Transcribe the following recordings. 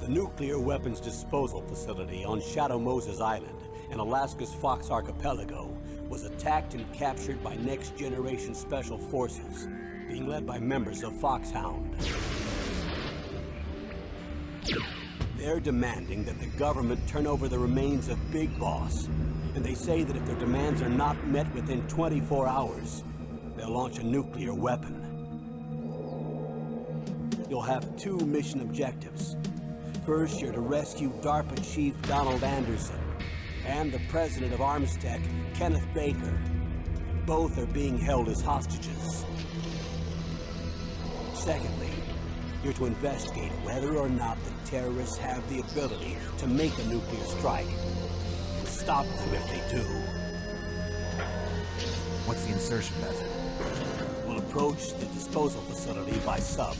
The nuclear weapons disposal facility on Shadow Moses Island in Alaska's Fox Archipelago was attacked and captured by next-generation special forces, being led by members of Foxhound. They're demanding that the government turn over the remains of Big Boss, and they say that if their demands are not met within 24 hours, they'll launch a nuclear weapon. You'll have two mission objectives. First, you're to rescue DARPA Chief Donald Anderson and the president of Armstech, Kenneth Baker. Both are being held as hostages. Secondly, you're to investigate whether or not the terrorists have the ability to make a nuclear strike and stop them if they do. What's the insertion method? We'll approach the disposal facility by sub.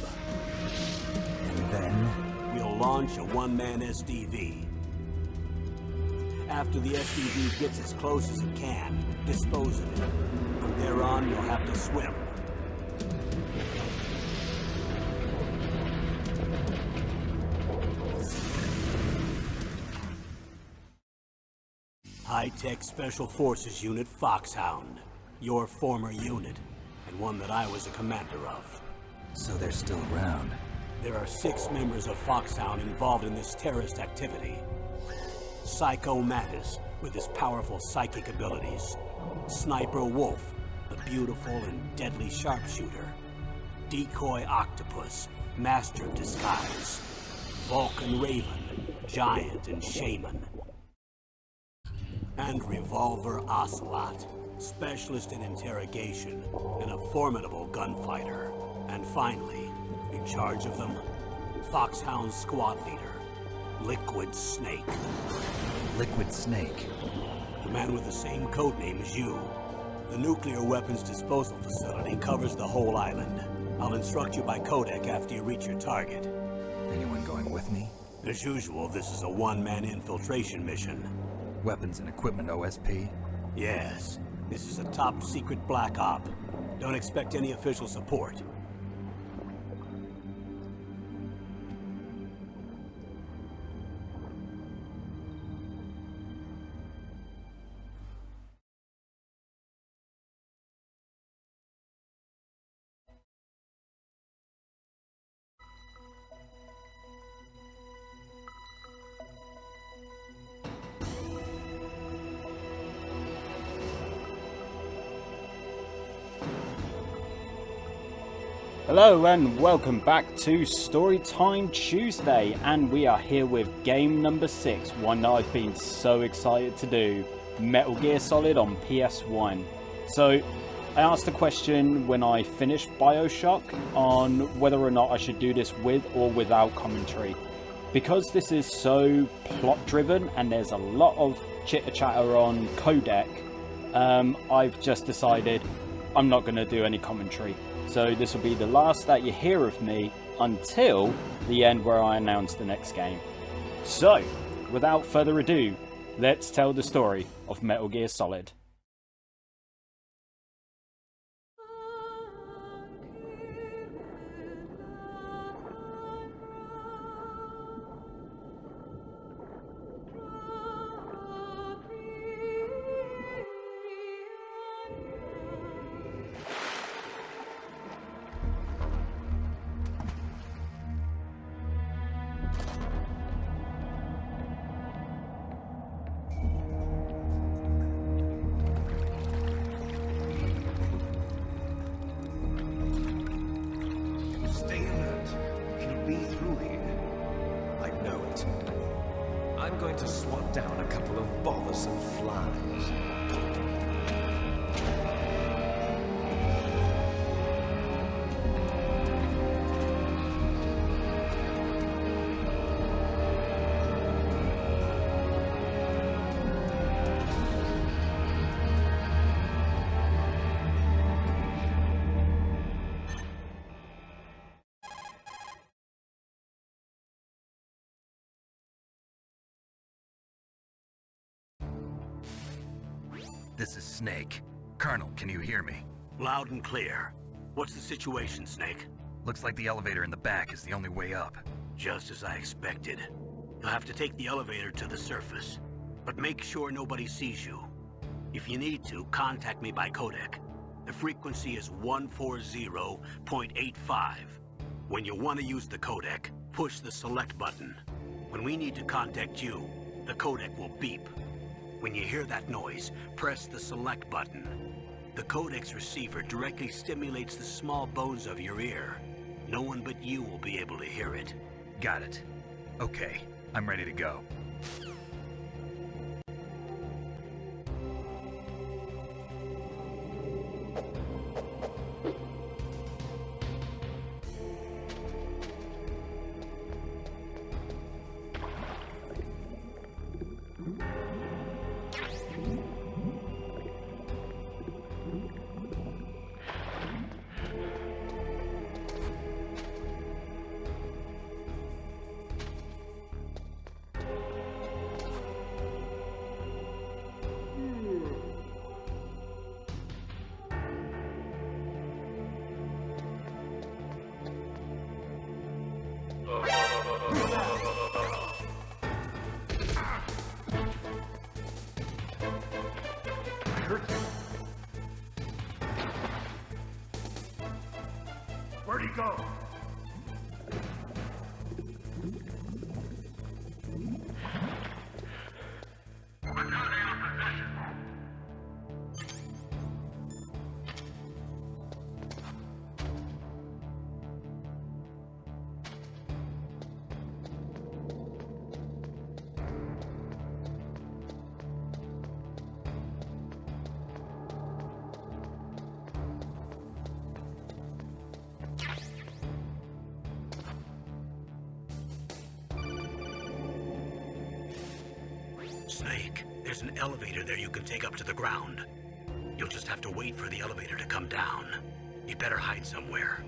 And then? We'll launch a one-man SDV. After the SDV gets as close as it can, dispose of it. From there on, you'll have to swim. High-Tech Special Forces Unit Foxhound. Your former unit, and one that I was a commander of. So they're still around. There are 6 members of Foxhound involved in this terrorist activity. Psycho Mattis, with his powerful psychic abilities. Sniper Wolf, the beautiful and deadly sharpshooter. Decoy Octopus, master of disguise. Vulcan Raven, giant and shaman. And Revolver Ocelot, specialist in interrogation and a formidable gunfighter. And finally, in charge of them, Foxhound squad leader, Liquid Snake. Liquid Snake? The man with the same codename as you. The nuclear weapons disposal facility covers the whole island. I'll instruct you by codec after you reach your target. Anyone going with me? As usual, this is a one-man infiltration mission. Weapons and equipment OSP? Yes. This is a top-secret black op. Don't expect any official support. Hello and welcome back to Storytime Tuesday, and we are here with game number 6, one that I've been so excited to do, Metal Gear Solid on PS1. So I asked the question when I finished BioShock on whether or not I should do this with or without commentary. Because this is so plot driven and there's a lot of chitter chatter on codec, I've just decided I'm not going to do any commentary. So this will be the last that you hear of me until the end where I announce the next game. So, without further ado, let's tell the story of Metal Gear Solid. I'm going to swat down a couple of bothersome flies. This is Snake. Colonel, can you hear me? Loud and clear. What's the situation, Snake? Looks like the elevator in the back is the only way up. Just as I expected. You'll have to take the elevator to the surface, but make sure nobody sees you. If you need to, contact me by codec. The frequency is 140.85. When you want to use the codec, push the select button. When we need to contact you, the codec will beep. When you hear that noise, press the select button. The codec's receiver directly stimulates the small bones of your ear. No one but you will be able to hear it. Got it. Okay, I'm ready to go. Where'd he go? Snake, there's an elevator there you can take up to the ground. You'll just have to wait for the elevator to come down. You better hide somewhere.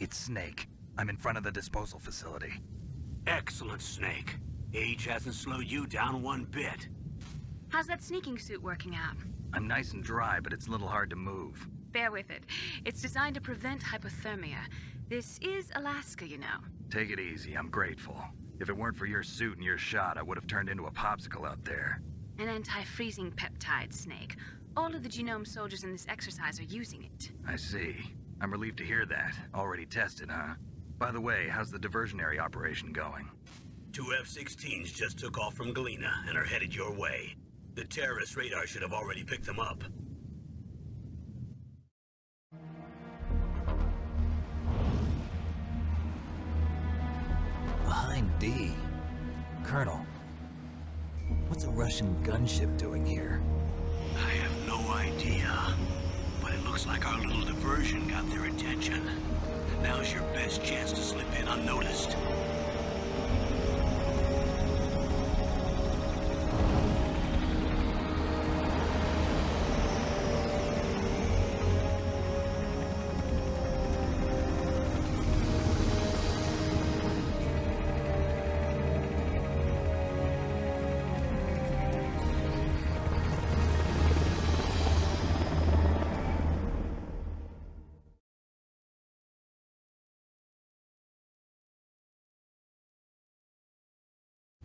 It's Snake. I'm in front of the disposal facility. Excellent, Snake. Age hasn't slowed you down one bit. How's that sneaking suit working out? I'm nice and dry, but it's a little hard to move. Bear with it. It's designed to prevent hypothermia. This is Alaska, you know. Take it easy, I'm grateful. If it weren't for your suit and your shot, I would have turned into a popsicle out there. An anti-freezing peptide, Snake. All of the genome soldiers in this exercise are using it. I see. I'm relieved to hear that. Already tested, huh? By the way, how's the diversionary operation going? 2 F-16s just took off from Galena and are headed your way. The terrorist radar should have already picked them up. Behind D. Colonel, what's a Russian gunship doing here? I have no idea, but it looks like our little diversion got their attention. Now's your best chance to slip in unnoticed.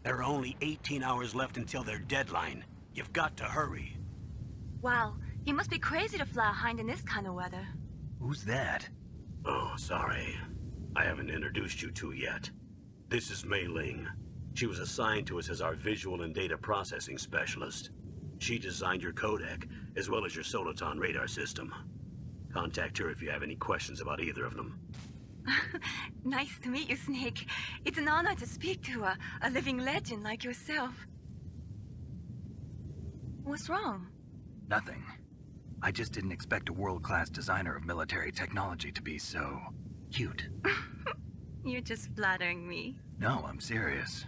There are only 18 hours left until their deadline. You've got to hurry. Wow, you must be crazy to fly a hind in this kind of weather. Who's that? Oh, sorry. I haven't introduced you to yet. This is Mei Ling. She was assigned to us as our visual and data processing specialist. She designed your codec, as well as your Soliton radar system. Contact her if you have any questions about either of them. Nice to meet you, Snake. It's an honor to speak to a living legend like yourself. What's wrong? Nothing. I just didn't expect a world-class designer of military technology to be so cute. You're just flattering me. No, I'm serious.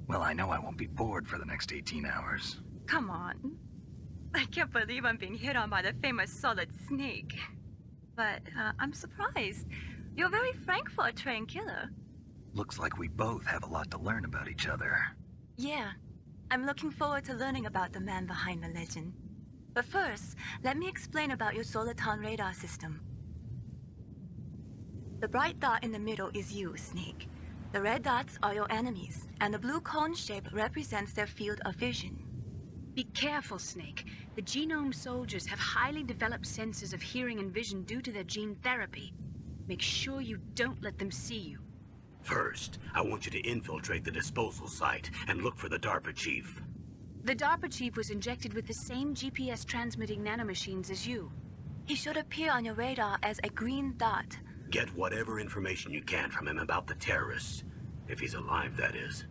Well, I know I won't be bored for the next 18 hours. Come on. I can't believe I'm being hit on by the famous Solid Snake. But I'm surprised. You're very frank for a trained killer. Looks like we both have a lot to learn about each other. Yeah, I'm looking forward to learning about the man behind the legend. But first, let me explain about your Soliton radar system. The bright dot in the middle is you, Snake. The red dots are your enemies, and the blue cone shape represents their field of vision. Be careful, Snake. The genome soldiers have highly developed senses of hearing and vision due to their gene therapy. Make sure you don't let them see you. First, I want you to infiltrate the disposal site and look for the DARPA chief. The DARPA chief was injected with the same GPS transmitting nanomachines as you. He should appear on your radar as a green dot. Get whatever information you can from him about the terrorists. If he's alive, that is.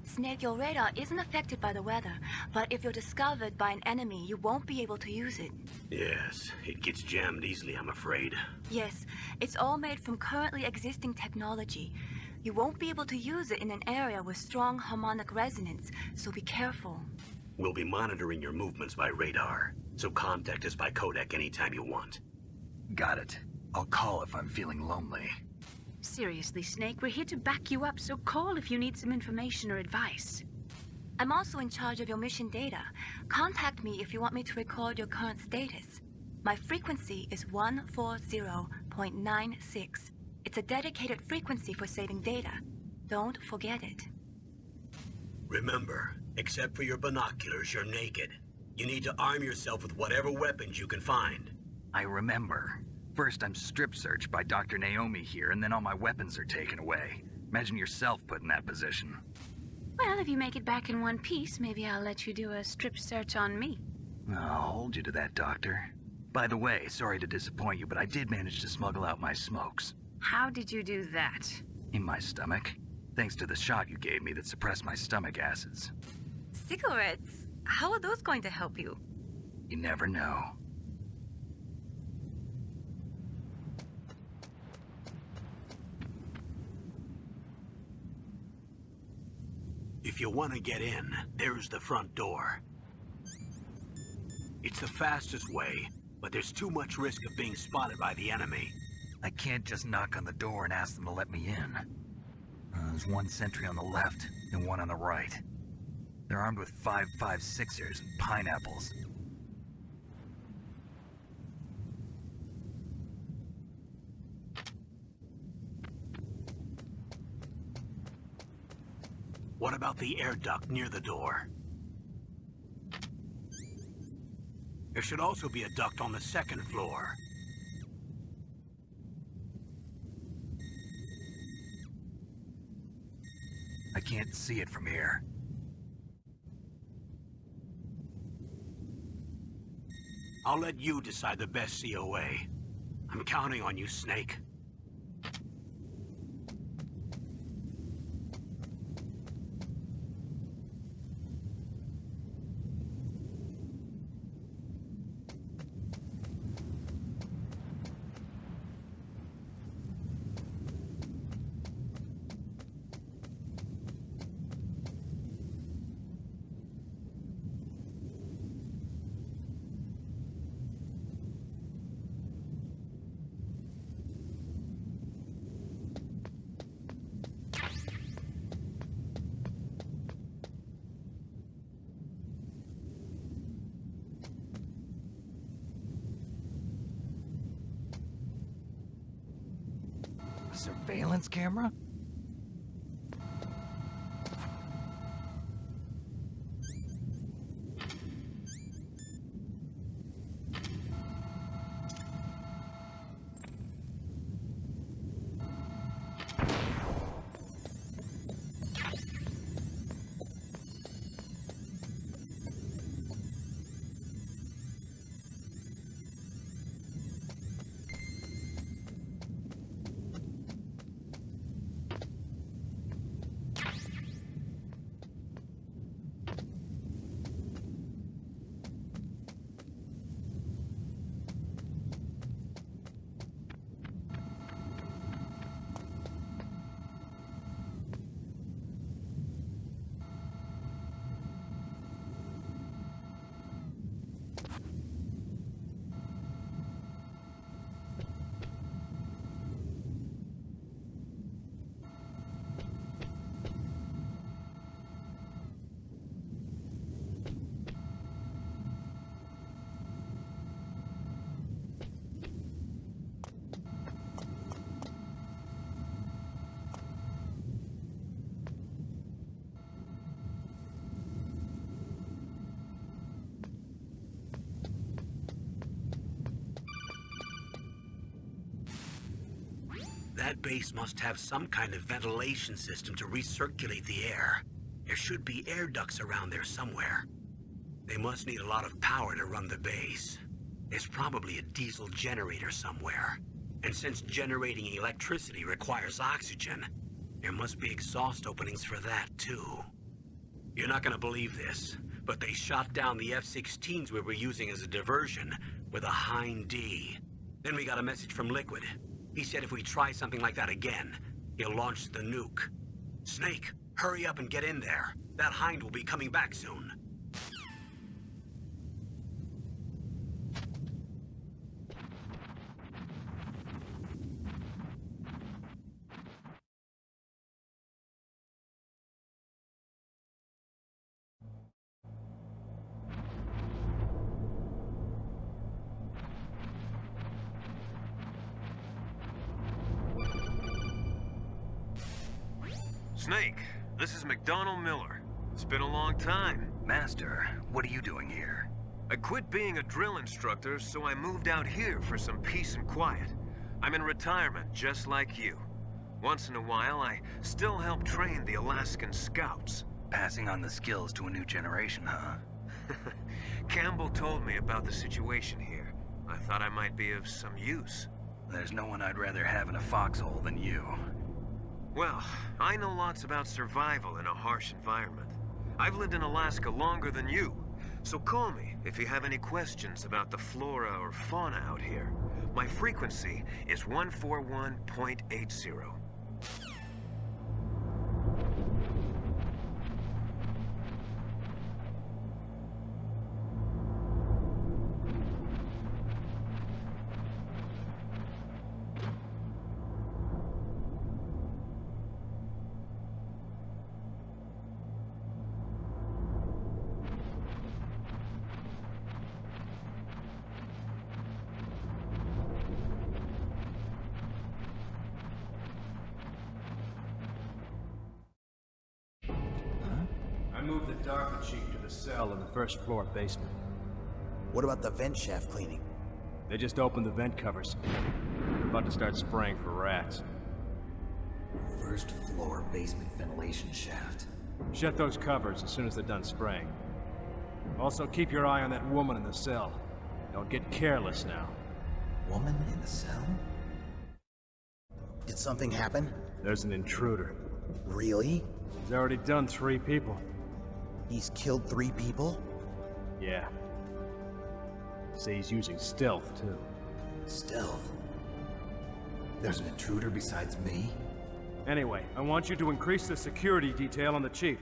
Snake, your radar isn't affected by the weather, but if you're discovered by an enemy, you won't be able to use it. Yes, it gets jammed easily, I'm afraid. Yes, it's all made from currently existing technology. You won't be able to use it in an area with strong harmonic resonance, so be careful. We'll be monitoring your movements by radar, so contact us by codec anytime you want. Got it. I'll call if I'm feeling lonely. Seriously, Snake, we're here to back you up, so call if you need some information or advice. I'm also in charge of your mission data. Contact me if you want me to record your current status. My frequency is 140.96. It's a dedicated frequency for saving data. Don't forget it. Remember, except for your binoculars, you're naked. You need to arm yourself with whatever weapons you can find. I remember. First, I'm strip searched by Dr. Naomi here, and then all my weapons are taken away. Imagine yourself put in that position. Well, if you make it back in one piece, maybe I'll let you do a strip search on me. I'll hold you to that, Doctor. By the way, sorry to disappoint you, but I did manage to smuggle out my smokes. How did you do that? In my stomach. Thanks to the shot you gave me that suppressed my stomach acids. Cigarettes? How are those going to help you? You never know. If you want to get in, there's the front door. It's the fastest way, but there's too much risk of being spotted by the enemy. I can't just knock on the door and ask them to let me in. There's one sentry on the left and one on the right. They're armed with 5.56ers and pineapples. What about the air duct near the door? There should also be a duct on the second floor. I can't see it from here. I'll let you decide the best COA. I'm counting on you, Snake. Surveillance camera? That base must have some kind of ventilation system to recirculate the air. There should be air ducts around there somewhere. They must need a lot of power to run the base. There's probably a diesel generator somewhere. And since generating electricity requires oxygen, there must be exhaust openings for that too. You're not gonna believe this, but they shot down the F-16s we were using as a diversion with a Hind D. Then we got a message from Liquid. He said if we try something like that again, he'll launch the nuke. Snake, hurry up and get in there. That Hind will be coming back soon. Snake, this is McDonald Miller. It's been a long time. Master, what are you doing here? I quit being a drill instructor, so I moved out here for some peace and quiet. I'm in retirement, just like you. Once in a while, I still help train the Alaskan Scouts. Passing on the skills to a new generation, huh? Campbell told me about the situation here. I thought I might be of some use. There's no one I'd rather have in a foxhole than you. Well, I know lots about survival in a harsh environment. I've lived in Alaska longer than you, so call me if you have any questions about the flora or fauna out here. My frequency is 141.80. moved the Darker Chief to the cell in the first floor basement. What about the vent shaft cleaning? They just opened the vent covers. They're about to start spraying for rats. First floor basement ventilation shaft. Shut those covers as soon as they're done spraying. Also, keep your eye on that woman in the cell. Don't get careless now. Woman in the cell? Did something happen? There's an intruder. Really? He's already done 3 people. He's killed 3 people? Yeah. Say he's using stealth, too. Stealth? There's an intruder besides me? Anyway, I want you to increase the security detail on the Chief.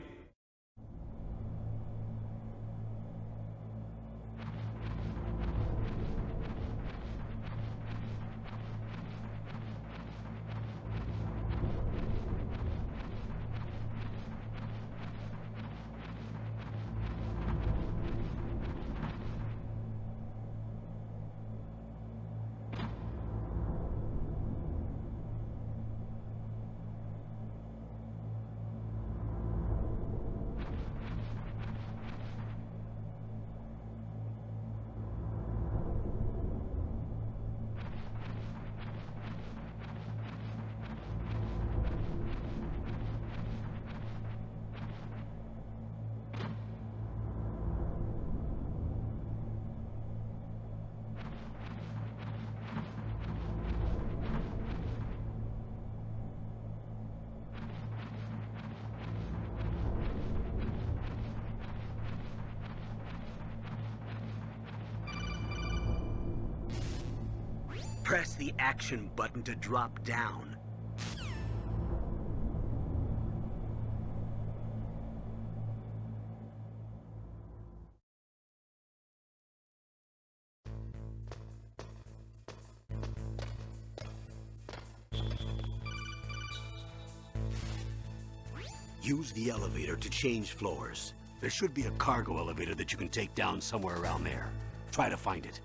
Press the action button to drop down. Use the elevator to change floors. There should be a cargo elevator that you can take down somewhere around there. Try to find it.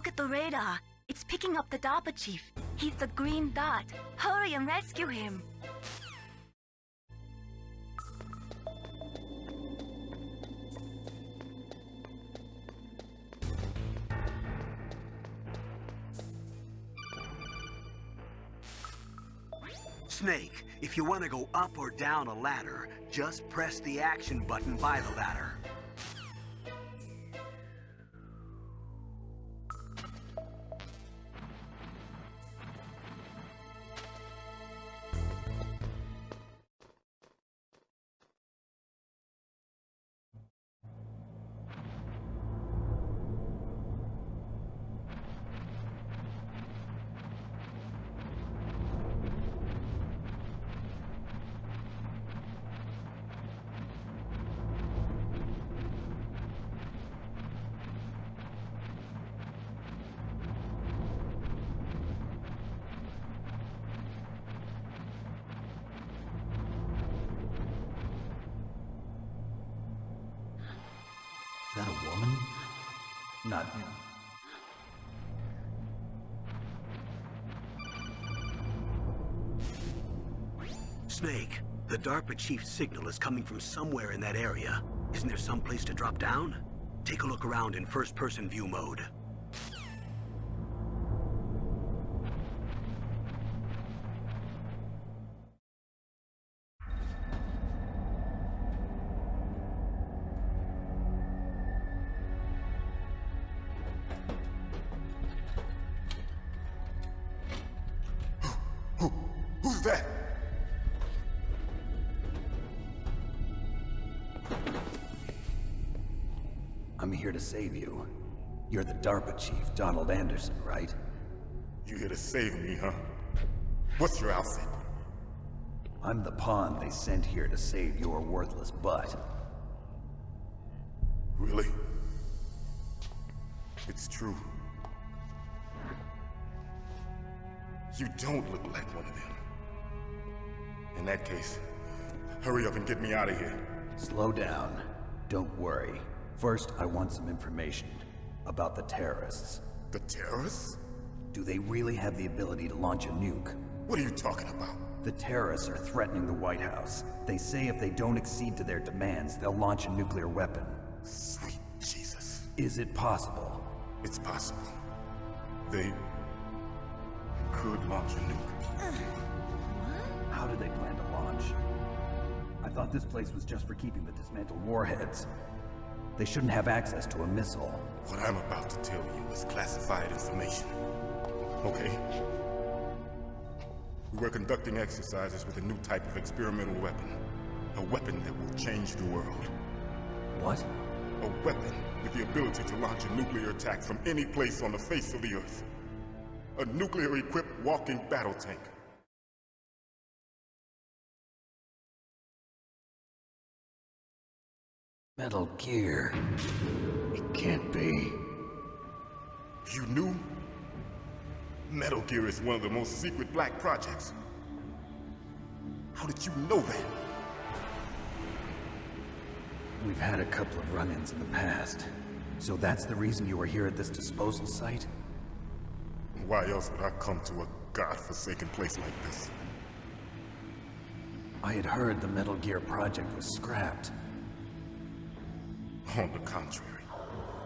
Look at the radar. It's picking up the DARPA chief. He's the green dot. Hurry and rescue him. Snake, if you want to go up or down a ladder, just press the action button by the ladder. Is that a woman? Not him. Snake, the DARPA chief's signal is coming from somewhere in that area. Isn't there some place to drop down? Take a look around in first-person view mode. Who's that? I'm here to save you. You're the DARPA chief, Donald Anderson, right? You here to save me, huh? What's your outfit? I'm the pawn they sent here to save your worthless butt. Really? It's true. You don't look like one of them. In that case, hurry up and get me out of here. Slow down. Don't worry. First, I want some information about the terrorists. The terrorists? Do they really have the ability to launch a nuke? What are you talking about? The terrorists are threatening the White House. They say if they don't accede to their demands, they'll launch a nuclear weapon. Sweet Jesus. Is it possible? It's possible. They could launch a nuke. How do they plan to launch? I thought this place was just for keeping the dismantled warheads. They shouldn't have access to a missile. What I'm about to tell you is classified information. Okay? We were conducting exercises with a new type of experimental weapon. A weapon that will change the world. What? A weapon with the ability to launch a nuclear attack from any place on the face of the Earth. A nuclear-equipped walking battle tank. Metal Gear. It can't be. You knew? Metal Gear is one of the most secret black projects. How did you know that? We've had a couple of run-ins in the past. So that's the reason you were here at this disposal site? Why else would I come to a godforsaken place like this? I had heard the Metal Gear project was scrapped. On the contrary,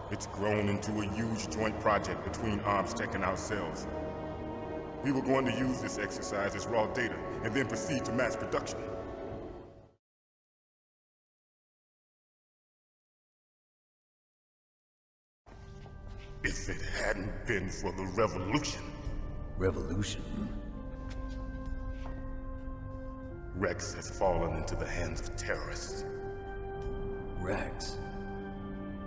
it's grown into a huge joint project between ArmsTech and ourselves. We were going to use this exercise as raw data and then proceed to mass production. If it hadn't been for the revolution. Revolution? Rex has fallen into the hands of terrorists. Rex?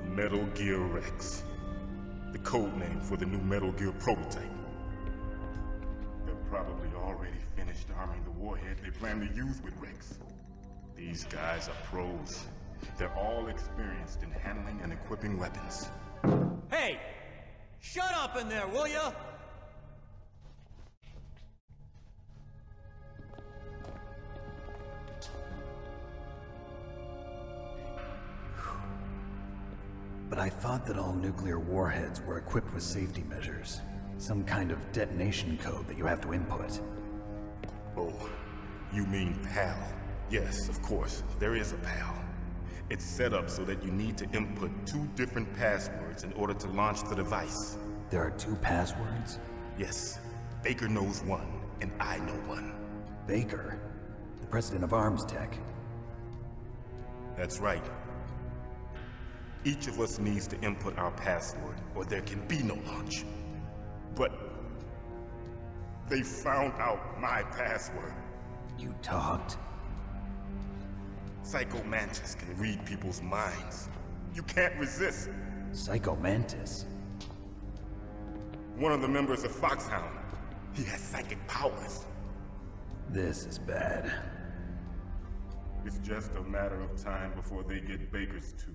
Metal Gear Rex. The code name for the new Metal Gear prototype. They're probably already finished arming the warhead they plan to use with Rex. These guys are pros. They're all experienced in handling and equipping weapons. Hey! Shut up in there, will ya? But I thought that all nuclear warheads were equipped with safety measures. Some kind of detonation code that you have to input. Oh, you mean PAL? Yes, of course, there is a PAL. It's set up so that you need to input 2 different passwords in order to launch the device. There are 2 passwords? Yes, Baker knows one, and I know one. Baker? The president of Arms Tech? That's right. Each of us needs to input our password, or there can be no launch. But they found out my password. You talked? Psycho Mantis can read people's minds. You can't resist. Psycho Mantis? One of the members of Foxhound. He has psychic powers. This is bad. It's just a matter of time before they get Baker's too.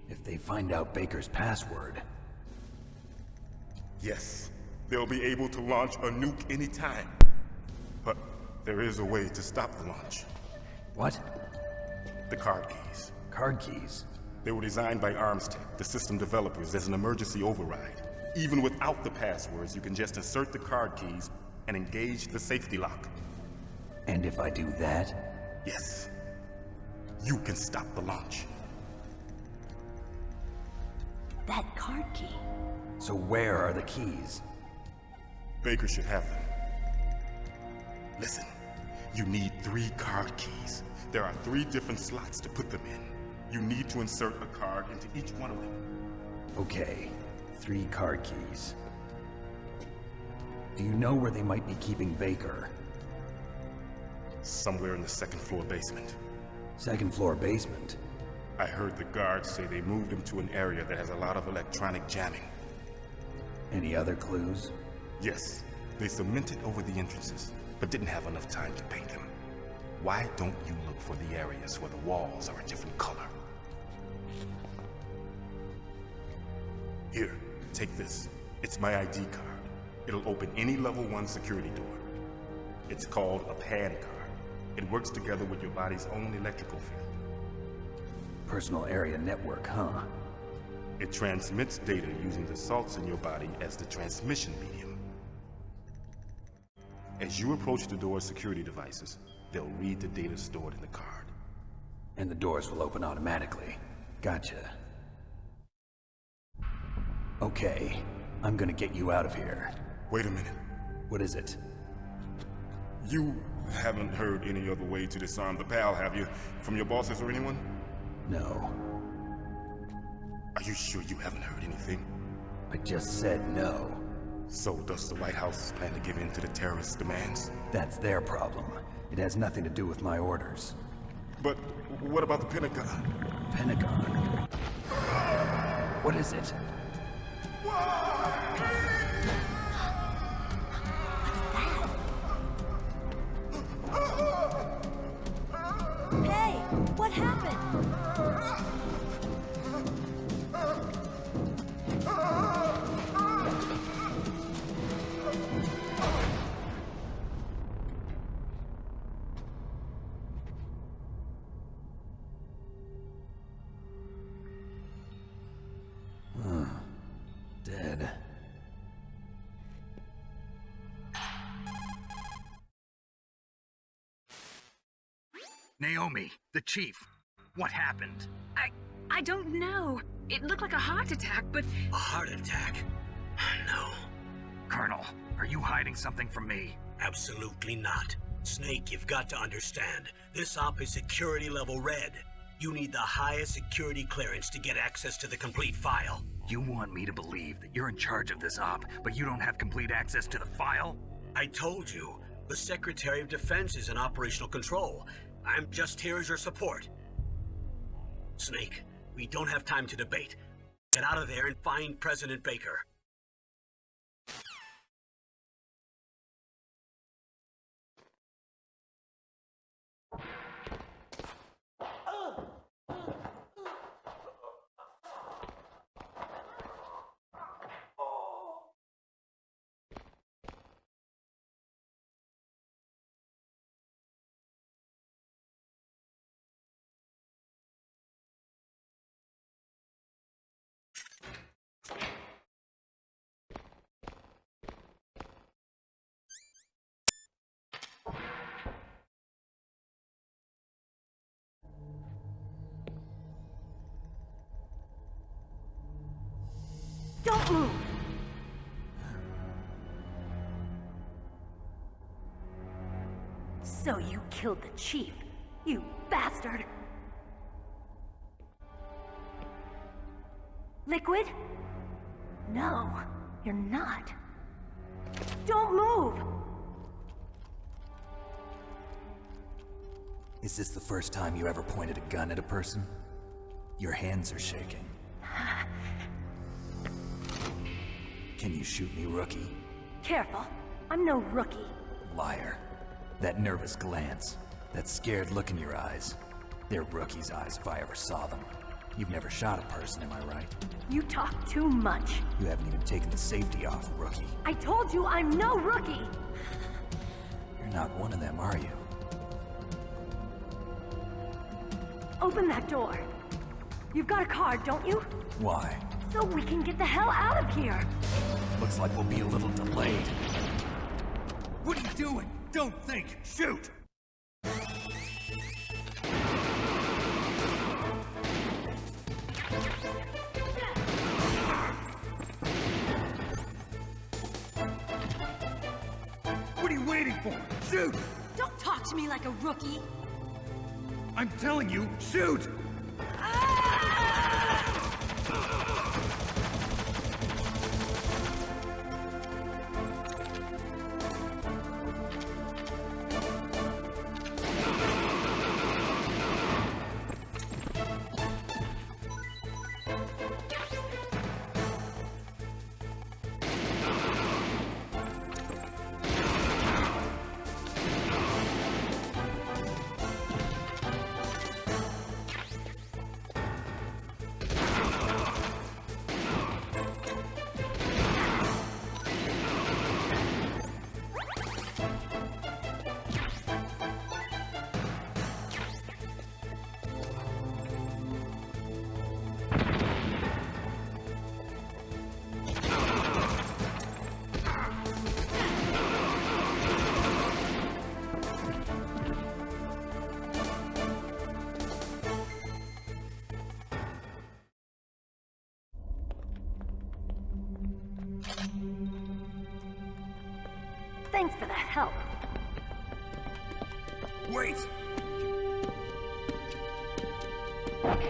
If they find out Baker's password... Yes, they'll be able to launch a nuke anytime. But there is a way to stop the launch. What? The card keys. Card keys? They were designed by Arms Tech, the system developers, as an emergency override. Even without the passwords, you can just insert the card keys and engage the safety lock. And if I do that? Yes. You can stop the launch. That card key. So where are the keys? Baker should have them. Listen, you need 3 card keys. There are 3 different slots to put them in. You need to insert a card into each one of them. Okay, 3 card keys. Do you know where they might be keeping Baker? Somewhere in the 2nd floor basement. 2nd floor basement? I heard the guards say they moved him to an area that has a lot of electronic jamming. Any other clues? Yes, they cemented over the entrances, but didn't have enough time to paint them. Why don't you look for the areas where the walls are a different color? Here, take this. It's my ID card. It'll open any level 1 security door. It's called a PAN card. It works together with your body's own electrical field. Personal area network, huh? It transmits data using the salts in your body as the transmission medium. As you approach the door's security devices, they'll read the data stored in the card. And the doors will open automatically. Gotcha. Okay, I'm gonna get you out of here. Wait a minute. What is it? You haven't heard any other way to disarm the PAL, have you? From your bosses or anyone? No. Are you sure you haven't heard anything? I just said no. So does the White House plan to give in to the terrorists' demands? That's their problem. It has nothing to do with my orders. But what about the Pentagon? Pentagon? What is it? Hey, what happened? Dead. Naomi, the chief. What happened? I don't know. It looked like a heart attack, but... A heart attack? No. Colonel, are you hiding something from me? Absolutely not. Snake, you've got to understand. This op is security level red. You need the highest security clearance to get access to the complete file. You want me to believe that you're in charge of this op, but you don't have complete access to the file? I told you. The Secretary of Defense is in operational control. I'm just here as your support. Snake, we don't have time to debate. Get out of there and find President Baker. Don't move! So you killed the chief, you bastard! Liquid? No, you're not. Don't move! Is this the first time you ever pointed a gun at a person? Your hands are shaking. Can you shoot me, rookie? Careful, I'm no rookie. Liar. That nervous glance, that scared look in your eyes. They're rookie's eyes if I ever saw them. You've never shot a person, am I right? You talk too much. You haven't even taken the safety off, rookie. I told you I'm no rookie! You're not one of them, are you? Open that door. You've got a card, don't you? Why? So we can get the hell out of here! Looks like we'll be a little delayed. What are you doing? Don't think! Shoot! What are you waiting for? Shoot! Don't talk to me like a rookie! I'm telling you, shoot! Thanks for the help. Wait!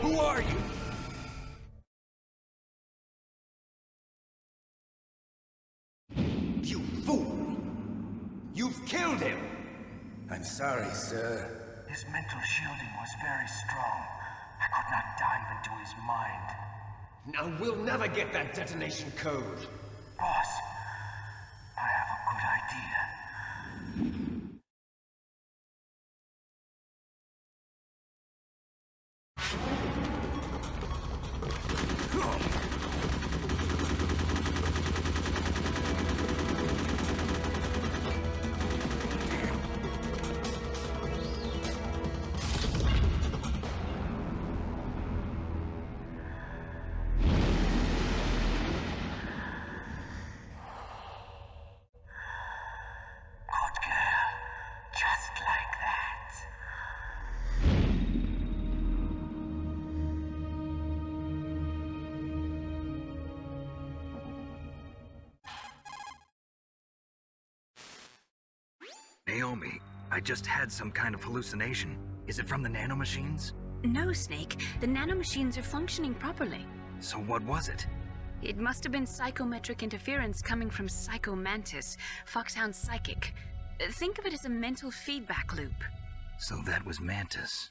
Who are you? You fool! You've killed him! I'm sorry, sir. His mental shielding was very strong. I could not dive into his mind. Now we'll never get that detonation code. Boss, I have a good idea. Naomi, I just had some kind of hallucination. Is it from the nanomachines? No, Snake. The nanomachines are functioning properly. So what was it? It must have been psychometric interference coming from Psycho Mantis, Foxhound's psychic. Think of it as a mental feedback loop. So that was Mantis.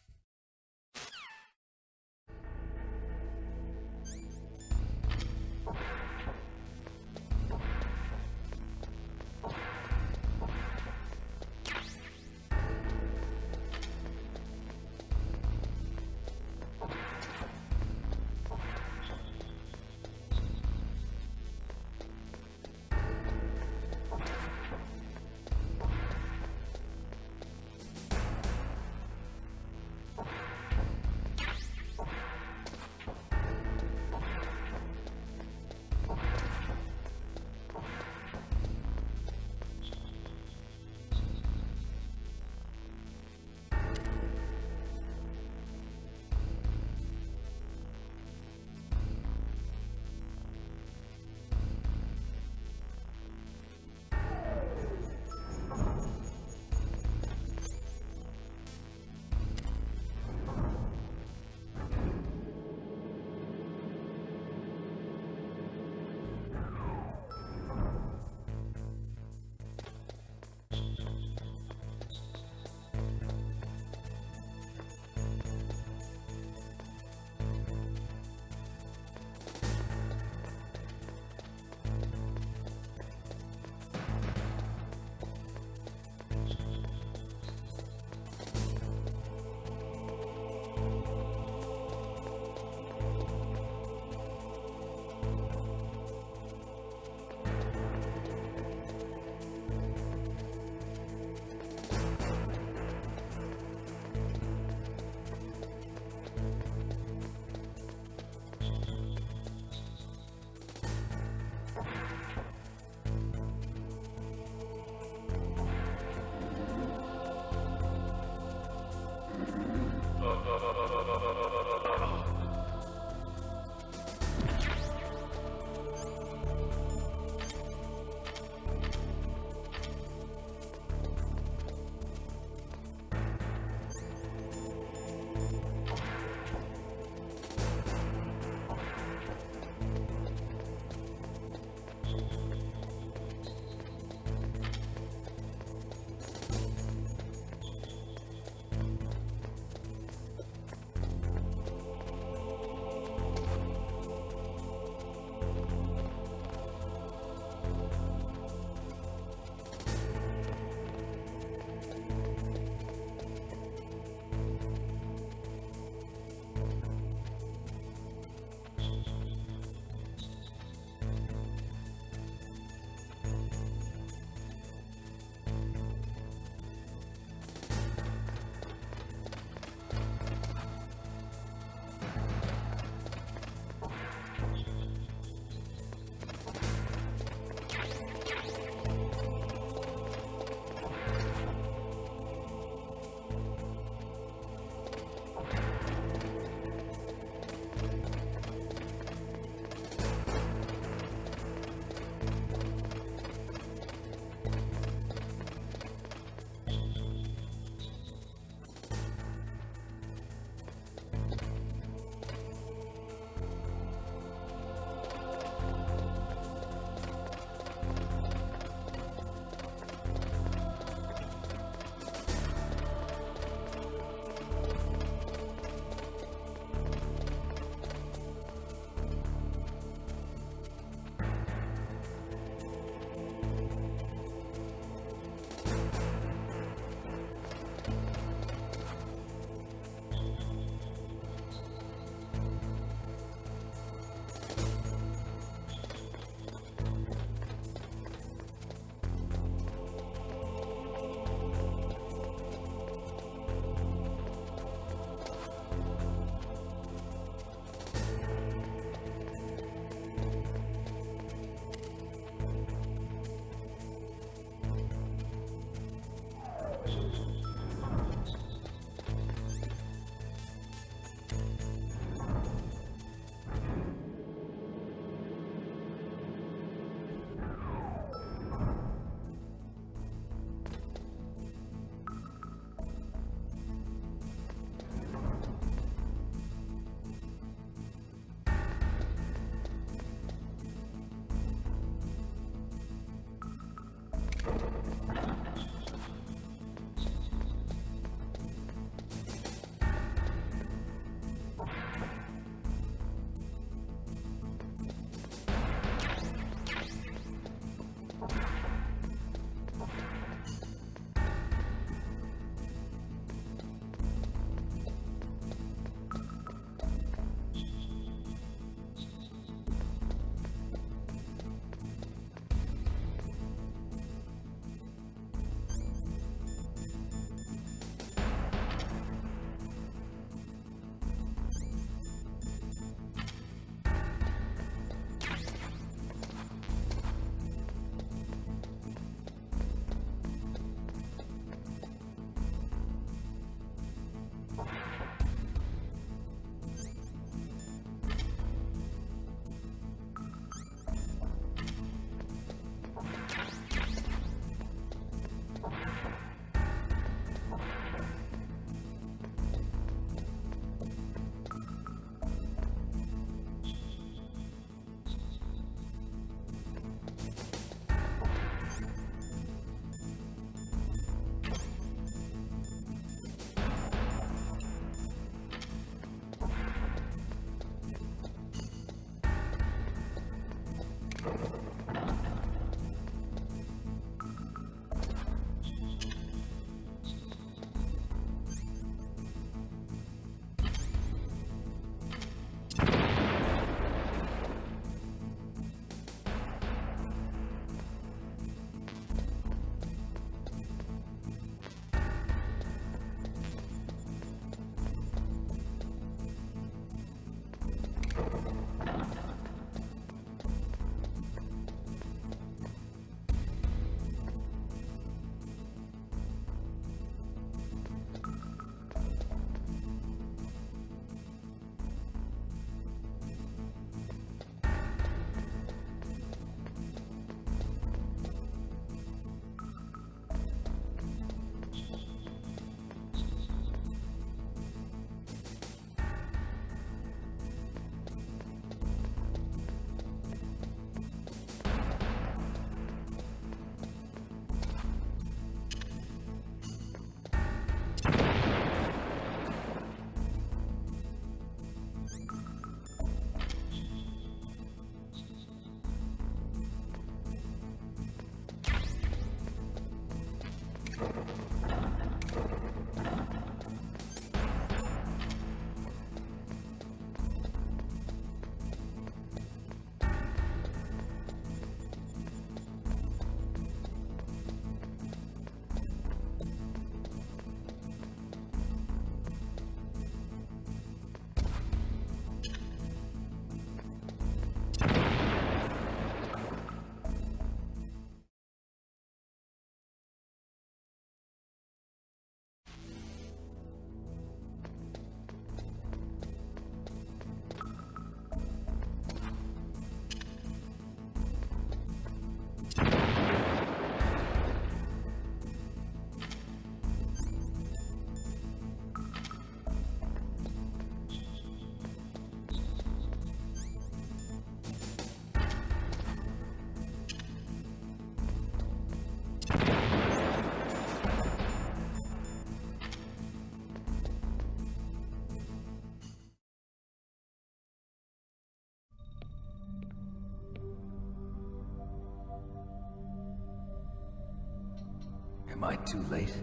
Am I too late?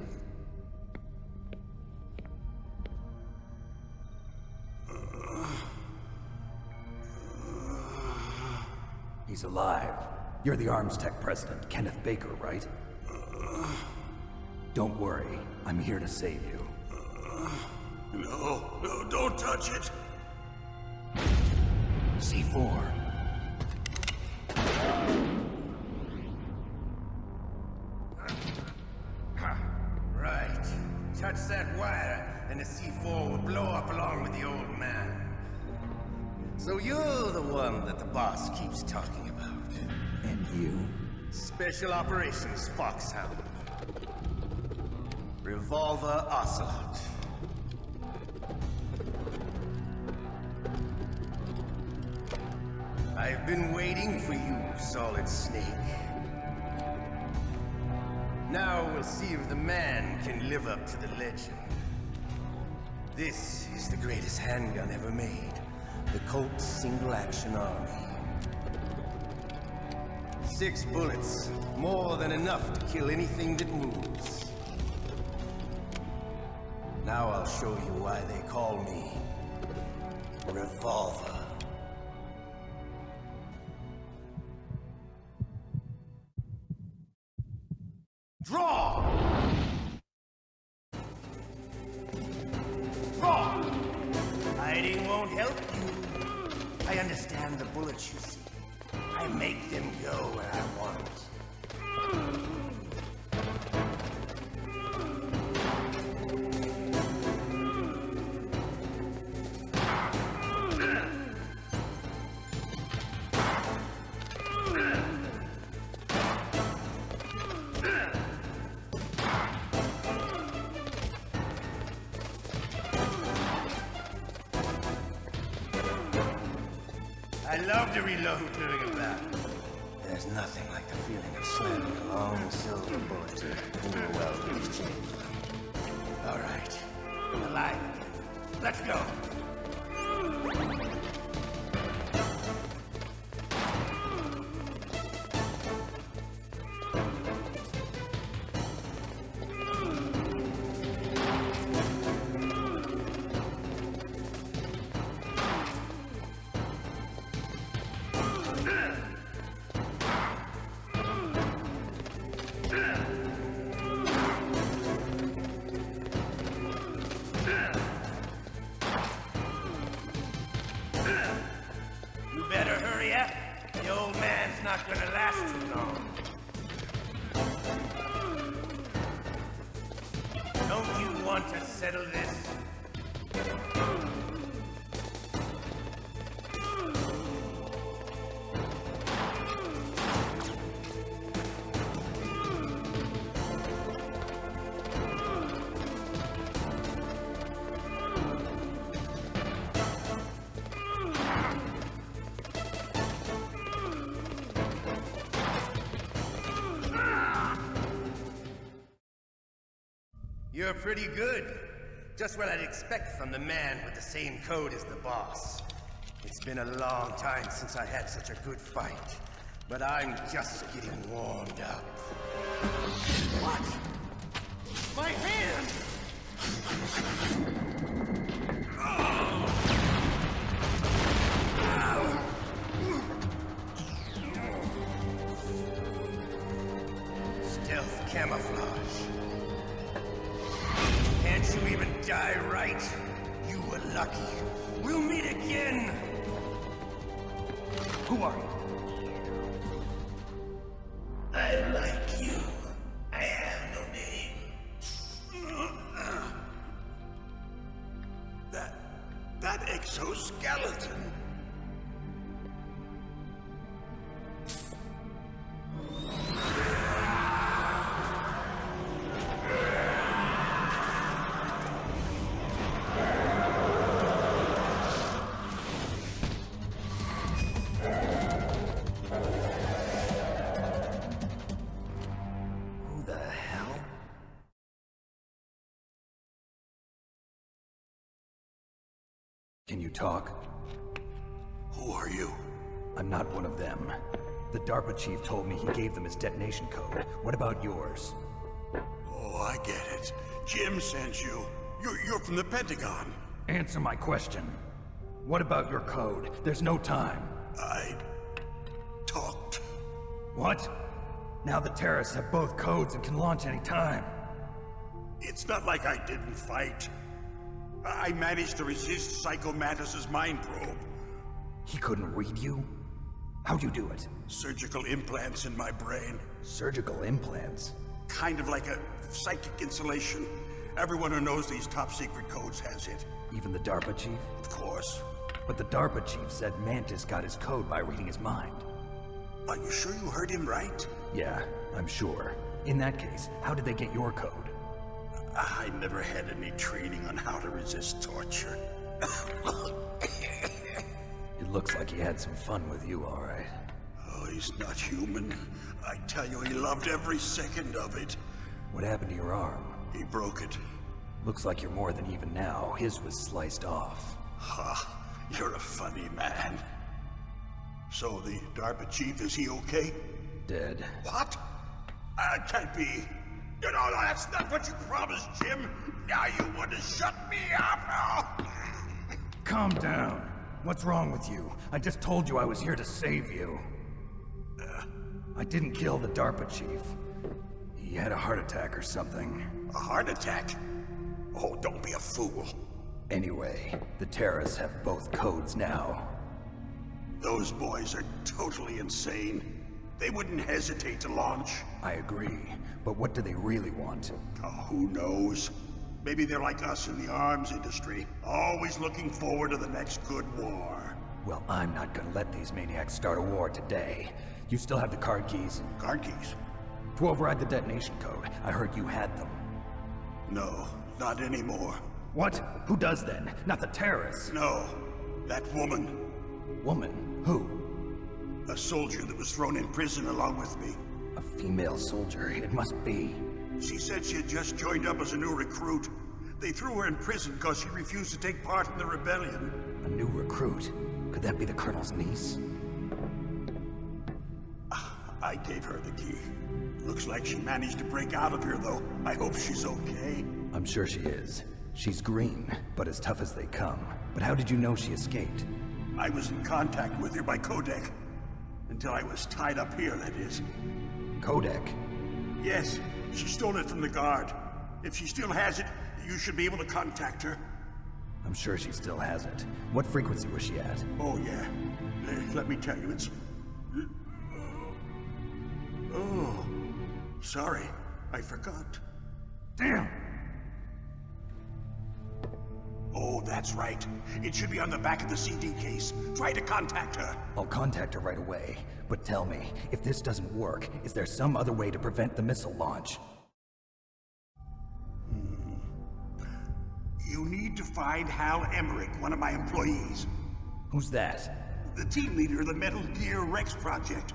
He's alive. You're the Arms Tech president, Kenneth Baker, right? Don't worry. I'm here to save you. No, don't touch it! C4. Right. Touch that wire, and the C4 will blow up along with the old man. So you're the one that the boss keeps talking about. And you? Special Operations Foxhound. Revolver Ocelot. I've been waiting for you, Solid Snake. Now we'll see if the man can live up to the legend. This is the greatest handgun ever made. The Colt Single Action Army. 6 bullets, more than enough to kill anything that moves. Now I'll show you why they call me Revolver. Draw! Draw! Hiding won't help you. I understand the bullets you see. I make them go where I want. I love to reload during a battle. There's nothing like the feeling of slamming a long silver bullet into a well-greased chamber. All right, alive. Let's go. Not gonna last too long. Don't you want to settle this? You're pretty good. Just what I'd expect from the man with the same code as the boss. It's been a long time since I had such a good fight, but I'm just getting warmed up. What? My hand! Stealth camouflage. Can't you even die right? You were lucky. We'll meet again! Who are you? I like you. I have no name. That exoskeleton. Can you talk? Who are you? I'm not one of them. The DARPA chief told me he gave them his detonation code. What about yours? Oh, I get it. Jim sent you. You're from the Pentagon. Answer my question. What about your code? There's no time. I talked. What? Now the terrorists have both codes and can launch any time. It's not like I didn't fight. I managed to resist Psycho Mantis's mind probe. He couldn't read you? How'd you do it? Surgical implants in my brain. Surgical implants? Kind of like a psychic insulation. Everyone who knows these top secret codes has it. Even the DARPA chief? Of course. But the DARPA chief said Mantis got his code by reading his mind. Are you sure you heard him right? Yeah, I'm sure. In that case, how did they get your code? I never had any training on how to resist torture. It looks like he had some fun with you, all right. Oh, he's not human. I tell you, he loved every second of it. What happened to your arm? He broke it. Looks like you're more than even now. His was sliced off. Ha, you're a funny man. So the DARPA chief, is he okay? Dead. What? Can't be. You know, that's not what you promised, Jim. Now you want to shut me up? Calm down. What's wrong with you? I just told you I was here to save you. I didn't kill the DARPA chief. He had a heart attack or something. A heart attack? Oh, don't be a fool. Anyway, the terrorists have both codes now. Those boys are totally insane. They wouldn't hesitate to launch. I agree, but what do they really want? Oh, who knows? Maybe they're like us in the arms industry, always looking forward to the next good war. Well, I'm not gonna let these maniacs start a war today. You still have the card keys? Card keys? To override the detonation code. I heard you had them. No, not anymore. What? Who does then? Not the terrorists? No, that woman. Woman? Who? A soldier that was thrown in prison along with me. A female soldier, it must be. She said she had just joined up as a new recruit. They threw her in prison because she refused to take part in the rebellion. A new recruit? Could that be the Colonel's niece? I gave her the key. Looks like she managed to break out of here, though. I hope she's okay. I'm sure she is. She's green, but as tough as they come. But how did you know she escaped? I was in contact with her by codec. Until I was tied up here, that is. Codec? Yes, she stole it from the guard. If she still has it, you should be able to contact her. I'm sure she still has it. What frequency was she at? Oh, yeah. Let me tell you, it's... Oh, sorry. I forgot. Damn! Oh, that's right. It should be on the back of the CD case. Try to contact her. I'll contact her right away. But tell me, if this doesn't work, is there some other way to prevent the missile launch? You need to find Hal Emmerich, one of my employees. Who's that? The team leader of the Metal Gear Rex project.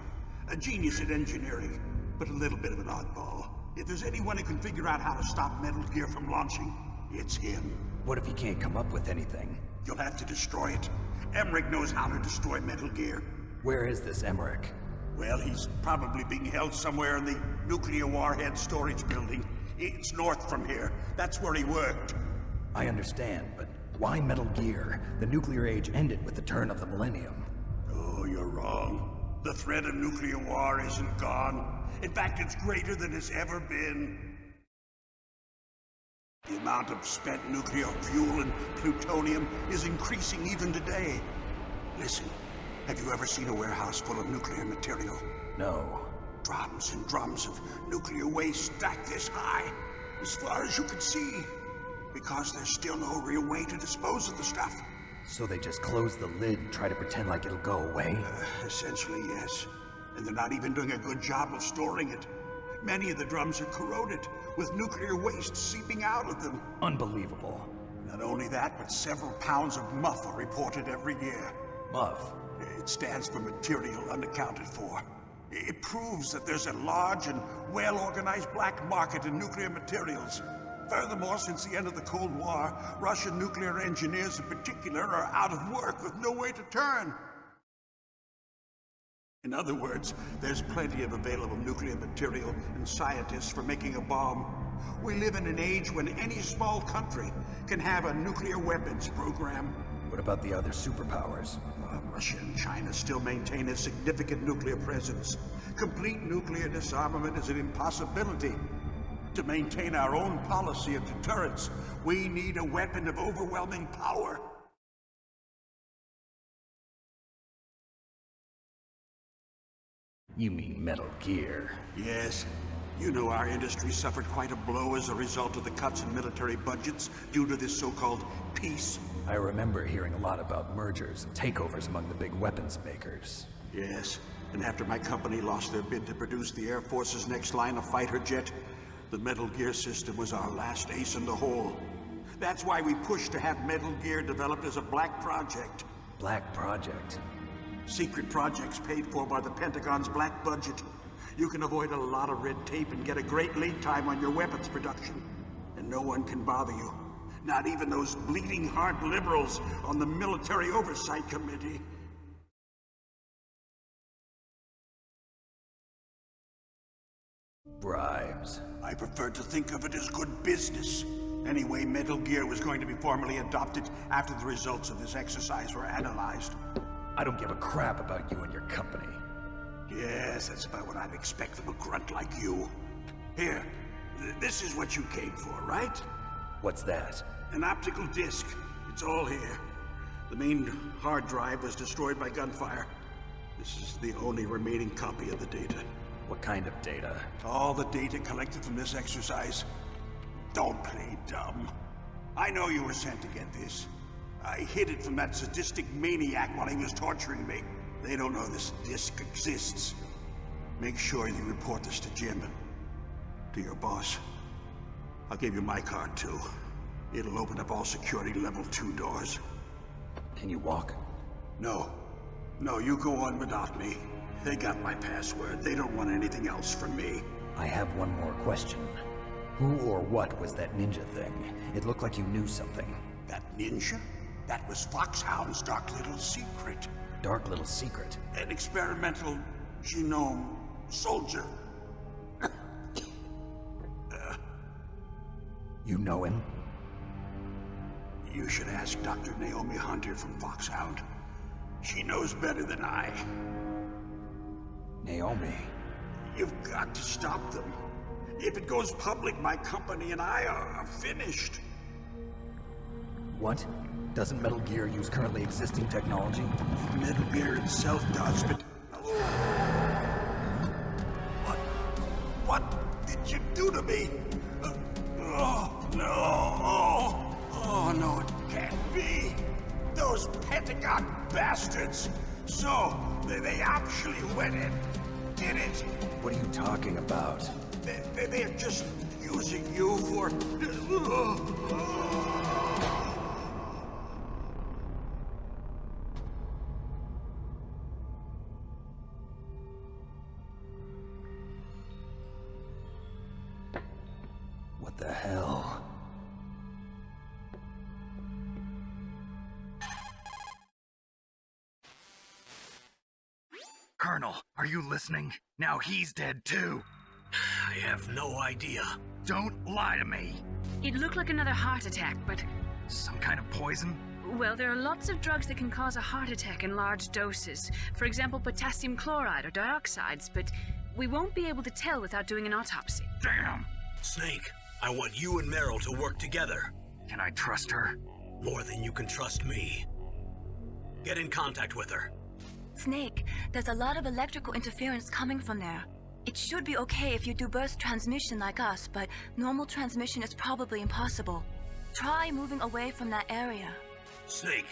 A genius at engineering, but a little bit of an oddball. If there's anyone who can figure out how to stop Metal Gear from launching, it's him. What if he can't come up with anything? You'll have to destroy it. Emmerich knows how to destroy Metal Gear. Where is this Emmerich? Well, he's probably being held somewhere in the nuclear warhead storage building. It's north from here. That's where he worked. I understand, but why Metal Gear? The nuclear age ended with the turn of the millennium. Oh, you're wrong. The threat of nuclear war isn't gone. In fact, it's greater than it's ever been. The amount of spent nuclear fuel and plutonium is increasing even today. Listen, have you ever seen a warehouse full of nuclear material? No. Drums and drums of nuclear waste stacked this high, as far as you can see. Because there's still no real way to dispose of the stuff. So they just close the lid and try to pretend like it'll go away? Essentially, yes. And they're not even doing a good job of storing it. Many of the drums are corroded, with nuclear waste seeping out of them. Unbelievable. Not only that, but several pounds of MUF are reported every year. MUF? It stands for material unaccounted for. It proves that there's a large and well-organized black market in nuclear materials. Furthermore, since the end of the Cold War, Russian nuclear engineers in particular are out of work with no way to turn. In other words, there's plenty of available nuclear material and scientists for making a bomb. We live in an age when any small country can have a nuclear weapons program. What about the other superpowers? Russia and China still maintain a significant nuclear presence. Complete nuclear disarmament is an impossibility. To maintain our own policy of deterrence, we need a weapon of overwhelming power. You mean Metal Gear? Yes. You know our industry suffered quite a blow as a result of the cuts in military budgets due to this so-called peace. I remember hearing a lot about mergers and takeovers among the big weapons makers. Yes, and after my company lost their bid to produce the Air Force's next line of fighter jet, the Metal Gear system was our last ace in the hole. That's why we pushed to have Metal Gear developed as a black project. Black project? Secret projects paid for by the Pentagon's black budget. You can avoid a lot of red tape and get a great lead time on your weapons production. And no one can bother you. Not even those bleeding heart liberals on the Military Oversight Committee. Bribes. I prefer to think of it as good business. Anyway, Metal Gear was going to be formally adopted after the results of this exercise were analyzed. I don't give a crap about you and your company. Yes, that's about what I'd expect from a grunt like you. Here, this is what you came for, right? What's that? An optical disc. It's all here. The main hard drive was destroyed by gunfire. This is the only remaining copy of the data. What kind of data? All the data collected from this exercise. Don't play dumb. I know you were sent to get this. I hid it from that sadistic maniac while he was torturing me. They don't know this disc exists. Make sure you report this to Jim. To your boss. I'll give you my card too. It'll open up all security level 2 doors. Can you walk? No. No, you go on without me. They got my password. They don't want anything else from me. I have one more question. Who or what was that ninja thing? It looked like you knew something. That ninja? That was Foxhound's dark little secret. Dark little secret? An experimental genome soldier. You know him? You should ask Dr. Naomi Hunter from Foxhound. She knows better than I. Naomi? You've got to stop them. If it goes public, my company and I are finished. What? Doesn't Metal Gear use currently existing technology? Metal Gear itself does, but... What did you do to me? Oh, no. Oh, no, it can't be. Those Pentagon bastards. So, they actually went and did it. What are you talking about? They're just using you for... What the hell? Colonel, are you listening? Now he's dead too. I have no idea. Don't lie to me. It looked like another heart attack, but... Some kind of poison? Well, there are lots of drugs that can cause a heart attack in large doses. For example, potassium chloride or dioxides, but we won't be able to tell without doing an autopsy. Damn! Snake, I want you and Meryl to work together. Can I trust her? More than you can trust me. Get in contact with her. Snake, there's a lot of electrical interference coming from there. It should be okay if you do burst transmission like us, but normal transmission is probably impossible. Try moving away from that area. Snake,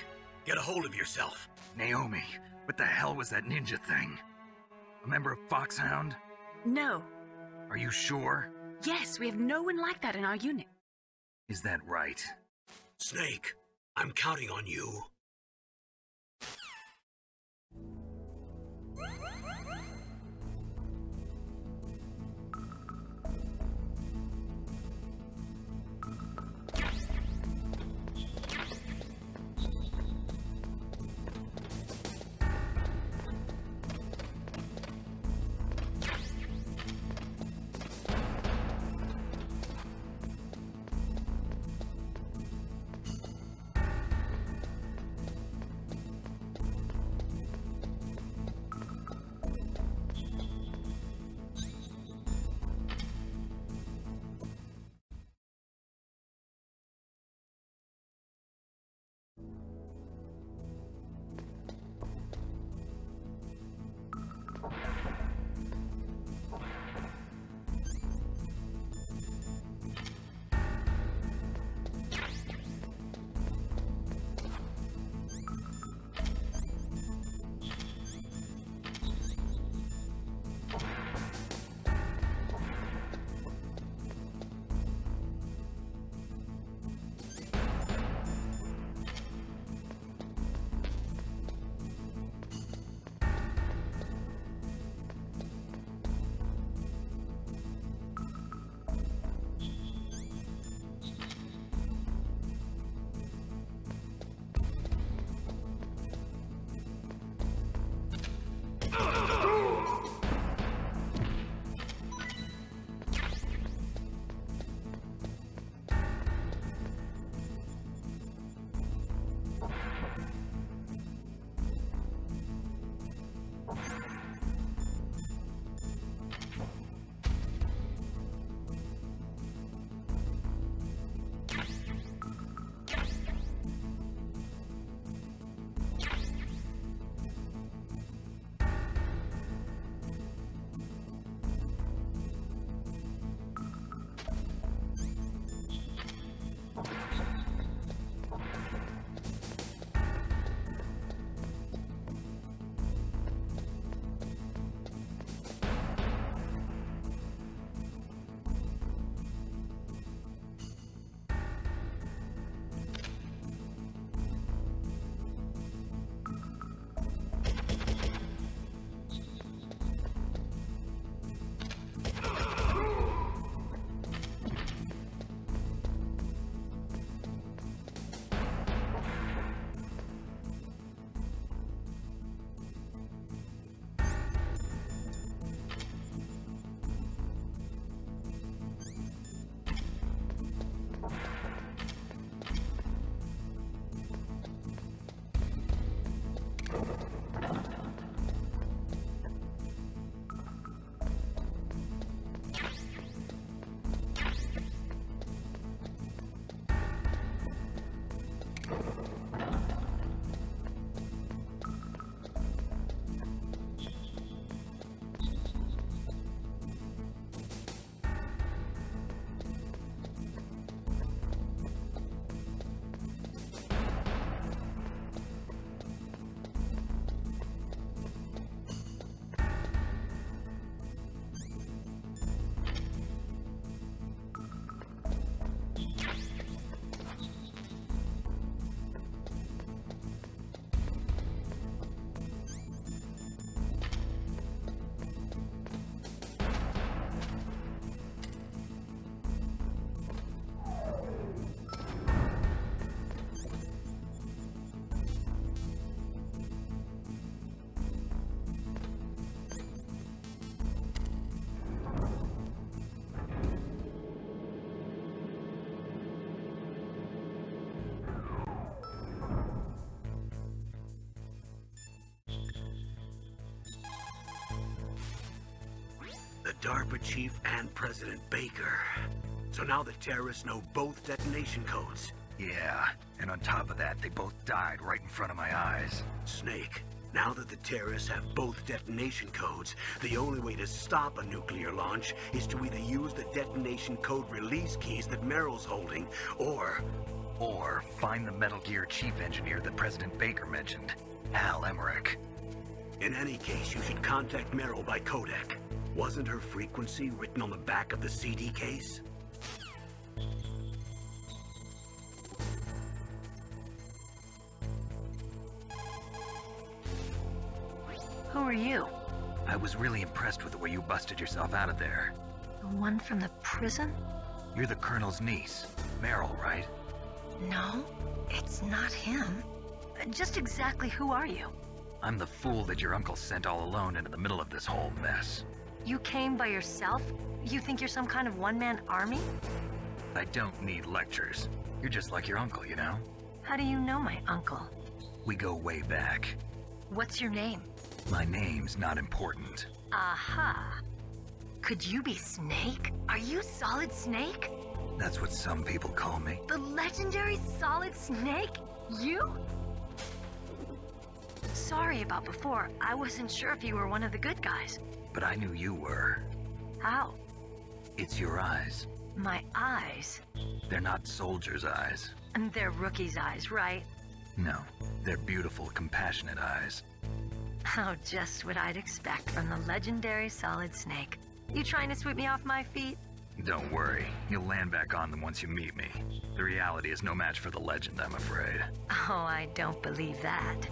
get a hold of yourself. Naomi, what the hell was that ninja thing? A member of Foxhound? No. Are you sure? Yes, we have no one like that in our unit. Is that right? Snake, I'm counting on you. DARPA chief and President Baker. So now the terrorists know both detonation codes. Yeah, and on top of that, they both died right in front of my eyes. Snake, now that the terrorists have both detonation codes, the only way to stop a nuclear launch is to either use the detonation code release keys that Meryl's holding, or find the Metal Gear chief engineer that President Baker mentioned, Hal Emmerich. In any case, you should contact Meryl by codec. Wasn't her frequency written on the back of the CD case? Who are you? I was really impressed with the way you busted yourself out of there. The one from the prison? You're the Colonel's niece, Meryl, right? No, it's not him. Just exactly who are you? I'm the fool that your uncle sent all alone into the middle of this whole mess. You came by yourself? You think you're some kind of one-man army? I don't need lectures. You're just like your uncle, you know? How do you know my uncle? We go way back. What's your name? My name's not important. Aha. Could you be Snake? Are you Solid Snake? That's what some people call me. The legendary Solid Snake? You? Sorry about before. I wasn't sure if you were one of the good guys. But I knew you were. How? It's your eyes. My eyes? They're not soldiers' eyes. And they're rookies' eyes, right? No, they're beautiful, compassionate eyes. Oh, just what I'd expect from the legendary Solid Snake. You trying to sweep me off my feet? Don't worry, you'll land back on them once you meet me. The reality is no match for the legend, I'm afraid. Oh, I don't believe that.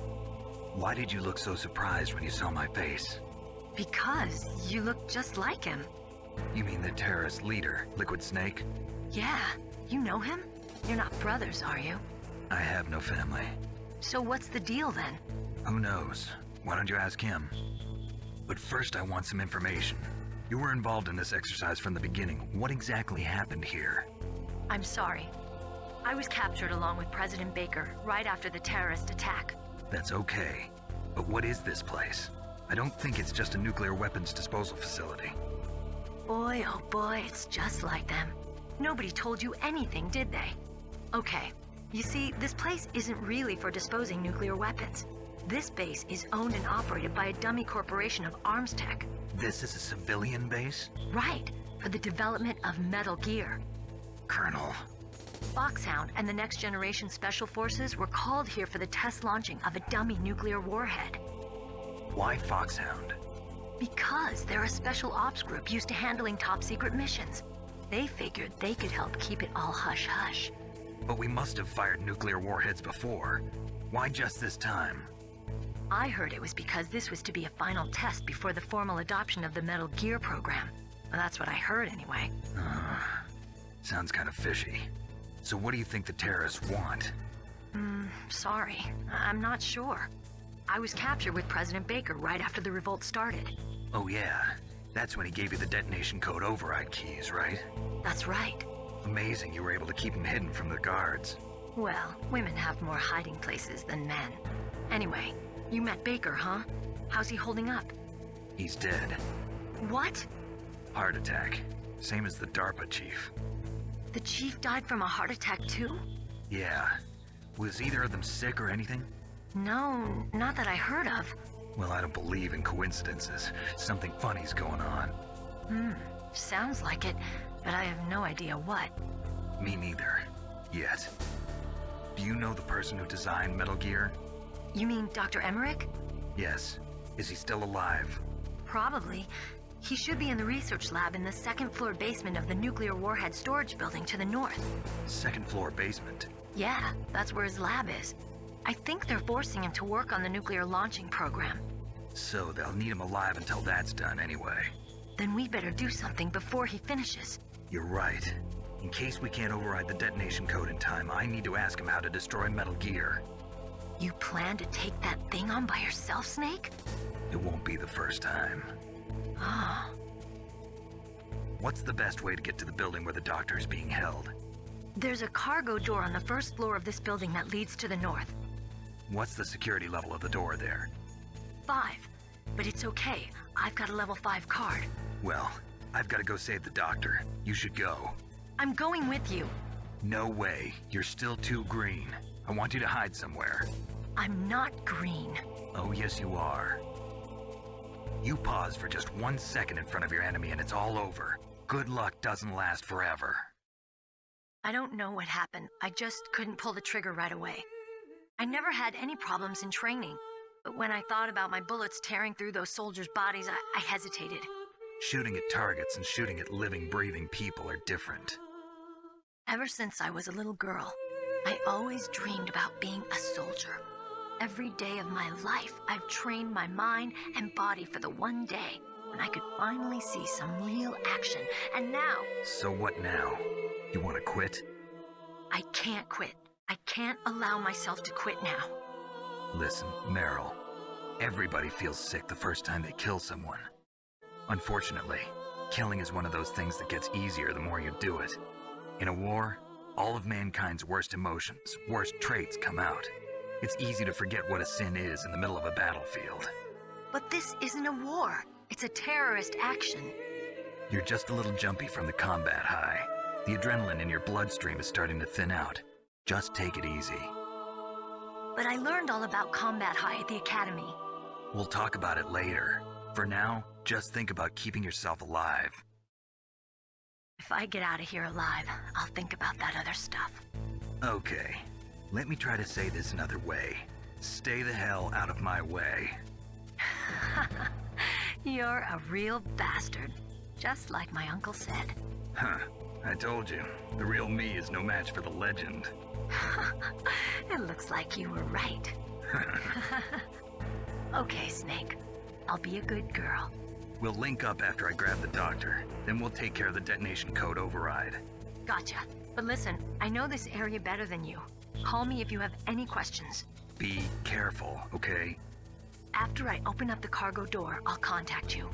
Why did you look so surprised when you saw my face? Because you look just like him. You mean the terrorist leader, Liquid Snake? Yeah, you know him? You're not brothers, are you? I have no family. So what's the deal then? Who knows? Why don't you ask him? But first I want some information. You were involved in this exercise from the beginning. What exactly happened here? I'm sorry. I was captured along with President Baker right after the terrorist attack. That's okay. But what is this place? I don't think it's just a nuclear weapons disposal facility. Boy, oh boy, it's just like them. Nobody told you anything, did they? Okay, you see, this place isn't really for disposing nuclear weapons. This base is owned and operated by a dummy corporation of arms tech. This is a civilian base? Right, for the development of Metal Gear. Colonel. Foxhound and the Next Generation Special Forces were called here for the test launching of a dummy nuclear warhead. Why Foxhound? Because they're a special ops group used to handling top-secret missions. They figured they could help keep it all hush-hush. But we must have fired nuclear warheads before. Why just this time? I heard it was because this was to be a final test before the formal adoption of the Metal Gear program. Well, that's what I heard anyway. Sounds kind of fishy. So what do you think the terrorists want? Sorry. I'm not sure. I was captured with President Baker right after the revolt started. Oh yeah, that's when he gave you the detonation code override keys, right? That's right. Amazing you were able to keep him hidden from the guards. Well, women have more hiding places than men. Anyway, you met Baker, huh? How's he holding up? He's dead. What? Heart attack. Same as the DARPA chief. The chief died from a heart attack too? Yeah. Was either of them sick or anything? No, not that I heard of. Well, I don't believe in coincidences. Something funny's going on. Sounds like it, but I have no idea what. Me neither. Yet. Do you know the person who designed Metal Gear? You mean Dr. Emmerich? Yes. Is he still alive? Probably. He should be in the research lab in the second-floor basement of the nuclear warhead storage building to the north. Second-floor basement? Yeah, that's where his lab is. I think they're forcing him to work on the nuclear launching program. So they'll need him alive until that's done anyway. Then we better do something before he finishes. You're right. In case we can't override the detonation code in time, I need to ask him how to destroy Metal Gear. You plan to take that thing on by yourself, Snake? It won't be the first time. Ah. What's the best way to get to the building where the doctor is being held? There's a cargo door on the first floor of this building that leads to the north. What's the security level of the door there? 5. But it's okay. I've got a level 5 card. Well, I've got to go save the doctor. You should go. I'm going with you. No way. You're still too green. I want you to hide somewhere. I'm not green. Oh, yes, you are. You pause for just 1 second in front of your enemy and it's all over. Good luck doesn't last forever. I don't know what happened. I just couldn't pull the trigger right away. I never had any problems in training, but when I thought about my bullets tearing through those soldiers' bodies, I hesitated. Shooting at targets and shooting at living, breathing people are different. Ever since I was a little girl, I always dreamed about being a soldier. Every day of my life, I've trained my mind and body for the one day when I could finally see some real action, and now... So what now? You want to quit? I can't quit. I can't allow myself to quit now. Listen, Meryl, everybody feels sick the first time they kill someone. Unfortunately, killing is one of those things that gets easier the more you do it. In a war, all of mankind's worst emotions, worst traits come out. It's easy to forget what a sin is in the middle of a battlefield. But this isn't a war. It's a terrorist action. You're just a little jumpy from the combat high. The adrenaline in your bloodstream is starting to thin out. Just take it easy. But I learned all about combat high at the academy. We'll talk about it later. For now, just think about keeping yourself alive. If I get out of here alive, I'll think about that other stuff. Okay. Let me try to say this another way. Stay the hell out of my way. You're a real bastard. Just like my uncle said. Huh. I told you. The real me is no match for the legend. It looks like you were right. Okay, Snake. I'll be a good girl. We'll link up after I grab the doctor. Then we'll take care of the detonation code override. Gotcha. But listen, I know this area better than you. Call me if you have any questions. Be careful, okay? After I open up the cargo door, I'll contact you.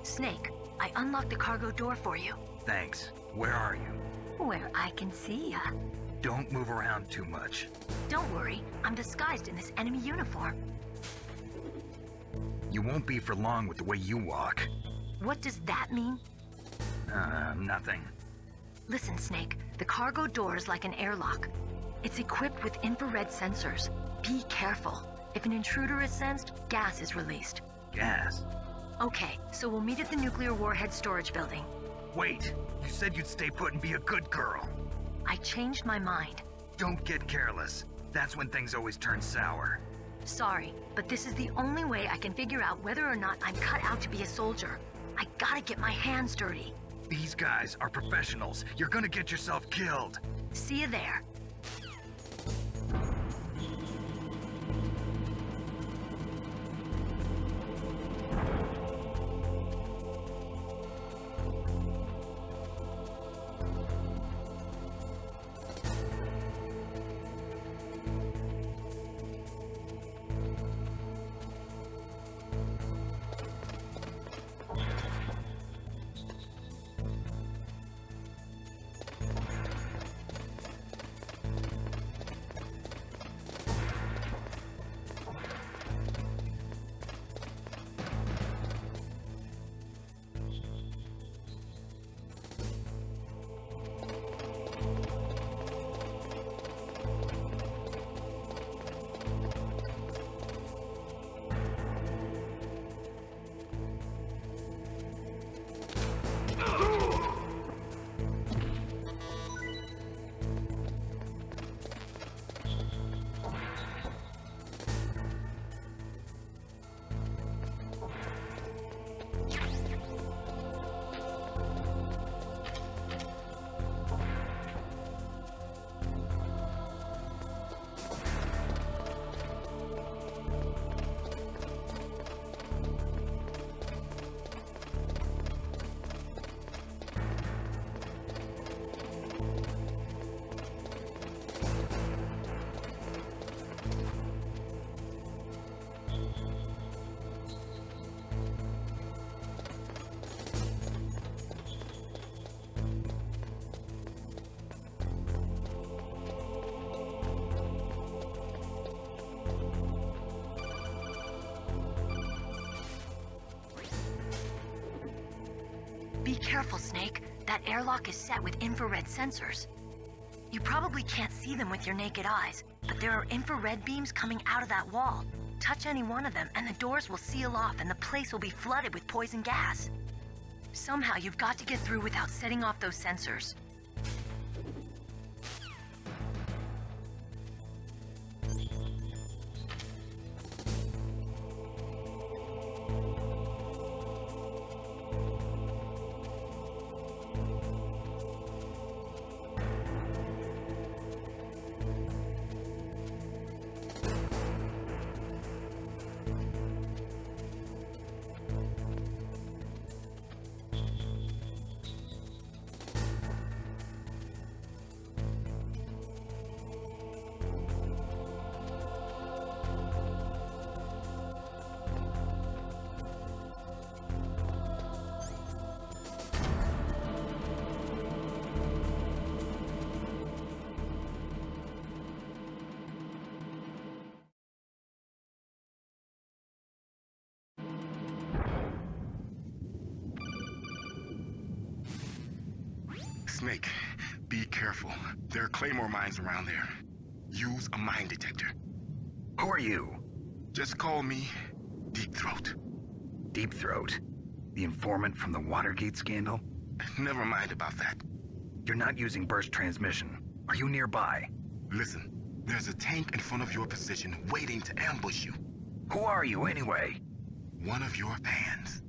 Snake, I unlocked the cargo door for you. Thanks. Where are you? Where I can see ya. Don't move around too much. Don't worry, I'm disguised in this enemy uniform. You won't be for long with the way you walk. What does that mean? Nothing. Listen, Snake, the cargo door is like an airlock. It's equipped with infrared sensors. Be careful. If an intruder is sensed, gas is released. Gas? Okay, so we'll meet at the nuclear warhead storage building. Wait, you said you'd stay put and be a good girl. I changed my mind. Don't get careless. That's when things always turn sour. Sorry, but this is the only way I can figure out whether or not I'm cut out to be a soldier. I gotta get my hands dirty. These guys are professionals. You're gonna get yourself killed. See you there. careful, Snake. That airlock is set with infrared sensors. You probably can't see them with your naked eyes, but there are infrared beams coming out of that wall. Touch any one of them, and the doors will seal off and the place will be flooded with poison gas. Somehow you've got to get through without setting off those sensors. Snake, be careful. There are claymore mines around there. Use a mine detector. Who are you? Just call me Deep Throat. Deep Throat? The informant from the Watergate scandal? Never mind about that. You're not using burst transmission. Are you nearby? Listen, there's a tank in front of your position waiting to ambush you. Who are you anyway? One of your fans.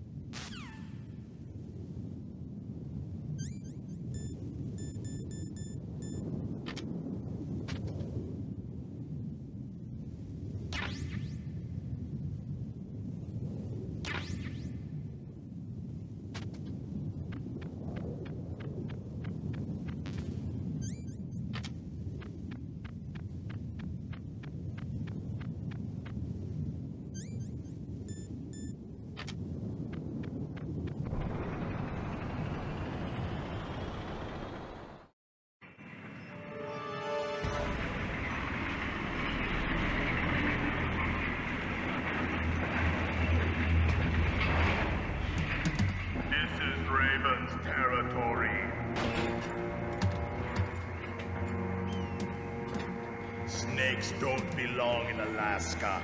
Snakes don't belong in Alaska.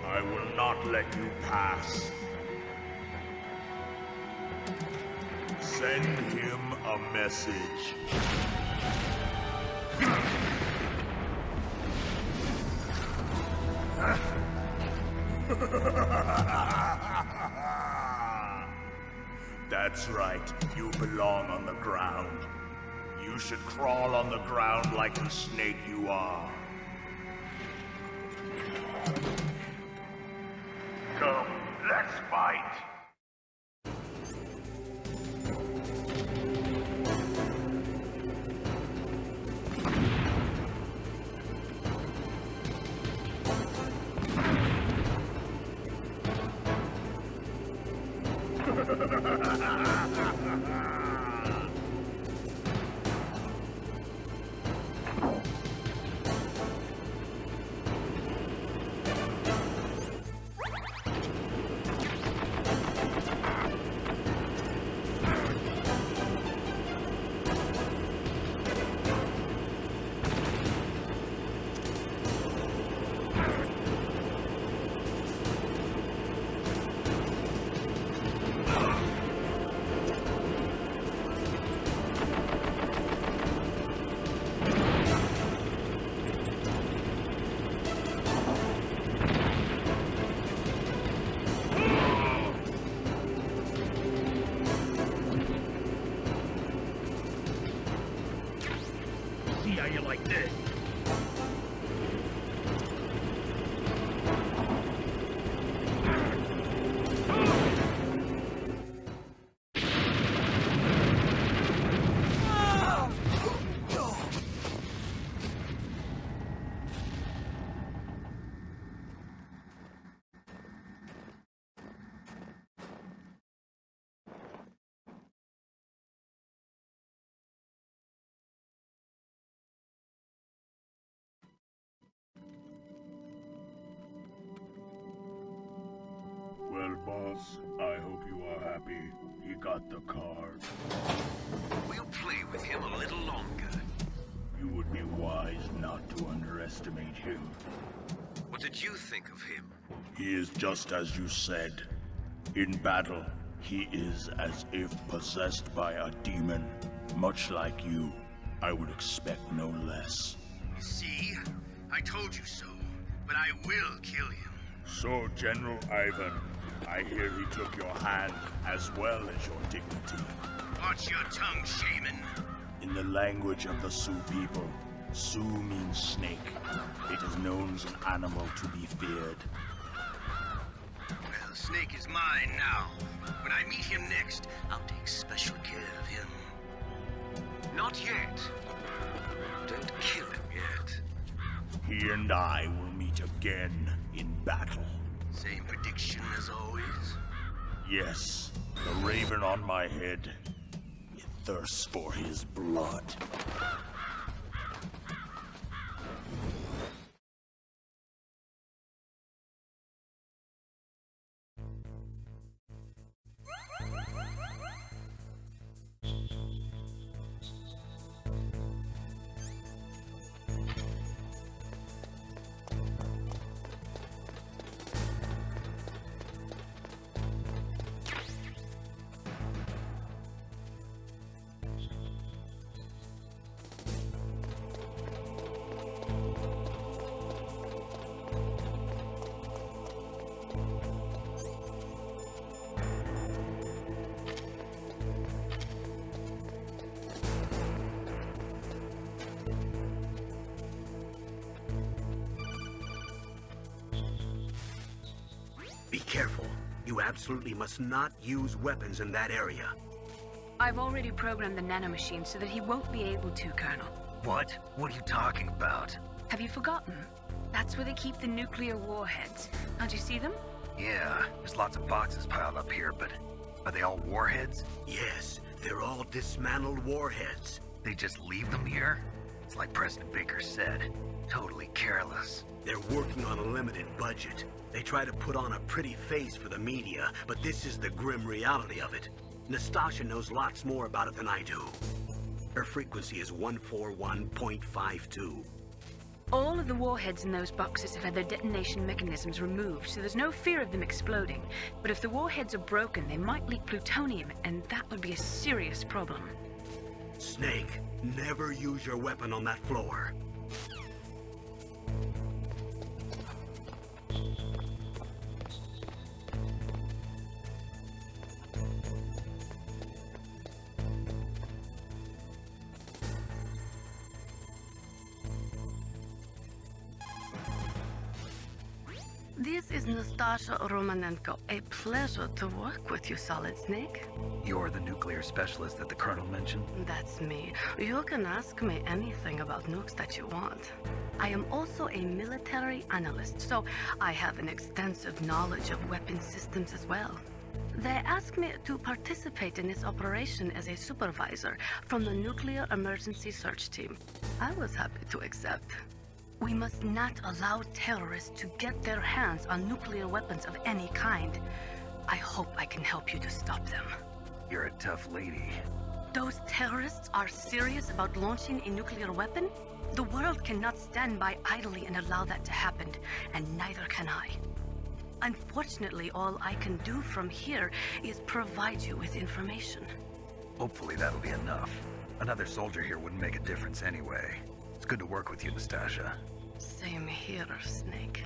I will not let you pass. Send him a message. That's right, you belong on the ground. You should crawl on the ground like the snake you are. Come, let's fight! Well, boss, I hope you are happy. happy he got the card. We'll play with him a little longer. You would be wise not to underestimate him. What did you think of him? He is just as you said. In battle, he is as if possessed by a demon. Much like you, I would expect no less. See? I told you so. But I will kill him. So, General Ivan, I hear he took your hand as well as your dignity. Watch your tongue, shaman. In the language of the Sioux people, Sioux means snake. It is known as an animal to be feared. Well, Snake is mine now. When I meet him next, I'll take special care of him. Not yet. Don't kill him yet. He and I will meet again in battle. Same prediction as always? Yes, the raven on my head. It thirsts for his blood. Be careful. You absolutely must not use weapons in that area. I've already programmed the nanomachine so that he won't be able to, Colonel. What? What are you talking about? Have you forgotten? That's where they keep the nuclear warheads. Can't you see them? Yeah, there's lots of boxes piled up here, but are they all warheads? Yes, they're all dismantled warheads. They just leave them here? It's like President Baker said. Totally careless. They're working on a limited budget. They try to put on a pretty face for the media, but this is the grim reality of it. Nastasha knows lots more about it than I do. Her frequency is 141.52. All of the warheads in those boxes have had their detonation mechanisms removed, so there's no fear of them exploding. But if the warheads are broken, they might leak plutonium, and that would be a serious problem. Snake, never use your weapon on that floor. This is Nastasha Romanenko. A pleasure to work with you, Solid Snake. You're the nuclear specialist that the Colonel mentioned? That's me. You can ask me anything about nukes that you want. I am also a military analyst, so I have an extensive knowledge of weapon systems as well. They asked me to participate in this operation as a supervisor from the Nuclear Emergency Search Team. I was happy to accept. We must not allow terrorists to get their hands on nuclear weapons of any kind. I hope I can help you to stop them. You're a tough lady. Those terrorists are serious about launching a nuclear weapon? The world cannot stand by idly and allow that to happen, and neither can I. Unfortunately, all I can do from here is provide you with information. Hopefully that'll be enough. Another soldier here wouldn't make a difference anyway. It's good to work with you, Nastasha. Same here, Snake.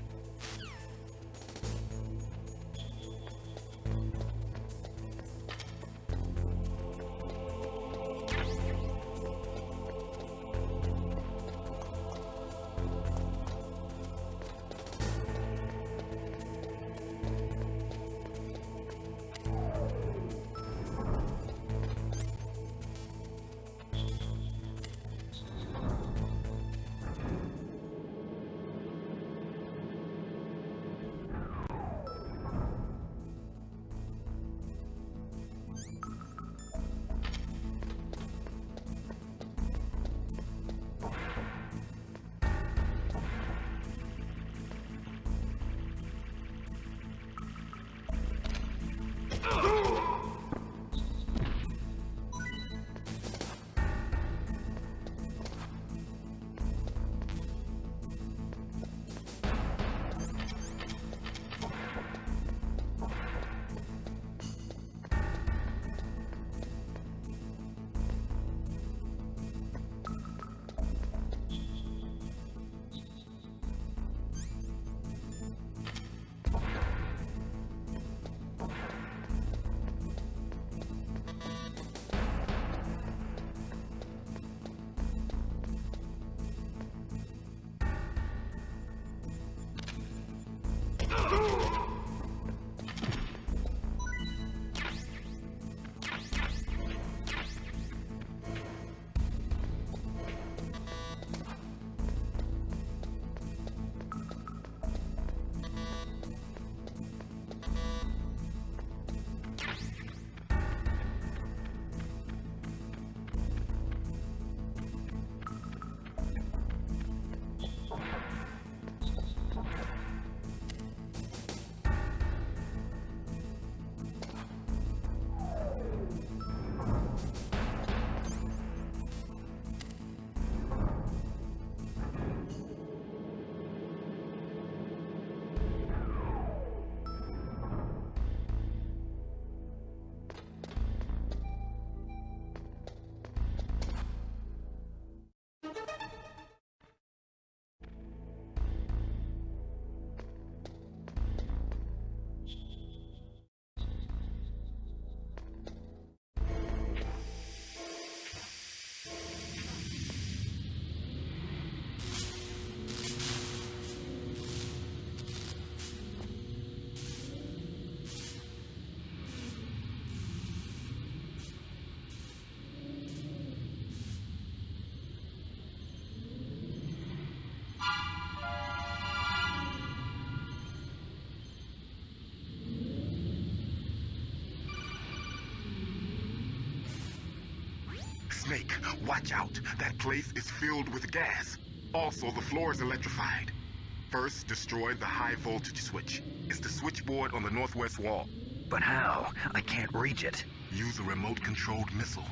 Watch out. That place is filled with gas. Also, the floor is electrified. First, destroy the high voltage switch. It's the switchboard on the northwest wall. But how? I can't reach it. Use a remote-controlled missile.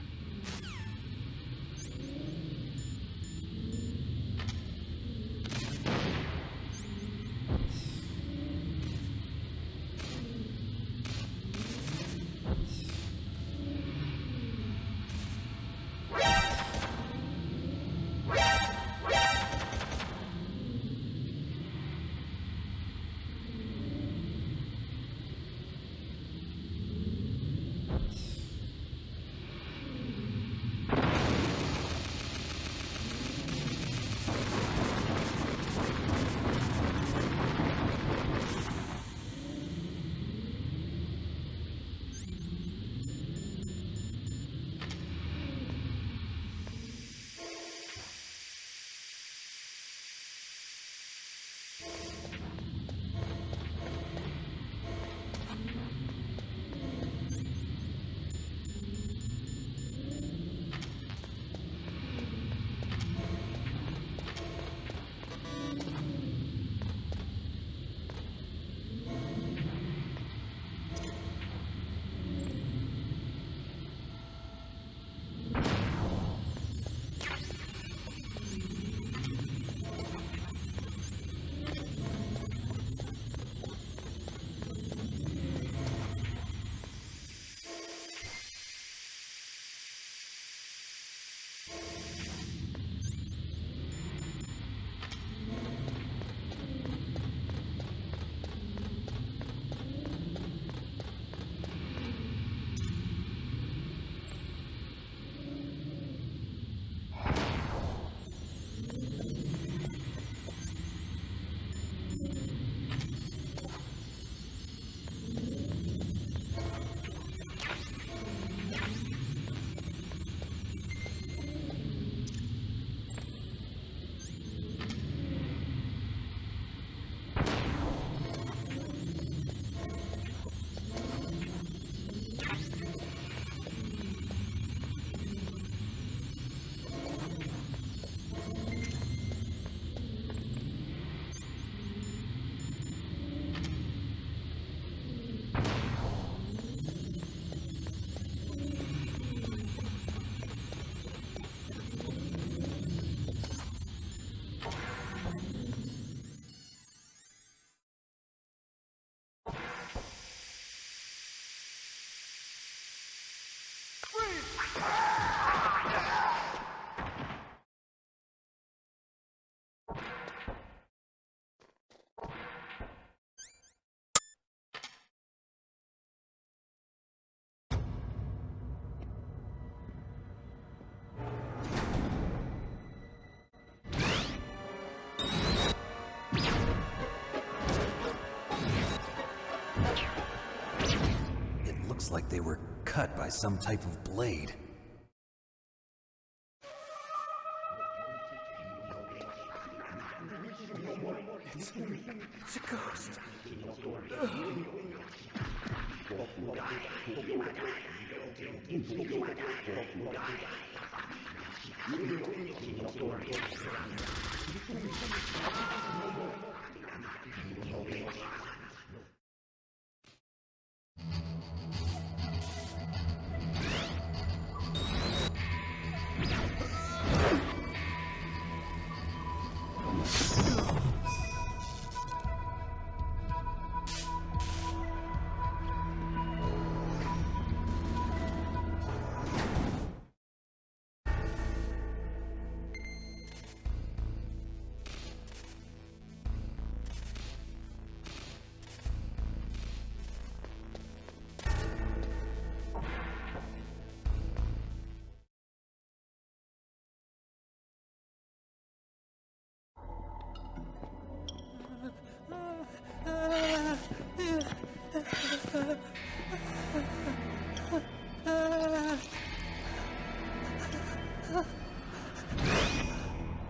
Like they were cut by some type of blade. It's a ghost.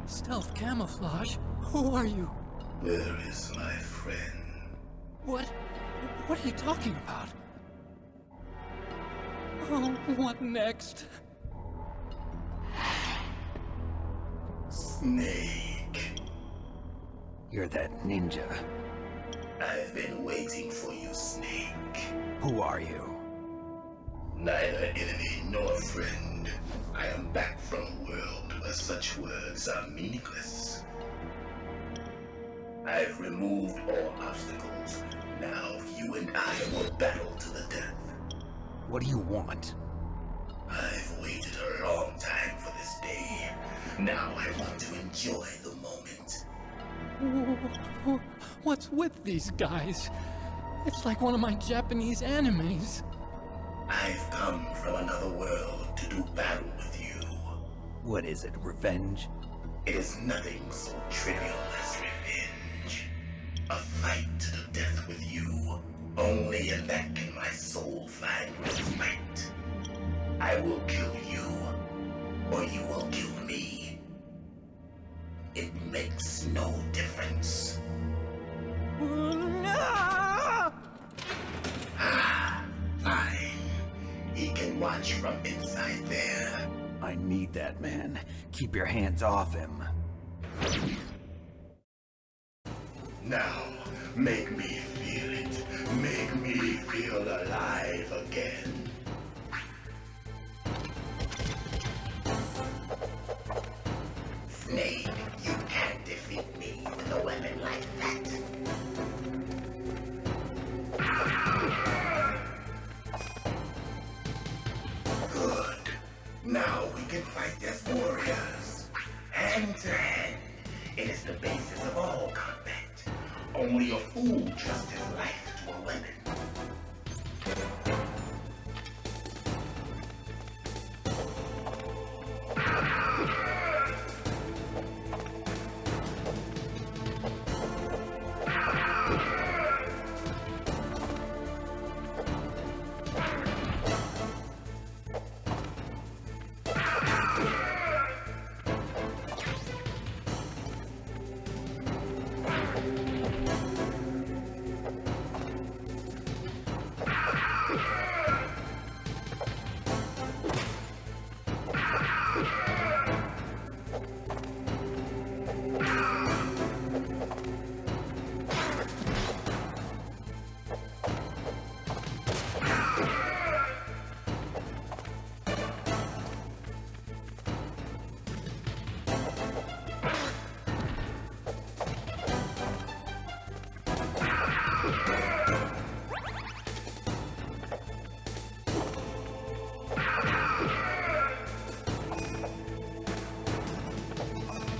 Stealth camouflage? Who are you? Where is my friend? What are you talking about? Oh, what next? Snake. You're that ninja. I've been waiting for you, Snake. Who are you? Neither enemy nor friend. I am back from a world where such words are meaningless. I've removed all obstacles. Now you and I will battle to the death. What do you want? I've waited a long time for this day. Now I want to enjoy the moment. What's with these guys? It's like one of my Japanese animes. I've come from another world to do battle with you. What is it, revenge? It is nothing so trivial as revenge. A fight to the death with you. Only in that can my soul find respite. I will kill you, or you will kill me. It makes no difference. Fine. He can watch from inside there. I need that man. Keep your hands off him. Now, make me feel it. Make me feel alive again. Snake, you can't defeat me with a weapon like that. Good. Now we can fight as warriors. Hand to hand. It is the basis of all combat. Only a fool trusts his life to a weapon.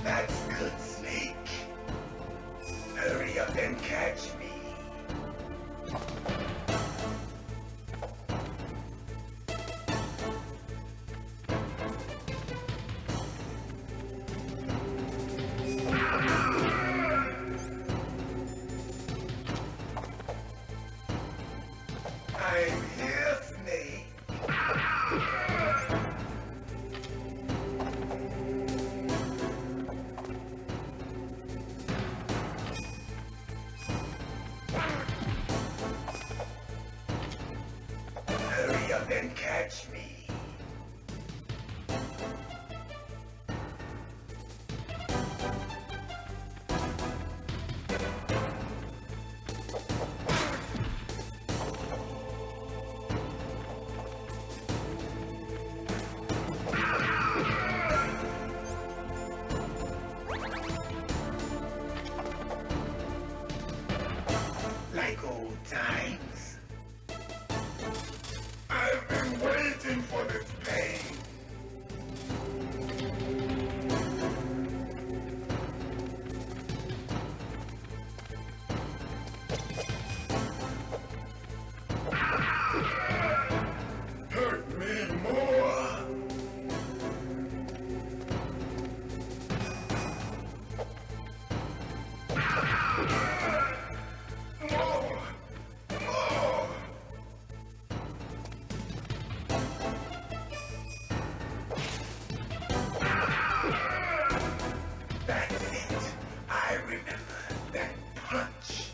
That's good, Snake. Hurry up and catch me. I'm here, Snake. Hurry up and catch me. Like old times. I've been waiting for this pain. Hurt me more. That's it. I remember that punch.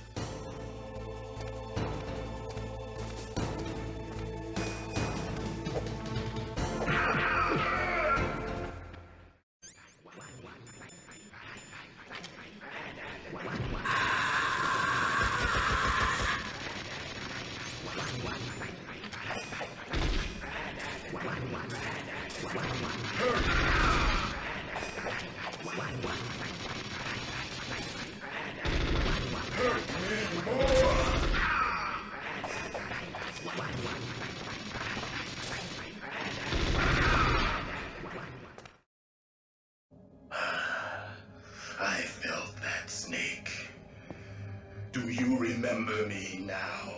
Do you remember me now?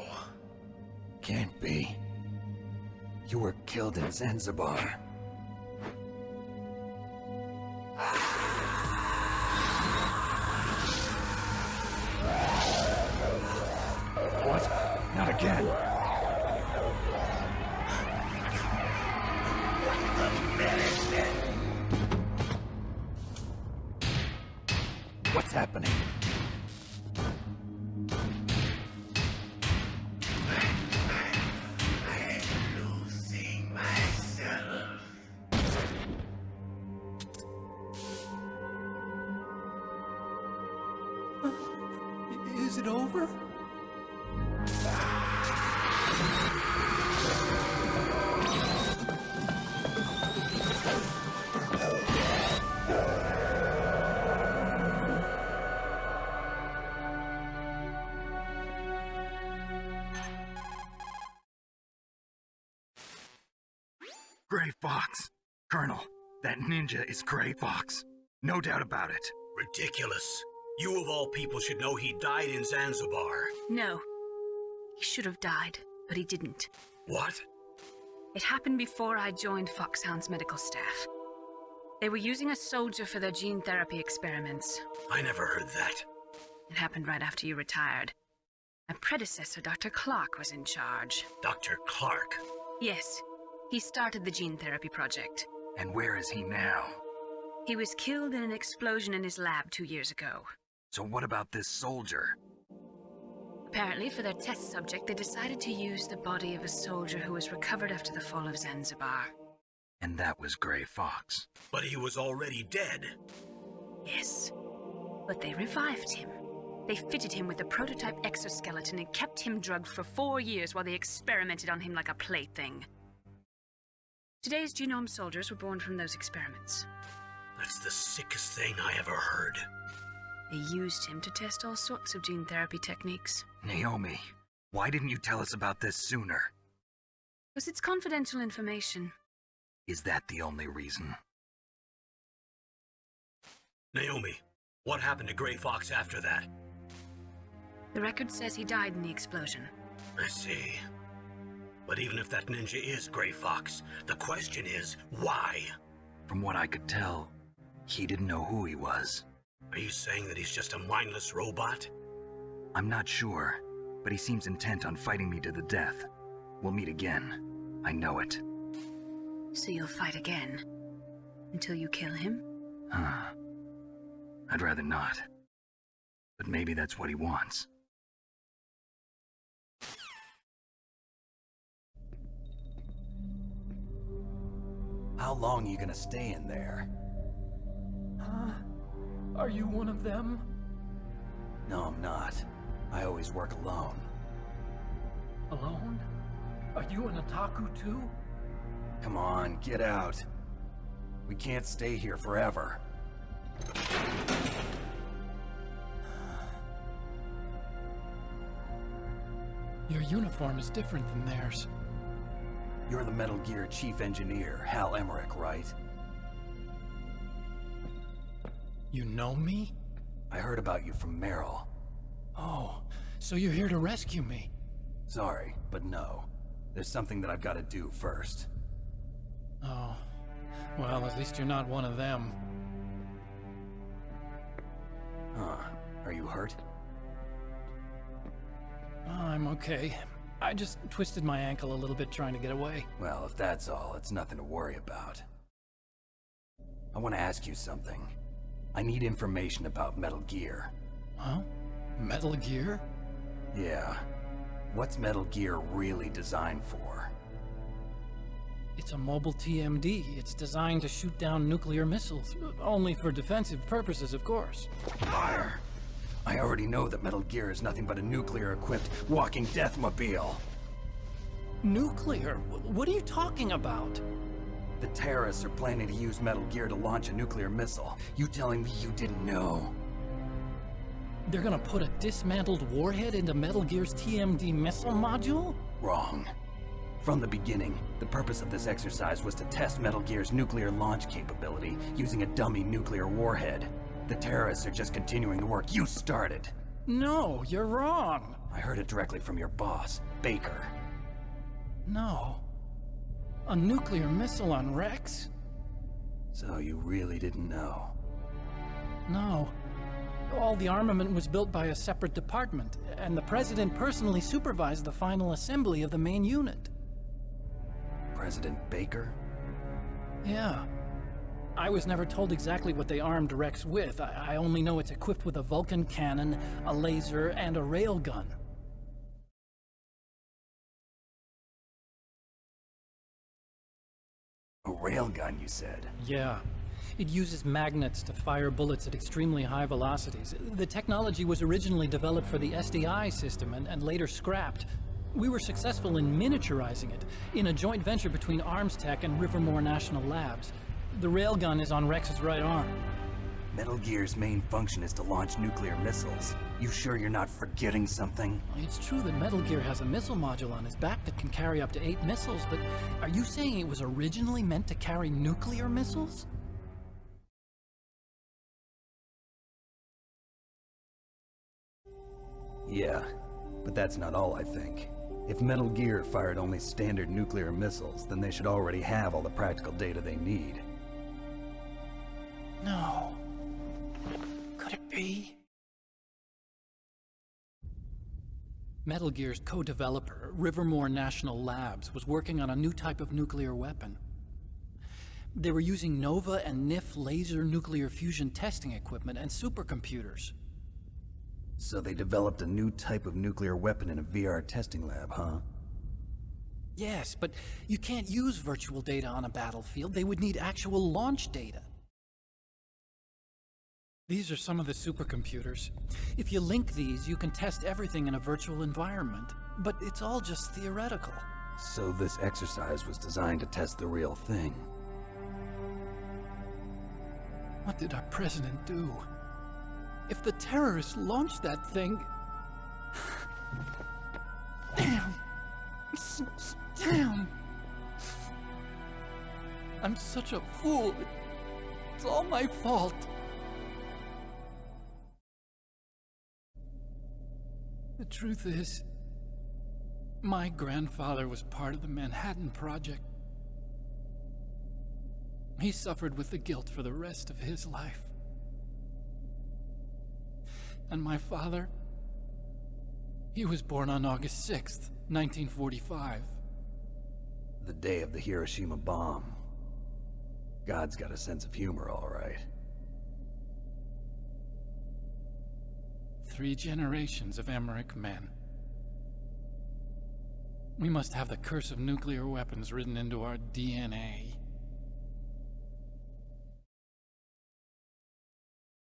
Can't be. You were killed in Zanzibar. What? Not again. What's happening? I'm losing myself. Is it over? Gray Fox. Colonel, that ninja is Gray Fox. No doubt about it. Ridiculous. You of all people should know he died in Zanzibar. No. He should have died, but he didn't. What? It happened before I joined Foxhound's medical staff. They were using a soldier for their gene therapy experiments. I never heard that. It happened right after you retired. My predecessor, Dr. Clark, was in charge. Dr. Clark? Yes. He started the gene therapy project. And where is he now? He was killed in an explosion in his lab 2 years ago. So what about this soldier? Apparently, for their test subject, they decided to use the body of a soldier who was recovered after the fall of Zanzibar. And that was Gray Fox. But he was already dead. Yes. But they revived him. They fitted him with a prototype exoskeleton and kept him drugged for 4 years while they experimented on him like a plaything. Today's genome soldiers were born from those experiments. That's the sickest thing I ever heard. They used him to test all sorts of gene therapy techniques. Naomi, why didn't you tell us about this sooner? Because it's confidential information. Is that the only reason? Naomi, what happened to Gray Fox after that? The record says he died in the explosion. I see. But even if that ninja is Gray Fox, the question is, why? From what I could tell, he didn't know who he was. Are you saying that he's just a mindless robot? I'm not sure, but he seems intent on fighting me to the death. We'll meet again. I know it. So you'll fight again? Until you kill him? Huh. I'd rather not. But maybe that's what he wants. How long are you gonna stay in there? Huh? Are you one of them? No, I'm not. I always work alone. Alone? Are you an otaku too? Come on, get out. We can't stay here forever. Your uniform is different than theirs. You're the Metal Gear Chief Engineer, Hal Emmerich, right? You know me? I heard about you from Meryl. Oh, so you're here to rescue me? Sorry, but no. There's something that I've got to do first. Oh, well, at least you're not one of them. Huh. Are you hurt? I'm okay. I just twisted my ankle a little bit trying to get away. Well, if that's all, it's nothing to worry about. I want to ask you something. I need information about Metal Gear. Huh? Metal Gear? Yeah. What's Metal Gear really designed for? It's a mobile TMD. It's designed to shoot down nuclear missiles. Only for defensive purposes, of course. Liar! I already know that Metal Gear is nothing but a nuclear-equipped walking deathmobile. Nuclear? What are you talking about? The terrorists are planning to use Metal Gear to launch a nuclear missile. You telling me you didn't know? They're gonna put a dismantled warhead into Metal Gear's TMD missile module? Wrong. From the beginning, the purpose of this exercise was to test Metal Gear's nuclear launch capability using a dummy nuclear warhead. The terrorists are just continuing the work you started. No, you're wrong. I heard it directly from your boss, Baker. No. A nuclear missile on Rex? So you really didn't know? No. All the armament was built by a separate department, and the President personally supervised the final assembly of the main unit. President Baker? Yeah. I was never told exactly what they armed Rex with. I only know it's equipped with a Vulcan cannon, a laser, and a railgun. A railgun, you said? Yeah. It uses magnets to fire bullets at extremely high velocities. The technology was originally developed for the SDI system and later scrapped. We were successful in miniaturizing it, in a joint venture between Arms Tech and Rivermore National Labs. The railgun is on Rex's right arm. Metal Gear's main function is to launch nuclear missiles. You sure you're not forgetting something? It's true that Metal Gear has a missile module on his back that can carry up to 8 missiles, but are you saying it was originally meant to carry nuclear missiles? Yeah, but that's not all I think. If Metal Gear fired only standard nuclear missiles, then they should already have all the practical data they need. No. Could it be? Metal Gear's co-developer, Rivermore National Labs, was working on a new type of nuclear weapon. They were using NOVA and NIF laser nuclear fusion testing equipment and supercomputers. So they developed a new type of nuclear weapon in a VR testing lab, huh? Yes, but you can't use virtual data on a battlefield. They would need actual launch data. These are some of the supercomputers. If you link these, you can test everything in a virtual environment. But it's all just theoretical. So this exercise was designed to test the real thing. What did our president do? If the terrorists launched that thing... Damn! Damn! I'm such a fool. It's all my fault. The truth is, my grandfather was part of the Manhattan Project. He suffered with the guilt for the rest of his life. And my father, he was born on August 6th, 1945. The day of the Hiroshima bomb. God's got a sense of humor, all right. 3 generations of Emmerich men. We must have the curse of nuclear weapons written into our DNA.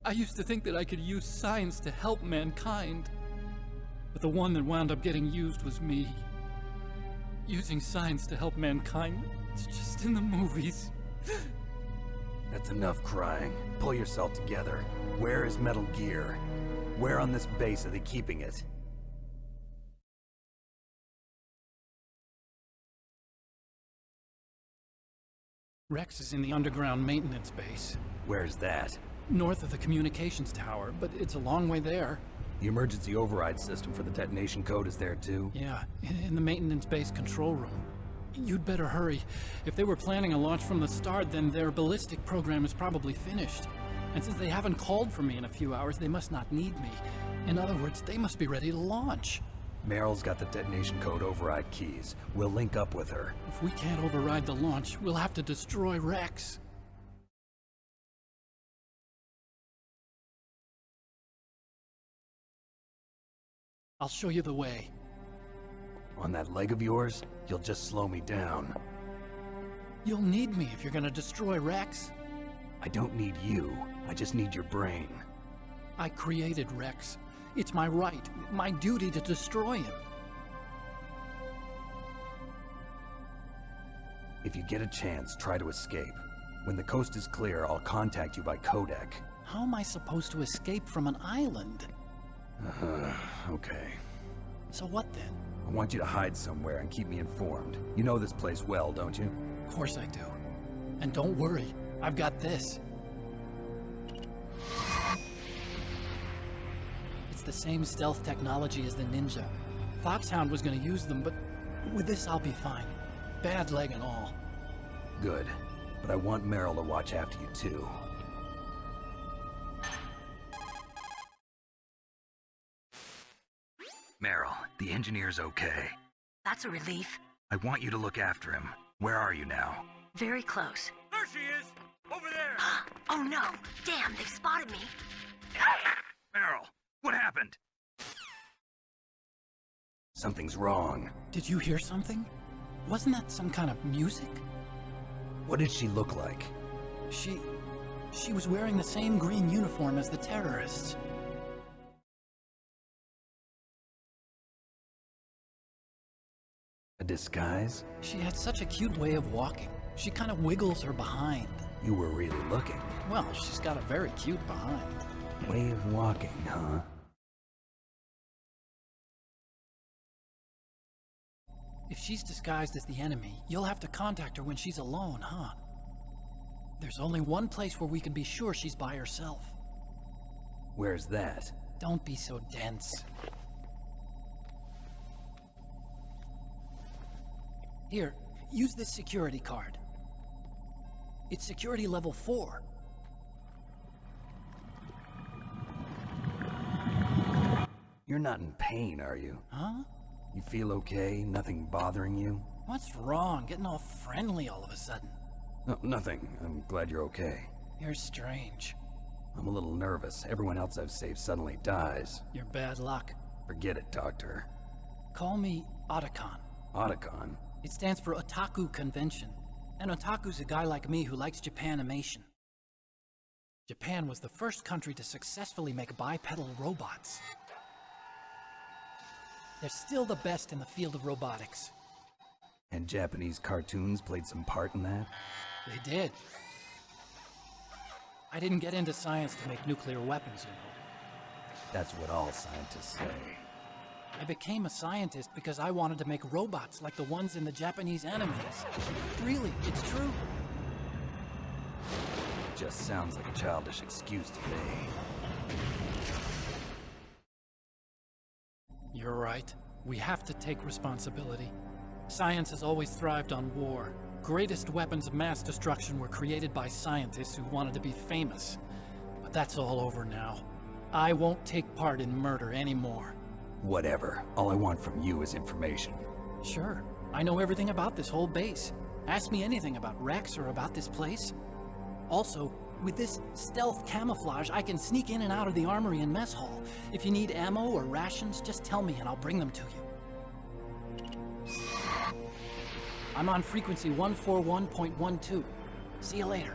I used to think that I could use science to help mankind, but the one that wound up getting used was me. Using science to help mankind, it's just in the movies. That's enough crying. Pull yourself together. Where is Metal Gear? Where on this base are they keeping it? Rex is in the underground maintenance base. Where's that? North of the communications tower, but it's a long way there. The emergency override system for the detonation code is there too? Yeah, in the maintenance base control room. You'd better hurry. If they were planning a launch from the start, then their ballistic program is probably finished. And since they haven't called for me in a few hours, they must not need me. In other words, they must be ready to launch. Meryl's got the detonation code override keys. We'll link up with her. If we can't override the launch, we'll have to destroy Rex. I'll show you the way. On that leg of yours, you'll just slow me down. You'll need me if you're gonna destroy Rex. I don't need you. I just need your brain. I created Rex. It's my right, my duty to destroy him. If you get a chance, try to escape. When the coast is clear, I'll contact you by codec. How am I supposed to escape from an island? Okay. So what then? I want you to hide somewhere and keep me informed. You know this place well, don't you? Of course I do. And don't worry, I've got this. It's the same stealth technology as the Ninja. Foxhound was gonna use them, but with this I'll be fine. Bad leg and all. Good. But I want Meryl to watch after you too. Meryl, the engineer's okay. That's a relief. I want you to look after him. Where are you now? Very close. There she is! Over there! Oh no! Damn, they've spotted me! Meryl, what happened? Something's wrong. Did you hear something? Wasn't that some kind of music? What did she look like? She was wearing the same green uniform as the terrorists. A disguise? She had such a cute way of walking. She kind of wiggles her behind. You were really looking. Well, she's got a very cute behind. Way of walking, huh? If she's disguised as the enemy, you'll have to contact her when she's alone, huh? There's only one place where we can be sure she's by herself. Where's that? Don't be so dense. Here, use this security card. It's security level 4. You're not in pain, are you? Huh? You feel okay? Nothing bothering you? What's wrong? Getting all friendly all of a sudden. No, nothing. I'm glad you're okay. You're strange. I'm a little nervous. Everyone else I've saved suddenly dies. You're bad luck. Forget it, Doctor. Call me Otacon. Otacon? It stands for Otaku Convention. An otaku's a guy like me who likes Japanimation. Japan was the first country to successfully make bipedal robots. They're still the best in the field of robotics. And Japanese cartoons played some part in that? They did. I didn't get into science to make nuclear weapons, you know. That's what all scientists say. I became a scientist because I wanted to make robots like the ones in the Japanese animes. Really, it's true. Just sounds like a childish excuse to me. You're right. We have to take responsibility. Science has always thrived on war. Greatest weapons of mass destruction were created by scientists who wanted to be famous. But that's all over now. I won't take part in murder anymore. Whatever. All I want from you is information. Sure. I know everything about this whole base. Ask me anything about Rex or about this place. Also, with this stealth camouflage, I can sneak in and out of the armory and mess hall. If you need ammo or rations, just tell me and I'll bring them to you. I'm on frequency 141.12. See you later.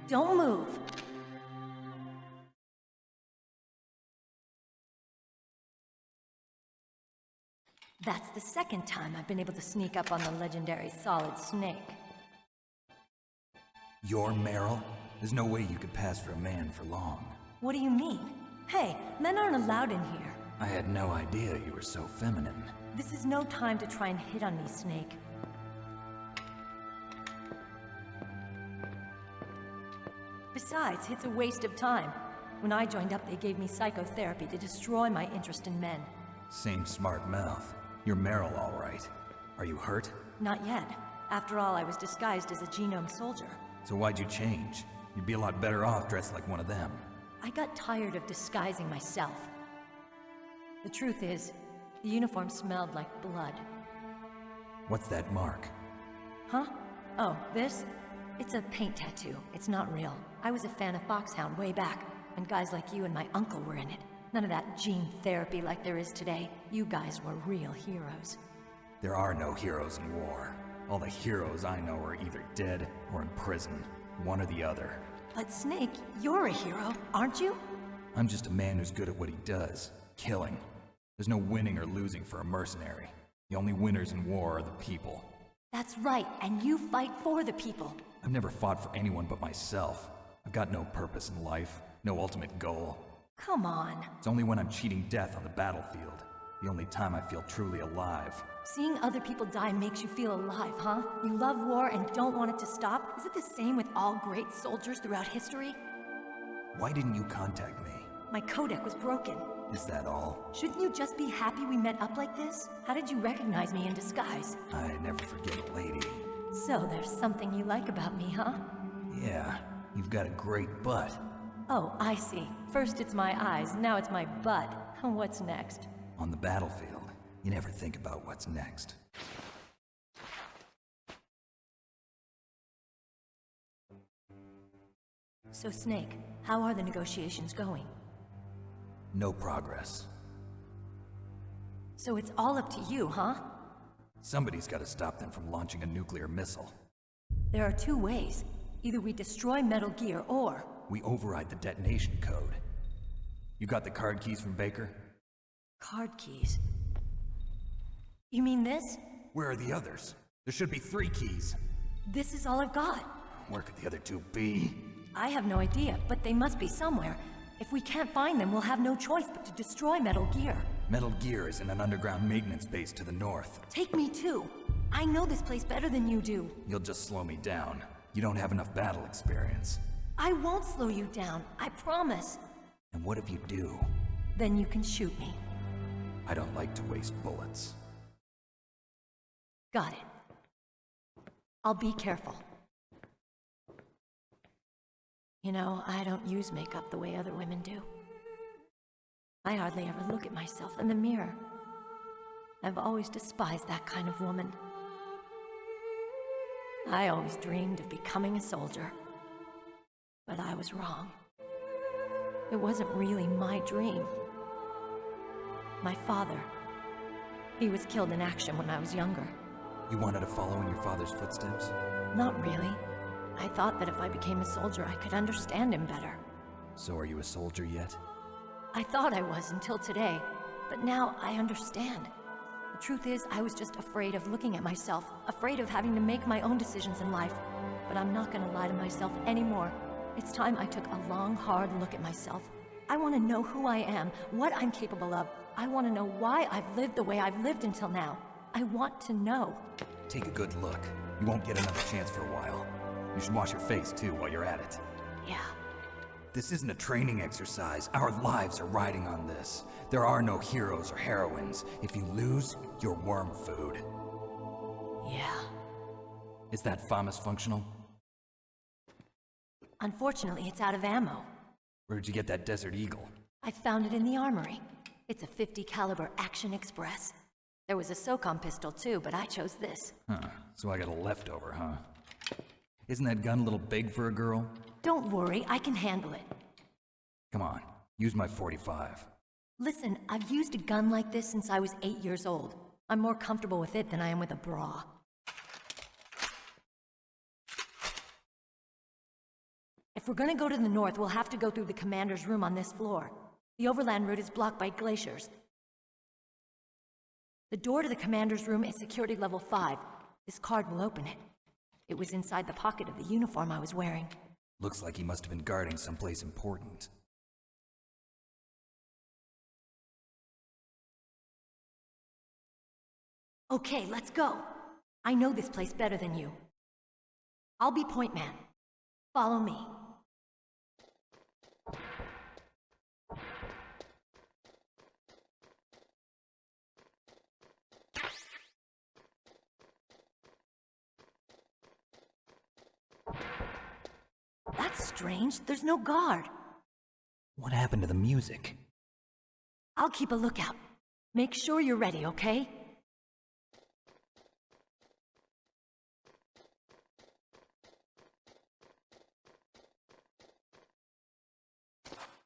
Don't move. That's the second time I've been able to sneak up on the legendary Solid Snake. You're Meryl? There's no way you could pass for a man for long. What do you mean? Hey, men aren't allowed in here. I had no idea you were so feminine. This is no time to try and hit on me, Snake. Besides, it's a waste of time. When I joined up, they gave me psychotherapy to destroy my interest in men. Same smart mouth. You're Meryl, all right. Are you hurt? Not yet. After all, I was disguised as a genome soldier. So why'd you change? You'd be a lot better off dressed like one of them. I got tired of disguising myself. The truth is, the uniform smelled like blood. What's that mark? Huh? Oh, this? It's a paint tattoo. It's not real. I was a fan of Foxhound way back, and guys like you and my uncle were in it. None of that gene therapy like there is today. You guys were real heroes. There are no heroes in war. All the heroes I know are either dead or in prison. One or the other. But Snake, you're a hero, aren't you? I'm just a man who's good at what he does. Killing. There's no winning or losing for a mercenary. The only winners in war are the people. That's right, and you fight for the people. I've never fought for anyone but myself. I've got no purpose in life, no ultimate goal. Come on. It's only when I'm cheating death on the battlefield. The only time I feel truly alive. Seeing other people die makes you feel alive, huh? You love war and don't want it to stop? Is it the same with all great soldiers throughout history? Why didn't you contact me? My codec was broken. Is that all? Shouldn't you just be happy we met up like this? How did you recognize me in disguise? I never forget a lady. So there's something you like about me, huh? Yeah, you've got a great butt. Oh, I see. First it's my eyes, now it's my butt. What's next? On the battlefield, you never think about what's next. So Snake, how are the negotiations going? No progress. So it's all up to you, huh? Somebody's got to stop them from launching a nuclear missile. There are two ways. Either we destroy Metal Gear, or... we override the detonation code. You got the card keys from Baker? Card keys? You mean this? Where are the others? There should be 3 keys. This is all I've got. Where could the other 2 be? I have no idea, but they must be somewhere. If we can't find them, we'll have no choice but to destroy Metal Gear. Metal Gear is in an underground maintenance base to the north. Take me too. I know this place better than you do. You'll just slow me down. You don't have enough battle experience. I won't slow you down, I promise. And what if you do? Then you can shoot me. I don't like to waste bullets. Got it. I'll be careful. You know, I don't use makeup the way other women do. I hardly ever look at myself in the mirror. I've always despised that kind of woman. I always dreamed of becoming a soldier. But I was wrong. It wasn't really my dream. My father, he was killed in action when I was younger. You wanted to follow in your father's footsteps? Not really. I thought that if I became a soldier, I could understand him better. So are you a soldier yet? I thought I was until today, but now I understand. The truth is, I was just afraid of looking at myself, afraid of having to make my own decisions in life. But I'm not gonna lie to myself anymore. It's time I took a long, hard look at myself. I want to know who I am, what I'm capable of. I want to know why I've lived the way I've lived until now. I want to know. Take a good look. You won't get another chance for a while. You should wash your face, too, while you're at it. Yeah. This isn't a training exercise. Our lives are riding on this. There are no heroes or heroines. If you lose, you're worm food. Yeah. Is that FAMAS functional? Unfortunately, it's out of ammo. Where'd you get that Desert Eagle? I found it in the armory. It's a .50 caliber Action Express. There was a SOCOM pistol too, but I chose this. Huh. So I got a leftover, huh? Isn't that gun a little big for a girl? Don't worry, I can handle it. Come on, use my .45. Listen, I've used a gun like this since I was 8 years old. I'm more comfortable with it than I am with a bra. If we're gonna go to the north, we'll have to go through the commander's room on this floor. The overland route is blocked by glaciers. The door to the commander's room is security level 5. This card will open it. It was inside the pocket of the uniform I was wearing. Looks like he must have been guarding someplace important. Okay, let's go. I know this place better than you. I'll be point man. Follow me. That's strange. There's no guard. What happened to the music? I'll keep a lookout. Make sure you're ready, okay?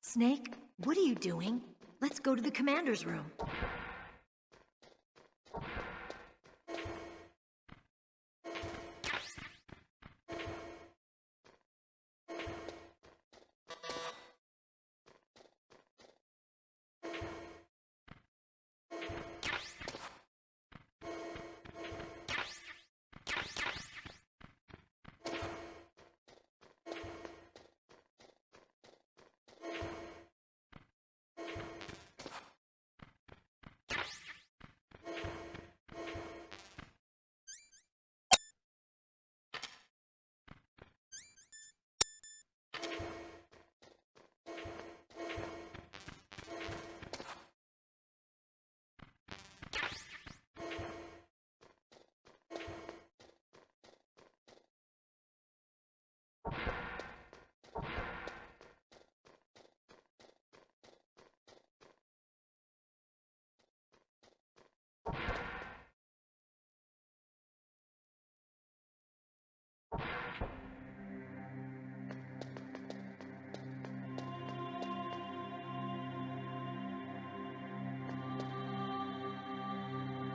Snake, what are you doing? Let's go to the commander's room.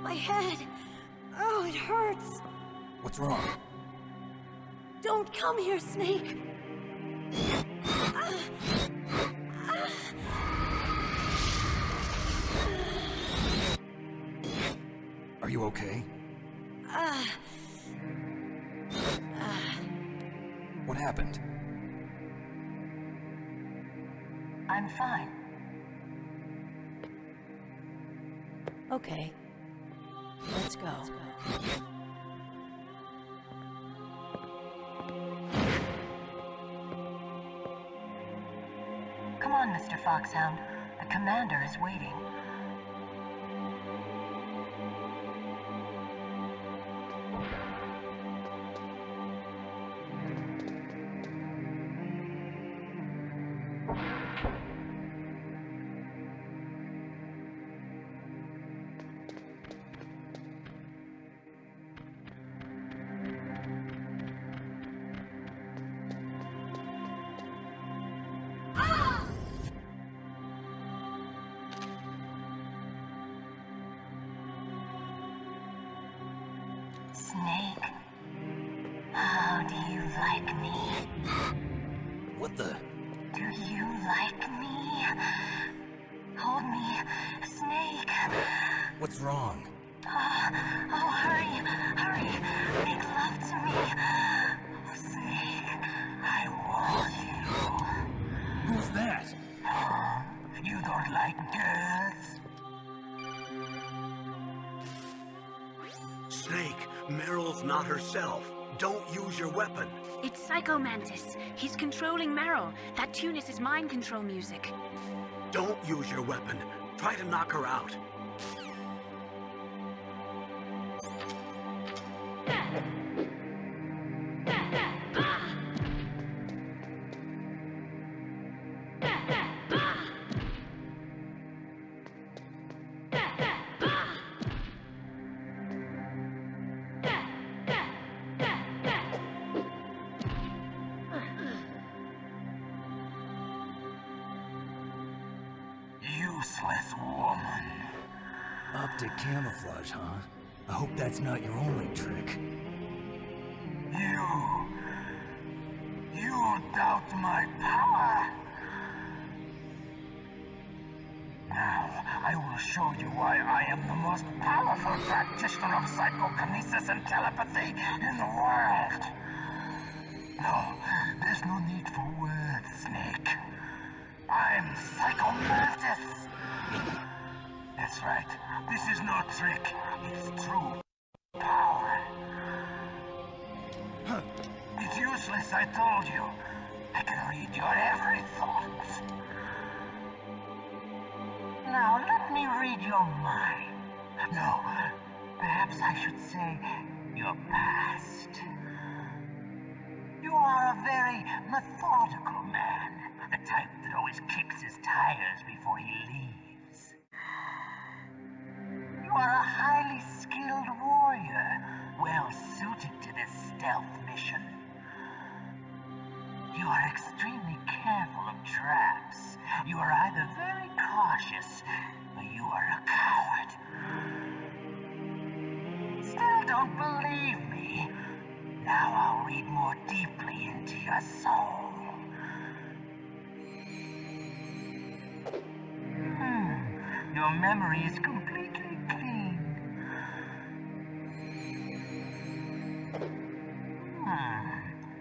My head! Oh, it hurts! What's wrong? Don't come here, Snake! Are you okay? What happened? I'm fine. Okay. Let's go. Come on, Mr. Foxhound. The commander is waiting. Snake, how do you like me? What the? Do you like me? Hold me, Snake. What's wrong? Oh, hurry, hurry. Make love to me. Snake, I want you. Who's that? Oh, you don't like girls? Snake, Meryl's not herself. Don't use your weapon. It's Psycho Mantis. He's controlling Meryl. That tune is his mind control music. Don't use your weapon. Try to knock her out. Useless woman. Optic camouflage, huh? I hope that's not your only trick. You doubt my power. Now, I will show you why I am the most powerful practitioner of psychokinesis and telepathy in the world. No, there's no need for words, Snake. I'm Psychomantis. That's right. This is no trick. It's true power. It's useless, I told you. I can read your every thought. Now, let me read your mind. No, perhaps I should say your past. You are a very methodical man. The type that always kicks his tires before he leaves. You are a highly skilled warrior, well suited to this stealth mission. You are extremely careful of traps. You are either very cautious, or you are a coward. Still don't believe me? Now I'll read more deeply into your soul. Your memory is completely clean.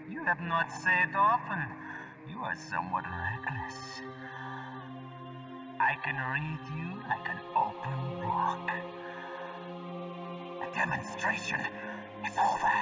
You have not said often. You are somewhat reckless. I can read you like an open book. The demonstration is over.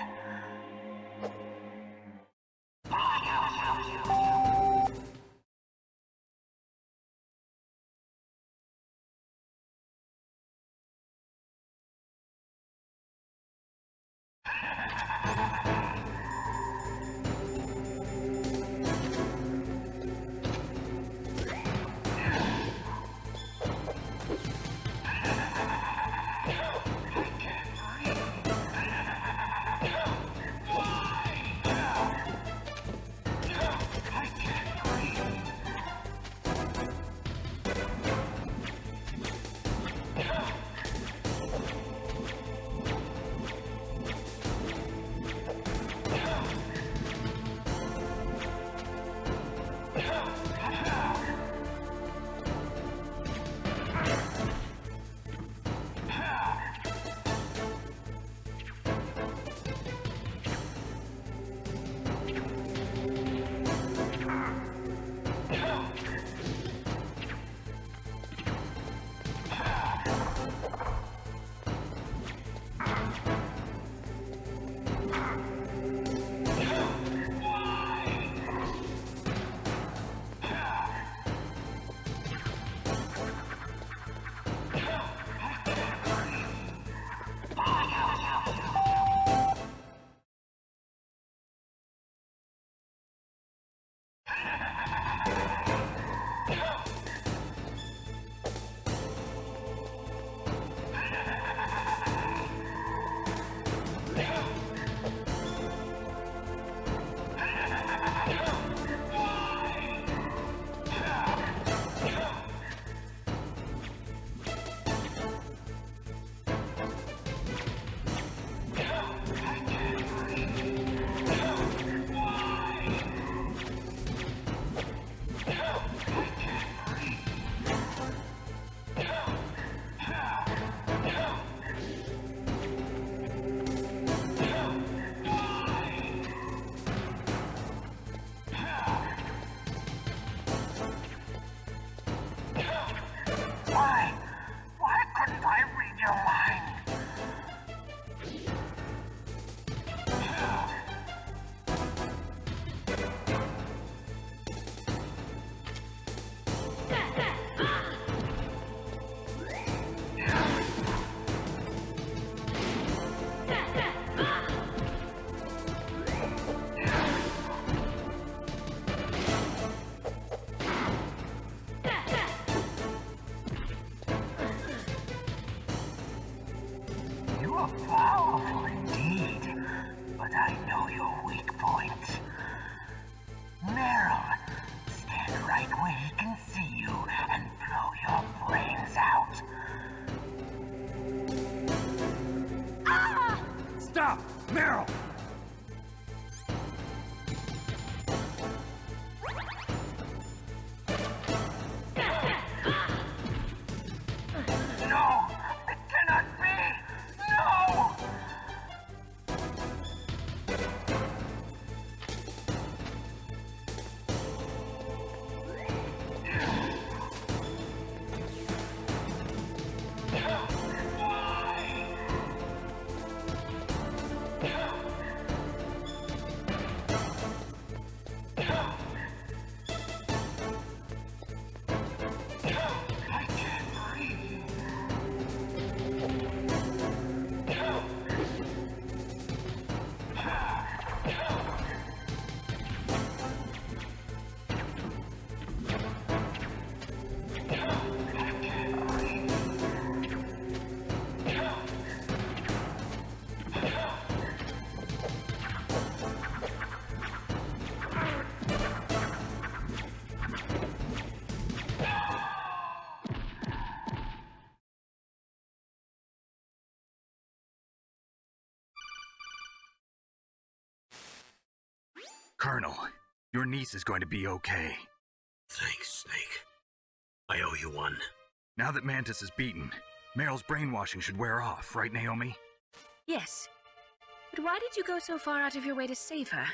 Powerful indeed, but I know your weak point. Meryl, stand right where he can see you and blow your brains out. Ah! Stop! Meryl! Colonel, your niece is going to be okay. Thanks, Snake. I owe you one. Now that Mantis is beaten, Meryl's brainwashing should wear off, right, Naomi? Yes. But why did you go so far out of your way to save her?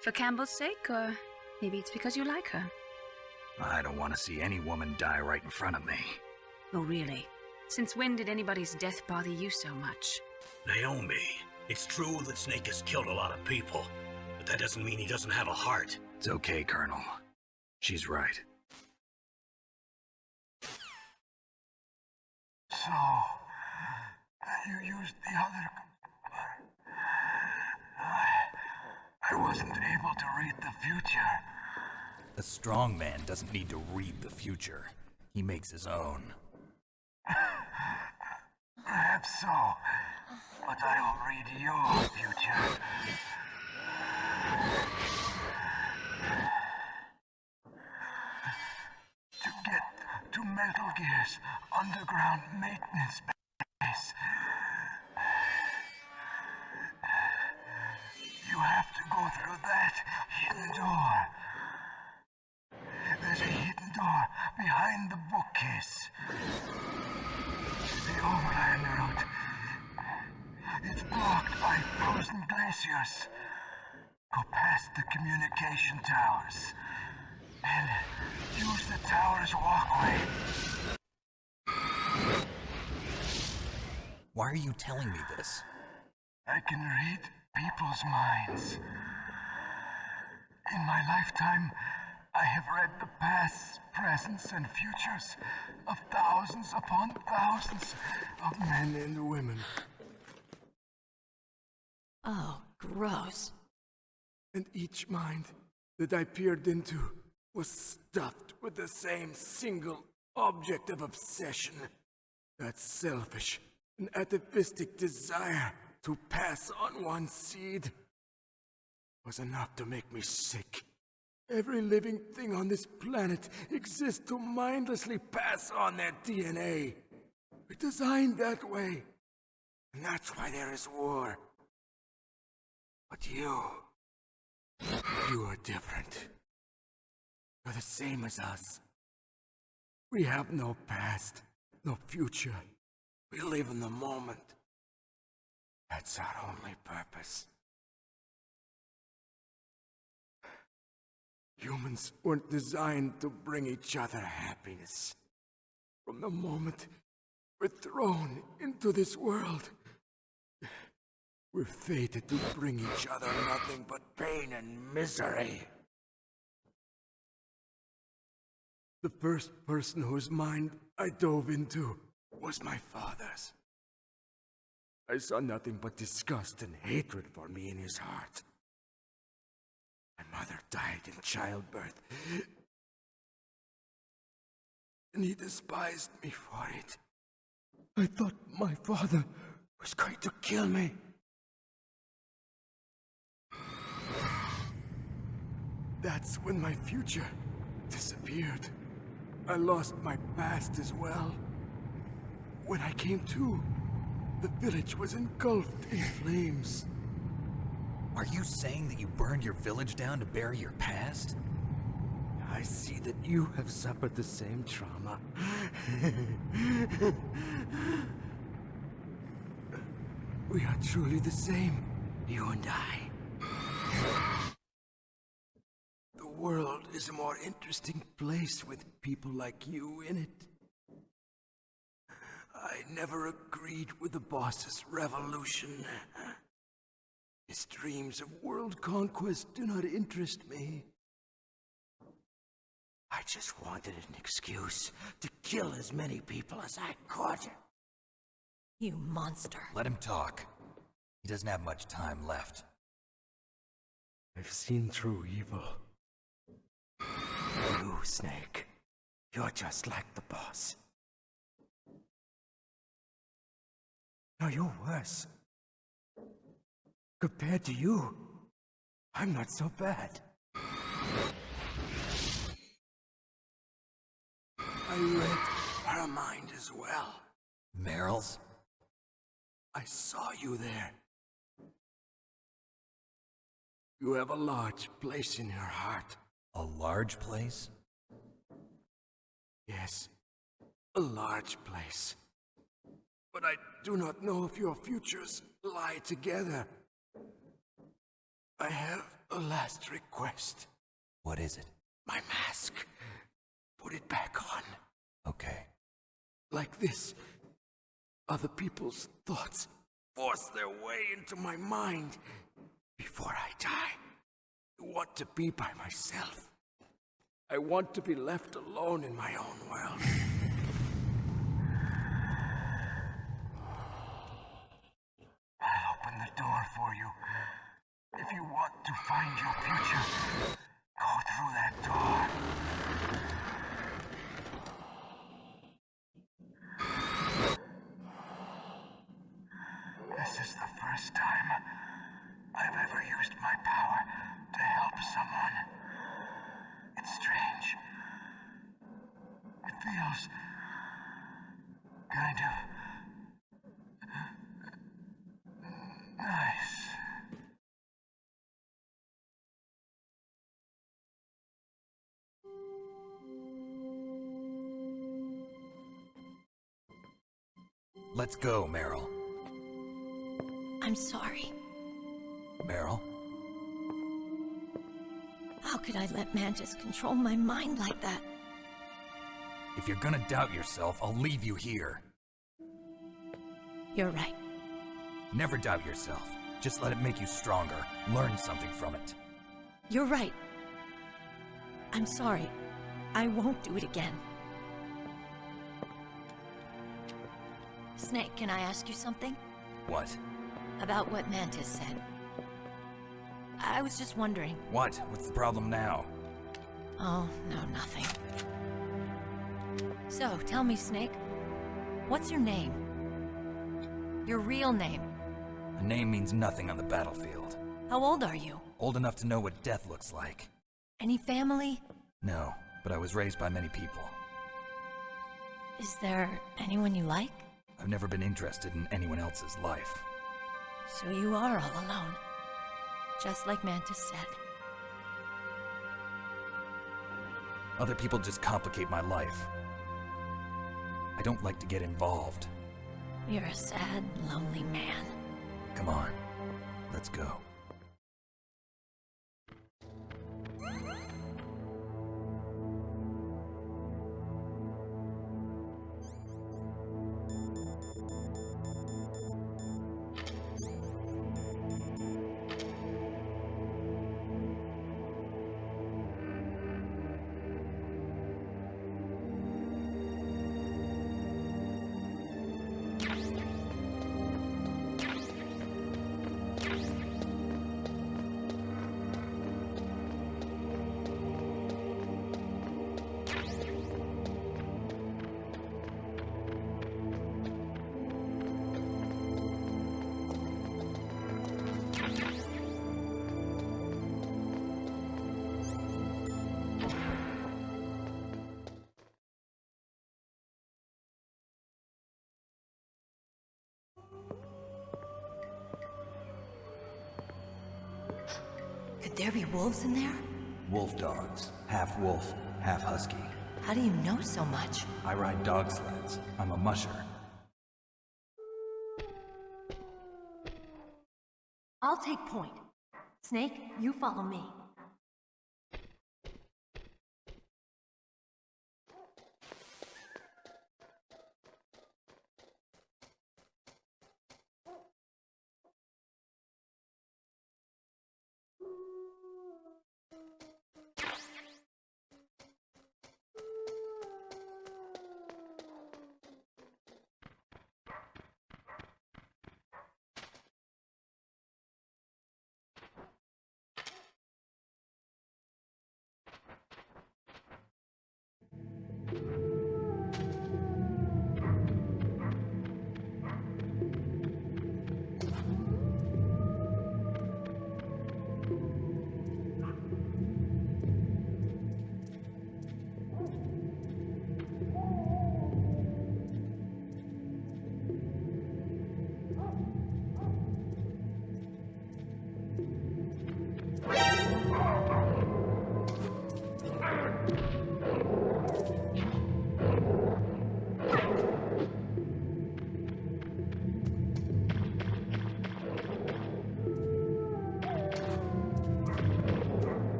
For Campbell's sake, or maybe it's because you like her? I don't want to see any woman die right in front of me. Oh, really? Since when did anybody's death bother you so much? Naomi, it's true that Snake has killed a lot of people, but that doesn't mean he doesn't have a heart. It's okay, Colonel. She's right. So, you used the other... I wasn't able to read the future. A strong man doesn't need to read the future. He makes his own. Perhaps so, but I will read your future. To get to Metal Gear's underground maintenance base, you have to go through that hidden door. There's a hidden door behind the bookcase. The overland route. It's blocked by frozen glaciers. Go past the communication towers. And use the tower's walkway. Why are you telling me this? I can read people's minds. In my lifetime, I have read the pasts, presents, and futures of thousands upon thousands of men and women. Oh, gross. And each mind that I peered into was stuffed with the same single object of obsession. That selfish and atavistic desire to pass on one seed was enough to make me sick. Every living thing on this planet exists to mindlessly pass on their DNA. We're designed that way. And that's why there is war. But you are different. You're the same as us. We have no past, no future. We live in the moment. That's our only purpose. Humans weren't designed to bring each other happiness. From the moment we're thrown into this world, we're fated to bring each other nothing but pain and misery. The first person whose mind I dove into was my father's. I saw nothing but disgust and hatred for me in his heart. My mother died in childbirth, and he despised me for it. I thought my father was going to kill me. That's when my future disappeared. I lost my past as well. When I came to, the village was engulfed in flames. Are you saying that you burned your village down to bury your past? I see that you have suffered the same trauma. We are truly the same, you and I. The world is a more interesting place with people like you in it. I never agreed with the boss's revolution. His dreams of world conquest do not interest me. I just wanted an excuse to kill as many people as I could. You monster. Let him talk. He doesn't have much time left. I've seen through evil. You, Snake, you're just like the boss. No, you're worse. Compared to you, I'm not so bad. I read her mind as well. Meryl's? I saw you there. You have a large place in your heart. A large place? Yes, a large place. But I do not know if your futures lie together. I have a last request. What is it? My mask. Put it back on. Okay. Like this, other people's thoughts force their way into my mind. Before I die, I want to be by myself. I want to be left alone in my own world. I'll open the door for you. If you want to find your future, go through that door. This is the first time I've ever used my power to help someone. It's strange. It feels kind of nice. Let's go, Meryl. I'm sorry. Meryl? How could I let Mantis control my mind like that? If you're gonna doubt yourself, I'll leave you here. You're right. Never doubt yourself. Just let it make you stronger. Learn something from it. You're right. I'm sorry. I won't do it again. Snake, can I ask you something? What? About what Mantis said. I was just wondering. What? What's the problem now? Oh, no, nothing. So, tell me, Snake. What's your name? Your real name? A name means nothing on the battlefield. How old are you? Old enough to know what death looks like. Any family? No, but I was raised by many people. Is there anyone you like? I've never been interested in anyone else's life. So you are all alone. Just like Mantis said. Other people just complicate my life. I don't like to get involved. You're a sad, lonely man. Come on, let's go. Could there be wolves in there? Wolf dogs. Half wolf, half husky. How do you know so much? I ride dog sleds. I'm a musher. I'll take point. Snake, you follow me.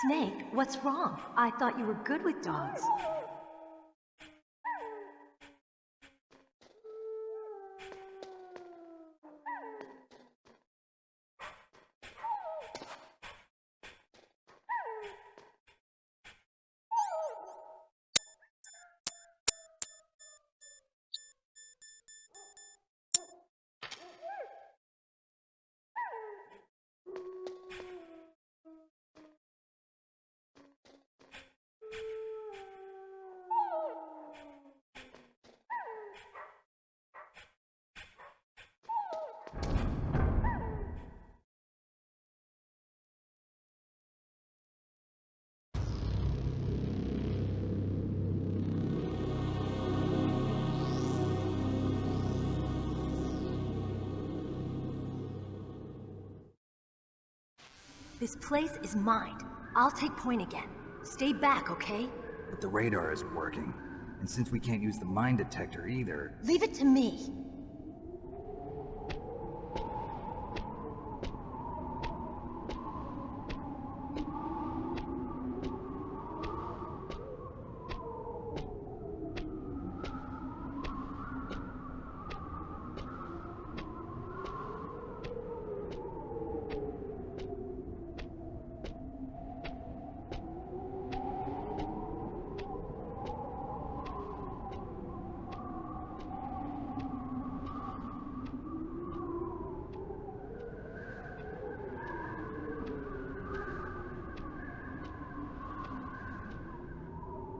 Snake, what's wrong? I thought you were good with dogs. This place is mine. I'll take point again. Stay back, okay? But the radar isn't working. And since we can't use the mine detector either... Leave it to me.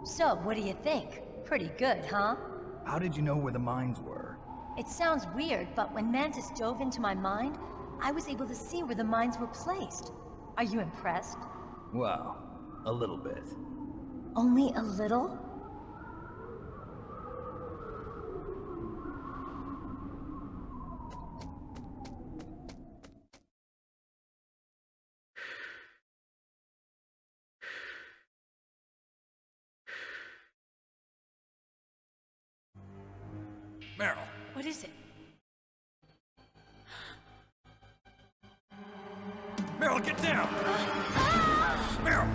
So, what do you think? Pretty good, huh? How did you know where the mines were? It sounds weird, but when Mantis dove into my mind, I was able to see where the mines were placed. Are you impressed? Well, a little bit. Only a little? Meryl. What is it? Meryl, get down! Meryl!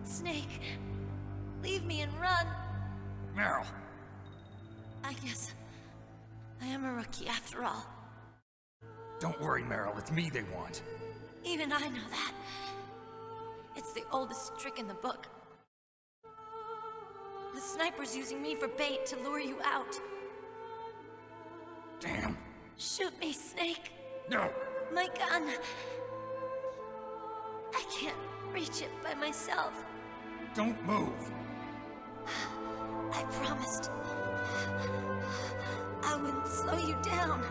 Snake, leave me and run. Meryl. I guess I am a rookie after all. Don't worry, Meryl. It's me they want. Even I know that. It's the oldest trick in the book. The sniper's using me for bait to lure you out. Damn. Shoot me, Snake. No. My gun. I can't reach it by myself. Don't move. I promised I wouldn't slow you down.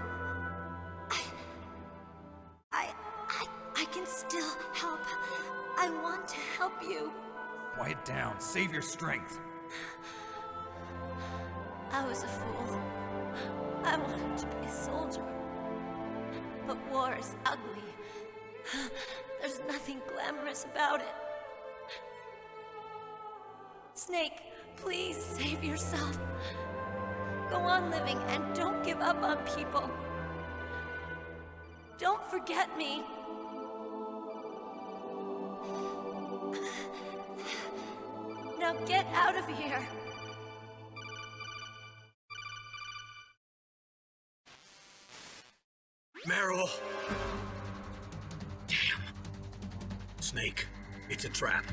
I can still help. I want to help you. Quiet down. Save your strength. I was a fool. I wanted to be a soldier. But war is ugly. There's nothing glamorous about it. Snake, please save yourself. Go on living and don't give up on people. Don't forget me. Now get out of here. Meryl! Damn. Snake, it's a trap.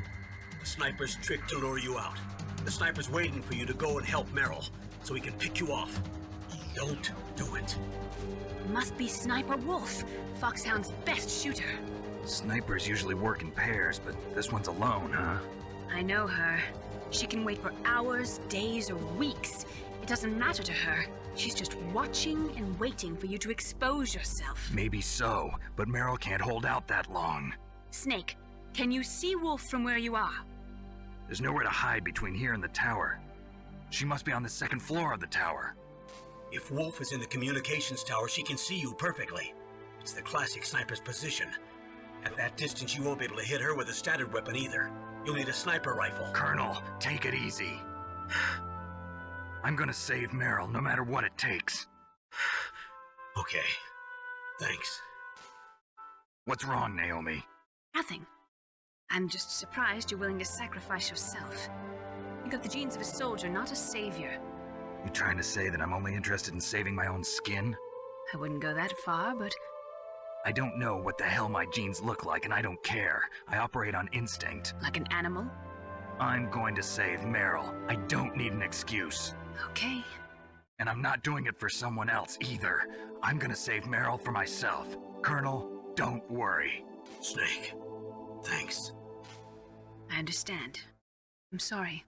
The sniper's trick to lure you out. The sniper's waiting for you to go and help Meryl, so he can pick you off. Don't do it. Must be Sniper Wolf, Foxhound's best shooter. Snipers usually work in pairs, but this one's alone, huh? I know her. She can wait for hours, days, or weeks. It doesn't matter to her. She's just watching and waiting for you to expose yourself. Maybe so, but Meryl can't hold out that long. Snake, can you see Wolf from where you are? There's nowhere to hide between here and the tower. She must be on the second floor of the tower. If Wolf is in the communications tower, she can see you perfectly. It's the classic sniper's position. At that distance, you won't be able to hit her with a standard weapon either. You'll need a sniper rifle. Colonel, take it easy. I'm gonna save Meryl, no matter what it takes. Okay. Thanks. What's wrong, Naomi? Nothing. I'm just surprised you're willing to sacrifice yourself. You got the genes of a soldier, not a savior. You trying to say that I'm only interested in saving my own skin? I wouldn't go that far, but I don't know what the hell my genes look like, and I don't care. I operate on instinct. like an animal? I'm going to save Meryl. I don't need an excuse. Okay. And I'm not doing it for someone else either. I'm gonna save Meryl for myself. Colonel, don't worry. Snake, thanks. I understand. I'm sorry.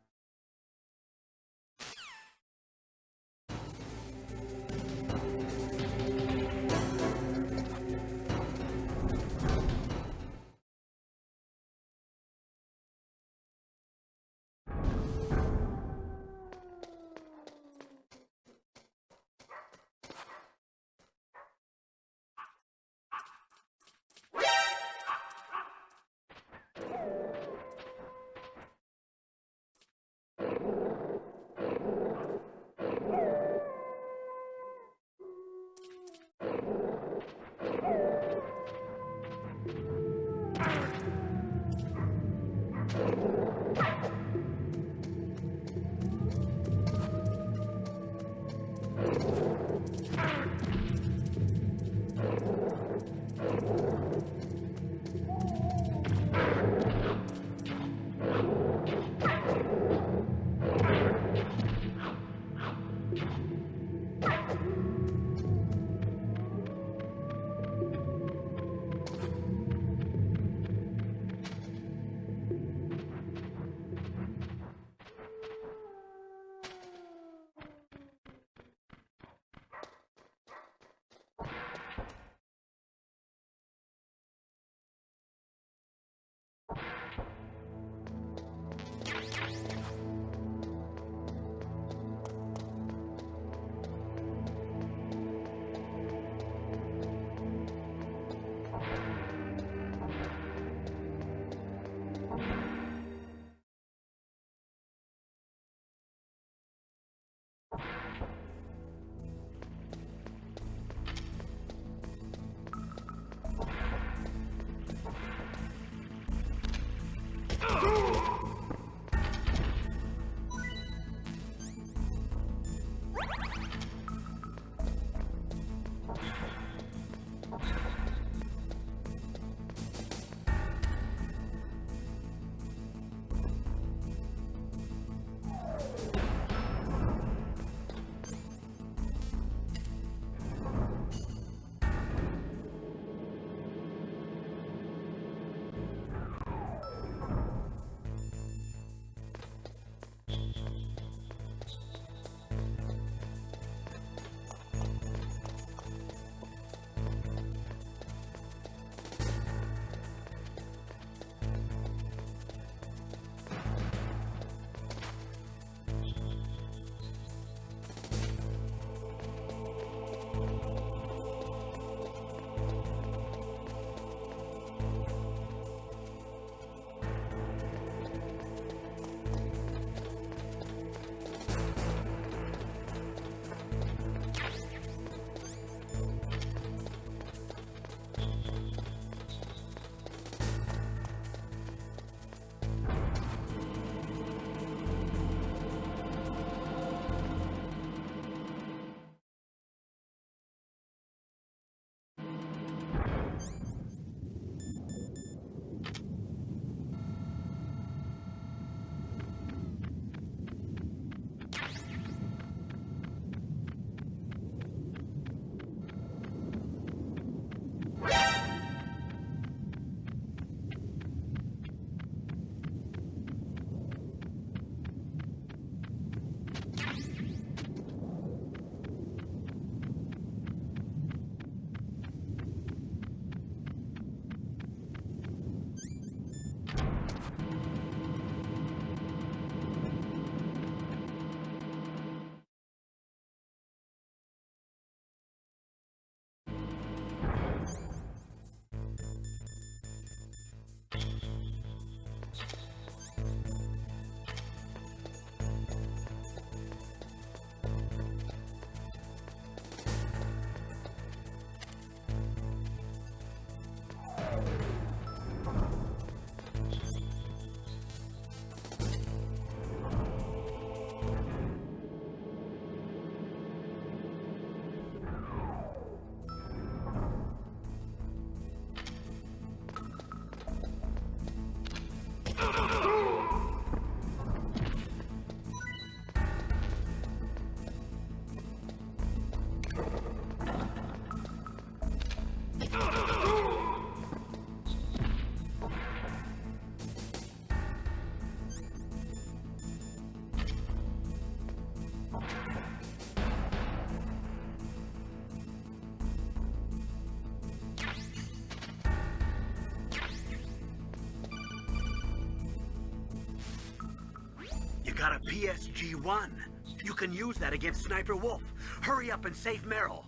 PSG-1. You can use that against Sniper Wolf. Hurry up and save Meryl.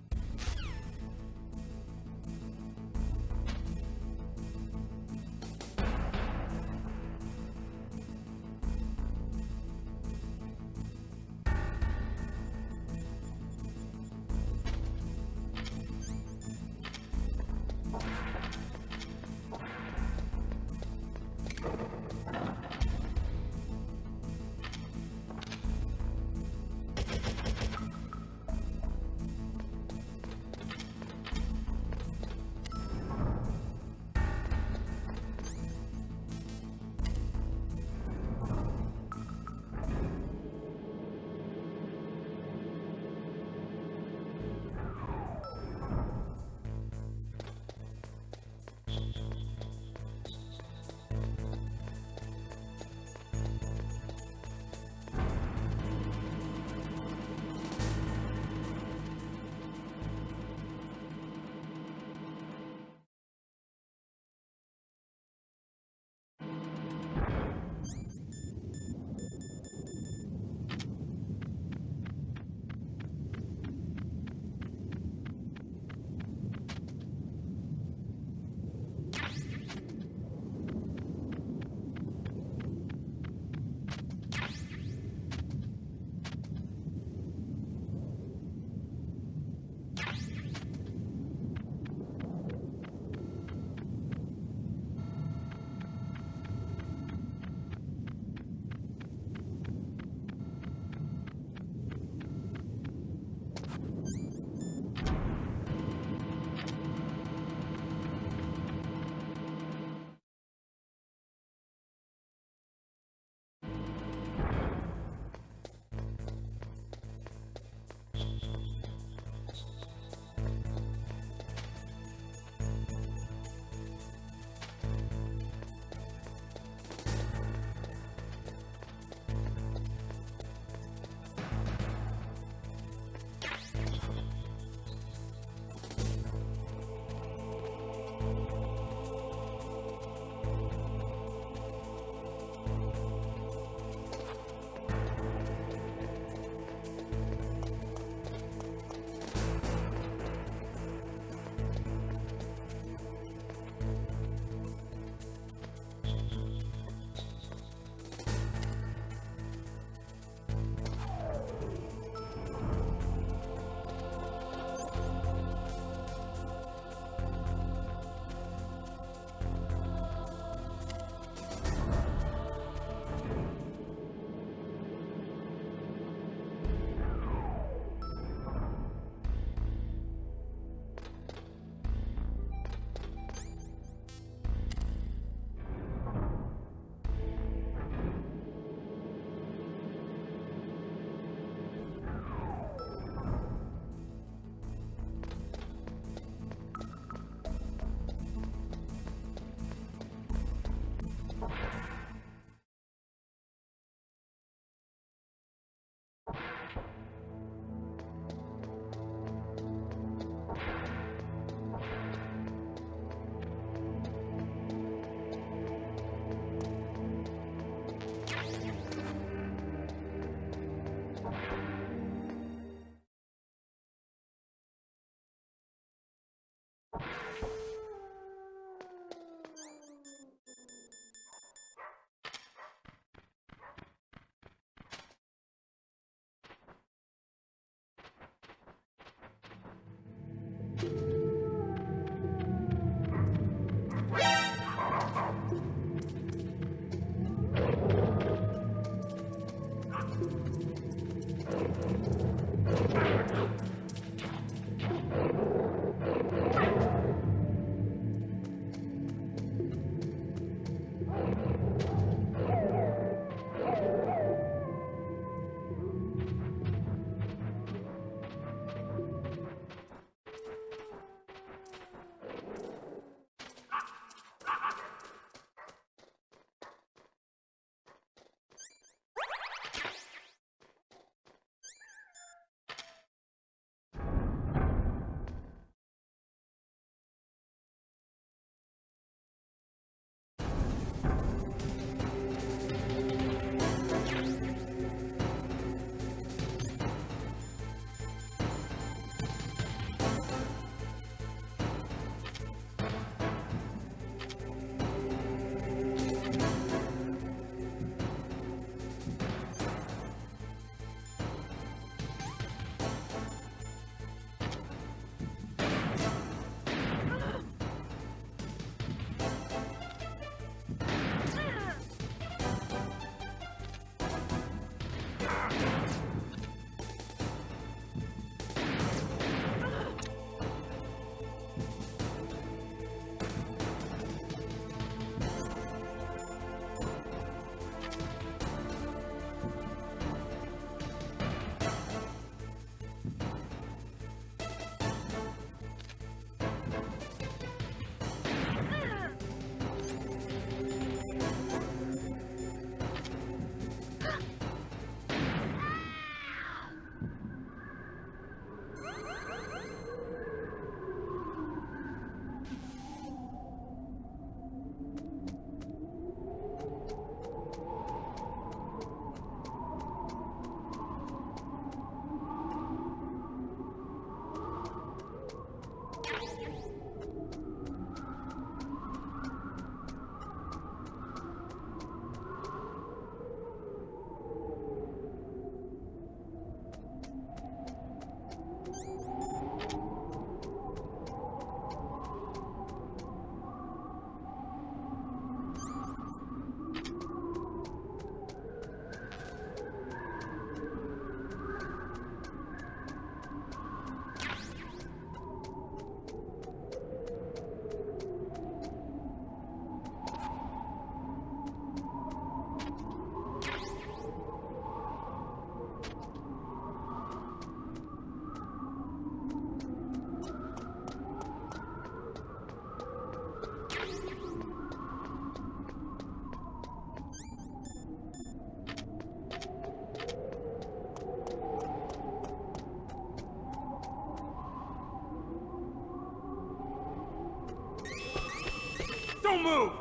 move!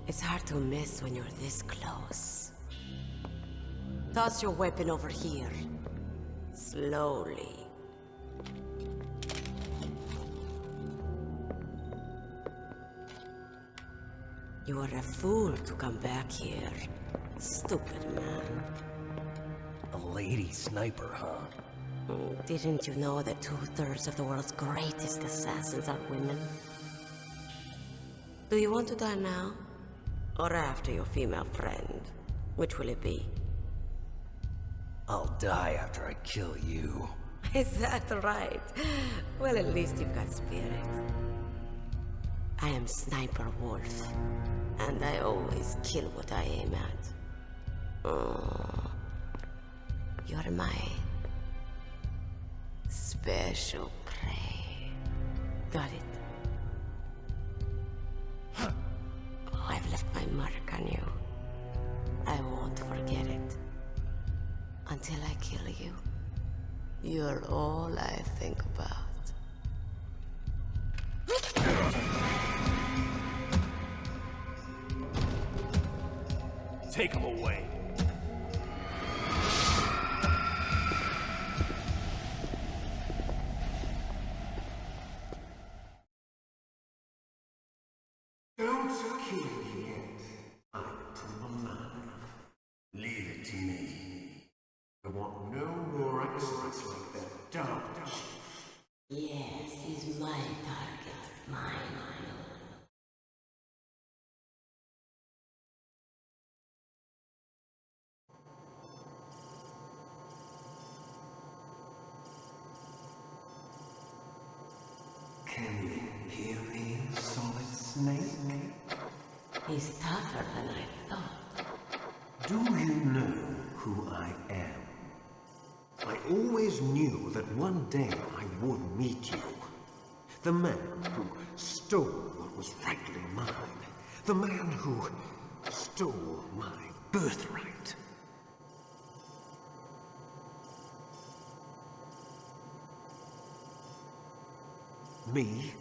It's hard to miss when you're this close. Toss your weapon over here. Slowly. You are a fool to come back here. Stupid man. A lady sniper, huh? Didn't you know that 2/3 of the world's greatest assassins are women? Do you want to die now? Or after your female friend? Which will it be? I'll die after I kill you. Is that right? Well, at least you've got spirit. I am Sniper Wolf, and I always kill what I aim at. Oh, you're my special prey. Got it? I've left my mark on you. I won't forget it. Until I kill you, you're all I think about. Take him away. Don't kill me yet. I'm too alive. Leave it to me. I want no more accidents like that dark chief. Yes, he's my target. Mine. Can you hear me, Solid Snake? He's tougher than I thought. Do you know who I am? I always knew that one day I would meet you. The man who stole what was rightly mine. The man who stole my birthright. Me?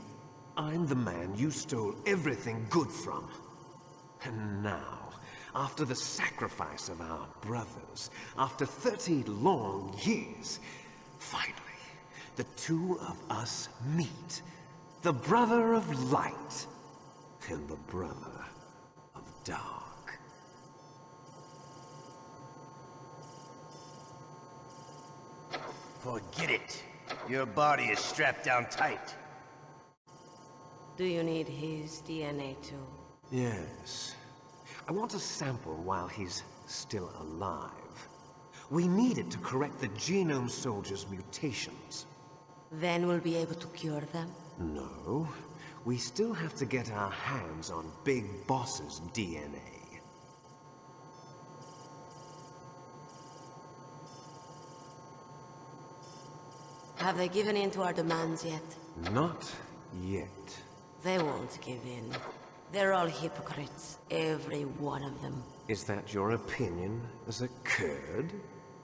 I'm the man you stole everything good from. And now, after the sacrifice of our brothers, after 30 long years, finally, the two of us meet. The brother of light and the brother of dark. Forget it. Your body is strapped down tight. Do you need his DNA too? Yes. I want a sample while he's still alive. We need it to correct the Genome Soldier's mutations. Then we'll be able to cure them? No. We still have to get our hands on Big Boss's DNA. Have they given in to our demands yet? Not yet. They won't give in. They're all hypocrites, every one of them. Is that your opinion as a Kurd?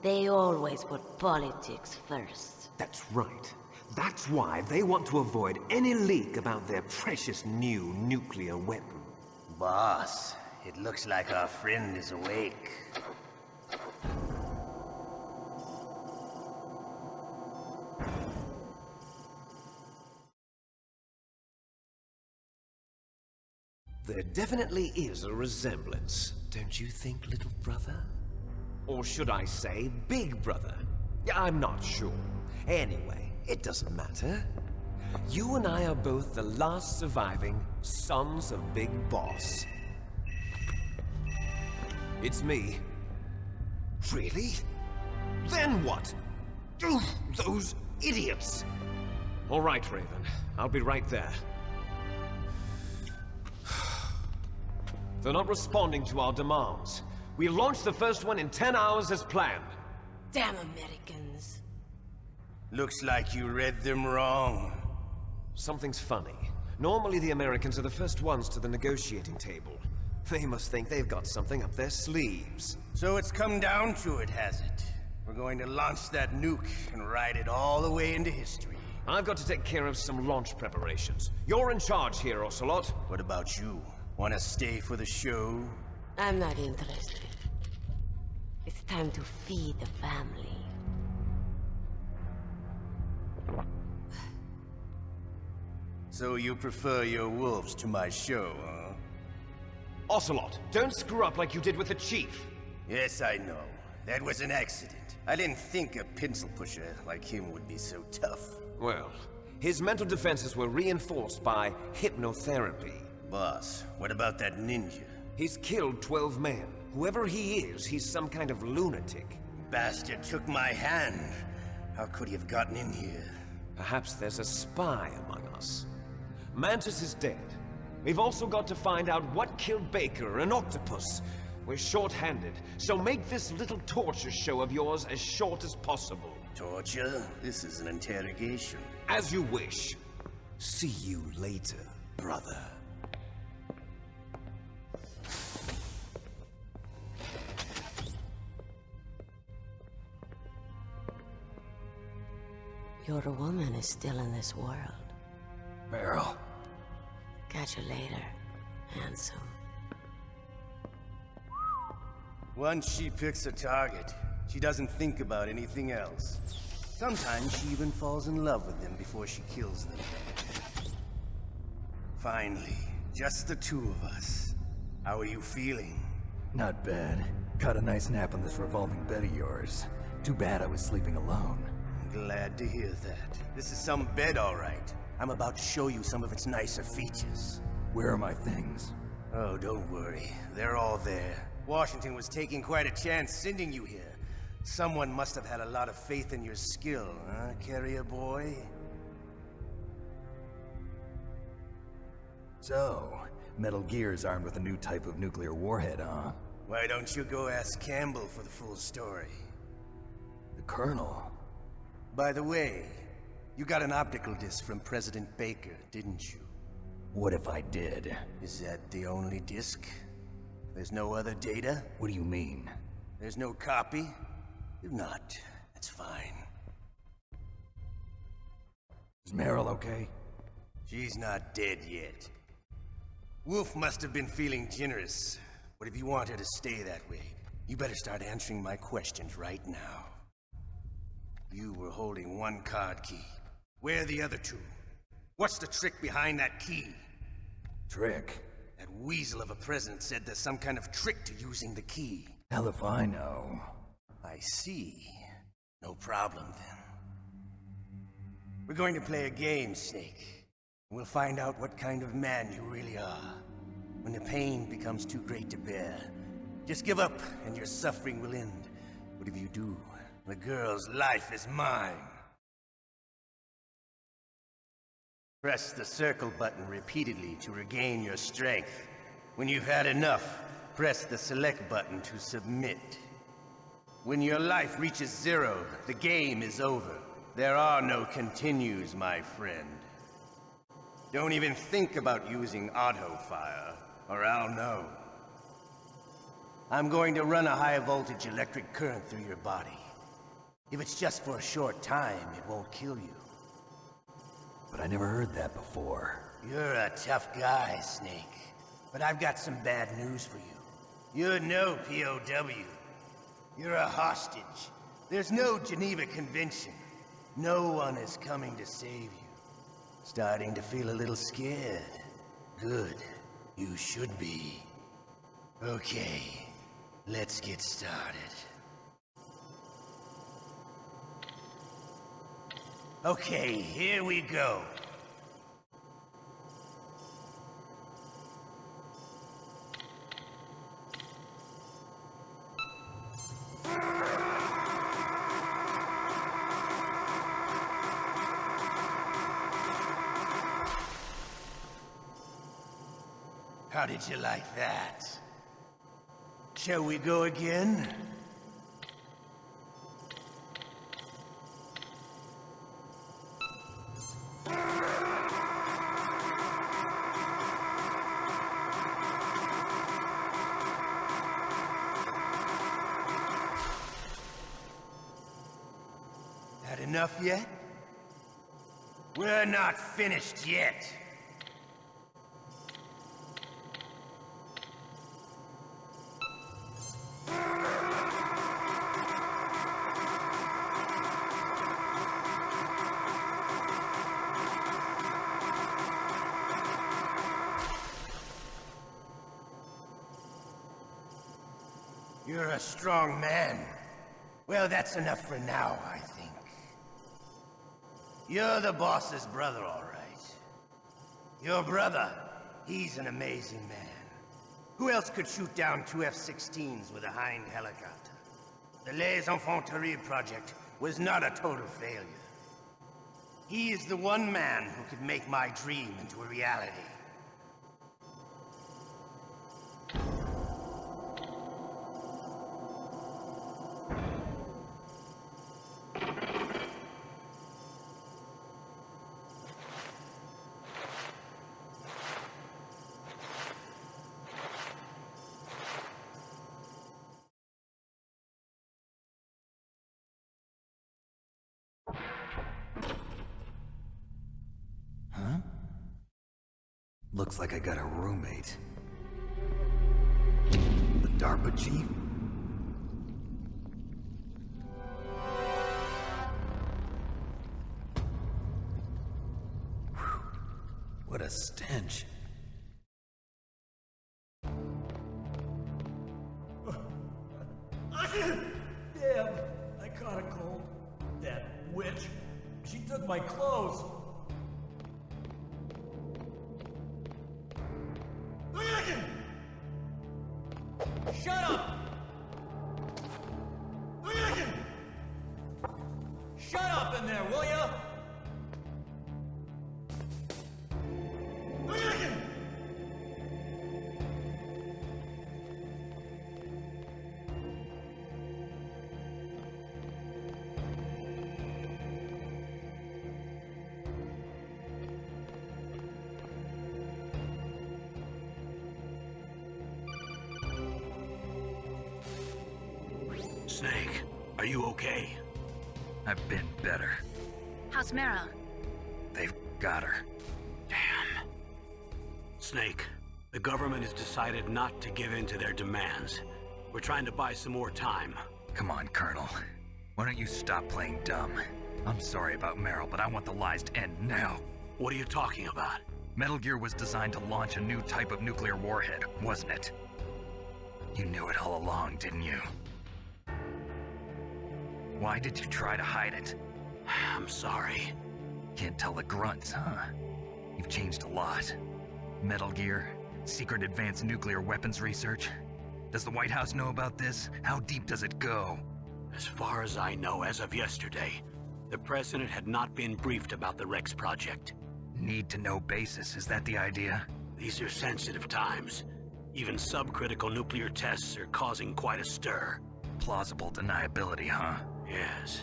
They always put politics first. That's right. That's why they want to avoid any leak about their precious new nuclear weapon. Boss, it looks like our friend is awake. There definitely is a resemblance, don't you think, little brother? Or should I say, big brother? I'm not sure. Anyway, it doesn't matter. You and I are both the last surviving sons of Big Boss. It's me. Really? Then what? Oof, those idiots! All right, Raven. I'll be right there. They're not responding to our demands. We launched the first one in 10 hours as planned. Damn Americans. Looks like you read them wrong. Something's funny. Normally the Americans are the first ones to the negotiating table. They must think they've got something up their sleeves. So it's come down to it, has it? We're going to launch that nuke and ride it all the way into history. I've got to take care of some launch preparations. You're in charge here, Ocelot. What about you? Want to stay for the show? I'm not interested. It's time to feed the family. So you prefer your wolves to my show, huh? Ocelot, don't screw up like you did with the Chief. Yes, I know. That was an accident. I didn't think a pencil pusher like him would be so tough. Well, his mental defenses were reinforced by hypnotherapy. Boss, what about that ninja? He's killed 12 men. Whoever he is, he's some kind of lunatic. Bastard took my hand. How could he have gotten in here? Perhaps there's a spy among us. Mantis is dead. We've also got to find out what killed Baker, an octopus. We're short-handed, so make this little torture show of yours as short as possible. Torture? This is an interrogation. As you wish. See you later, brother. Your woman is still in this world. Meryl. Catch you later, handsome. Once she picks a target, she doesn't think about anything else. Sometimes she even falls in love with them before she kills them. Finally, just the two of us. How are you feeling? Not bad. Caught a nice nap on this revolving bed of yours. Too bad I was sleeping alone. Glad to hear that. This is some bed, all right. I'm about to show you some of its nicer features. Where are my things? Oh, don't worry. They're all there. Washington was taking quite a chance sending you here. Someone must have had a lot of faith in your skill, huh, carrier boy? So, Metal Gear's armed with a new type of nuclear warhead, huh? Why don't you go ask Campbell for the full story? The Colonel? By the way, you got an optical disc from President Baker, didn't you? What if I did? Is that the only disc? There's no other data? What do you mean? There's no copy? If not, that's fine. Is Meryl okay? She's not dead yet. Wolf must have been feeling generous. But if you want her to stay that way, you better start answering my questions right now. You were holding one card key. Where are the other two? What's the trick behind that key? Trick? That weasel of a president said there's some kind of trick to using the key. Hell if I know. I see. No problem then. We're going to play a game, Snake. We'll find out what kind of man you really are. When the pain becomes too great to bear, just give up and your suffering will end. But if you do, the girl's life is mine. Press the circle button repeatedly to regain your strength. When you've had enough, press the select button to submit. When your life reaches 0, the game is over. There are no continues, my friend. Don't even think about using auto-fire, or I'll know. I'm going to run a high-voltage electric current through your body. If it's just for a short time, it won't kill you. But I never heard that before. You're a tough guy, Snake. But I've got some bad news for you. You're no POW. You're a hostage. There's no Geneva Convention. No one is coming to save you. Starting to feel a little scared. Good. You should be. Okay, let's get started. Okay, here we go. How did you like that? Shall we go again? enough yet? We're not finished yet. You're a strong man. Well, that's enough for now, I think. You're the boss's brother, all right. Your brother, he's an amazing man. Who else could shoot down 2 F-16s with a Hind helicopter? The Les Infanteries project was not a total failure. He is the one man who could make my dream into a reality. Huh? Looks like I got a roommate. The DARPA chief? Whew. What a stench. Damn, I caught a cold. That witch. She took my clothes. Shut up! Shut up in there, will ya? Snake, are you okay? I've been better. How's Meryl? They've got her. Damn. Snake, the government has decided not to give in to their demands. We're trying to buy some more time. Come on, Colonel. Why don't you stop playing dumb? I'm sorry about Meryl, but I want the lies to end now. What are you talking about? Metal Gear was designed to launch a new type of nuclear warhead, wasn't it? You knew it all along, didn't you? Why did you try to hide it? I'm sorry. Can't tell the grunts, huh? You've changed a lot. Metal Gear, secret advanced nuclear weapons research. Does the White House know about this? How deep does it go? As far as I know, as of yesterday, the president had not been briefed about the Rex project. Need-to-know basis, is that the idea? These are sensitive times. Even subcritical nuclear tests are causing quite a stir. Plausible deniability, huh? Yes.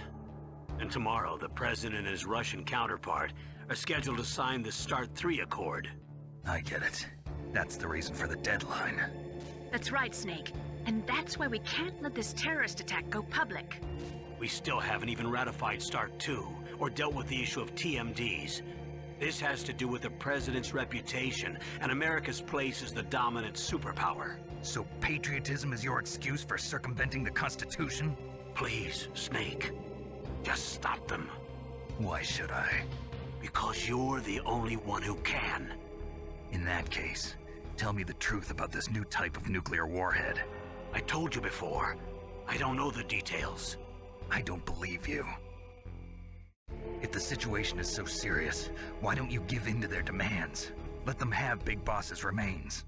And tomorrow, the president and his Russian counterpart are scheduled to sign the START 3 Accord. I get it. That's the reason for the deadline. That's right, Snake. And that's why we can't let this terrorist attack go public. We still haven't even ratified START 2 or dealt with the issue of TMDs. This has to do with the president's reputation and America's place as the dominant superpower. So patriotism is your excuse for circumventing the Constitution? Please, Snake. Just stop them. Why should I? Because you're the only one who can. In that case, tell me the truth about this new type of nuclear warhead. I told you before. I don't know the details. I don't believe you. If the situation is so serious, why don't you give in to their demands? Let them have Big Boss's remains.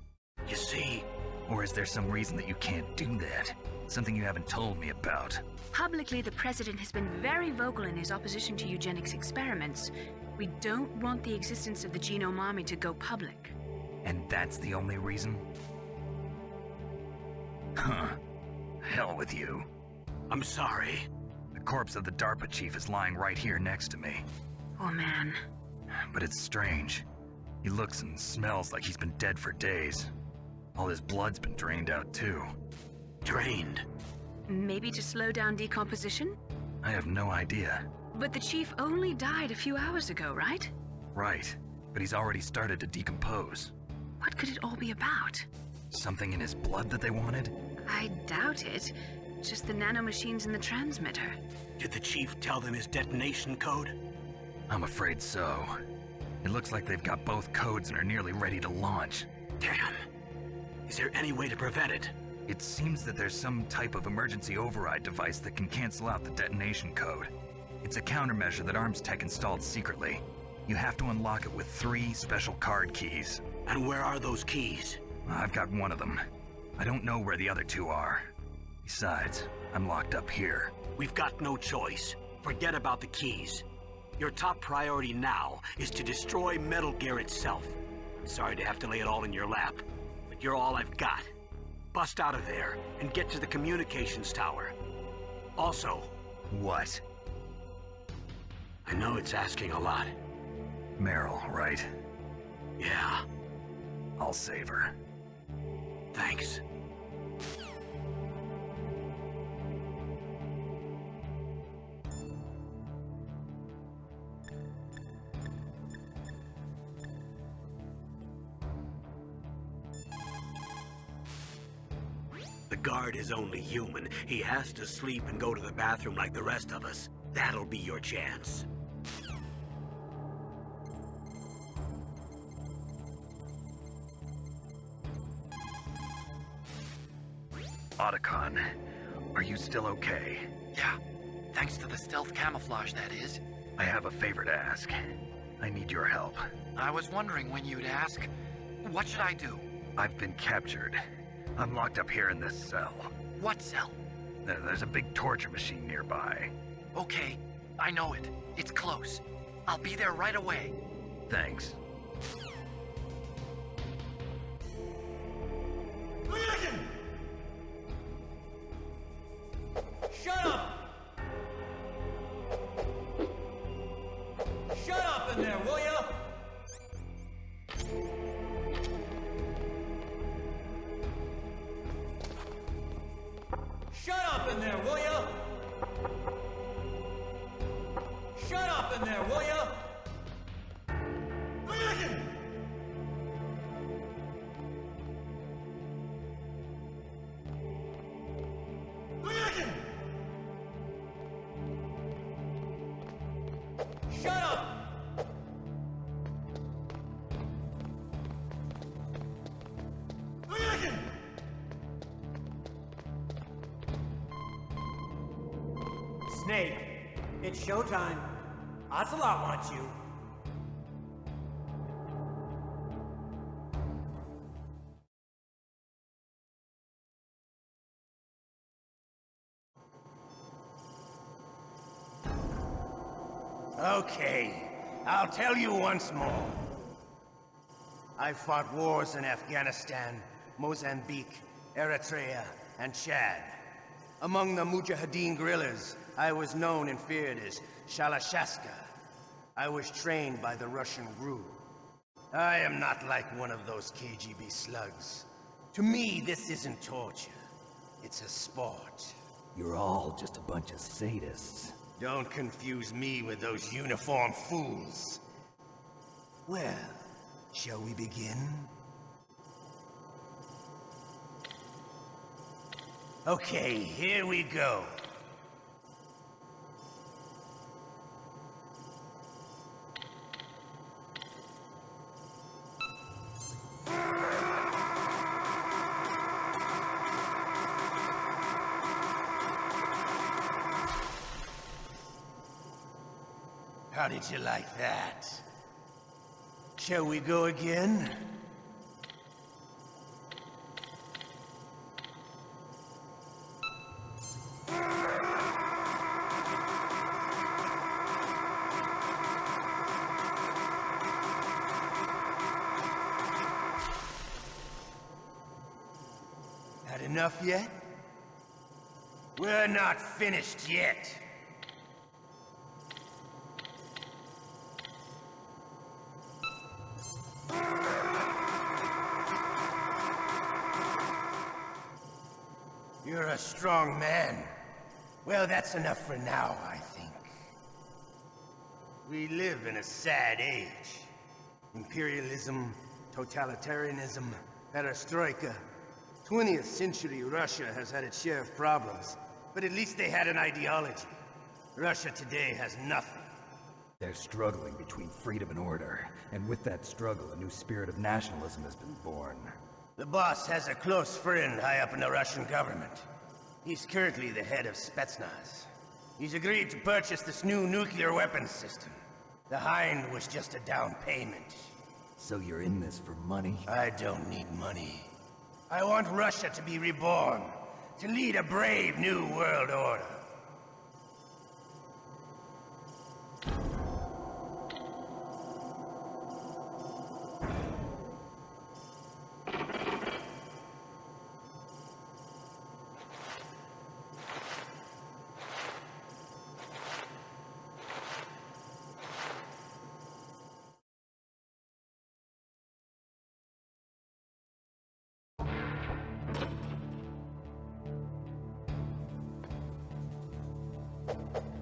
You see? Or is there some reason that you can't do that? Something you haven't told me about? Publicly, the president has been very vocal in his opposition to eugenics experiments. We don't want the existence of the Genome Army to go public. And that's the only reason? Huh. Hell with you. I'm sorry. The corpse of the DARPA chief is lying right here next to me. Oh, man. But it's strange. He looks and smells like he's been dead for days. All his blood's been drained out, too. Drained? Maybe to slow down decomposition? I have no idea. But the chief only died a few hours ago, right? Right, but he's already started to decompose. What could it all be about? Something in his blood that they wanted? I doubt it. Just the nanomachines in the transmitter. Did the chief tell them his detonation code? I'm afraid so. It looks like they've got both codes and are nearly ready to launch. Damn. Is there any way to prevent it? It seems that there's some type of emergency override device that can cancel out the detonation code. It's a countermeasure that Arms Tech installed secretly. You have to unlock it with 3 special card keys. And where are those keys? I've got one of them. I don't know where the other 2 are. Besides, I'm locked up here. We've got no choice. Forget about the keys. Your top priority now is to destroy Metal Gear itself. Sorry to have to lay it all in your lap, but you're all I've got. Bust out of there and get to the communications tower. Also... What? I know it's asking a lot. Meryl, right? Yeah. I'll save her. Thanks. The guard is only human. He has to sleep and go to the bathroom like the rest of us. That'll be your chance. Otacon, are you still okay? Yeah, thanks to the stealth camouflage, that is. I have a favor to ask. I need your help. I was wondering when you'd ask. What should I do? I've been captured. I'm locked up here in this cell. What cell? There's a big torture machine nearby. Okay, I know it. It's close. I'll be there right away. Thanks. Shut up! Shut up in there, will ya? Shut up in there, will ya? Shut up in there, will ya? Shut up! Snake, it's showtime. Ocelot wants you. Okay, I'll tell you once more. I fought wars in Afghanistan, Mozambique, Eritrea, and Chad. Among the Mujahideen guerrillas, I was known and feared as Shalashaska. I was trained by the Russian GRU. I am not like one of those KGB slugs. To me, this isn't torture. It's a sport. You're all just a bunch of sadists. Don't confuse me with those uniformed fools. Well, shall we begin? Okay, here we go. How did you like that? Shall we go again? Had enough yet? We're not finished yet. You're a strong man. Well, that's enough for now, I think. We live in a sad age. Imperialism, totalitarianism, perestroika. 20th century Russia has had its share of problems, but at least they had an ideology. Russia today has nothing. They're struggling between freedom and order, and with that struggle, a new spirit of nationalism has been born. The boss has a close friend high up in the Russian government. He's currently the head of Spetsnaz. He's agreed to purchase this new nuclear weapons system. The Hind was just a down payment. So you're in this for money? I don't need money. I want Russia to be reborn, to lead a brave new world order.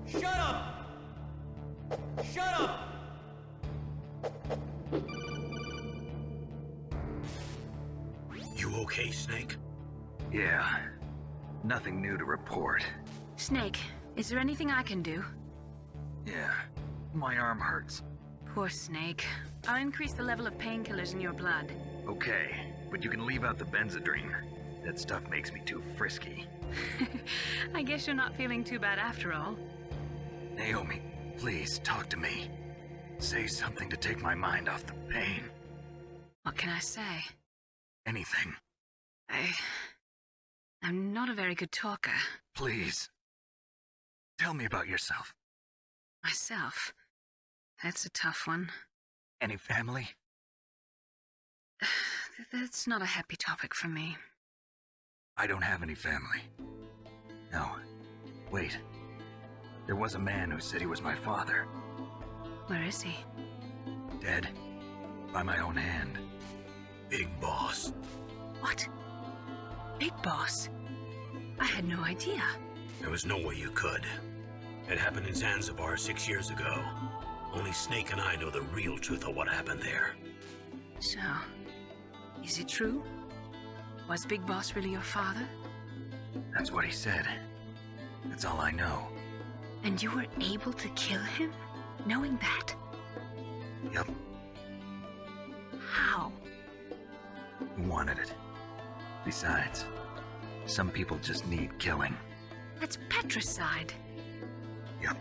Shut up! Shut up! You okay, Snake? Yeah. Nothing new to report. Snake, is there anything I can do? Yeah. My arm hurts. Poor Snake. I'll increase the level of painkillers in your blood. Okay, but you can leave out the Benzedrine. That stuff makes me too frisky. I guess you're not feeling too bad after all. Naomi, please talk to me. Say something to take my mind off the pain. What can I say? Anything. I'm not a very good talker. Please. Tell me about yourself. Myself? That's a tough one. Any family? That's not a happy topic for me. I don't have any family. No. Wait. There was a man who said he was my father. Where is he? Dead. By my own hand. Big Boss. What? Big Boss? I had no idea. There was no way you could. It happened in Zanzibar 6 years ago. Only Snake and I know the real truth of what happened there. So, is it true? Was Big Boss really your father? That's what he said. That's all I know. And you were able to kill him, knowing that? Yep. How? He wanted it. Besides, some people just need killing. That's patricide. Yep.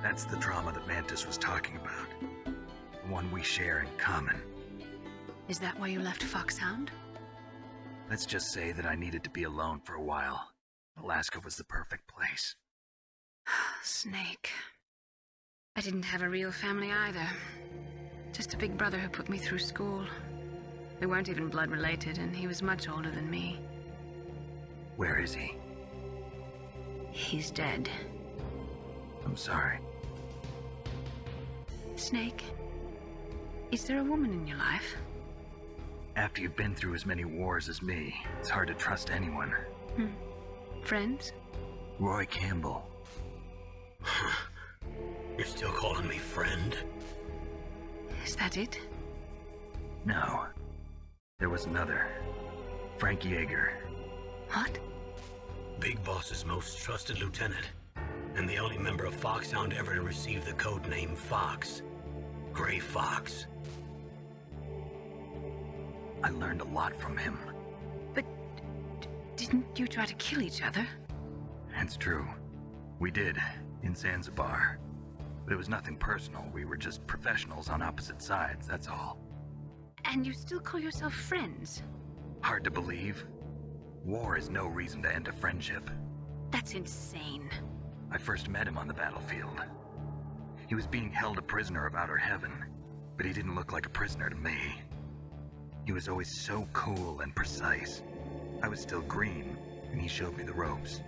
That's the trauma that Mantis was talking about. The one we share in common. Is that why you left Foxhound? Let's just say that I needed to be alone for a while. Alaska was the perfect place. Snake. I didn't have a real family either. Just a big brother who put me through school. We weren't even blood related, and he was much older than me. Where is he? He's dead. I'm sorry. Snake, is there a woman in your life? After you've been through as many wars as me, it's hard to trust anyone. Friends? Roy Campbell. You're still calling me friend? Is that it? No. There was another. Frank Yeager. What? Big Boss's most trusted lieutenant, and the only member of Foxhound ever to receive the code name Fox. Gray Fox. I learned a lot from him. But didn't you try to kill each other? It's true. We did, in Zanzibar. But it was nothing personal. We were just professionals on opposite sides, that's all. And you still call yourself friends? Hard to believe. War is no reason to end a friendship. That's insane. I first met him on the battlefield. He was being held a prisoner of Outer Heaven, but he didn't look like a prisoner to me. He was always so cool and precise. I was still green, and he showed me the ropes.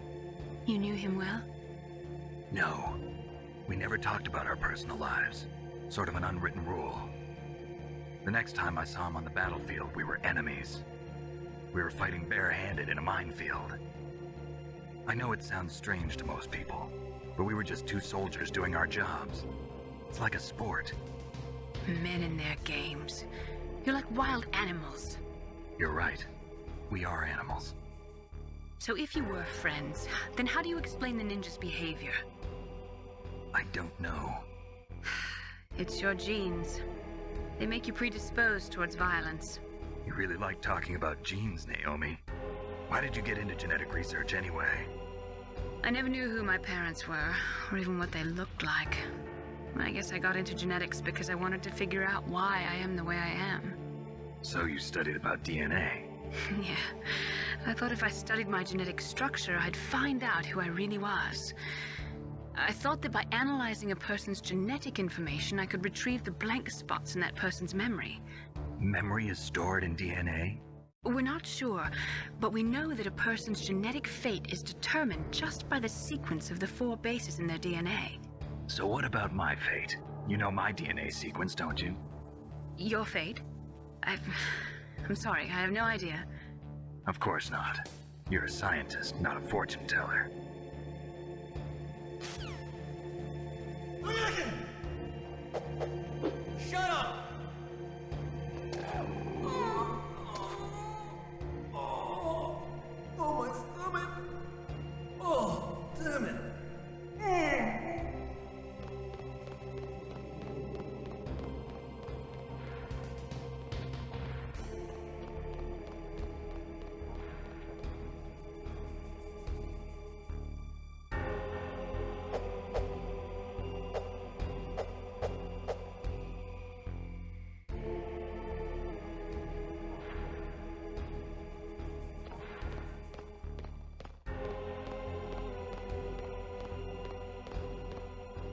You knew him well? No. We never talked about our personal lives. Sort of an unwritten rule. The next time I saw him on the battlefield, we were enemies. We were fighting barehanded in a minefield. I know it sounds strange to most people, but we were just two soldiers doing our jobs. It's like a sport. Men and their games. You're like wild animals. You're right. We are animals. So if you were friends, then how do you explain the ninjas' behavior? I don't know. It's your genes. They make you predisposed towards violence. You really like talking about genes, Naomi. Why did you get into genetic research anyway? I never knew who my parents were, or even what they looked like. I guess I got into genetics because I wanted to figure out why I am the way I am. So you studied about DNA? Yeah. I thought if I studied my genetic structure, I'd find out who I really was. I thought that by analyzing a person's genetic information, I could retrieve the blank spots in that person's memory. Memory is stored in DNA? We're not sure, but we know that a person's genetic fate is determined just by the sequence of the 4 bases in their DNA. So what about my fate? You know my DNA sequence, don't you? Your fate? I'm sorry, I have no idea. Of course not. You're a scientist, not a fortune teller. Shut up! Oh, my stomach! Oh, damn it!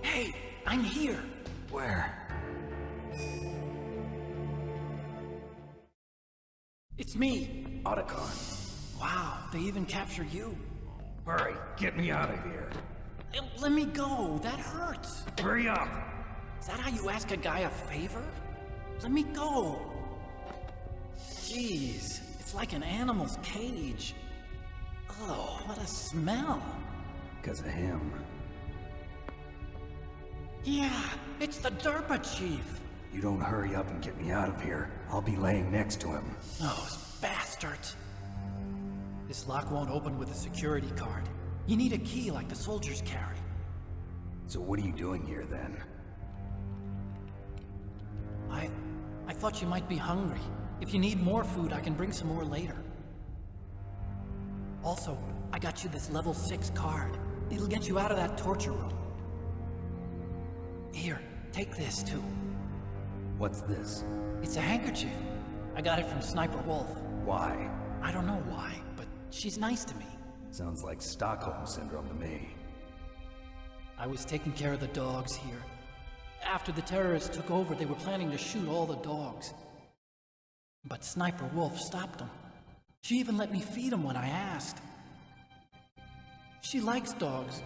Hey, I'm here. Where? It's me. Otacon. Wow, they even captured you. Hurry, get me out of here. Let me go. That hurts. Hurry up. Is that how you ask a guy a favor? Let me go. Jeez, it's like an animal's cage. Oh, what a smell. Because of him. Yeah, it's the DARPA chief. You don't hurry up and get me out of here, I'll be laying next to him. Those bastards. This lock won't open with a security card. You need a key like the soldiers carry. So what are you doing here then? I thought you might be hungry. If you need more food, I can bring some more later. Also, I got you this level 6 card. It'll get you out of that torture room. Here, take this too. What's this? It's a handkerchief. I got it from Sniper Wolf. Why? I don't know why, but she's nice to me. Sounds like Stockholm Syndrome to me. I was taking care of the dogs here. After the terrorists took over, they were planning to shoot all the dogs. But Sniper Wolf stopped them. She even let me feed them when I asked. She likes dogs.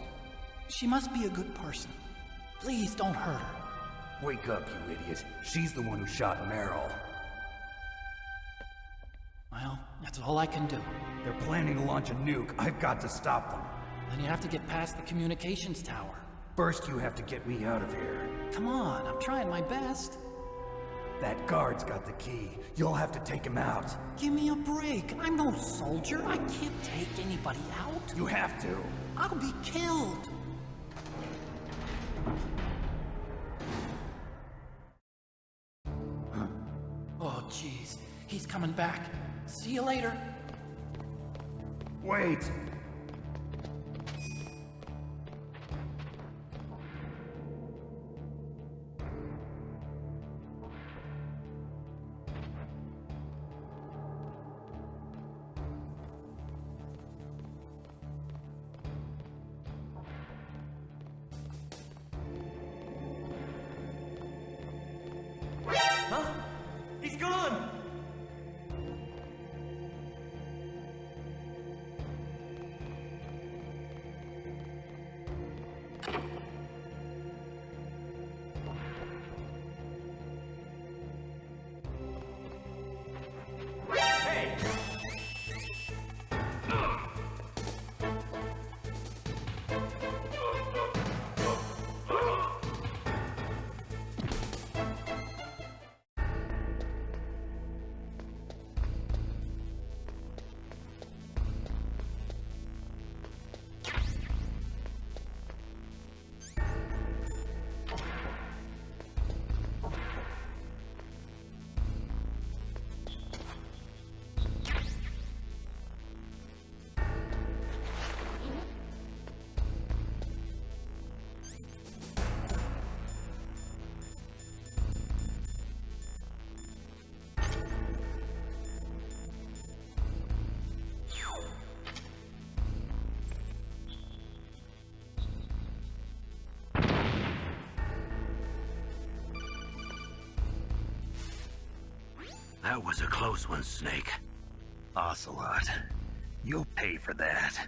She must be a good person. Please don't hurt her. Wake up, you idiot. She's the one who shot Meryl. Well, that's all I can do. They're planning to launch a nuke. I've got to stop them. Then you have to get past the communications tower. First, you have to get me out of here. Come on, I'm trying my best. That guard's got the key. You'll have to take him out. Give me a break. I'm no soldier. I can't take anybody out. You have to. I'll be killed. Oh, jeez. He's coming back. See you later. Wait! Huh? He's gone! Hey! That was a close one, Snake. Ocelot, you'll pay for that.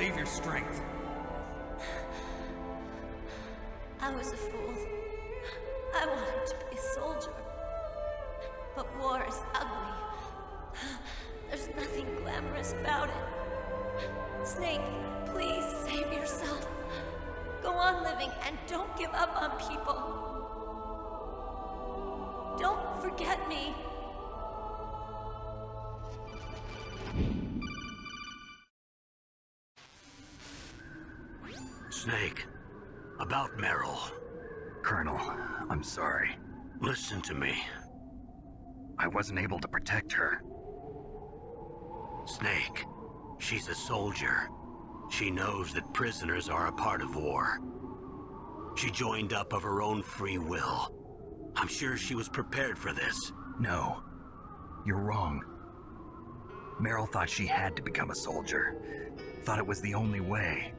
Save your strength. I was a fool. I wanted to be a soldier. But war is ugly. There's nothing glamorous about it. Snake, please save yourself. Go on living and don't give up on people. Don't forget me. Snake, about Meryl. Colonel, I'm sorry. Listen to me. I wasn't able to protect her. Snake, she's a soldier. She knows that prisoners are a part of war. She joined up of her own free will. I'm sure she was prepared for this. No, you're wrong. Meryl thought she had to become a soldier. Thought it was the only way.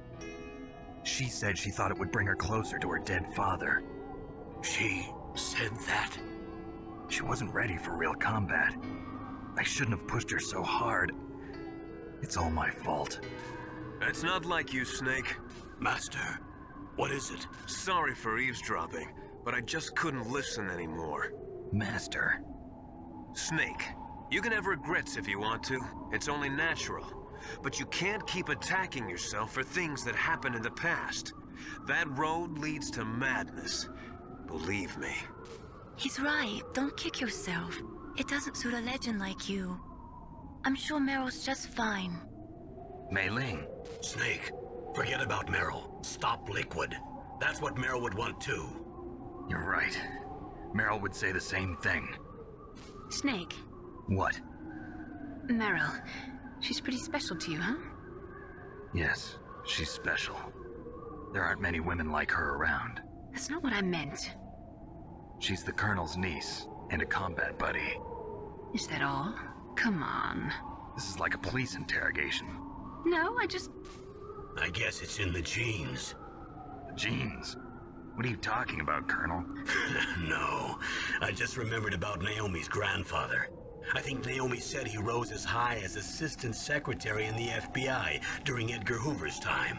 She said she thought it would bring her closer to her dead father. She said that? She wasn't ready for real combat. I shouldn't have pushed her so hard. It's all my fault. It's not like you, Snake. Master, what is it? Sorry for eavesdropping, but I just couldn't listen anymore. Master. Snake, you can have regrets if you want to. It's only natural. But you can't keep attacking yourself for things that happened in the past. That road leads to madness. Believe me. He's right. Don't kick yourself. It doesn't suit a legend like you. I'm sure Meryl's just fine. Mei Ling. Snake, forget about Meryl. Stop Liquid. That's what Meryl would want too. You're right. Meryl would say the same thing. Snake. What? Meryl. She's pretty special to you, huh? Yes, she's special. There aren't many women like her around. That's not what I meant. She's the Colonel's niece and a combat buddy. Is that all? Come on. This is like a police interrogation. No, I guess it's in the genes. The genes? What are you talking about, Colonel? No, I just remembered about Naomi's grandfather. I think Naomi said he rose as high as assistant secretary in the FBI during Edgar Hoover's time.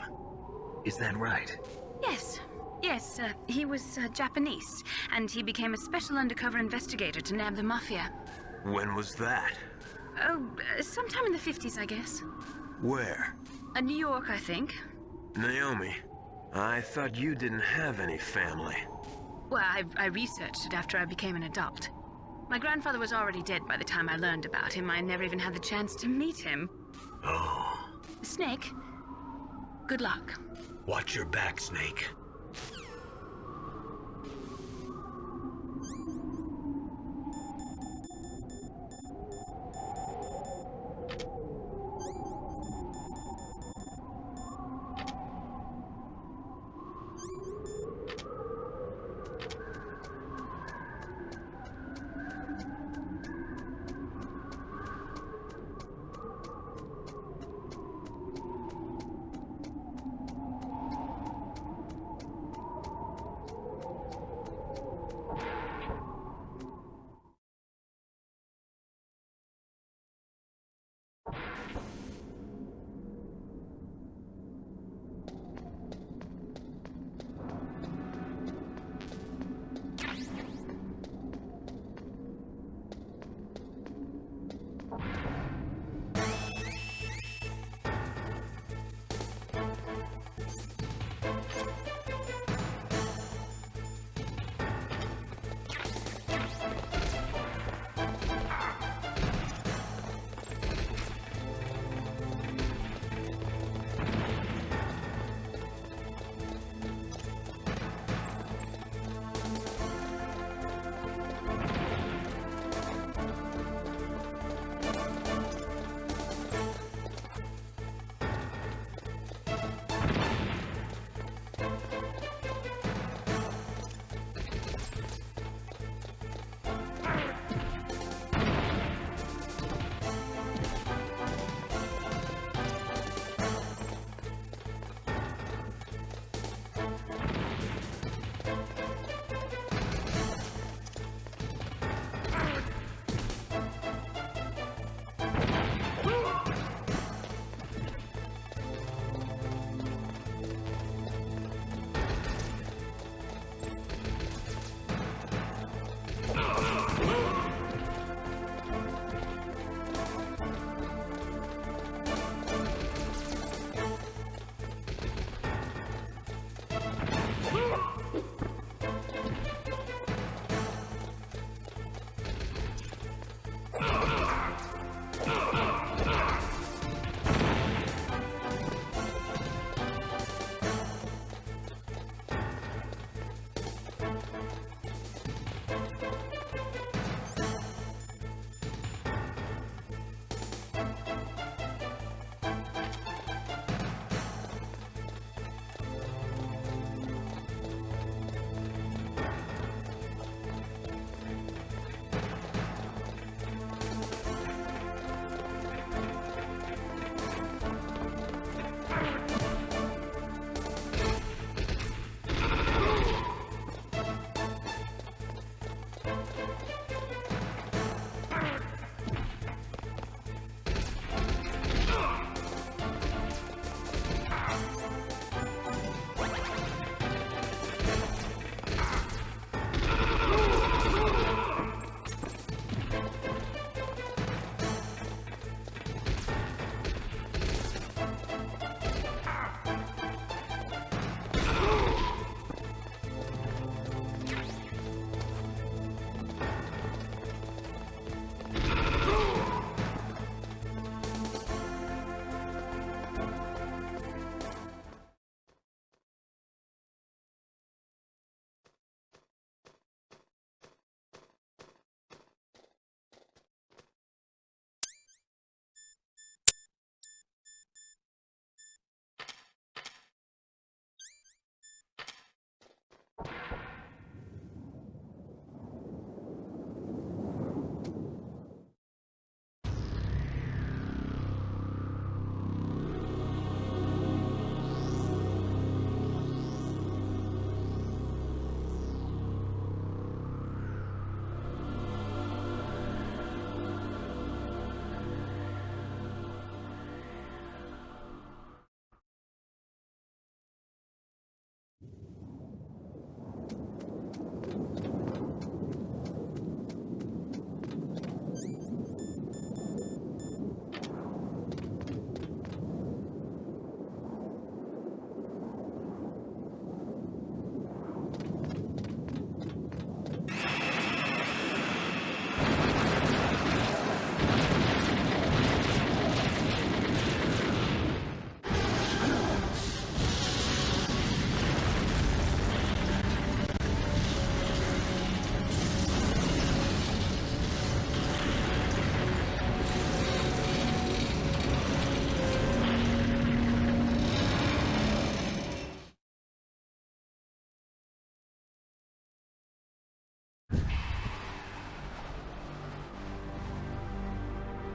Is that right? Yes. Yes, he was Japanese, and he became a special undercover investigator to nab the Mafia. When was that? Oh, sometime in the 50s, I guess. Where? New York, I think. Naomi, I thought you didn't have any family. Well, I researched it after I became an adult. My grandfather was already dead by the time I learned about him. I never even had the chance to meet him. Oh. Snake, good luck. Watch your back, Snake.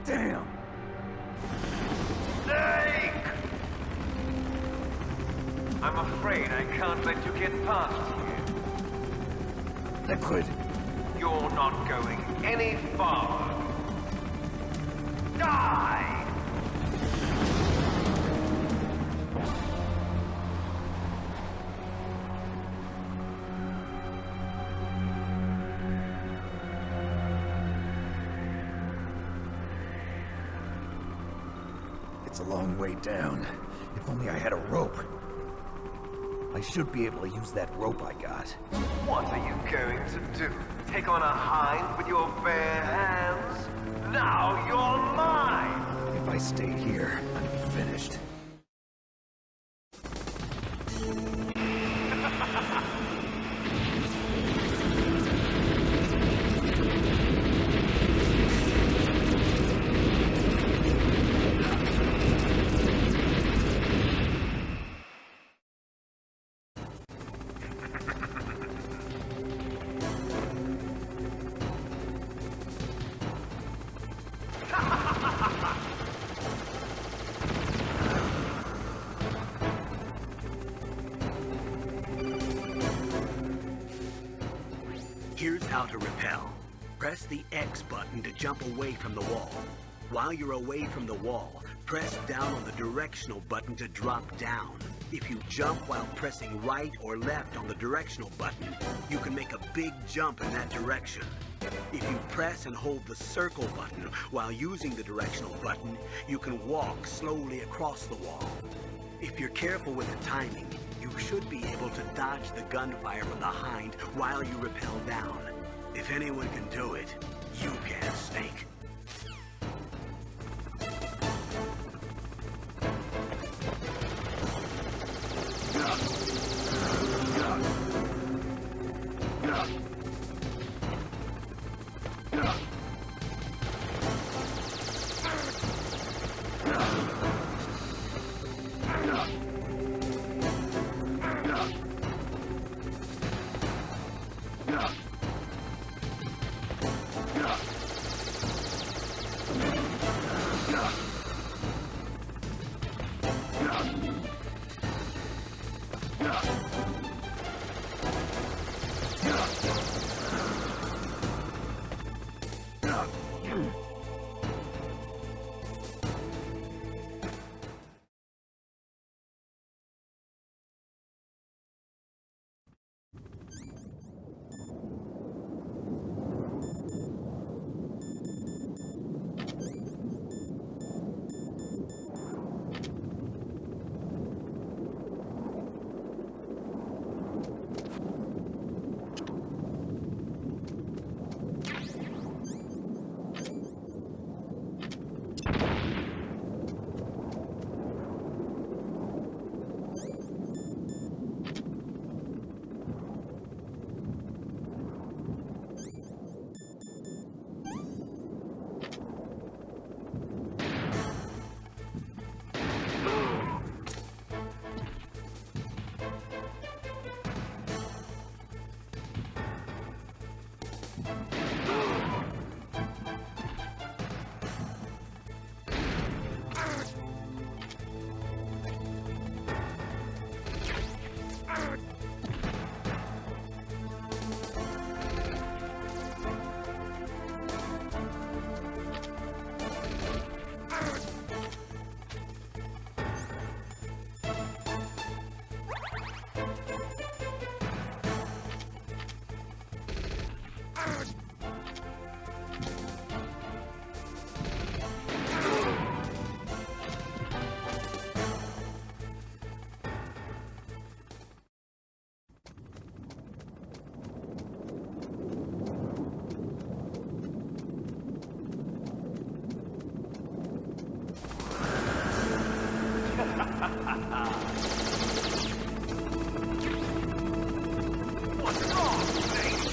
Damn! Snake! I'm afraid I can't let you get past here. Liquid! You're not going any farther. Die! It's a long way down. If only I had a rope. I should be able to use that rope I got. What are you going to do? Take on a hind with your bare hands? Now you're mine! If I stay here, I'm finished. Here's how to repel. Press the X button to jump away from the wall. While you're away from the wall, press down on the directional button to drop down. If you jump while pressing right or left on the directional button, you can make a big jump in that direction. If you press and hold the circle button while using the directional button, you can walk slowly across the wall. If you're careful with the timing, you should be able to dodge the gunfire from the hind while you rappel down. If anyone can do it, you can, Snake. What's wrong, Snake?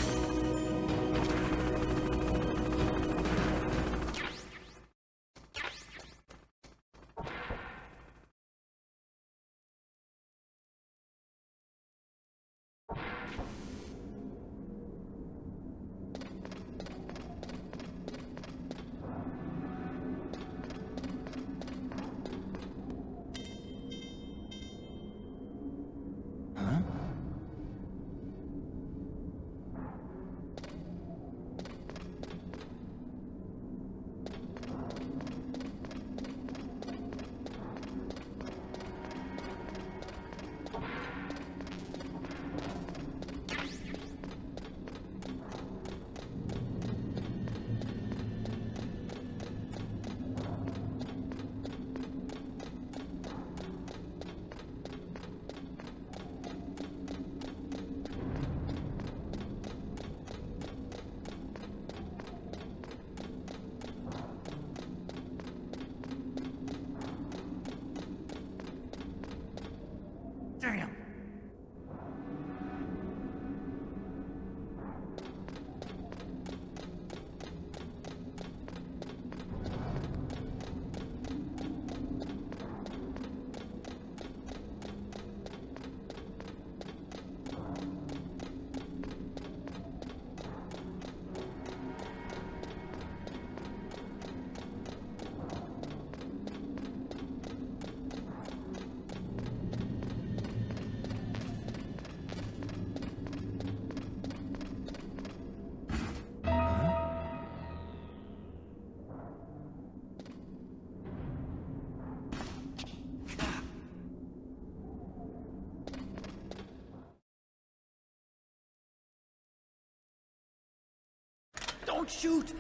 Don't shoot!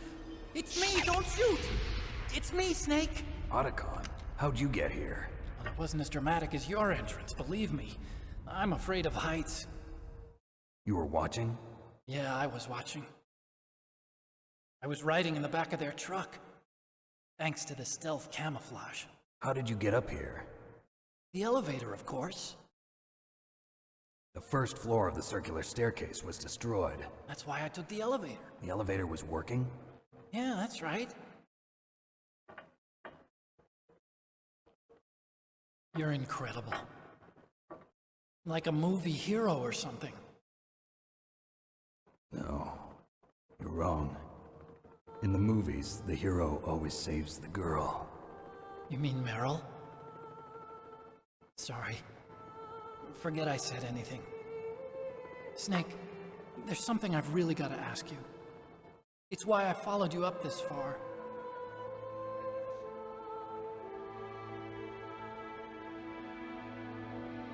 It's me, don't shoot! It's me, Snake! Otacon, how'd you get here? Well, it wasn't as dramatic as your entrance, believe me. I'm afraid of heights. You were watching? Yeah, I was watching. I was riding in the back of their truck. Thanks to the stealth camouflage. How did you get up here? The elevator, of course. The first floor of the circular staircase was destroyed. That's why I took the elevator. The elevator was working? Yeah, that's right. You're incredible. Like a movie hero or something. No, you're wrong. In the movies, the hero always saves the girl. You mean Meryl? Sorry. Forget I said anything. Snake, there's something I've really got to ask you. It's why I followed you up this far.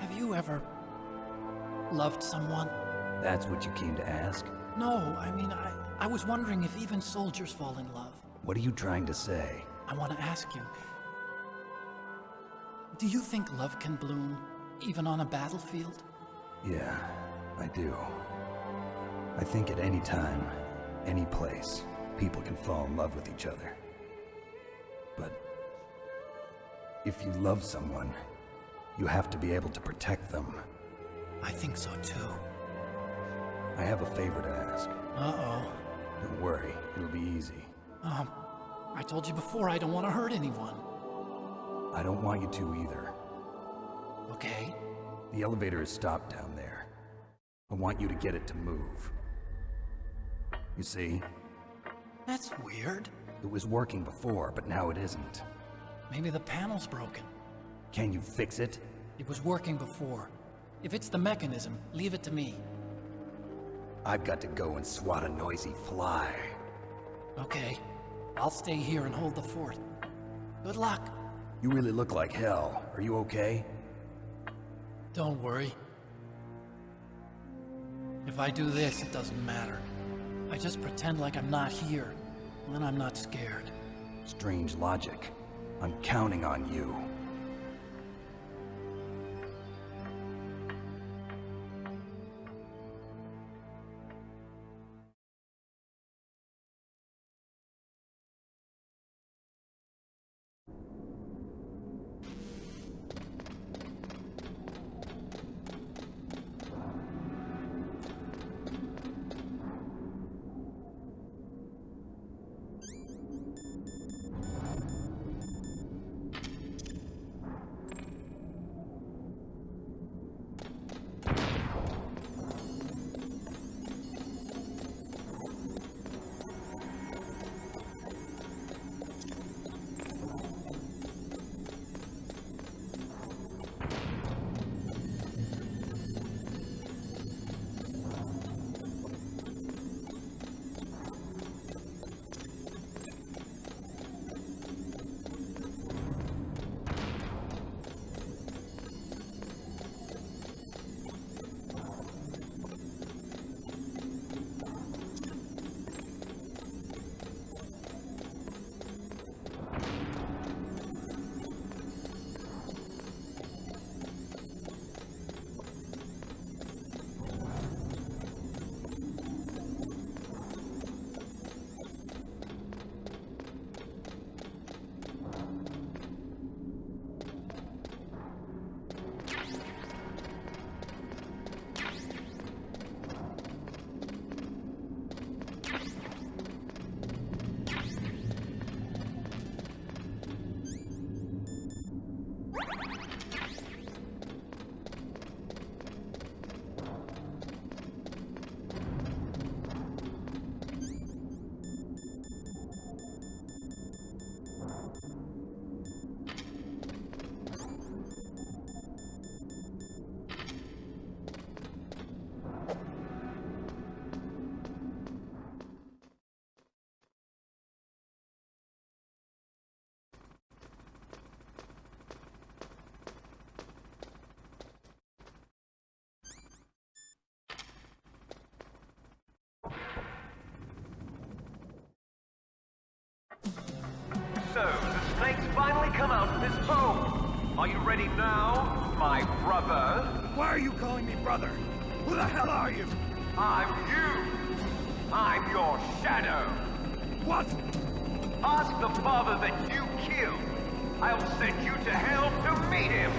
Have you ever loved someone? That's what you came to ask? No, I mean, I was wondering if even soldiers fall in love. What are you trying to say? I want to ask you, do you think love can bloom, even on a battlefield? Yeah, I do. I think at any time, any place, people can fall in love with each other. But if you love someone, you have to be able to protect them. I think so too. I have a favor to ask. Uh-oh. Don't worry, it'll be easy. I told you before I don't want to hurt anyone. I don't want you to either. Okay. The elevator is stopped down there. I want you to get it to move. You see? That's weird. It was working before, but now it isn't. Maybe the panel's broken. Can you fix it? It was working before. If it's the mechanism, leave it to me. I've got to go and swat a noisy fly. Okay. I'll stay here and hold the fort. Good luck. You really look like hell. Are you okay? Don't worry. If I do this, it doesn't matter. I just pretend like I'm not here, and then I'm not scared. Strange logic. I'm counting on you. So, the snake's finally come out of his hole. Are you ready now, my brother? Why are you calling me brother? Who the hell are you? I'm you. I'm your shadow. What? Ask the father that you killed. I'll send you to hell to meet him.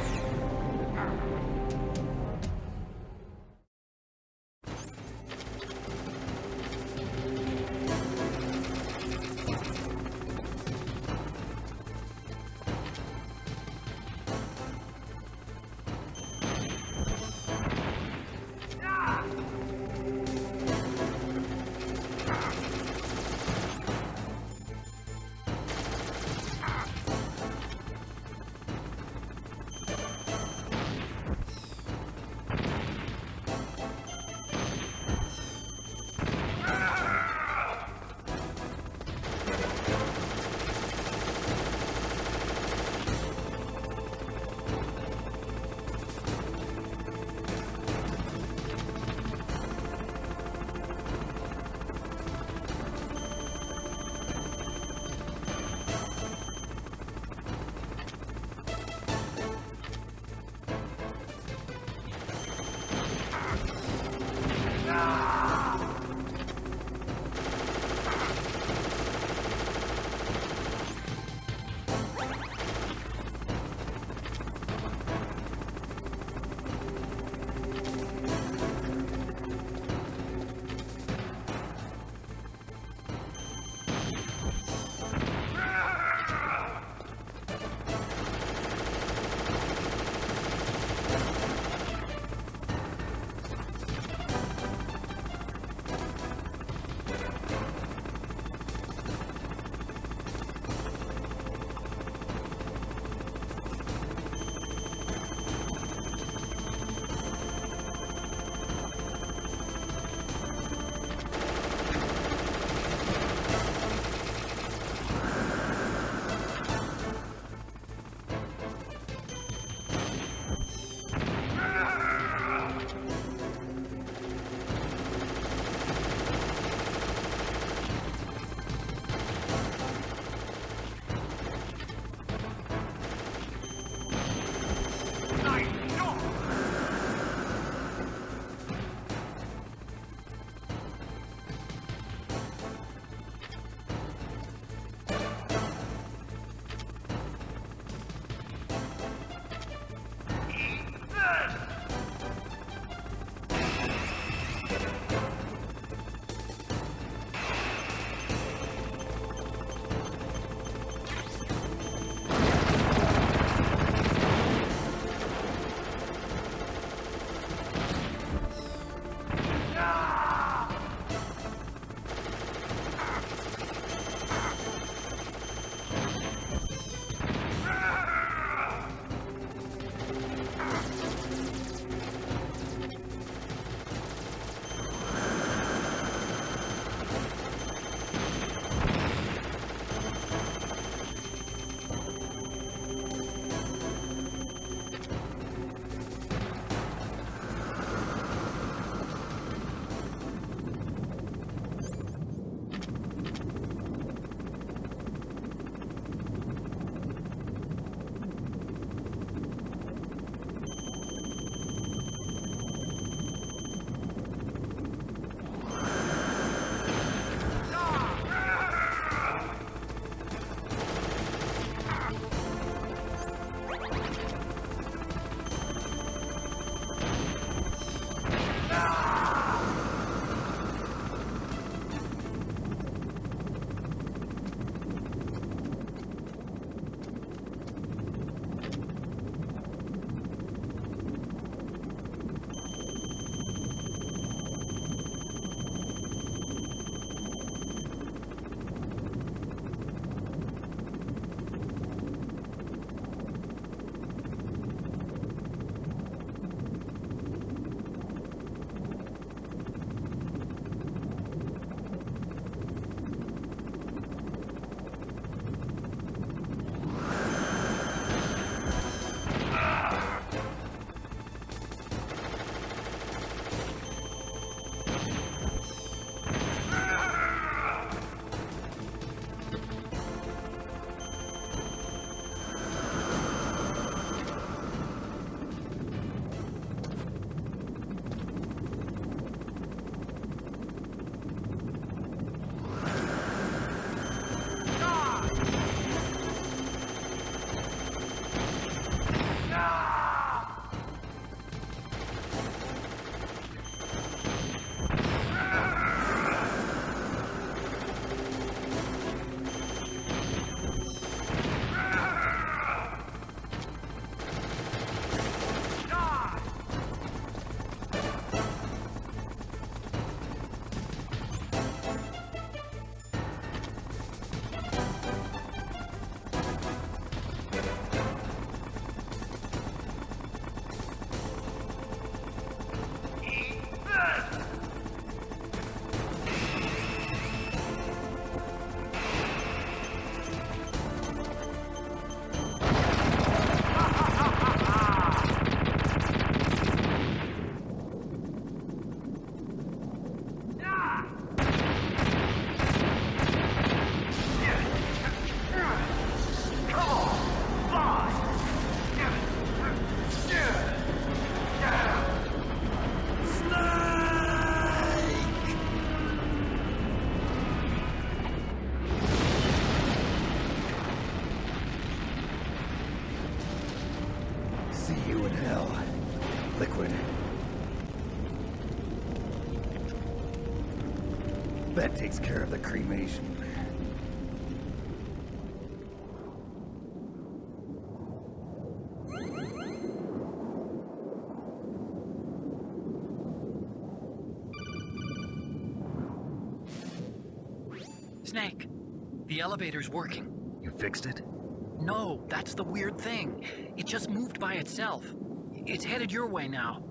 See you in hell. Liquid. That takes care of the cremation. Snake, the elevator's working. You fixed it? No, that's the weird thing. It just moved by itself. It's headed your way now.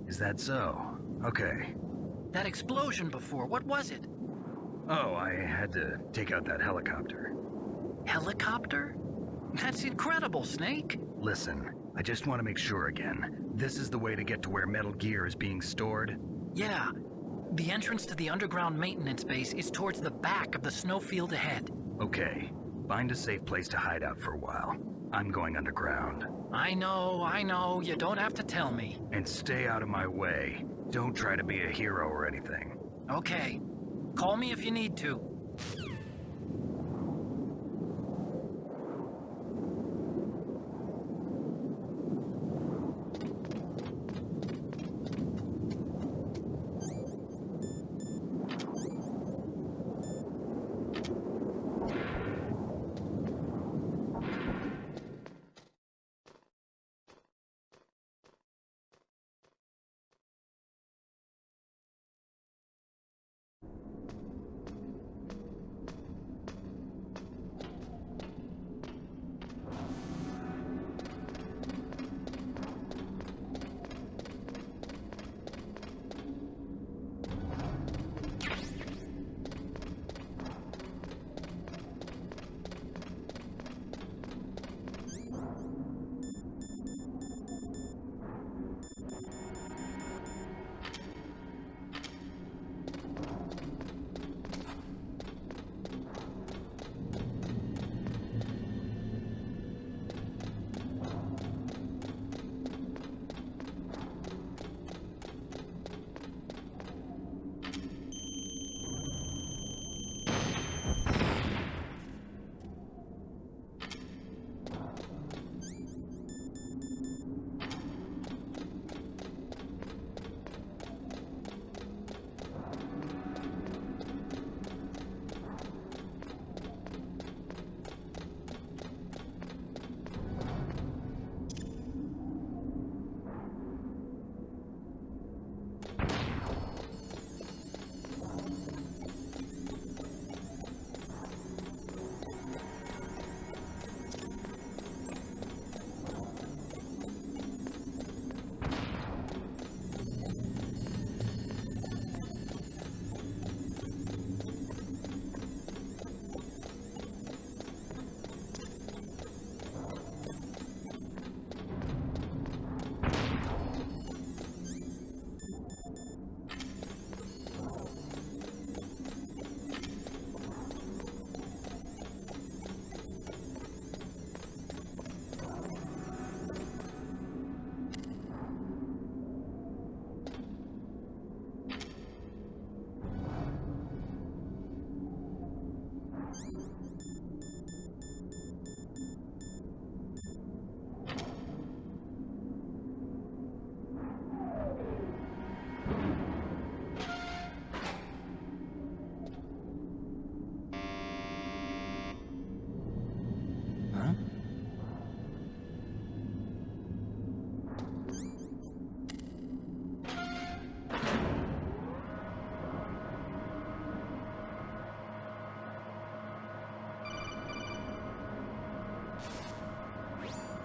Is that so? Okay. That explosion before, what was it? Oh, I had to take out that helicopter. Helicopter? That's incredible, Snake. Listen, I just want to make sure again. This is the way to get to where Metal Gear is being stored? Yeah. The entrance to the underground maintenance base is towards the back of the snowfield ahead. Okay. Find a safe place to hide out for a while. I'm going underground. I know. You don't have to tell me. And stay out of my way. Don't try to be a hero or anything. Okay. Call me if you need to.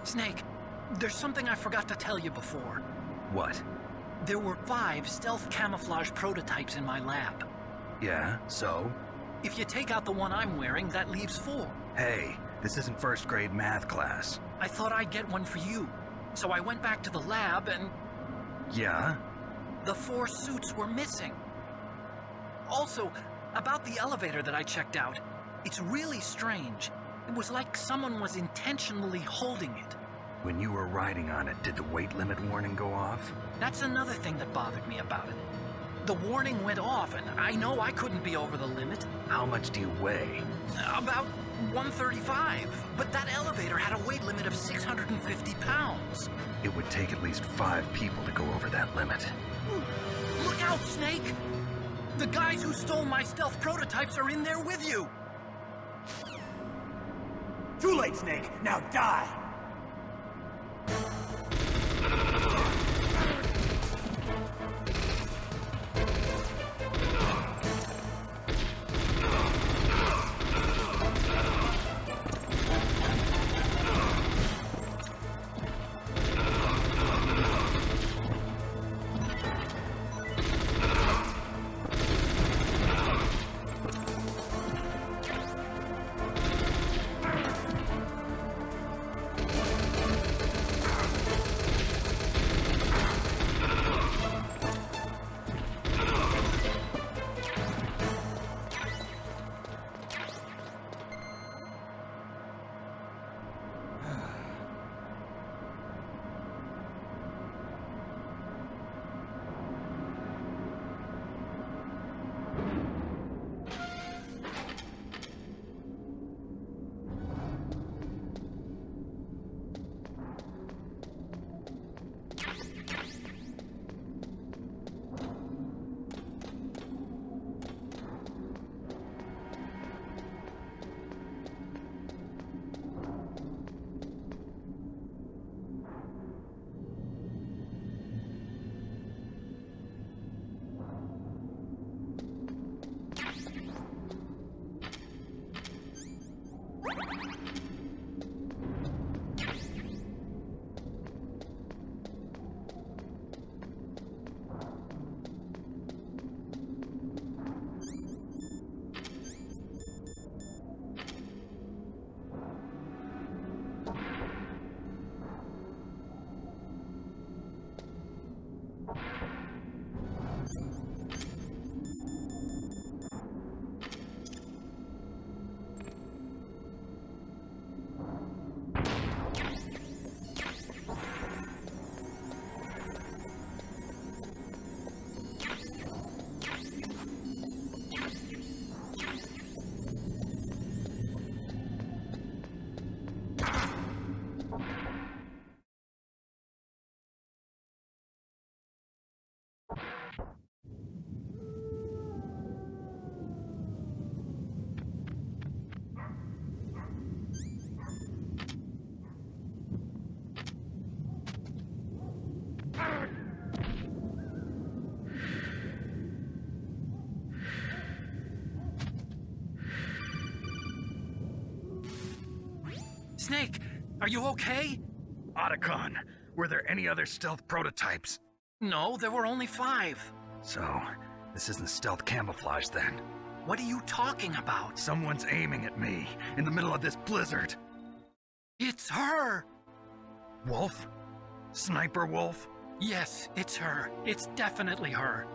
Snake, there's something I forgot to tell you before. What? There were 5 stealth camouflage prototypes in my lab. Yeah, so? If you take out the one I'm wearing, that leaves 4. Hey, this isn't first grade math class. I thought I'd get one for you. So I went back to the lab and... Yeah? The 4 suits were missing. Also, about the elevator that I checked out, it's really strange. It was like someone was intentionally holding it. When you were riding on it, did the weight limit warning go off? That's another thing that bothered me about it. The warning went off, and I know I couldn't be over the limit. How much do you weigh? About 135, but that elevator had a weight limit of of 650 pounds. It would take at least 5 people to go over that limit. Look out, Snake! The guys who stole my stealth prototypes are in there with you! Too late, Snake. Now die! Snake, are you okay? Otacon, were there any other stealth prototypes? No, there were only 5. So, this isn't stealth camouflage then? What are you talking about? Someone's aiming at me, in the middle of this blizzard. It's her! Wolf? Sniper Wolf? Yes, it's her. It's definitely her.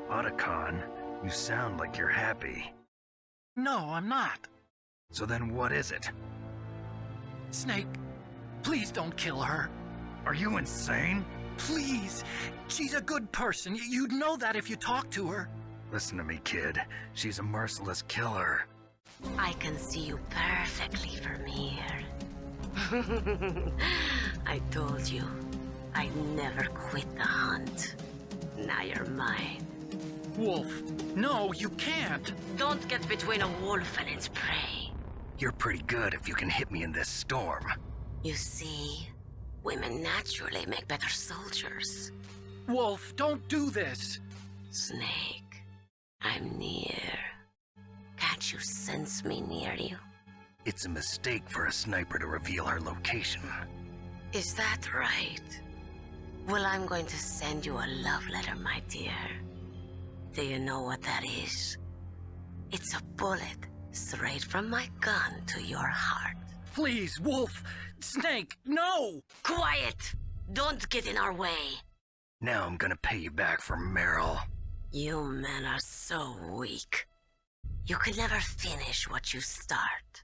Otacon, you sound like you're happy. No, I'm not. So then what is it? Snake, please don't kill her. Are you insane? Please. She's a good person. You'd know that if you talked to her. Listen to me, kid. She's a merciless killer. I can see you perfectly from here. I told you, I'd never quit the hunt. Now you're mine. Wolf, no, you can't. Don't get between a wolf and its prey. You're pretty good if you can hit me in this storm. You see, women naturally make better soldiers. Wolf, don't do this. Snake, I'm near. Can't you sense me near you? It's a mistake for a sniper to reveal her location. Is that right? Well, I'm going to send you a love letter, my dear. Do you know what that is? It's a bullet straight from my gun to your heart. Please, Wolf! Snake, no! Quiet! Don't get in our way. Now I'm gonna pay you back for Meryl. You men are so weak. You can never finish what you start.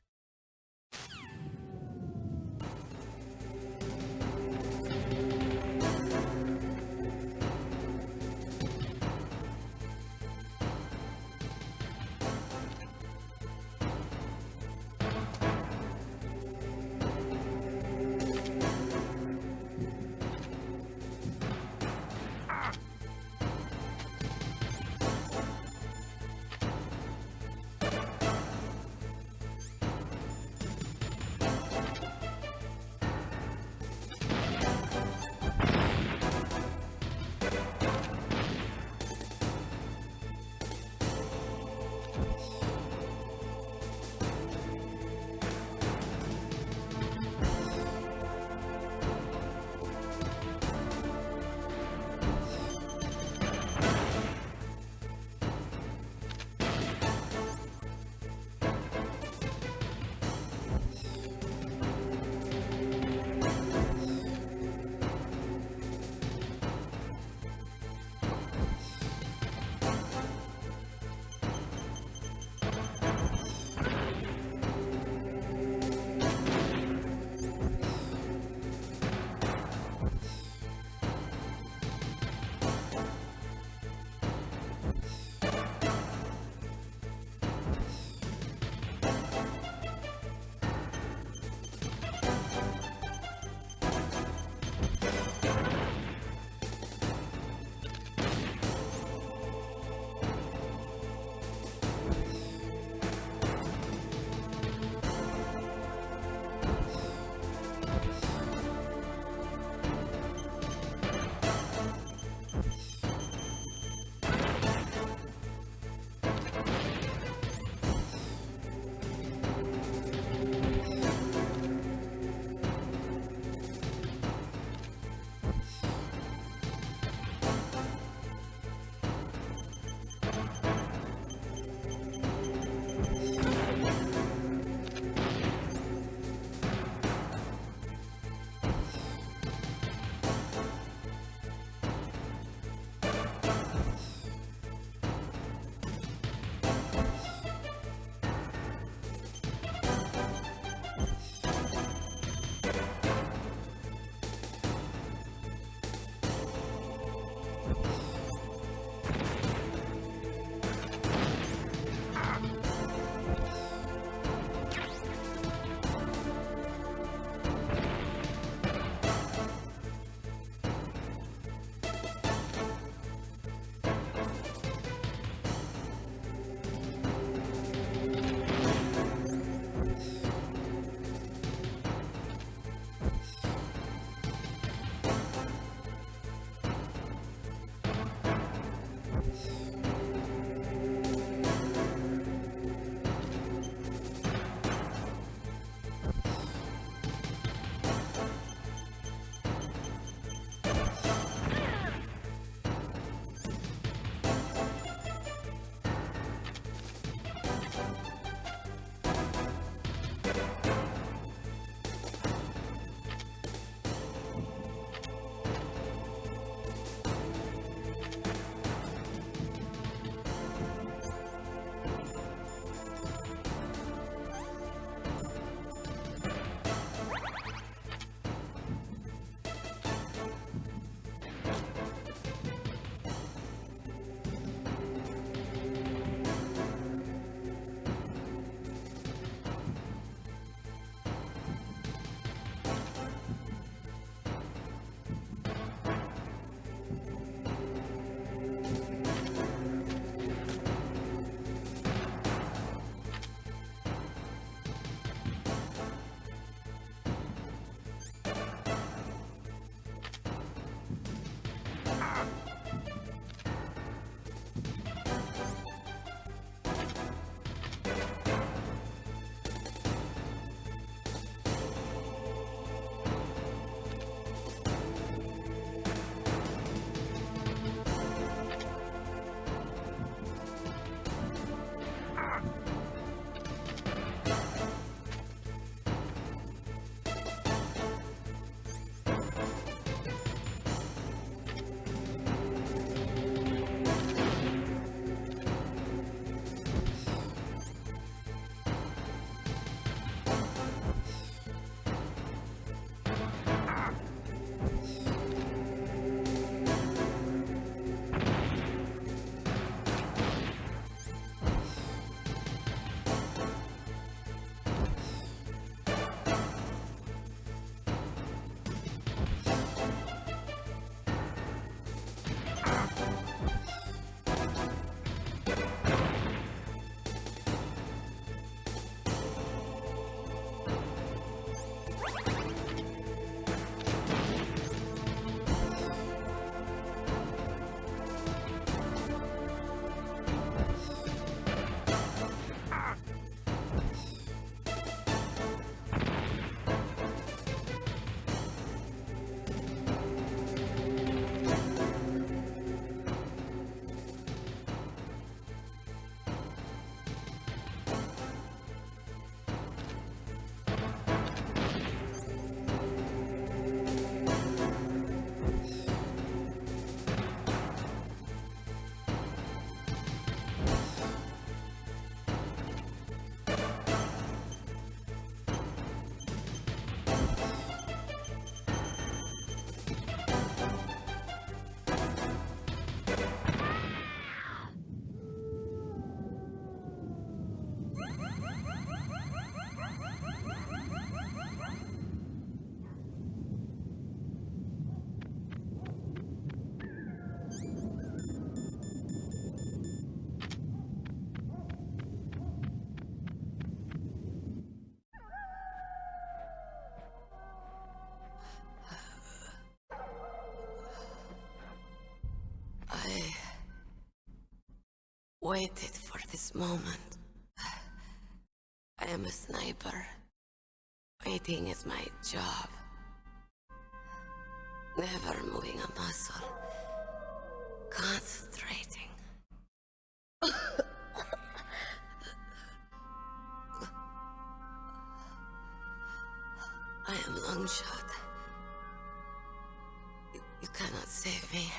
waited for this moment. I am a sniper. Waiting is my job. Never moving a muscle. Concentrating. I am long shot. You cannot save me.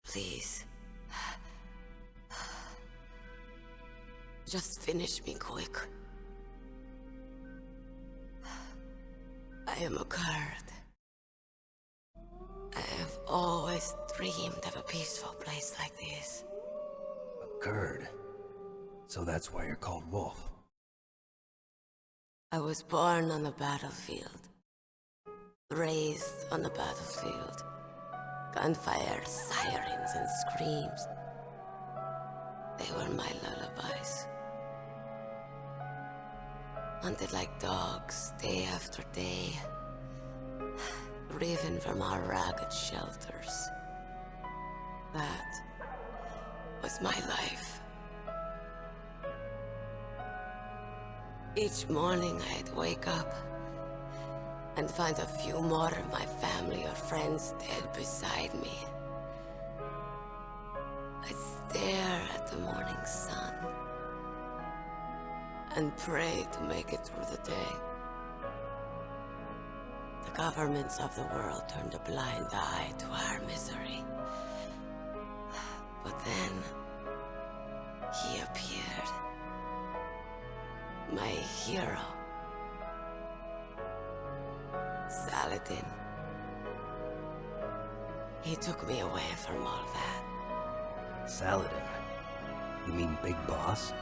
Please. Just finish me quick. I am a Kurd. I have always dreamed of a peaceful place like this. A Kurd? So that's why you're called Wolf. I was born on the battlefield. Raised on the battlefield. Gunfire, sirens, and screams. They were my lullabies. Hunted like dogs, day after day. Driven from our ragged shelters. That was my life. Each morning I'd wake up and find a few more of my family or friends dead beside me. I'd stare at the morning sun and pray to make it through the day. The governments of the world turned a blind eye to our misery. But then, he appeared. My hero. Saladin. He took me away from all that. Saladin? You mean Big Boss?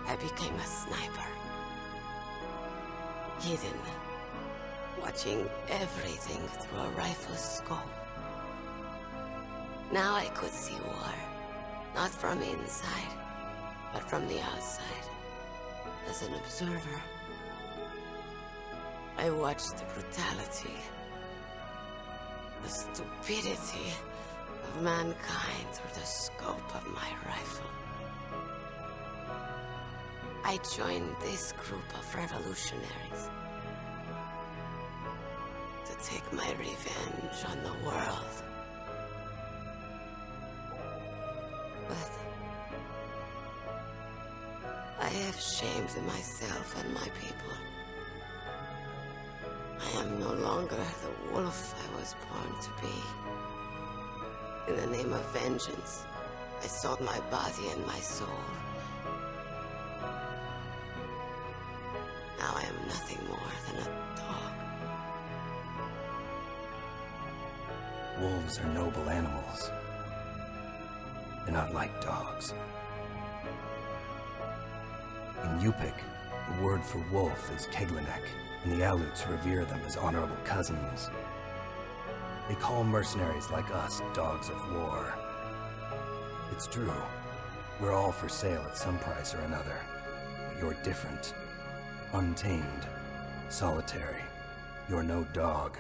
I became a sniper. Hidden. Watching everything through a rifle's scope. Now I could see war. Not from inside, but from the outside. As an observer. I watched the brutality, the stupidity of mankind through the scope of my rifle. I joined this group of revolutionaries to take my revenge on the world. But I have shamed myself and my people. I am no longer the wolf I was born to be. In the name of vengeance, I sold my body and my soul. Now I am nothing more than a dog. Wolves are noble animals. They're not like dogs. In Yupik, the word for wolf is Keglanek, and the Aleuts revere them as honorable cousins. They call mercenaries like us dogs of war. It's true. We're all for sale at some price or another. But you're different. Untamed. Solitary. You're no dog.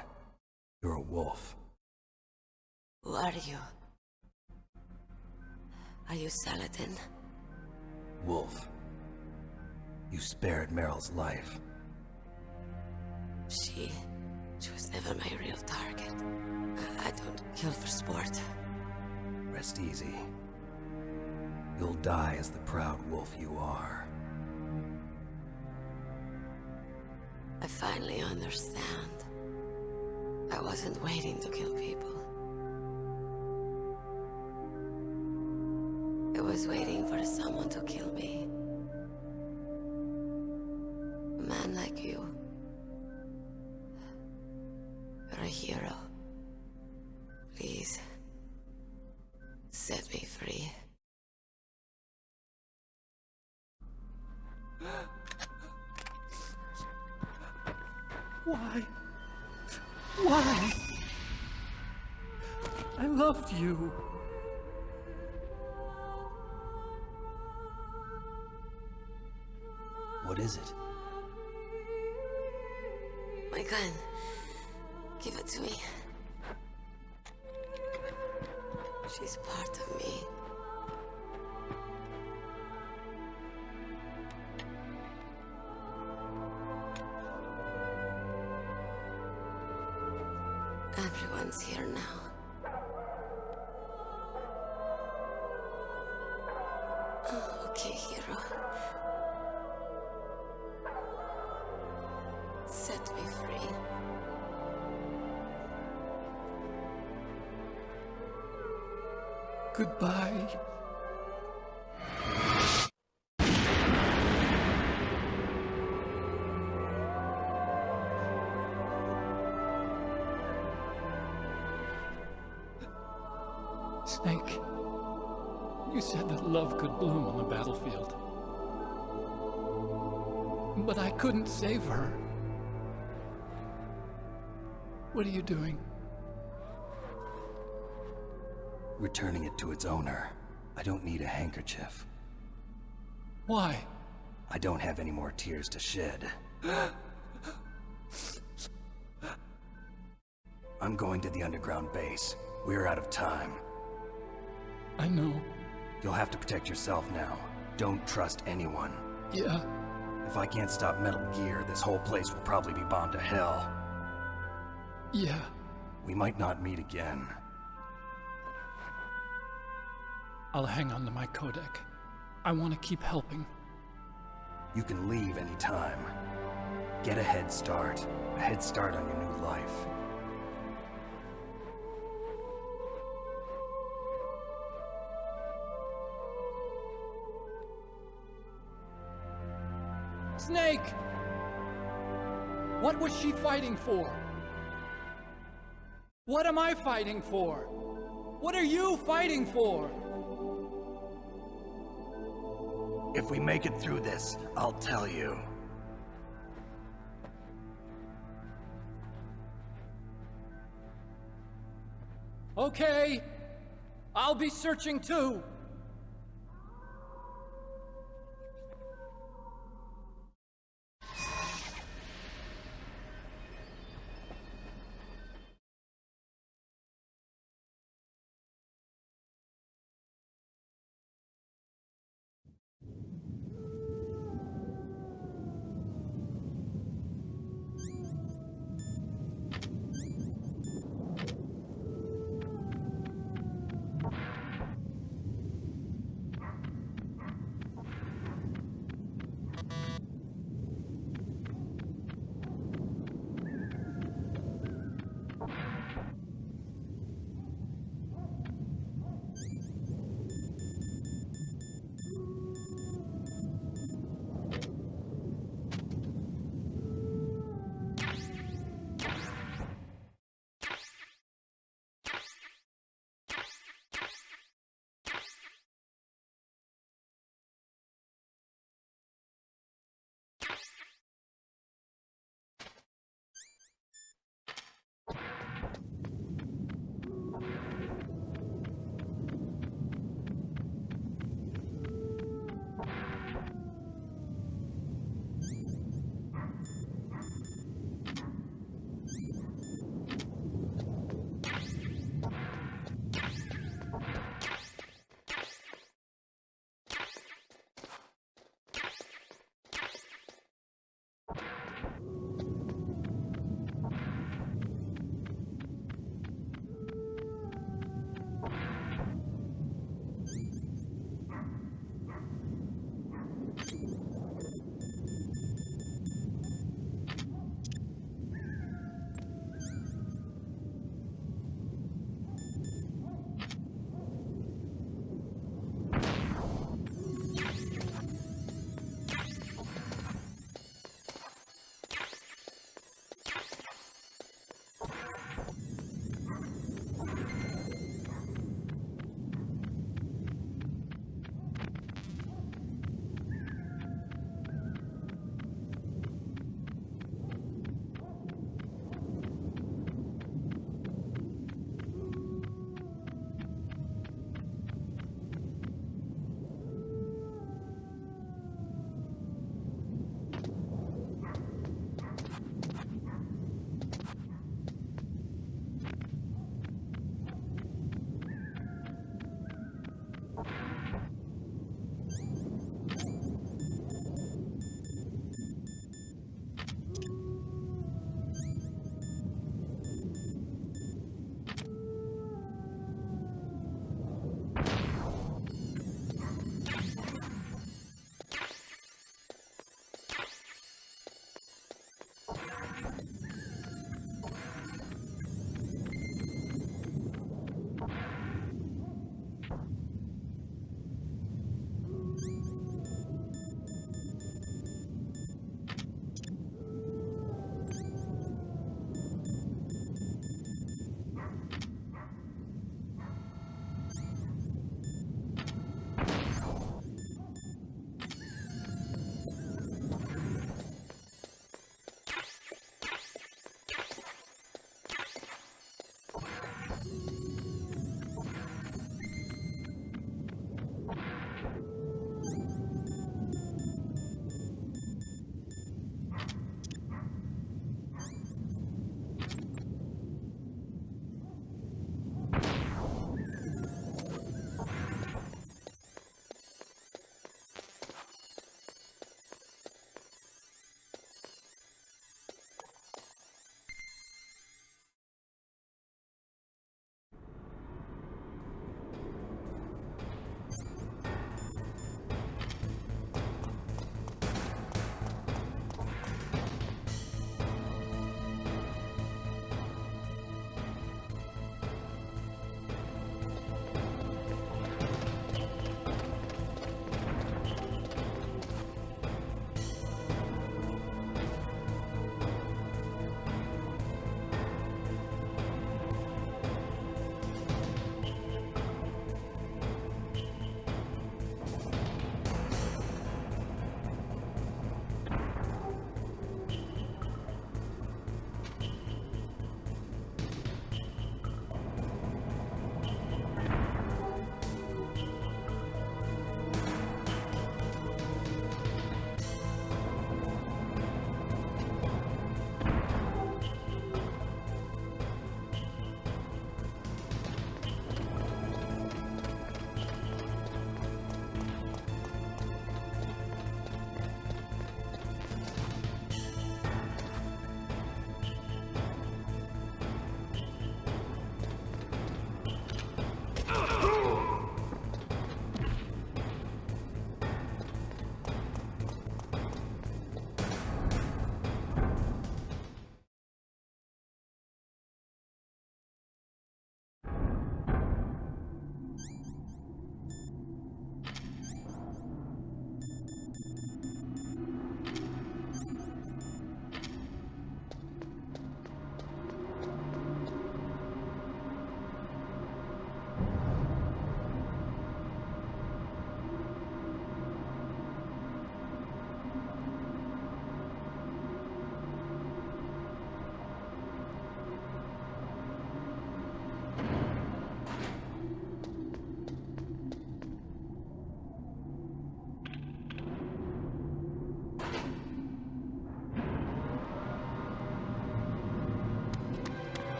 You're a wolf. Who are you? Are you Saladin? Wolf. You spared Meryl's life. She was never my real target. I don't kill for sport. Rest easy. You'll die as the proud wolf you are. I finally understand. I wasn't waiting to kill people. I was waiting for someone to kill me. A man like you. You're a hero. Please, set me free. Why? Why? I loved you. What is it? My gun. Give it to me. She's part of me. Everyone's here now. Oh, okay, hero. Set me free. Goodbye. Snake, you said that love could bloom on the battlefield. But I couldn't save her. What are you doing? Returning it to its owner. I don't need a handkerchief. Why? I don't have any more tears to shed. I'm going to the underground base. We're out of time. I know. You'll have to protect yourself now. Don't trust anyone. Yeah. If I can't stop Metal Gear, this whole place will probably be bombed to hell. Yeah. We might not meet again. I'll hang on to my codec. I want to keep helping. You can leave anytime. Get a head start. A head start on your new life. Snake! What was she fighting for? What am I fighting for? What are you fighting for? If we make it through this, I'll tell you. Okay. I'll be searching too.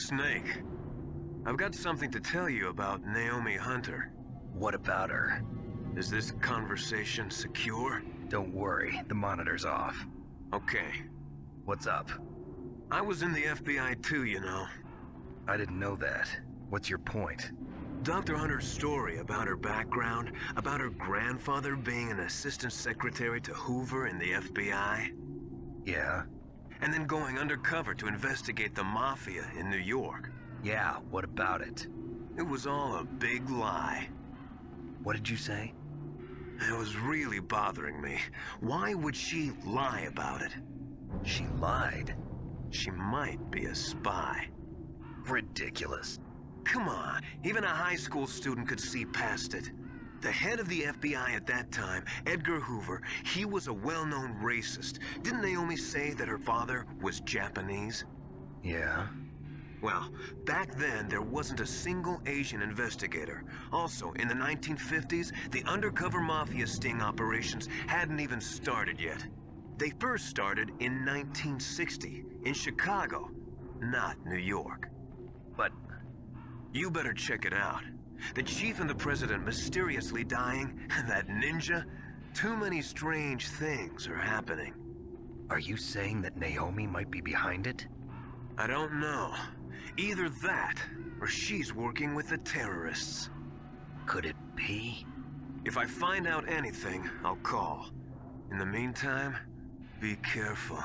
Snake. I've got something to tell you about Naomi Hunter. What about her? Is this conversation secure? Don't worry, the monitor's off. Okay. What's up? I was in the FBI too, you know. I didn't know that. What's your point? Dr. Hunter's story about her background, about her grandfather being an assistant secretary to Hoover in the FBI. Yeah? And then going undercover to investigate the Mafia in New York. Yeah, what about it? It was all a big lie. What did you say? It was really bothering me. Why would she lie about it? She lied? She might be a spy. Ridiculous. Come on, even a high school student could see past it. The head of the FBI at that time, Edgar Hoover, he was a well-known racist. Didn't Naomi say that her father was Japanese? Yeah. Well, back then, there wasn't a single Asian investigator. Also, in the 1950s, the undercover mafia sting operations hadn't even started yet. They first started in 1960, in Chicago, not New York. But you better check it out. The chief and the president mysteriously dying, that ninja, too many strange things are happening. Are you saying that Naomi might be behind it? I don't know. Either that, or she's working with the terrorists. Could it be? If I find out anything, I'll call. In the meantime, be careful.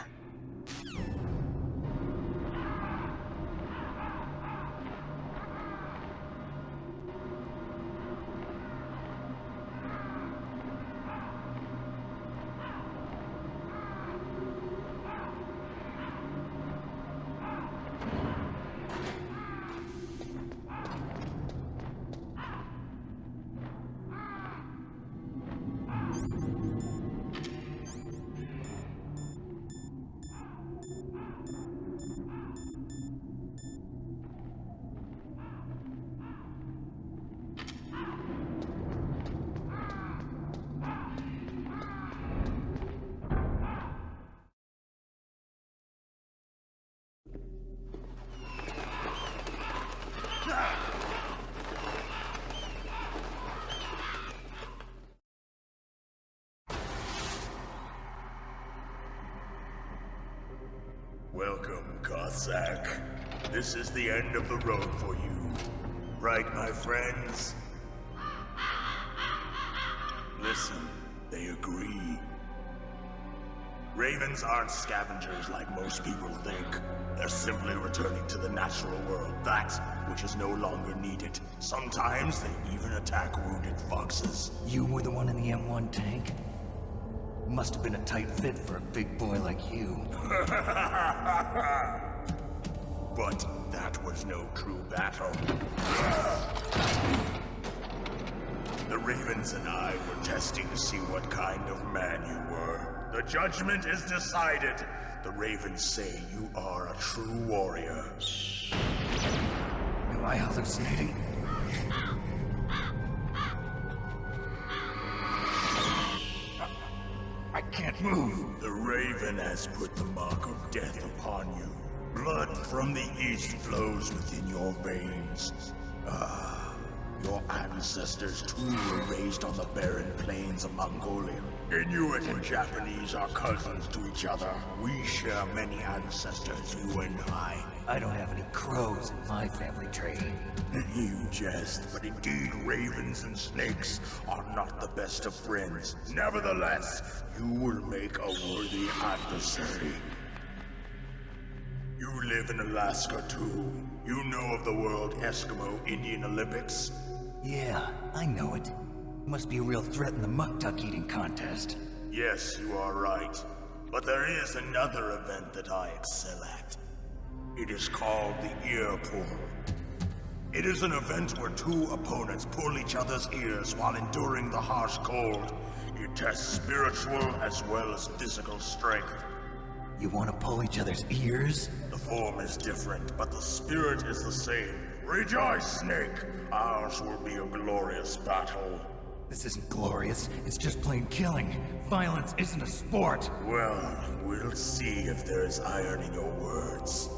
Welcome, Cossack. This is the end of the road for you. Right, my friends? Listen, they agree. Ravens aren't scavengers like most people think. They're simply returning to the natural world, that which is no longer needed. Sometimes they even attack wounded foxes. You were the one in the M1 tank? Must have been a tight fit for a big boy like you. But that was no true battle. The Ravens and I were testing to see what kind of man you were. The judgment is decided. The Ravens say you are a true warrior. Am I hallucinating? I can't move. The Raven has put the mark of death upon you. Blood from the east flows within your veins. Ah, your ancestors too were raised on the barren plains of Mongolia. Inuit and Japanese are cousins to each other. We share many ancestors, you and I. I don't have any crows in my family tree. You jest, but indeed ravens and snakes are not the best of friends. Nevertheless, you will make a worthy adversary. You live in Alaska too. You know of the World Eskimo Indian Olympics? Yeah, I know it. Must be a real threat in the muck duck eating contest. Yes, you are right. But there is another event that I excel at. It is called the ear pull. It is an event where two opponents pull each other's ears while enduring the harsh cold. It tests spiritual as well as physical strength. You want to pull each other's ears? The form is different, but the spirit is the same. Rejoice, Snake! Ours will be a glorious battle. This isn't glorious, it's just plain killing. Violence isn't a sport. Well, we'll see if there is iron in your words.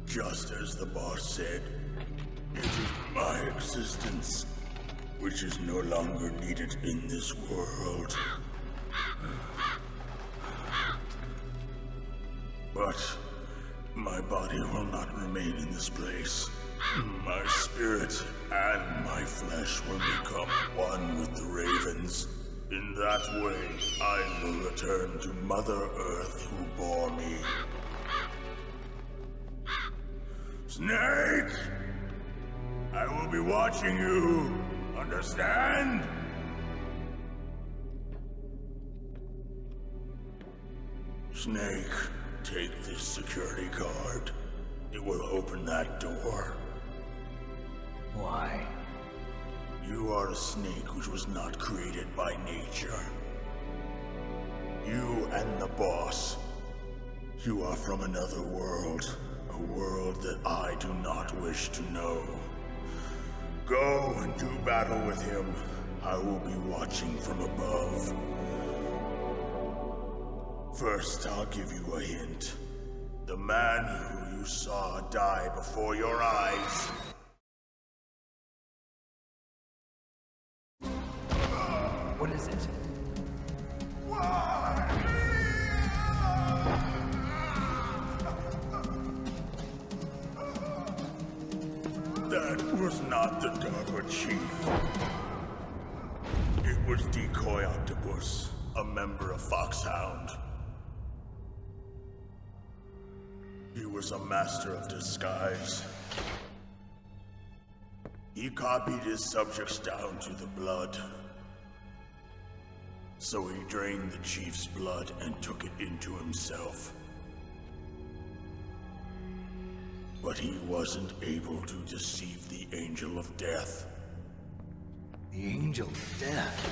Just as the boss said, it is my existence which is no longer needed in this world. But my body will not remain in this place. My spirit and my flesh will become one with the ravens. In that way, I will return to Mother Earth who bore me. Snake! I will be watching you. Understand? Snake, take this security card. It will open that door. Why? You are a snake which was not created by nature. You and the boss. You are from another world. A world that I do not wish to know. Go and do battle with him. I will be watching from above. First, I'll give you a hint. The man who you saw die before your eyes. What is it? That was not the DARPA chief. It was Decoy Octopus, a member of Foxhound. He was a master of disguise. He copied his subjects down to the blood. So he drained the chief's blood and took it into himself. But he wasn't able to deceive the Angel of Death. The Angel of Death?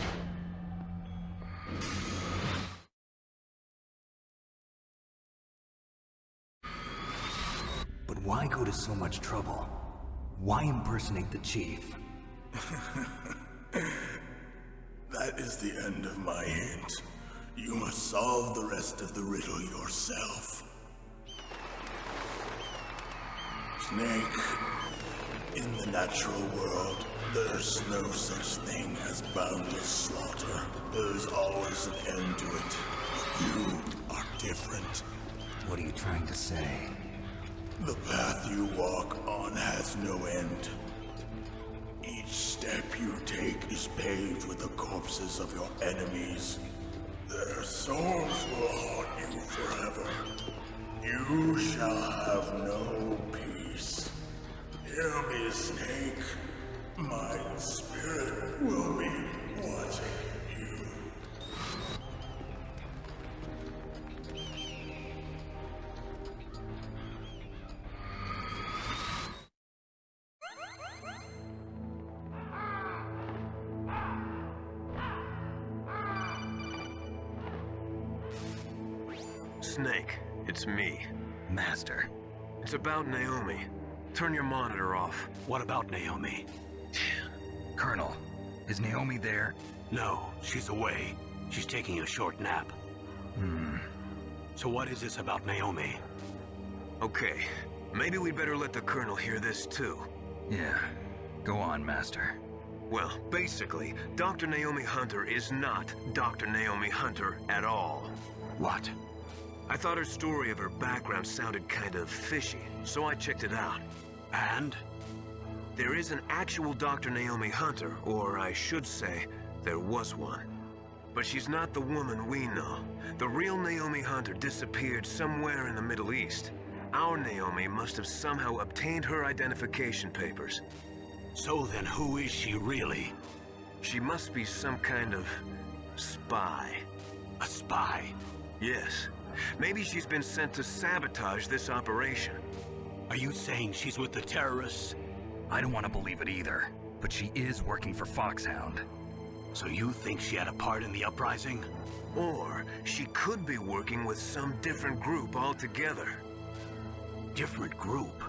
But why go to so much trouble? Why impersonate the chief? That is the end of my hint. You must solve the rest of the riddle yourself. Snake, in the natural world, there's no such thing as boundless slaughter. There's always an end to it. But you are different. What are you trying to say? The path you walk on has no end. Each step you take is paved with the corpses of your enemies. Their souls will haunt you forever. You shall have no peace. Hear me, Snake. My spirit will be watching you. Snake, it's me. Master. It's about Naomi. Turn your monitor off. What about Naomi? Colonel, is Naomi there? No, she's away. She's taking a short nap. So what is this about Naomi? Okay, maybe we'd better let the Colonel hear this too. Yeah, go on, Master. Well, basically, Dr. Naomi Hunter is not Dr. Naomi Hunter at all. What? I thought her story of her background sounded kind of fishy, so I checked it out. And? There is an actual Dr. Naomi Hunter, or I should say, there was one. But she's not the woman we know. The real Naomi Hunter disappeared somewhere in the Middle East. Our Naomi must have somehow obtained her identification papers. So then who is she really? She must be some kind of spy. A spy? Yes. Maybe she's been sent to sabotage this operation. Are you saying she's with the terrorists? I don't want to believe it either, but she is working for Foxhound. So you think she had a part in the uprising? Or she could be working with some different group altogether. Different group?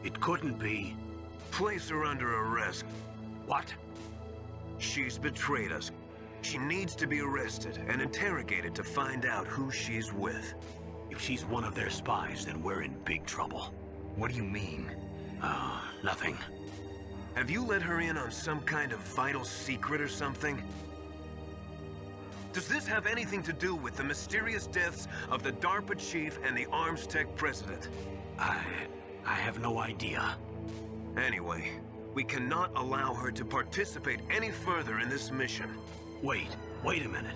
It couldn't be. Place her under arrest. What? She's betrayed us. She needs to be arrested and interrogated to find out who she's with. If she's one of their spies, then we're in big trouble. What do you mean? Oh, nothing. Have you let her in on some kind of vital secret or something? Does this have anything to do with the mysterious deaths of the DARPA chief and the Arms Tech president? I have no idea. Anyway, we cannot allow her to participate any further in this mission. Wait a minute.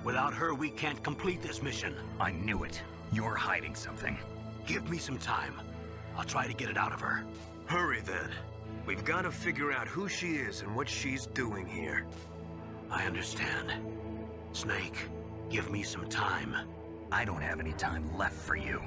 Without her, we can't complete this mission. I knew it. You're hiding something. Give me some time. I'll try to get it out of her. Hurry then. We've got to figure out who she is and what she's doing here. I understand. Snake, give me some time. I don't have any time left for you.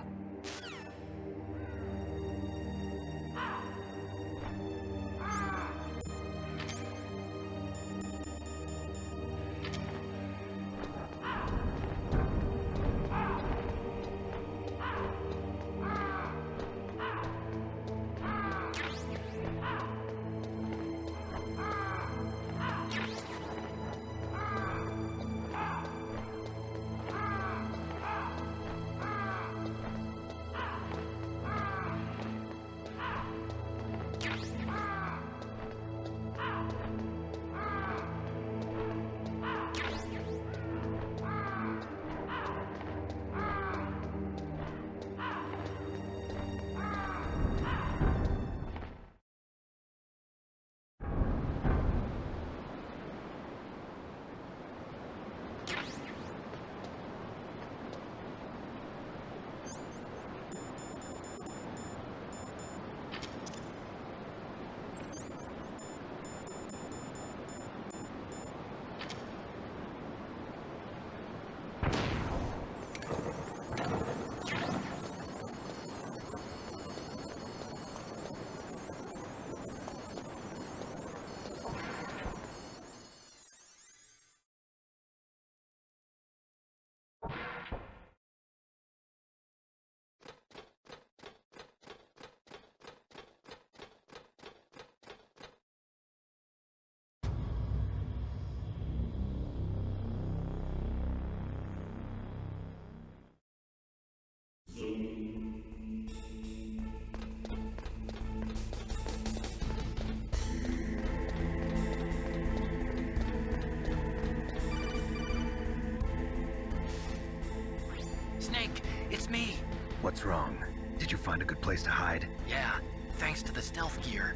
Snake, it's me. What's wrong? Did you find a good place to hide? Yeah, thanks to the stealth gear.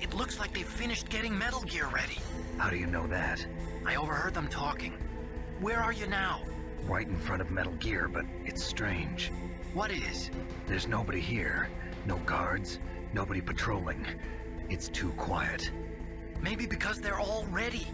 It looks like they've finished getting Metal Gear ready. How do you know that? I overheard them talking. Where are you now? Right in front of Metal Gear, but it's strange. What is? There's nobody here. No guards, nobody patrolling. It's too quiet. Maybe because they're all ready.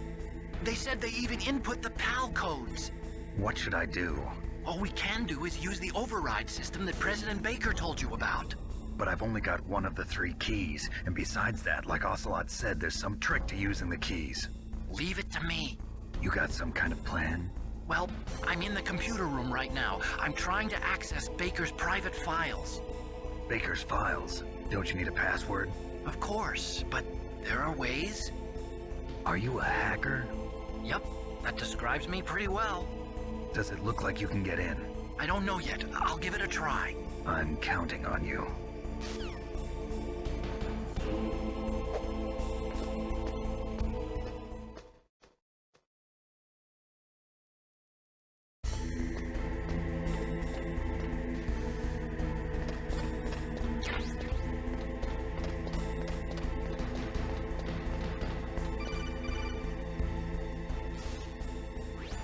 They said they even input the PAL codes. What should I do? All we can do is use the override system that President Baker told you about. But I've only got one of the 3 keys, and besides that, like Ocelot said, there's some trick to using the keys. Leave it to me. You got some kind of plan? Well, I'm in the computer room right now. I'm trying to access Baker's private files. Baker's files? Don't you need a password? Of course, but there are ways. Are you a hacker? Yep, that describes me pretty well. Does it look like you can get in? I don't know yet. I'll give it a try. I'm counting on you.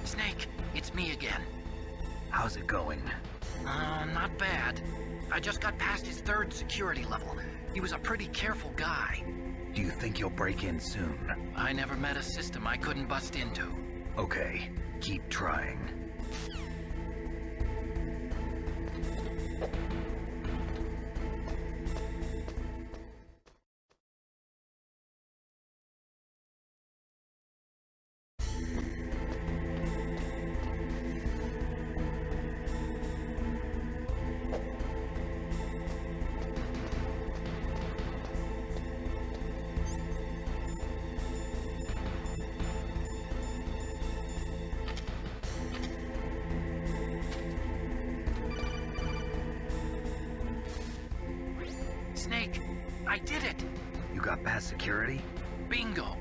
Snake, it's me again. How's it going? Not bad. I just got past his 3rd security level. He was a pretty careful guy. Do you think you'll break in soon? I never met a system I couldn't bust into. Okay, keep trying. I did it! You got past security? Bingo!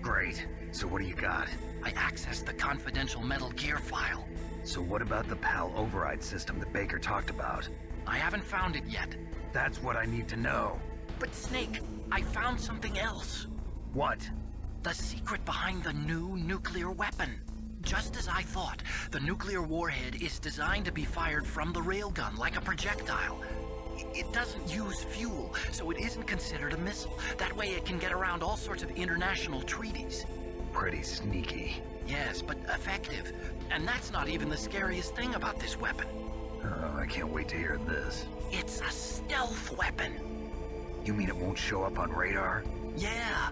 Great. So what do you got? I accessed the confidential Metal Gear file. So what about the PAL override system that Baker talked about? I haven't found it yet. That's what I need to know. But Snake, I found something else. What? The secret behind the new nuclear weapon. Just as I thought, the nuclear warhead is designed to be fired from the railgun like a projectile. It doesn't use fuel, so it isn't considered a missile. That way it can get around all sorts of international treaties. Pretty sneaky. Yes, but effective. And that's not even the scariest thing about this weapon. Oh, I can't wait to hear this. It's a stealth weapon. You mean it won't show up on radar? Yeah.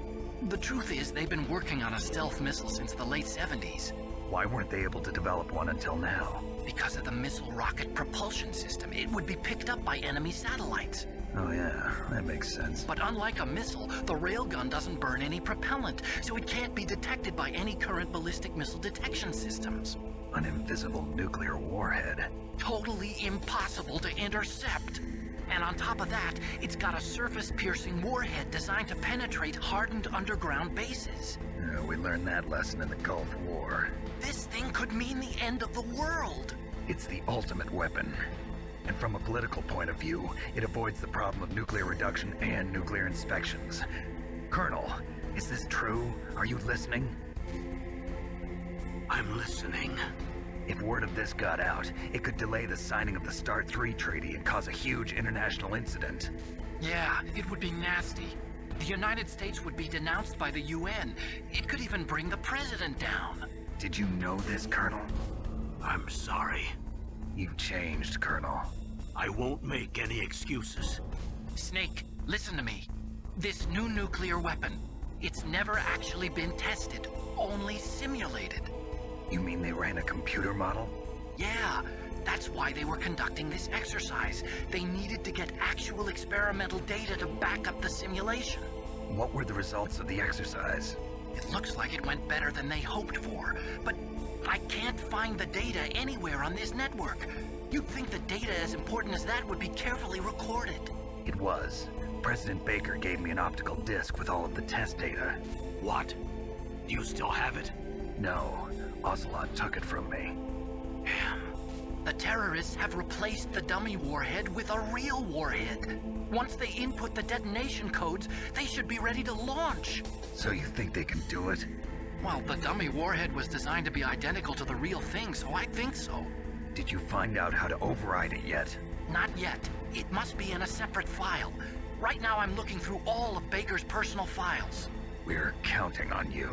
The truth is, they've been working on a stealth missile since the late 70s. Why weren't they able to develop one until now? Because of the missile rocket propulsion system. It would be picked up by enemy satellites. Oh yeah, that makes sense. But unlike a missile, the railgun doesn't burn any propellant, so it can't be detected by any current ballistic missile detection systems. An invisible nuclear warhead. Totally impossible to intercept. And on top of that, it's got a surface-piercing warhead designed to penetrate hardened underground bases. We learned that lesson in the Gulf War. This thing could mean the end of the world. It's the ultimate weapon. And from a political point of view, it avoids the problem of nuclear reduction and nuclear inspections. Colonel, is this true? Are you listening? I'm listening. If word of this got out, it could delay the signing of the START 3 treaty and cause a huge international incident. Yeah, it would be nasty. The United States would be denounced by the UN. It could even bring the president down. Did you know this, Colonel? I'm sorry. You've changed, Colonel. I won't make any excuses. Snake, listen to me. This new nuclear weapon, it's never actually been tested, only simulated. You mean they ran a computer model? Yeah, that's why they were conducting this exercise. They needed to get actual experimental data to back up the simulation. What were the results of the exercise? It looks like it went better than they hoped for, but I can't find the data anywhere on this network. You'd think the data as important as that would be carefully recorded. It was. President Baker gave me an optical disc with all of the test data. What? Do you still have it? No. Ocelot took it from me. Damn. The terrorists have replaced the dummy warhead with a real warhead. Once they input the detonation codes, they should be ready to launch. So you think they can do it? Well, the dummy warhead was designed to be identical to the real thing, so I think so. Did you find out how to override it yet? Not yet. It must be in a separate file. Right now I'm looking through all of Baker's personal files. We're counting on you.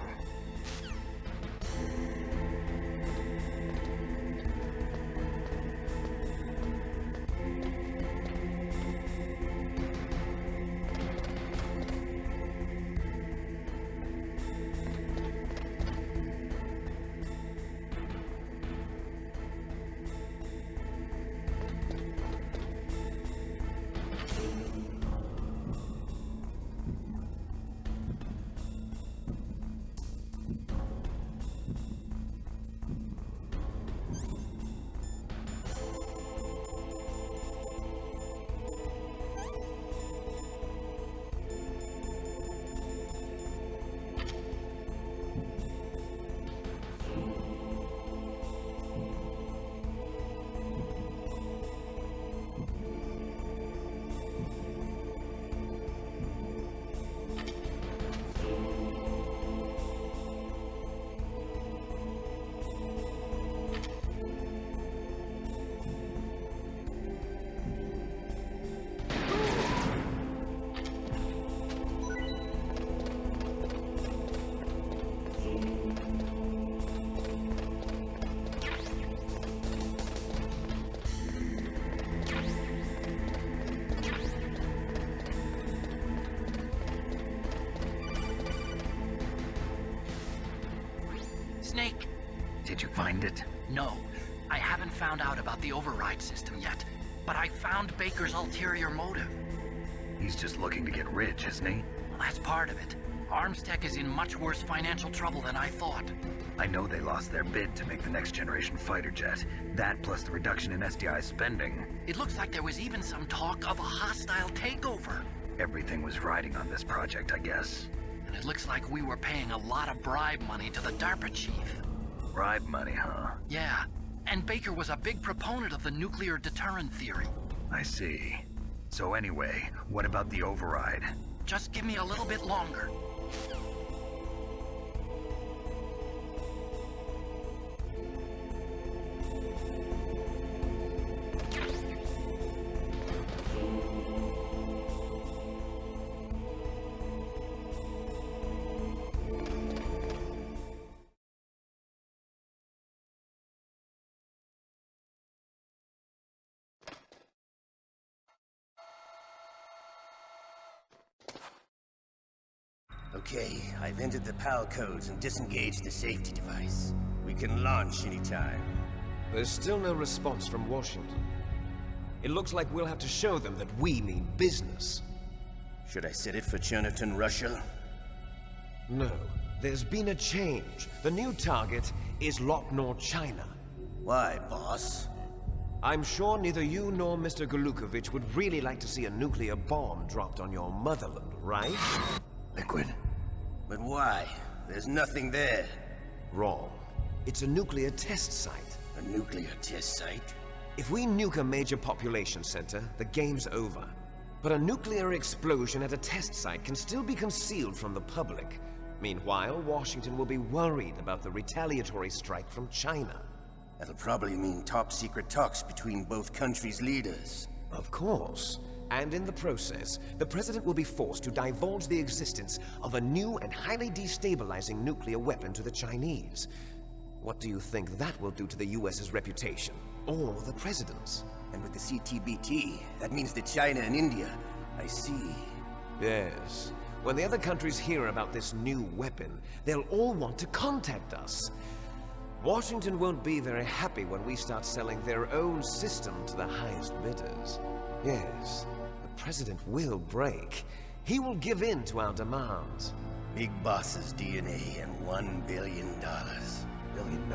Snake! Did you find it? No. I haven't found out about the override system yet, but I found Baker's ulterior motive. He's just looking to get rich, isn't he? Well, that's part of it. Armstech is in much worse financial trouble than I thought. I know they lost their bid to make the next generation fighter jet. That plus the reduction in SDI spending. It looks like there was even some talk of a hostile takeover. Everything was riding on this project, I guess. And it looks like we were paying a lot of bribe money to the DARPA chief. Bribe money, huh? Yeah, and Baker was a big proponent of the nuclear deterrent theory. I see. So anyway, what about the override? Just give me a little bit longer. Okay, I've entered the PAL codes and disengaged the safety device. We can launch anytime. There's still no response from Washington. It looks like we'll have to show them that we mean business. Should I set it for Chernobyl, Russia? No. There's been a change. The new target is Locknor, China. Why, boss? I'm sure neither you nor Mr. Golukovich would really like to see a nuclear bomb dropped on your motherland, right? Liquid. But why? There's nothing there. Wrong. It's a nuclear test site. A nuclear test site? If we nuke a major population center, the game's over. But a nuclear explosion at a test site can still be concealed from the public. Meanwhile, Washington will be worried about the retaliatory strike from China. That'll probably mean top-secret talks between both countries' leaders. Of course. And in the process, the president will be forced to divulge the existence of a new and highly destabilizing nuclear weapon to the Chinese. What do you think that will do to the US's reputation? Or the president's? And with the CTBT, that means that China and India. I see. Yes. When the other countries hear about this new weapon, they'll all want to contact us. Washington won't be very happy when we start selling their own system to the highest bidders. Yes. The president will break. He will give in to our demands. Big Boss's DNA and $1 billion. $1 billion?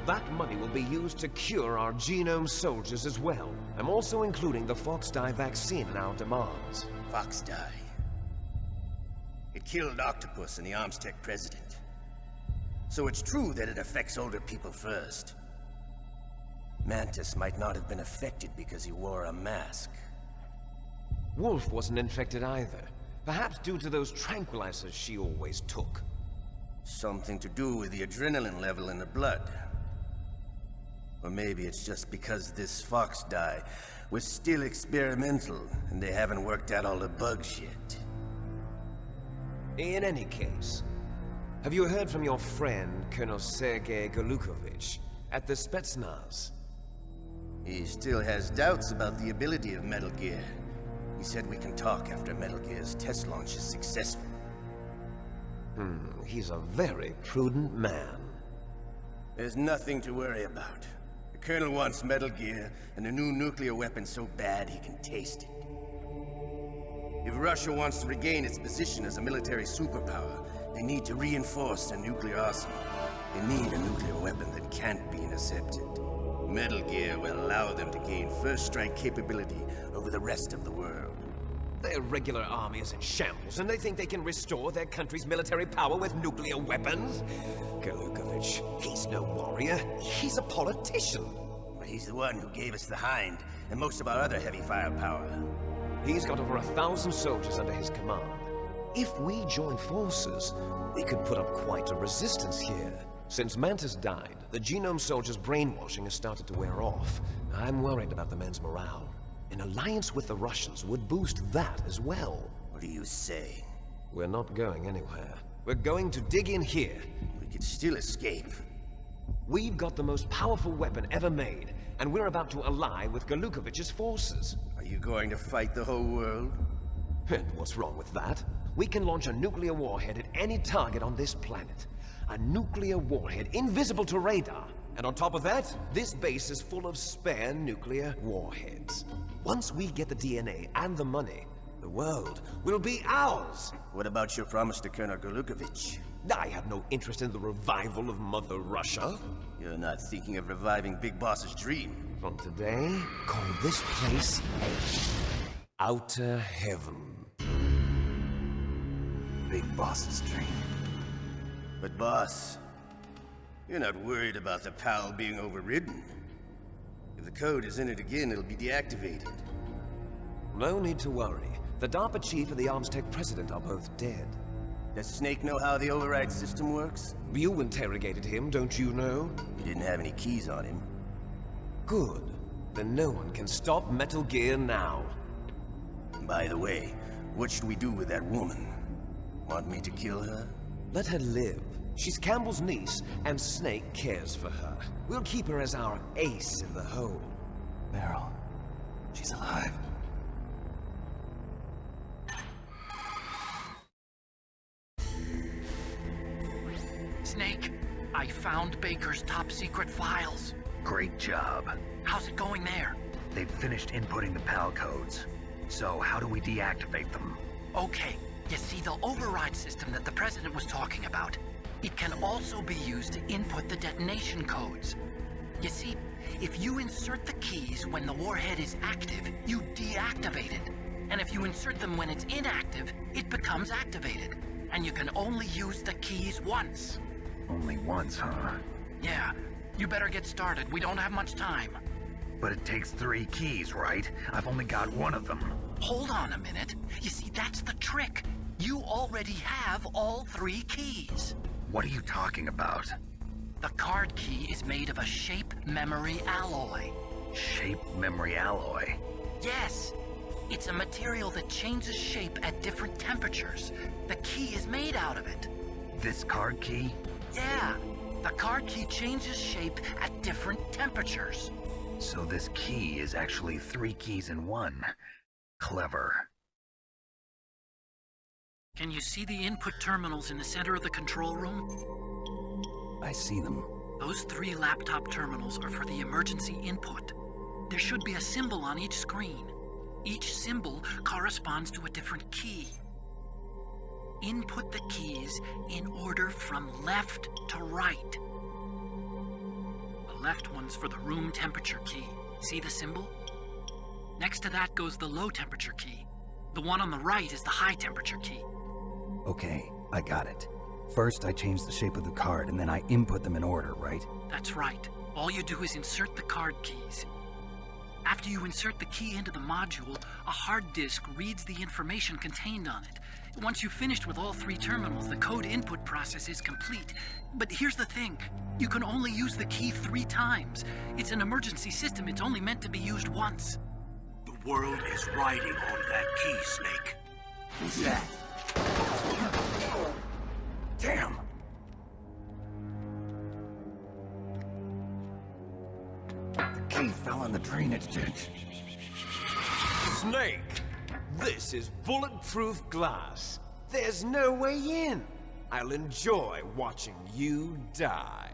That money will be used to cure our genome soldiers as well. I'm also including the Fox-Die vaccine in our demands. Fox-Die? It killed Octopus and the Armstech president. So it's true that it affects older people first. Mantis might not have been affected because he wore a mask. Wolf wasn't infected either. Perhaps due to those tranquilizers she always took. Something to do with the adrenaline level in the blood. Or maybe it's just because this Fox-Die was still experimental and they haven't worked out all the bugs yet. In any case, have you heard from your friend, Colonel Sergei Golukovich, at the Spetsnaz? He still has doubts about the ability of Metal Gear. He said we can talk after Metal Gear's test launch is successful. He's a very prudent man. There's nothing to worry about. The Colonel wants Metal Gear and a new nuclear weapon so bad he can taste it. If Russia wants to regain its position as a military superpower, they need to reinforce their nuclear arsenal. They need a nuclear weapon that can't be intercepted. Metal Gear will allow them to gain first strike capability over the rest of the world. Their regular army is in shambles, and they think they can restore their country's military power with nuclear weapons? Golukovich, he's no warrior. He's a politician. But he's the one who gave us the Hind and most of our other heavy firepower. He's got over 1,000 soldiers under his command. If we join forces, we could put up quite a resistance here. Since Mantis died, the genome soldiers' brainwashing has started to wear off. I'm worried about the men's morale. An alliance with the Russians would boost that as well. What do you say? We're not going anywhere. We're going to dig in here. We could still escape. We've got the most powerful weapon ever made, and we're about to ally with Golukovich's forces. Are you going to fight the whole world? And what's wrong with that? We can launch a nuclear warhead at any target on this planet. A nuclear warhead invisible to radar. And on top of that, this base is full of spare nuclear warheads. Once we get the DNA and the money, the world will be ours! What about your promise to Colonel Golukovich? I have no interest in the revival of Mother Russia. You're not thinking of reviving Big Boss's dream. From today, call this place Outer Heaven. big boss's dream. But boss, you're not worried about the PAL being overridden. If the code is in it again, it'll be deactivated. No need to worry. The DARPA chief and the Arms Tech president are both dead. Does Snake know how the override system works? You interrogated him, don't you know? He didn't have any keys on him. Good. Then no one can stop Metal Gear now. By the way, what should we do with that woman? Want me to kill her? Let her live. She's Campbell's niece, and Snake cares for her. We'll keep her as our ace in the hole. Meryl, she's alive. Snake, I found Baker's top-secret files. Great job. How's it going there? They've finished inputting the PAL codes. So how do we deactivate them? Okay, you see the override system that the President was talking about. It can also be used to input the detonation codes. You see, if you insert the keys when the warhead is active, you deactivate it. And if you insert them when it's inactive, it becomes activated. And you can only use the keys once. Only once, huh? Yeah, you better get started. We don't have much time. But it takes 3 keys, right? I've only got 1 of them. Hold on a minute. You see, that's the trick. You already have all 3 keys. What are you talking about? The card key is made of a shape memory alloy. Shape memory alloy? Yes. It's a material that changes shape at different temperatures. The key is made out of it. This card key? Yeah. The card key changes shape at different temperatures. So this key is actually 3 keys in 1. Clever. Can you see the input terminals in the center of the control room? I see them. Those 3 laptop terminals are for the emergency input. There should be a symbol on each screen. Each symbol corresponds to a different key. Input the keys in order from left to right. The left one's for the room temperature key. See the symbol? Next to that goes the low temperature key. The one on the right is the high temperature key. Okay, I got it. First, I change the shape of the card, and then I input them in order, right? That's right. All you do is insert the card keys. After you insert the key into the module, a hard disk reads the information contained on it. Once you've finished with all 3 terminals, the code input process is complete. But here's the thing. You can only use the key 3 times. It's an emergency system. It's only meant to be used once. The world is riding on that key, Snake. Who's that? Damn! The key fell on the drainage ditch. Snake! This is bulletproof glass. There's no way in. I'll enjoy watching you die.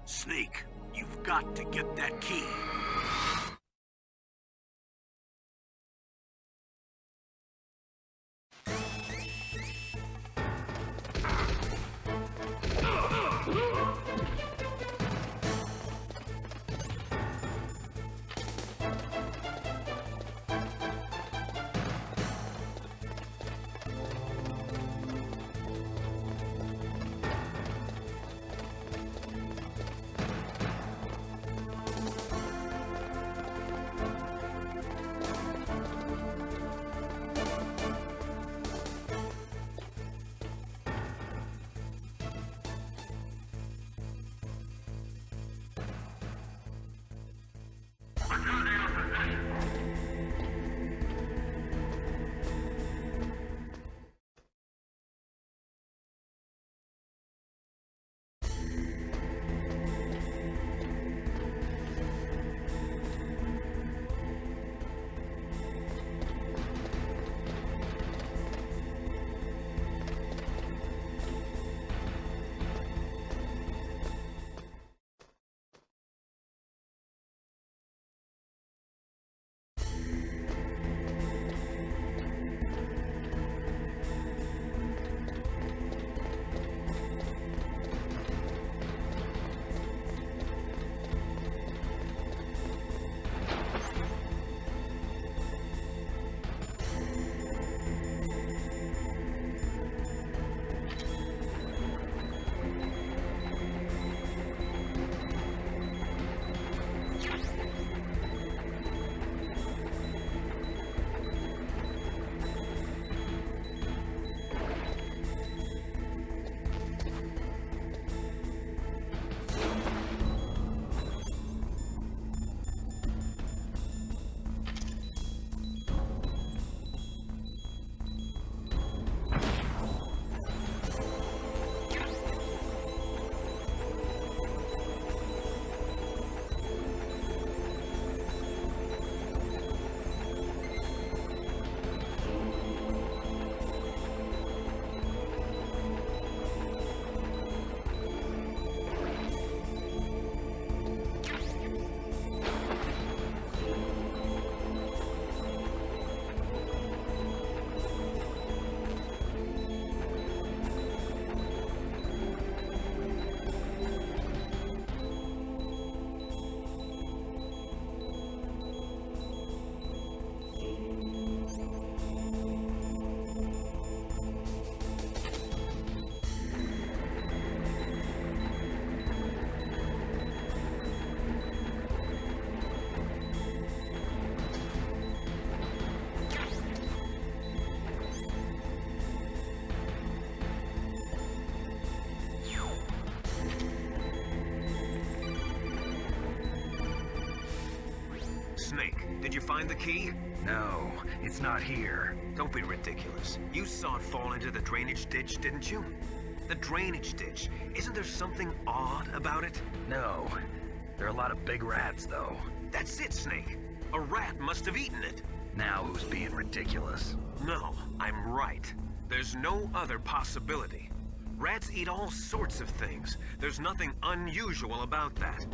Snake, you've got to get that key. Snake, did you find the key? No, it's not here. Don't be ridiculous. You saw it fall into the drainage ditch, didn't you? The drainage ditch. Isn't there something odd about it? No. There are a lot of big rats, though. That's it, Snake. A rat must have eaten it. Now who's being ridiculous? No, I'm right. There's no other possibility. Rats eat all sorts of things. There's nothing unusual about that.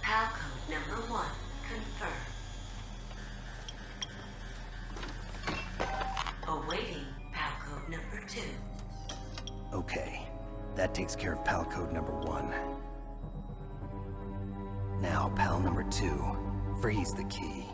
PAL code number 1 confirmed. That takes care of pal code number 1. Now, pal number 2. Freeze the key.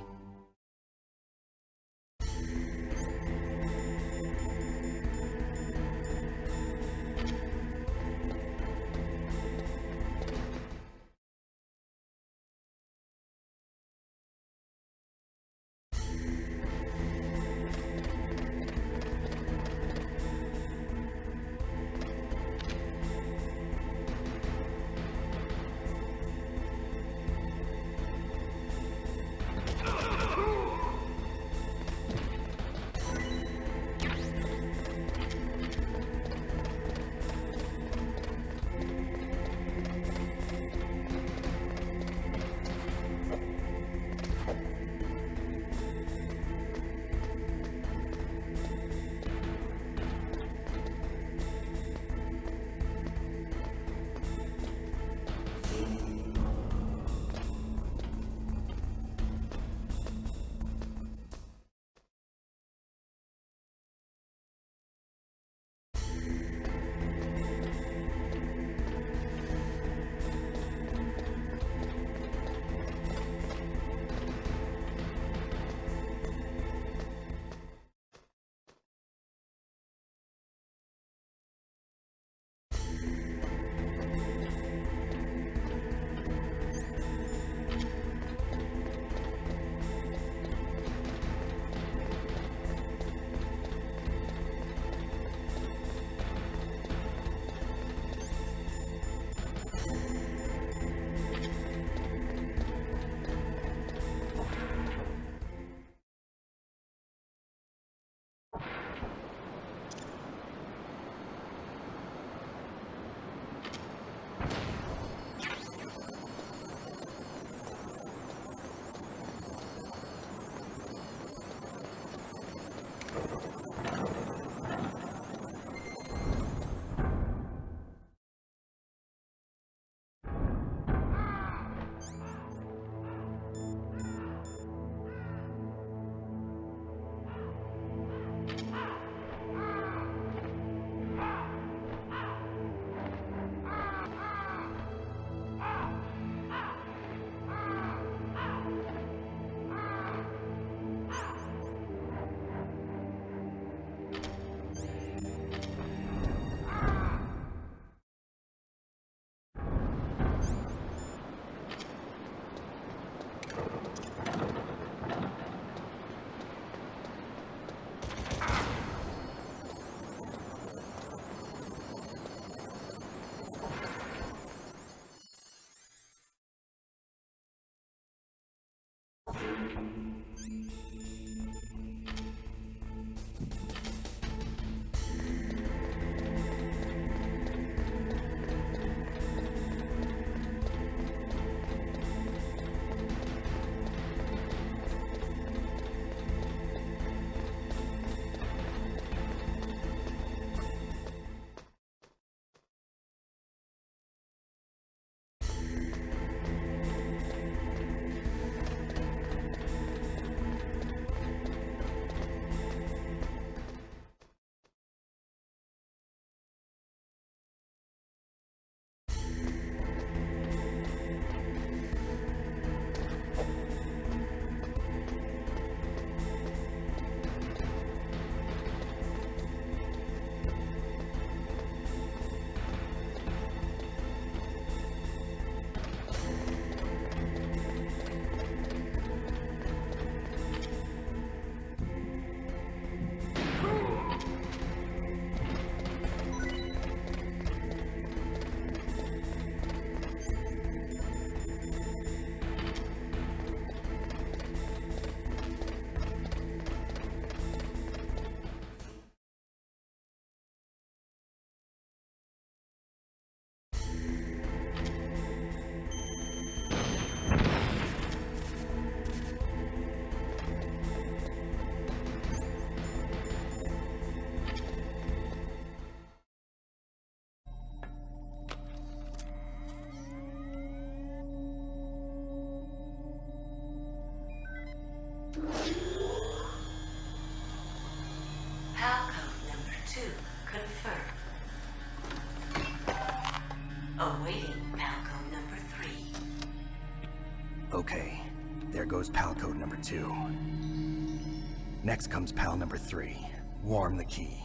Awaiting Palcode number 3. Okay, there goes pal code number 2. Next comes pal number 3. Warm the key.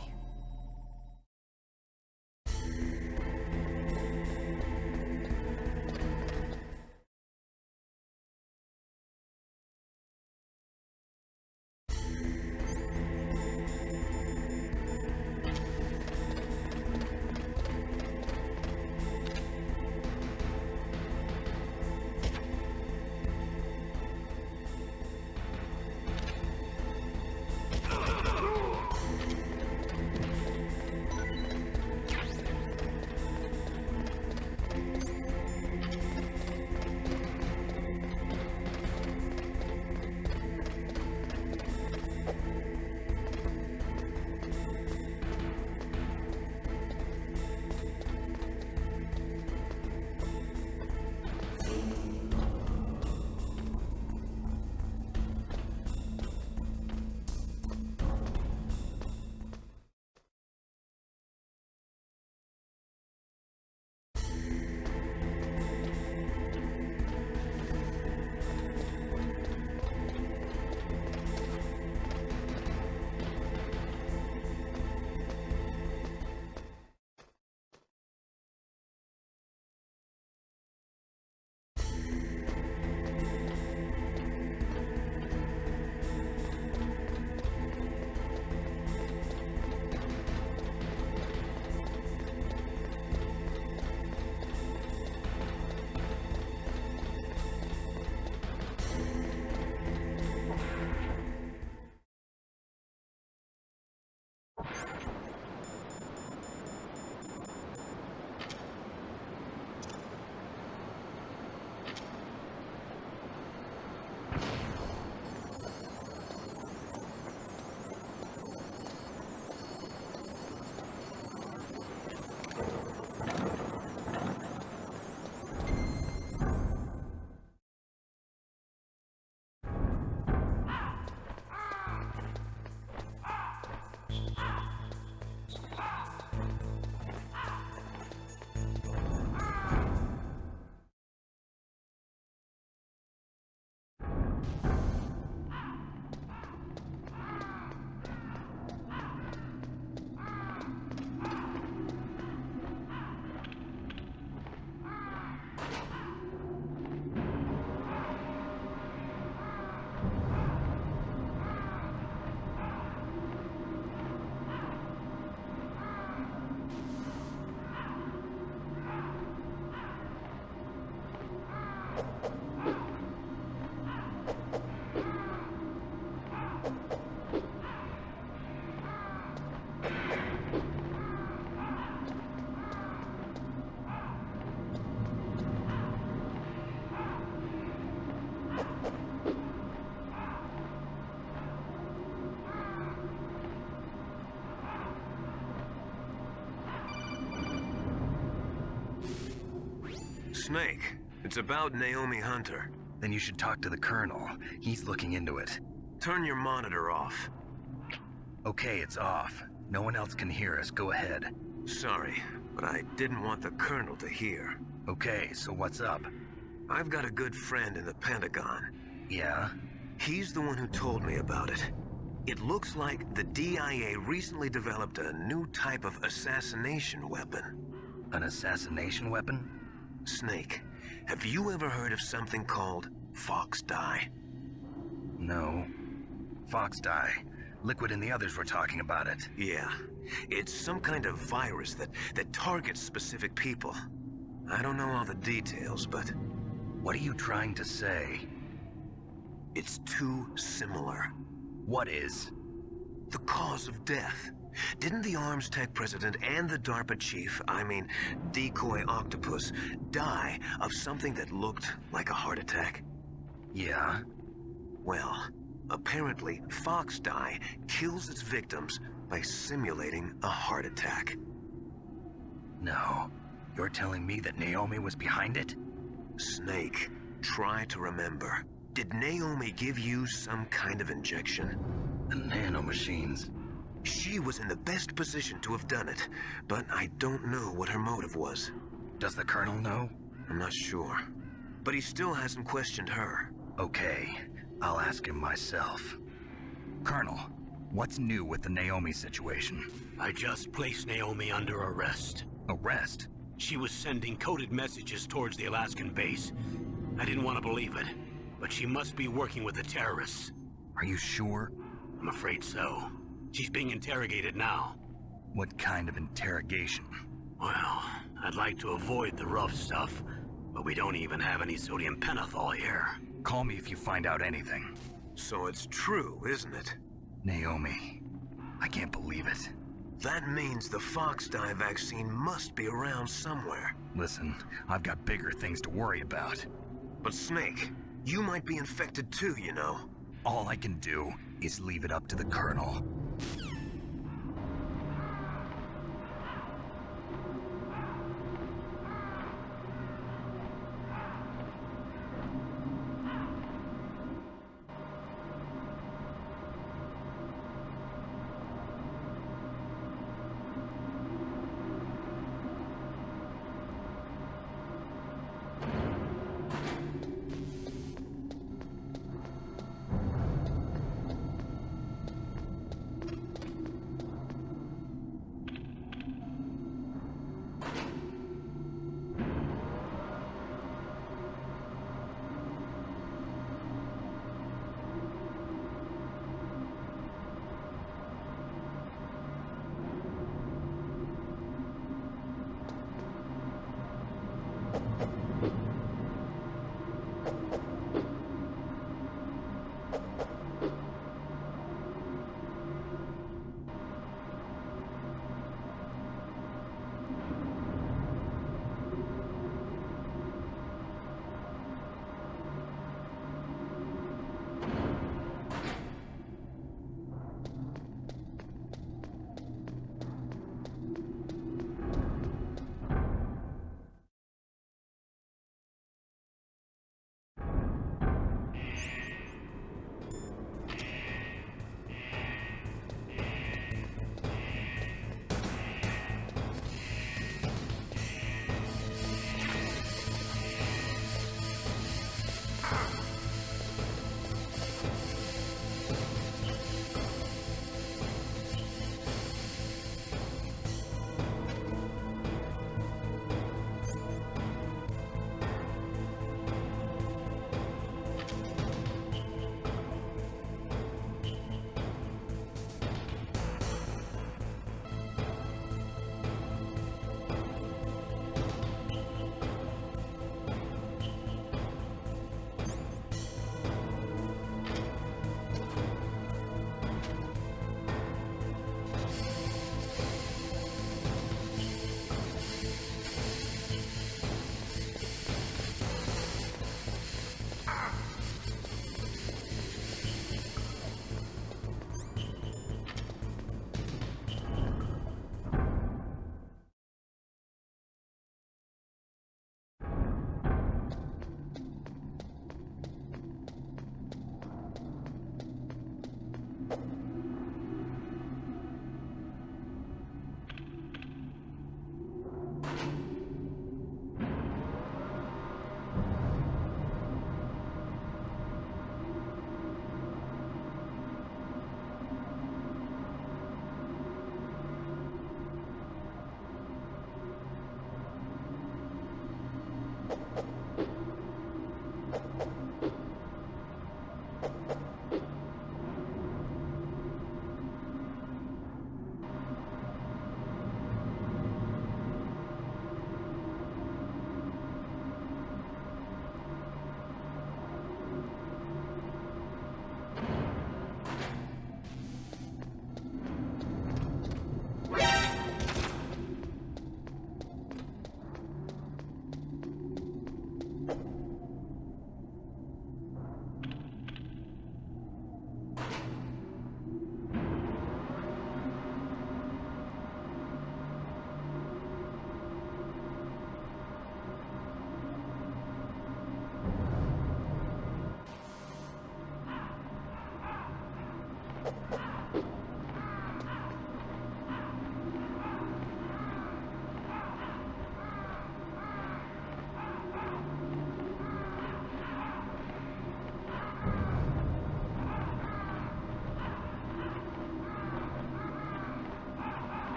Snake, it's about Naomi Hunter. Then you should talk to the Colonel. He's looking into it. Turn your monitor off. Okay, it's off. No one else can hear us. Go ahead. Sorry, but I didn't want the Colonel to hear. Okay, so what's up? I've got a good friend in the Pentagon. Yeah? He's the one who told me about it. It looks like the DIA recently developed a new type of assassination weapon. An assassination weapon? Snake, have you ever heard of something called Fox Dye? No. Fox Dye. Liquid and the others were talking about it. Yeah. It's some kind of virus that targets specific people. I don't know all the details, but... What are you trying to say? It's too similar. What is? The cause of death. Didn't the Arms Tech president and the DARPA chief, I mean, Decoy Octopus, die of something that looked like a heart attack? Yeah? Well, apparently Fox Dye kills its victims by simulating a heart attack. No. You're telling me that Naomi was behind it? Snake, try to remember. Did Naomi give you some kind of injection? The nanomachines. She was in the best position to have done it, but I don't know what her motive was. Does the Colonel know? I'm not sure. But he still hasn't questioned her. Okay, I'll ask him myself. Colonel, what's new with the Naomi situation? I just placed Naomi under arrest. Arrest? She was sending coded messages towards the Alaskan base. I didn't want to believe it, but she must be working with the terrorists. Are you sure? I'm afraid so. She's being interrogated now. What kind of interrogation? Well, I'd like to avoid the rough stuff, but we don't even have any sodium pentothal here. Call me if you find out anything. So it's true, isn't it? Naomi, I can't believe it. That means the Fox-Die vaccine must be around somewhere. Listen, I've got bigger things to worry about. But Snake, you might be infected too, you know. All I can do is leave it up to the Colonel.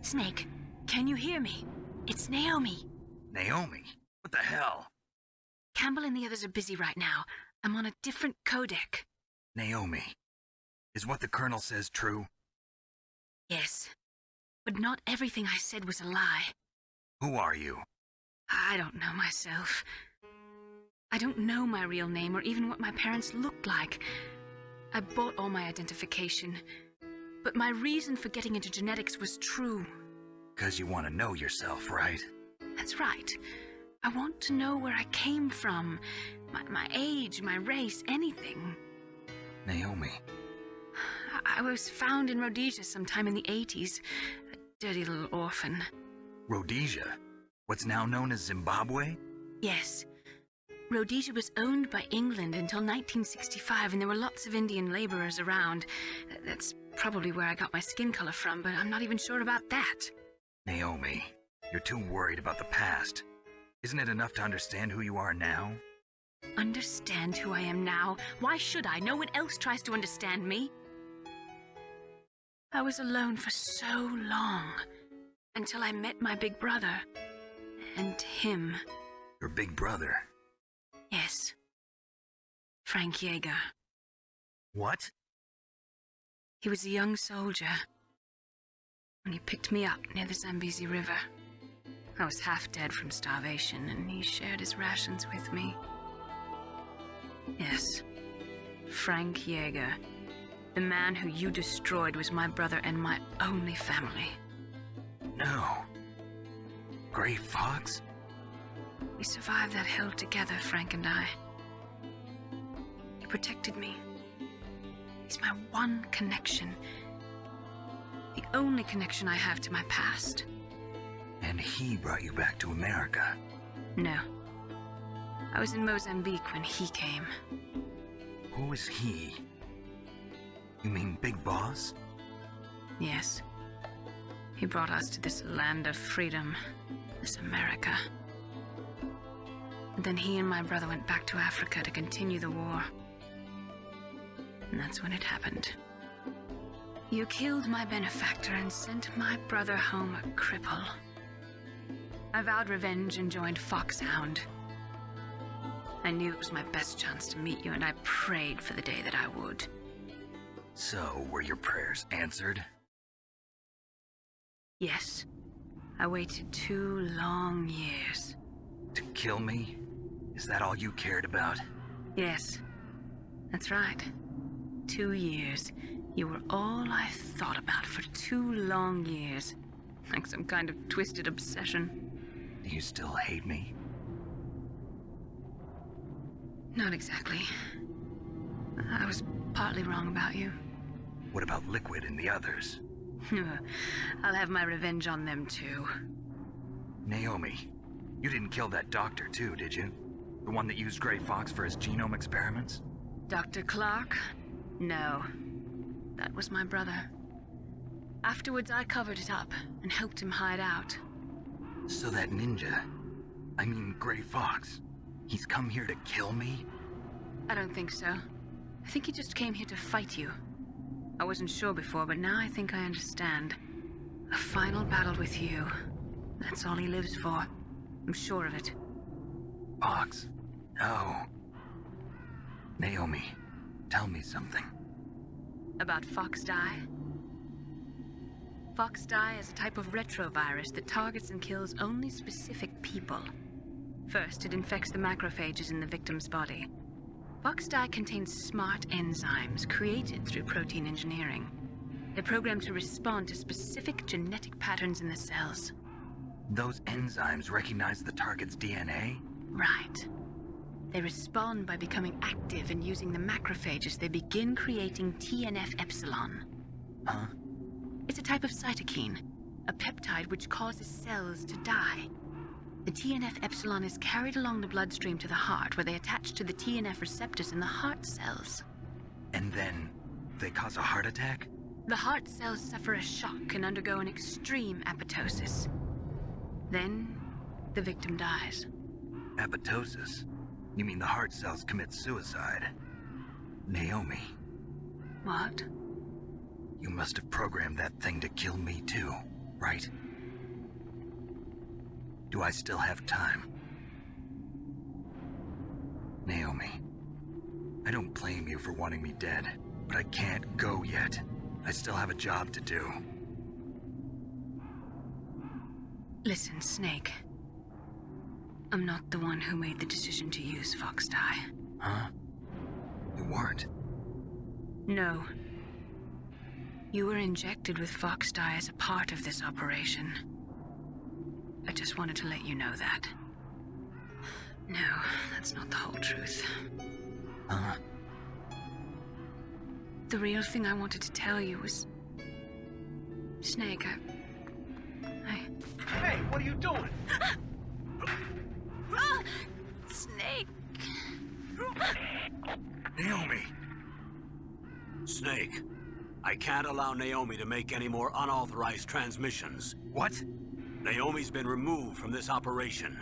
Snake, can you hear me? It's Naomi. Naomi? What the hell? Campbell and the others are busy right now. I'm on a different codec. Naomi, is what the Colonel says true? Yes, but not everything I said was a lie. Who are you? I don't know myself. I don't know my real name or even what my parents looked like. I bought all my identification, but my reason for getting into genetics was true. 'Cause you want to know yourself, right? That's right. I want to know where I came from, my age, my race, anything. Naomi. I was found in Rhodesia sometime in the 80s, a dirty little orphan. Rhodesia? What's now known as Zimbabwe? Yes. Rhodesia was owned by England until 1965, and there were lots of Indian laborers around. That's probably where I got my skin color from, but I'm not even sure about that. Naomi, you're too worried about the past. Isn't it enough to understand who you are now? Understand who I am now? Why should I? No one else tries to understand me. I was alone for so long, until I met my big brother. And him. Your big brother? Yes. Frank Yeager. What? He was a young soldier when he picked me up near the Zambezi River. I was half dead from starvation, and he shared his rations with me. Yes, Frank Yeager. The man who you destroyed was my brother and my only family. No. Gray Fox? We survived that hell together, Frank and I. He protected me. He's my one connection. The only connection I have to my past. And he brought you back to America? No. I was in Mozambique when he came. Who is he? You mean Big Boss? Yes. He brought us to this land of freedom, this America. And then he and my brother went back to Africa to continue the war. And that's when it happened. You killed my benefactor and sent my brother home a cripple. I vowed revenge and joined Foxhound. I knew it was my best chance to meet you, and I prayed for the day that I would. So, were your prayers answered? Yes. I waited 2 long years. To kill me? Is that all you cared about? Yes. That's right. 2 years. You were all I thought about for 2 long years. Like some kind of twisted obsession. Do you still hate me? Not exactly. I was partly wrong about you. What about Liquid and the others? I'll have my revenge on them too. Naomi, you didn't kill that doctor too, did you? The one that used Gray Fox for his genome experiments? Dr. Clark? No. That was my brother. Afterwards, I covered it up and helped him hide out. So that ninja, I mean Gray Fox, he's come here to kill me? I don't think so. I think he just came here to fight you. I wasn't sure before, but now I think I understand. A final battle with you. That's all he lives for. I'm sure of it. Fox? No. Naomi, tell me something. About Fox Die? Fox Die is a type of retrovirus that targets and kills only specific people. First, it infects the macrophages in the victim's body. Fox Die contains smart enzymes created through protein engineering. They're programmed to respond to specific genetic patterns in the cells. Those enzymes recognize the target's DNA? Right. They respond by becoming active and using the macrophages. They begin creating TNF-epsilon. Huh? It's a type of cytokine, a peptide which causes cells to die. The TNF-epsilon is carried along the bloodstream to the heart, where they attach to the TNF receptors in the heart cells. And then they cause a heart attack? The heart cells suffer a shock and undergo an extreme apoptosis. Then, the victim dies. Apoptosis? You mean the heart cells commit suicide? Naomi. What? You must have programmed that thing to kill me too. right? Do I still have time? Naomi, I don't blame you for wanting me dead, but I can't go yet. I still have a job to do. Listen, Snake. I'm not the one who made the decision to use Fox Dye. Huh? You weren't? No. You were injected with Fox Dye as a part of this operation. I just wanted to let you know that. No, that's not the whole truth. Huh? The real thing I wanted to tell you was... Snake, Hey, what are you doing? Snake! Naomi! Snake, I can't allow Naomi to make any more unauthorized transmissions. What? Naomi's been removed from this operation.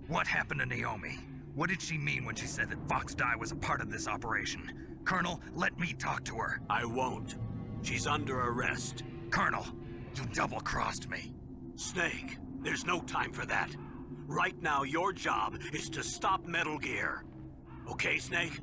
What happened to Naomi? What did she mean when she said that Fox Dye was a part of this operation? Colonel, let me talk to her. I won't. She's under arrest. Colonel, you double-crossed me. Snake, there's no time for that. Right now, your job is to stop Metal Gear. Okay, Snake?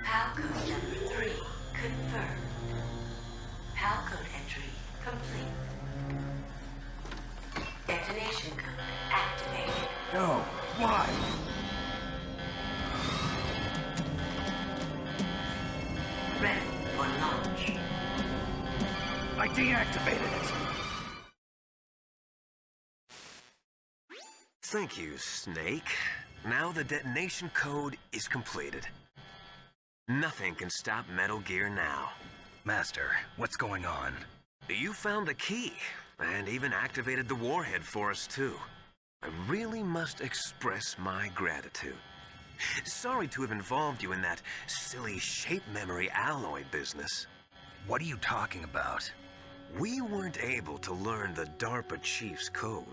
PAL code number 3 confirmed. PAL code entry Why? Ready for launch. I deactivated it. Thank you, Snake. Now the detonation code is completed. Nothing can stop Metal Gear now. Master, what's going on? You found the key, and even activated the warhead for us, too. I really must express my gratitude. Sorry to have involved you in that silly shape memory alloy business. What are you talking about? We weren't able to learn the DARPA chief's code.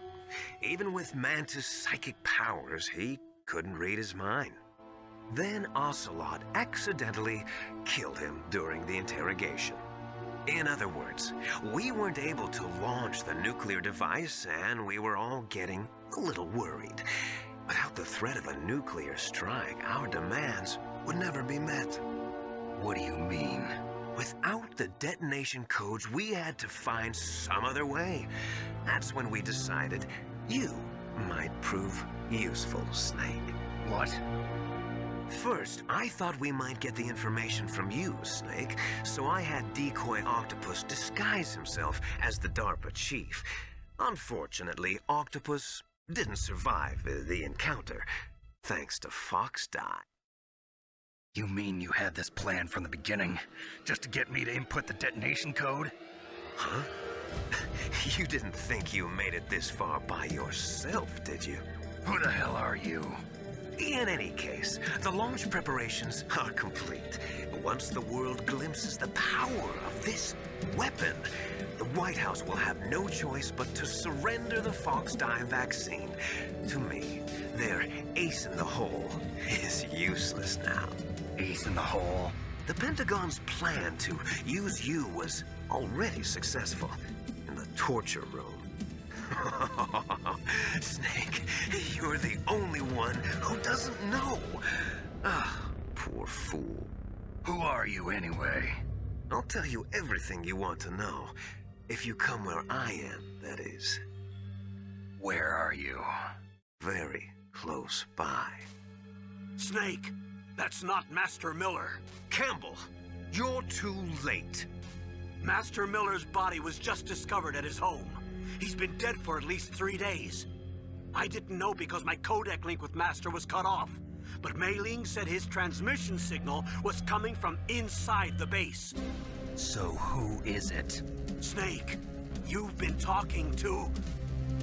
Even with Mantis' psychic powers, he couldn't read his mind. Then Ocelot accidentally killed him during the interrogation. In other words, we weren't able to launch the nuclear device, and we were all getting a little worried. Without the threat of a nuclear strike, our demands would never be met. What do you mean? Without the detonation codes, we had to find some other way. That's when we decided you might prove useful, Snake. What? First, I thought we might get the information from you, Snake, so I had Decoy Octopus disguise himself as the DARPA chief. Unfortunately, Octopus didn't survive the encounter, thanks to Fox Die. You mean you had this plan from the beginning, just to get me to input the detonation code? Huh? You didn't think you made it this far by yourself, did you? Who the hell are you? In any case, the launch preparations are complete. Once the world glimpses the power of this weapon, the White House will have no choice but to surrender the Fox Die vaccine to me. Their ace in the hole is useless now. Ace in the hole? The Pentagon's plan to use you was already successful in the torture room. Snake, you're the only one who doesn't know. Ah, poor fool. Who are you anyway? I'll tell you everything you want to know. If you come where I am, that is. Where are you? Very close by. Snake, that's not Master Miller. Campbell, you're too late. Master Miller's body was just discovered at his home. He's been dead for at least 3 days. I didn't know because my codec link with Master was cut off. But Mei Ling said his transmission signal was coming from inside the base. So who is it? Snake, you've been talking to...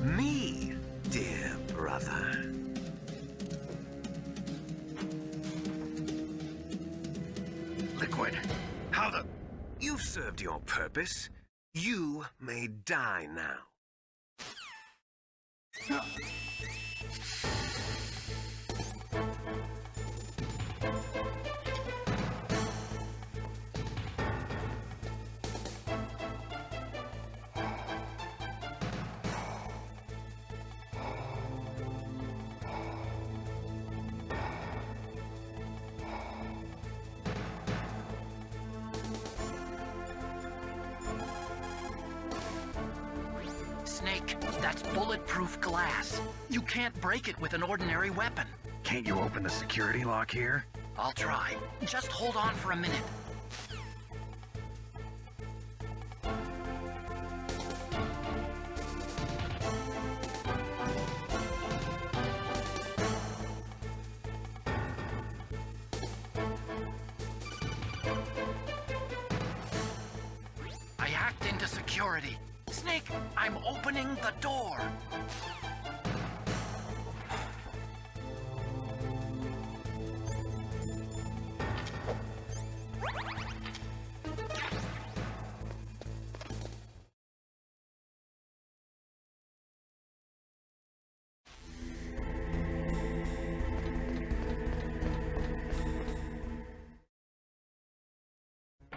me, dear brother. Liquid, how the... You've served your purpose. You may die now. Snake, that's bulletproof glass. You can't break it with an ordinary weapon. Can't you open the security lock here? I'll try. Just hold on for a minute. I hacked into security. Snake, I'm opening the door.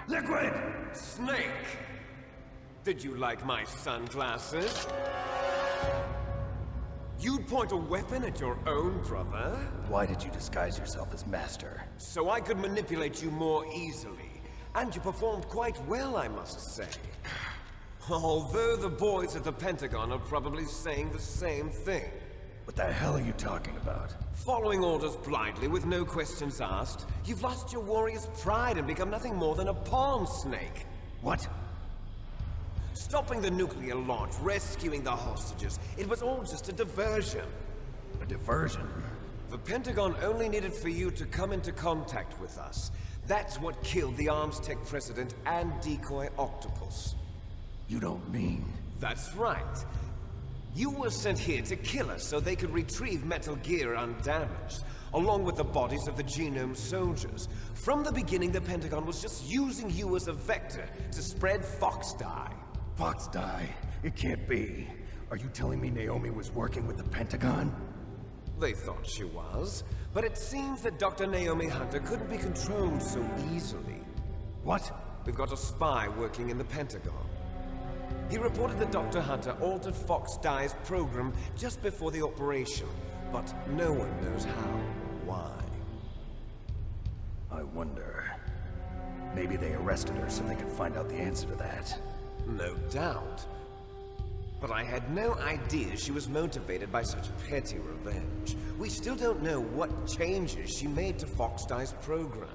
Liquid! Snake! Did you like my sunglasses? You'd point a weapon at your own brother? Why did you disguise yourself as Master? So I could manipulate you more easily. And you performed quite well, I must say. Although the boys at the Pentagon are probably saying the same thing. What the hell are you talking about? Following orders blindly with no questions asked, you've lost your warrior's pride and become nothing more than a pawn snake. What? Stopping the nuclear launch, rescuing the hostages, it was all just a diversion. A diversion? The Pentagon only needed for you to come into contact with us. That's what killed the Arms Tech president and decoy octopus. You don't mean... That's right. You were sent here to kill us so they could retrieve Metal Gear undamaged, along with the bodies of the Genome soldiers. From the beginning, the Pentagon was just using you as a vector to spread Fox Dye. Fox Dye? It can't be. Are you telling me Naomi was working with the Pentagon? They thought she was, but it seems that Dr. Naomi Hunter couldn't be controlled so easily. What? We've got a spy working in the Pentagon. He reported that Dr. Hunter altered Fox Dye's program just before the operation, but no one knows how or why. I wonder... Maybe they arrested her so they could find out the answer to that. No doubt. But I had no idea she was motivated by such petty revenge. We still don't know what changes she made to Fox Dye's program.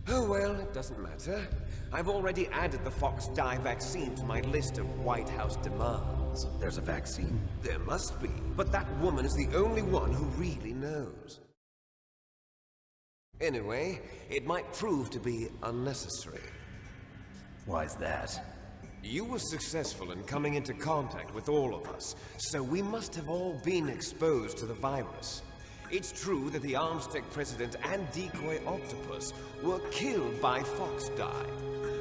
Oh well, it doesn't matter. I've already added the Fox Dye vaccine to my list of White House demands. There's a vaccine? There must be, but that woman is the only one who really knows. Anyway, it might prove to be unnecessary. Why's that? You were successful in coming into contact with all of us, so we must have all been exposed to the virus. It's true that the Arms Tech president and decoy octopus were killed by Fox Dye,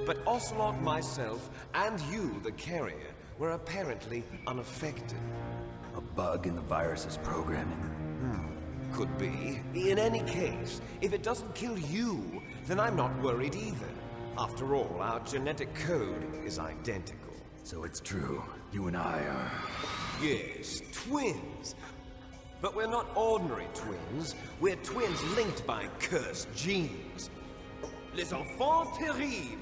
but Ocelot, myself, and you, the carrier, were apparently unaffected. A bug in the virus's programming? Could be. In any case, if it doesn't kill you, then I'm not worried either. After all, our genetic code is identical. So it's true. You and I are... Yes, twins. But we're not ordinary twins. We're twins linked by cursed genes. Les enfants terribles.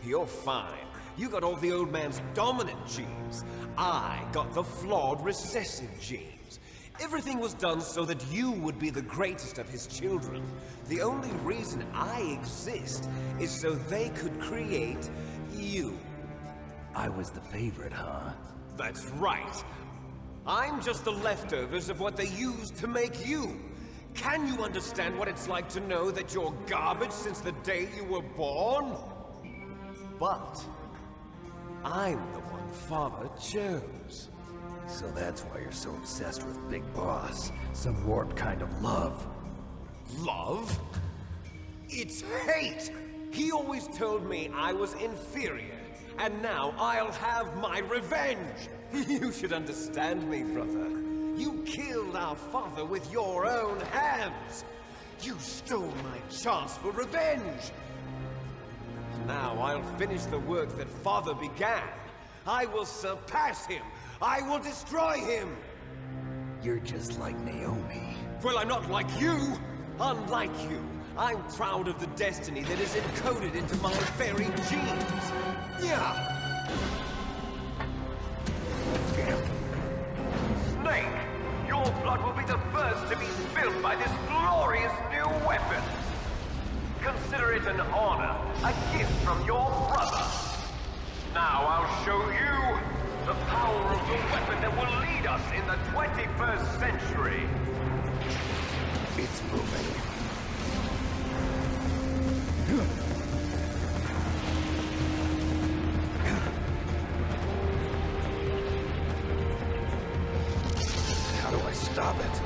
You're fine. You got all the old man's dominant genes. I got the flawed recessive genes. Everything was done so that you would be the greatest of his children. The only reason I exist is so they could create you. I was the favorite, huh? That's right. I'm just the leftovers of what they used to make you. Can you understand what it's like to know that you're garbage since the day you were born? But I'm the one Father chose. So that's why you're so obsessed with Big Boss. Some warped kind of love. Love? It's hate! He always told me I was inferior, and now I'll have my revenge! You should understand me, brother. You killed our father with your own hands! You stole my chance for revenge! Now I'll finish the work that Father began. I will surpass him! I will destroy him! You're just like Naomi. Well, I'm not like you! Unlike you, I'm proud of the destiny that is encoded into my very genes! Yeah! Snake, your blood will be the first to be spilled by this glorious new weapon. Consider it an honor, a gift from your brother. Now I'll show you the power of the weapon that will lead us in the 21st century. It's moving. How do I stop it?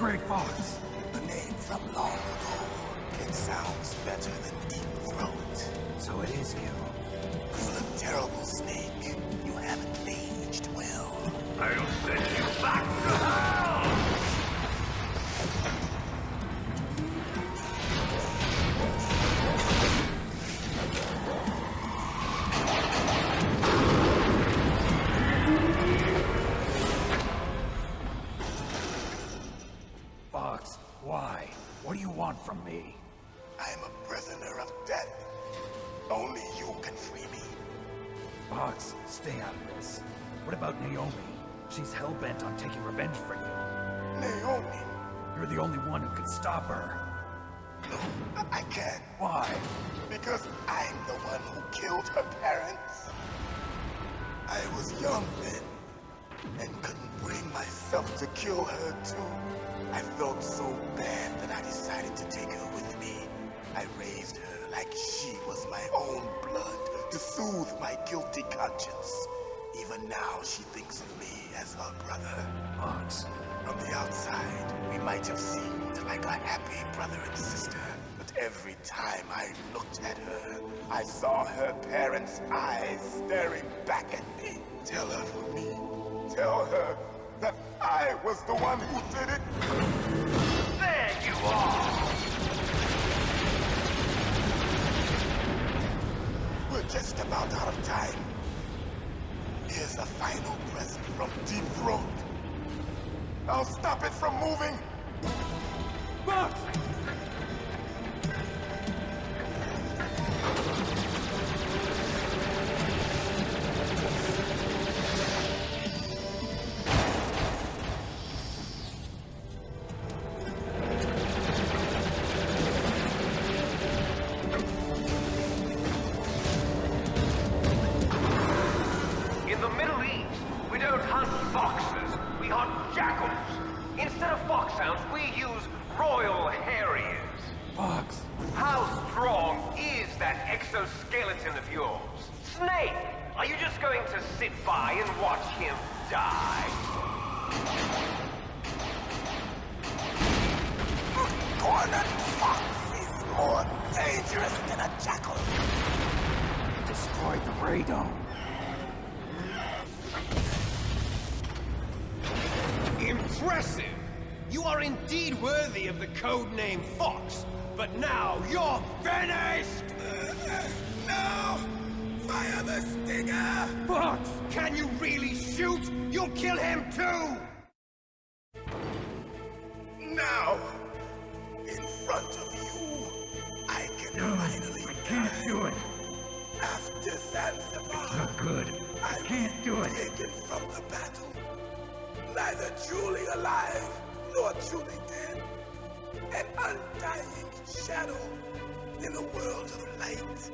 Grey Fox. The name from long ago. It sounds better than Deep Throat. So it is you. You look terrible, Snake. You haven't aged well. I'll send you back to hell! Fox, why? What do you want from me? I'm a prisoner of death. Only you can free me. Fox, stay out of this. What about Naomi? She's hell-bent on taking revenge for you. Naomi? You're the only one who can stop her. No, I can't. Why? Because I'm the one who killed her parents. I was young then, and couldn't bring myself to kill her too. I felt so bad that I decided to take her with me. I raised her like she was my own blood to soothe my guilty conscience. Even now, she thinks of me as her brother. Fox. From the outside, we might have seemed like a happy brother and sister, but every time I looked at her, I saw her parents' eyes staring back at me. Tell her for me. Tell her that I was the one who did it. There you are! We're just about out of time. Here's a final present from Deep Throat. I'll stop it from moving. Fox! In the Middle East, we don't hunt foxes, we hunt jackals. Instead of foxhounds, we use royal harriers. Fox! How strong is that exoskeleton of yours? Snake, are you just going to sit by and watch him die? Cornered fox is more dangerous than a jackal. You destroyed the radome. Impressive! You are indeed worthy of the codename Fox, but now you're finished! No! Fire the stinger! Fox! Can you really shoot? You'll kill him too! Now, in front of you, I can finally Can't do it. After Zanzibar, Not good. I can't do it. Taken from the battle, neither truly alive nor truly dead, an undying shadow in a world of light.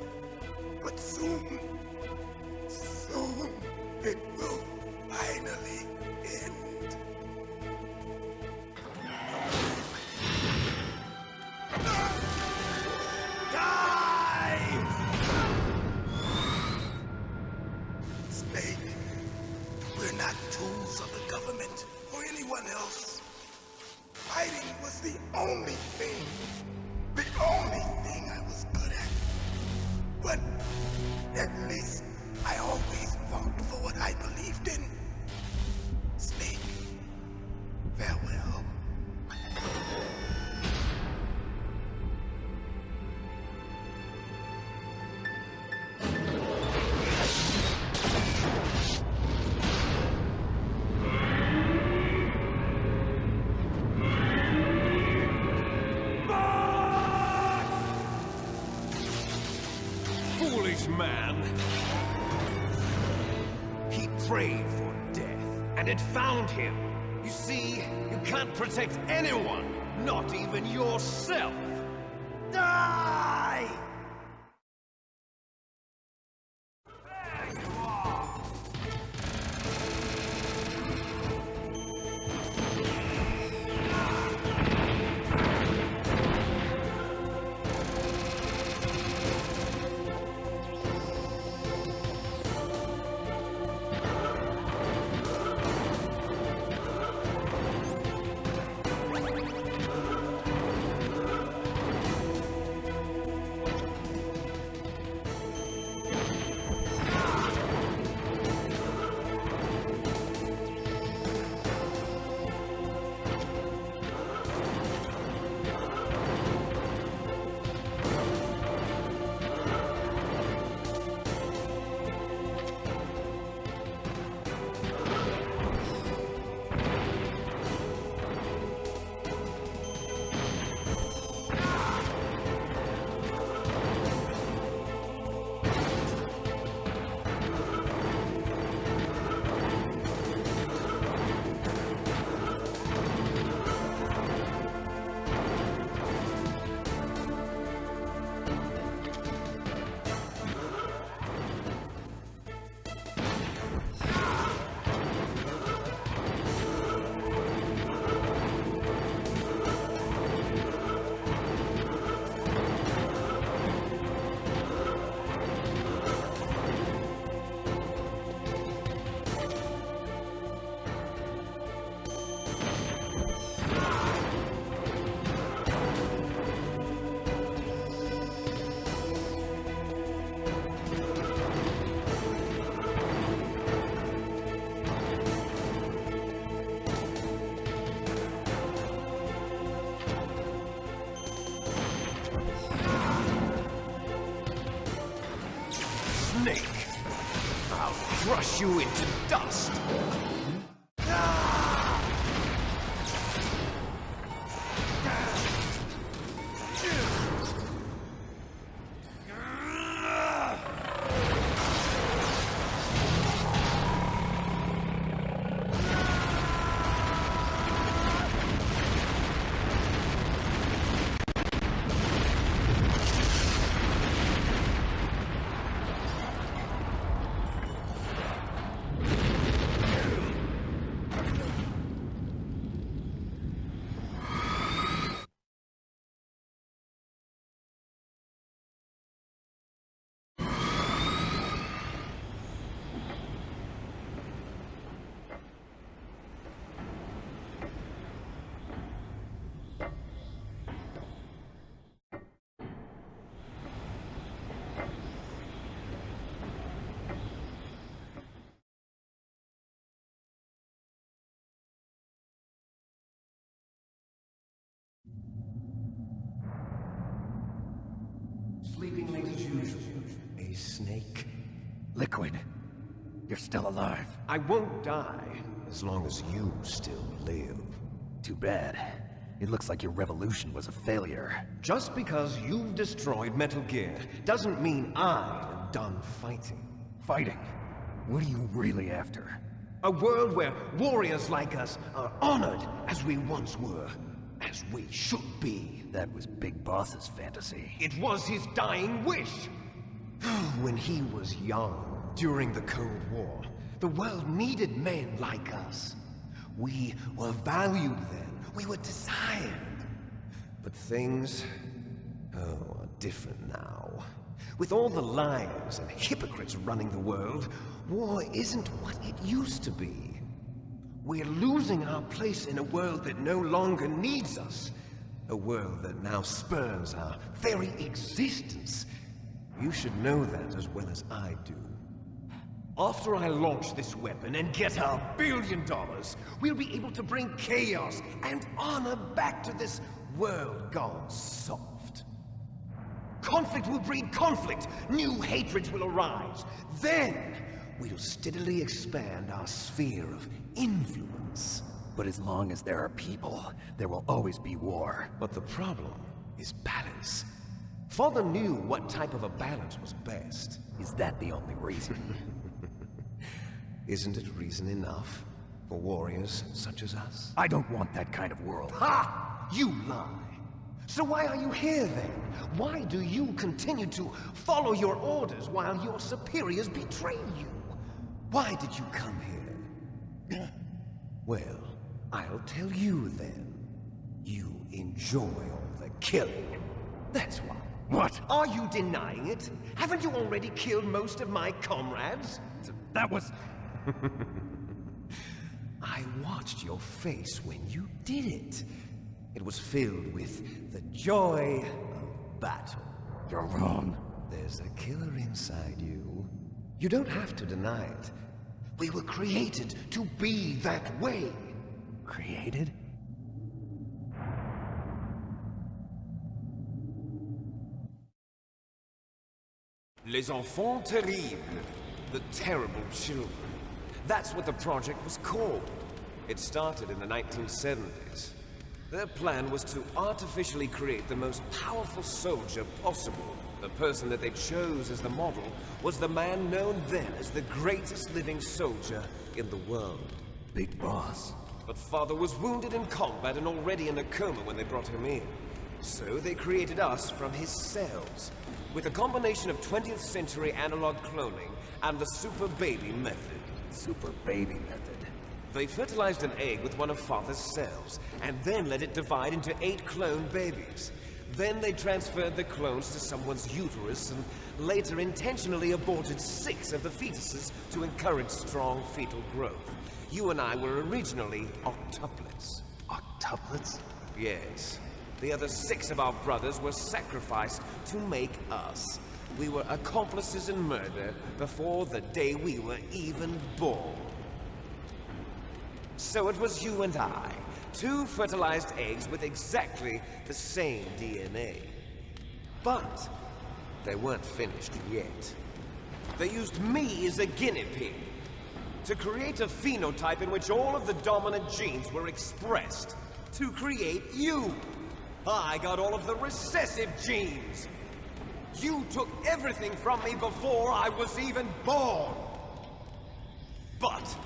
But soon, soon, it will finally end. Snake, we're not tools of the government or anyone else. Fighting was the only thing I was good at. But at least I always fought for what I believed in. Snake, farewell. Foolish man! He prayed for death, and it found him. You see, you can't protect anyone, not even yourself. Die! crush you into dust! Sleeping late as usual. A snake. Liquid, you're still alive. I won't die as long as you still live. Too bad. It looks like your revolution was a failure. Just because you've destroyed Metal Gear doesn't mean I am done fighting. Fighting? What are you really after? A world where warriors like us are honored as we once were. As we should be. That was Big Boss's fantasy. It was his dying wish! When he was young, during the Cold War, the world needed men like us. We were valued then. We were desired. But things, are different now. With all the liars and hypocrites running the world, war isn't what it used to be. We're losing our place in a world that no longer needs us. A world that now spurns our very existence. You should know that as well as I do. After I launch this weapon and get our $1 billion, we'll be able to bring chaos and honor back to this world gone soft. Conflict will breed conflict. New hatreds will arise. Then, we'll steadily expand our sphere of influence. But as long as there are people, there will always be war. But the problem is balance. Father knew what type of a balance was best. Is that the only reason? Isn't it reason enough for warriors such as us? I don't want that kind of world. Ha! You lie! So why are you here then? Why do you continue to follow your orders while your superiors betray you? Why did you come here? Well, I'll tell you then. You enjoy all the killing. That's why. What? Are you denying it? Haven't you already killed most of my comrades? That was... I watched your face when you did it. It was filled with the joy of battle. You're wrong. There's a killer inside you. You don't have to deny it. We were created to be that way. Created? Les enfants terribles. The terrible children. That's what the project was called. It started in the 1970s. Their plan was to artificially create the most powerful soldier possible. The person that they chose as the model was the man known then as the greatest living soldier in the world. Big Boss. But Father was wounded in combat and already in a coma when they brought him in. So they created us from his cells, with a combination of 20th century analog cloning and the super baby method. Super baby method. They fertilized an egg with one of Father's cells, and then let it divide into 8 clone babies. Then they transferred the clones to someone's uterus, and later intentionally aborted 6 of the fetuses to encourage strong fetal growth. You and I were originally octuplets. Octuplets? Yes. The other 6 of our brothers were sacrificed to make us. We were accomplices in murder before the day we were even born. So it was you and I, 2 fertilized eggs with exactly the same DNA. But they weren't finished yet. They used me as a guinea pig. To create a phenotype in which all of the dominant genes were expressed. To create you. I got all of the recessive genes. You took everything from me before I was even born. But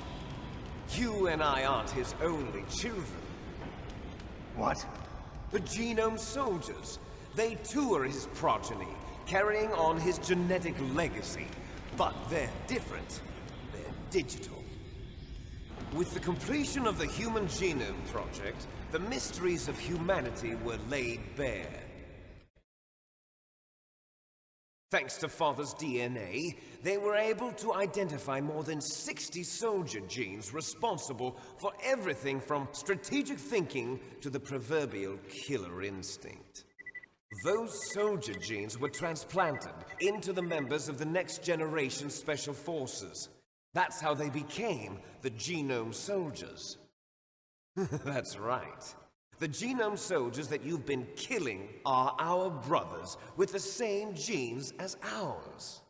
you and I aren't his only children. What? The Genome Soldiers. They too are his progeny, carrying on his genetic legacy. But they're different. They're digital. With the completion of the Human Genome Project, the mysteries of humanity were laid bare. Thanks to Father's DNA, they were able to identify more than 60 soldier genes responsible for everything from strategic thinking to the proverbial killer instinct. Those soldier genes were transplanted into the members of the next generation Special Forces. That's how they became the Genome Soldiers. That's right. The Genome Soldiers that you've been killing are our brothers with the same genes as ours.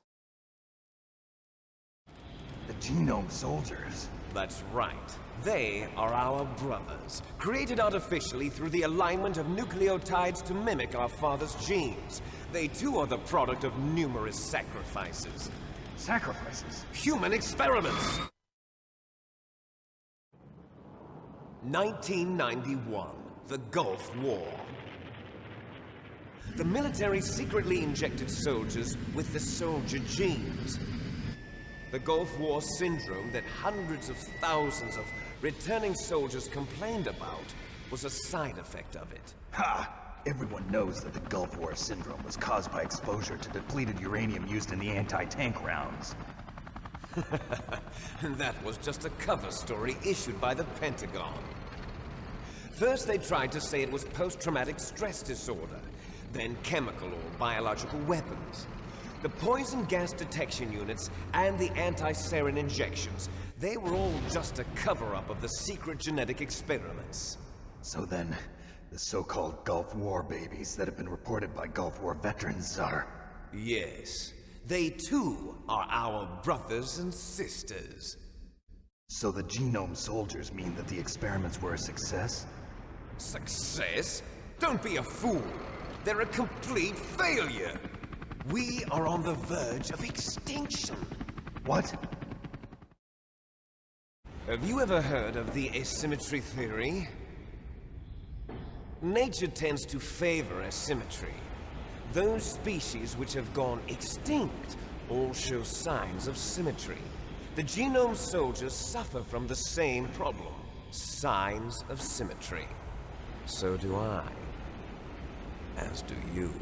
The Genome Soldiers? That's right. They are our brothers, created artificially through the alignment of nucleotides to mimic our father's genes. They too are the product of numerous sacrifices. Sacrifices? Human experiments! 1991. The Gulf War. The military secretly injected soldiers with the soldier genes. The Gulf War syndrome that hundreds of thousands of returning soldiers complained about was a side effect of it. Ha! Everyone knows that the Gulf War syndrome was caused by exposure to depleted uranium used in the anti-tank rounds. That was just a cover story issued by the Pentagon. First, they tried to say it was post-traumatic stress disorder, then chemical or biological weapons. The poison gas detection units and the anti-sarin injections, they were all just a cover-up of the secret genetic experiments. So then, the so-called Gulf War babies that have been reported by Gulf War veterans are... Yes. They too are our brothers and sisters. So the Genome Soldiers mean that the experiments were a success? Success? Don't be a fool! They're a complete failure! We are on the verge of extinction! What? Have you ever heard of the asymmetry theory? Nature tends to favor asymmetry. Those species which have gone extinct all show signs of symmetry. The Genome Soldiers suffer from the same problem. Signs of symmetry. So do I. As do you.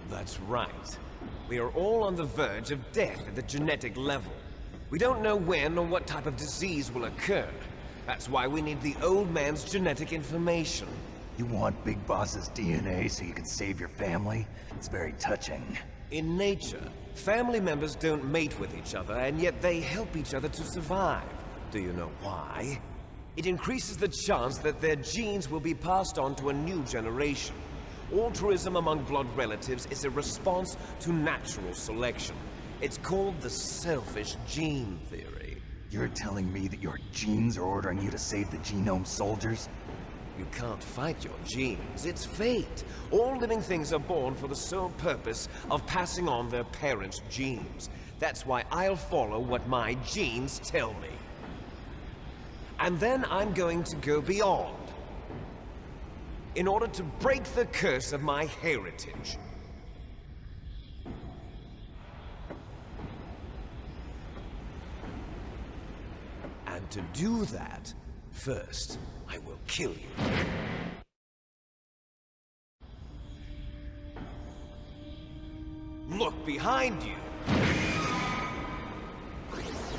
That's right. We are all on the verge of death at the genetic level. We don't know when or what type of disease will occur. That's why we need the old man's genetic information. You want Big Boss's DNA so you can save your family? It's very touching. In nature, family members don't mate with each other, and yet they help each other to survive. Do you know why? It increases the chance that their genes will be passed on to a new generation. Altruism among blood relatives is a response to natural selection. It's called the selfish gene theory. You're telling me that your genes are ordering you to save the Genome Soldiers? You can't fight your genes. It's fate. All living things are born for the sole purpose of passing on their parents' genes. That's why I'll follow what my genes tell me. And then I'm going to go beyond. In order to break the curse of my heritage. And to do that, first, I will kill you. Look behind you!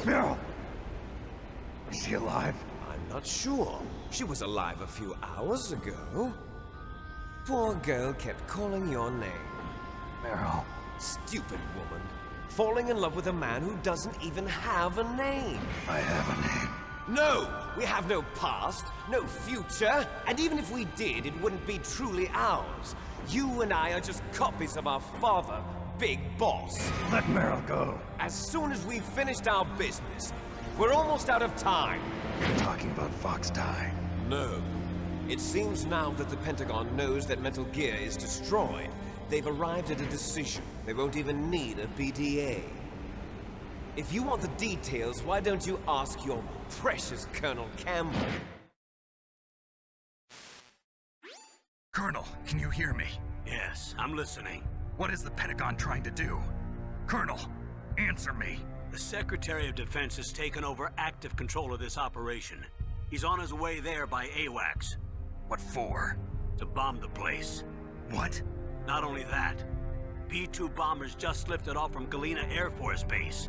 Meryl! Is she alive? I'm not sure. She was alive a few hours ago. Poor girl kept calling your name. Meryl. Stupid woman. Falling in love with a man who doesn't even have a name. I have a name. No! We have no past, no future, and even if we did, it wouldn't be truly ours. You and I are just copies of our father, big boss. Let Meryl go. As soon as we've finished our business, we're almost out of time. You're talking about Fox Die. No. It seems now that the Pentagon knows that Metal Gear is destroyed, they've arrived at a decision. They won't even need a PDA. If you want the details, why don't you ask your precious Colonel Campbell? Colonel, can you hear me? Yes, I'm listening. What is the Pentagon trying to do? Colonel, answer me. The Secretary of Defense has taken over active control of this operation. He's on his way there by AWACS. What for? To bomb the place. What? Not only that, B-2 bombers just lifted off from Galena Air Force Base.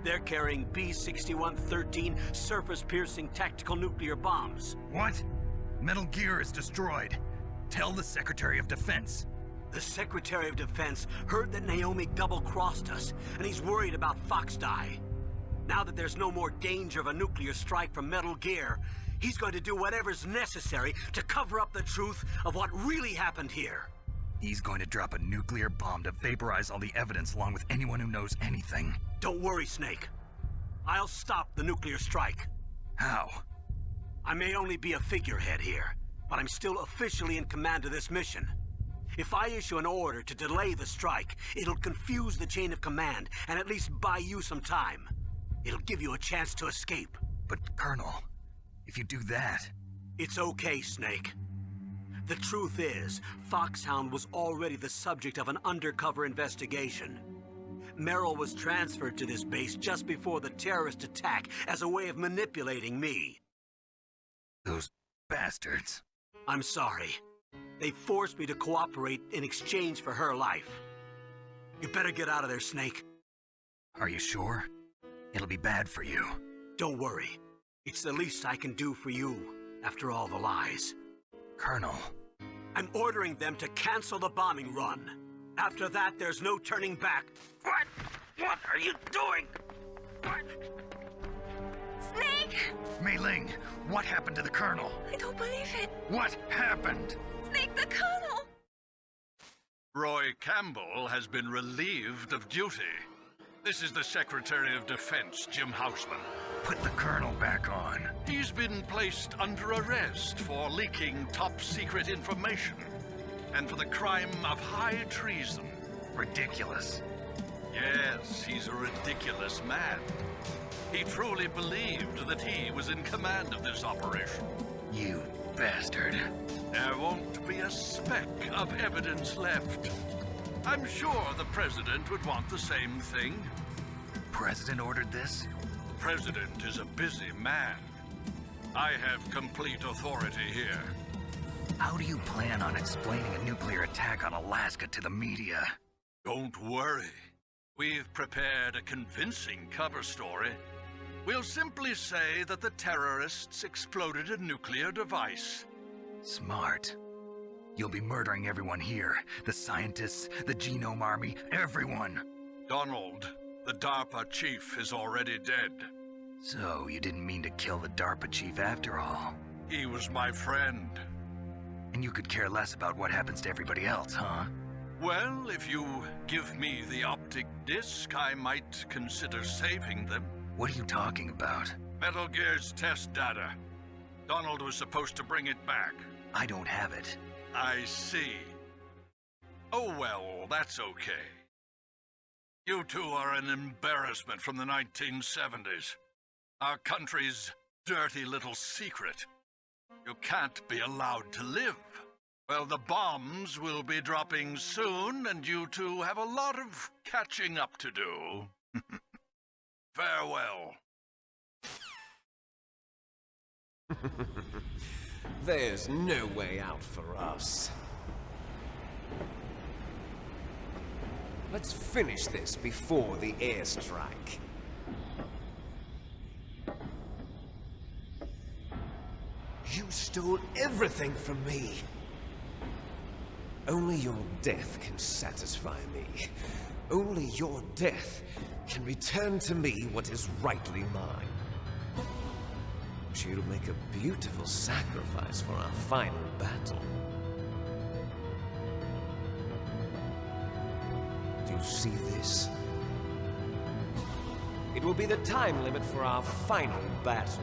They're carrying B-6113 surface-piercing tactical nuclear bombs. What? Metal Gear is destroyed. Tell the Secretary of Defense. The Secretary of Defense heard that Naomi double-crossed us, and he's worried about Fox Die. Now that there's no more danger of a nuclear strike from Metal Gear, he's going to do whatever's necessary to cover up the truth of what really happened here. He's going to drop a nuclear bomb to vaporize all the evidence along with anyone who knows anything. Don't worry, Snake. I'll stop the nuclear strike. How? I may only be a figurehead here, but I'm still officially in command of this mission. If I issue an order to delay the strike, it'll confuse the chain of command and at least buy you some time. It'll give you a chance to escape. But, Colonel, if you do that... It's okay, Snake. The truth is, Foxhound was already the subject of an undercover investigation. Meryl was transferred to this base just before the terrorist attack as a way of manipulating me. Those bastards. I'm sorry. They forced me to cooperate in exchange for her life. You better get out of there, Snake. Are you sure? It'll be bad for you. Don't worry. It's the least I can do for you, after all the lies. Colonel. I'm ordering them to cancel the bombing run. After that, there's no turning back. What? What are you doing? What? Snake! Mei Ling, what happened to the Colonel? I don't believe it. What happened? Snake, the Colonel! Roy Campbell has been relieved of duty. This is the Secretary of Defense, Jim Houseman. Put the Colonel back on. He's been placed under arrest for leaking top-secret information and for the crime of high treason. Ridiculous. Yes, he's a ridiculous man. He truly believed that he was in command of this operation. You bastard. There won't be a speck of evidence left. I'm sure the President would want the same thing. President ordered this? President is a busy man. I have complete authority here. How do you plan on explaining a nuclear attack on Alaska to the media? Don't worry. We've prepared a convincing cover story. We'll simply say that the terrorists exploded a nuclear device. Smart. You'll be murdering everyone here. The scientists, the Genome Army, everyone. Donald, the DARPA chief, is already dead. So, you didn't mean to kill the DARPA chief after all? He was my friend. And you could care less about what happens to everybody else, huh? Well, if you give me the optic disc, I might consider saving them. What are you talking about? Metal Gear's test data. Donald was supposed to bring it back. I don't have it. I see. Oh well, that's okay. You two are an embarrassment from the 1970s. Our country's dirty little secret. You can't be allowed to live. Well, the bombs will be dropping soon, and you two have a lot of catching up to do. Farewell. There's no way out for us. Let's finish this before the airstrike. You stole everything from me. Only your death can satisfy me. Only your death can return to me what is rightly mine. She'll make a beautiful sacrifice for our final battle. Do you see this? It will be the time limit for our final battle.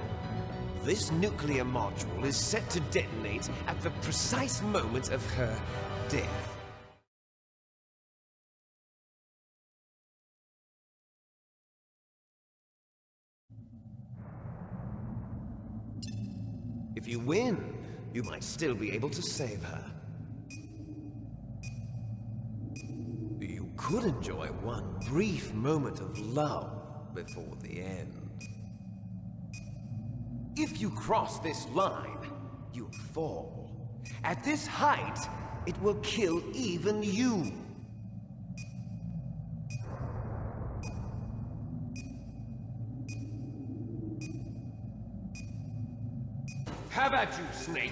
This nuclear module is set to detonate at the precise moment of her death. If you win, you might still be able to save her. You could enjoy one brief moment of love before the end. If you cross this line, you'll fall. At this height, it will kill even you. How about you, Snake?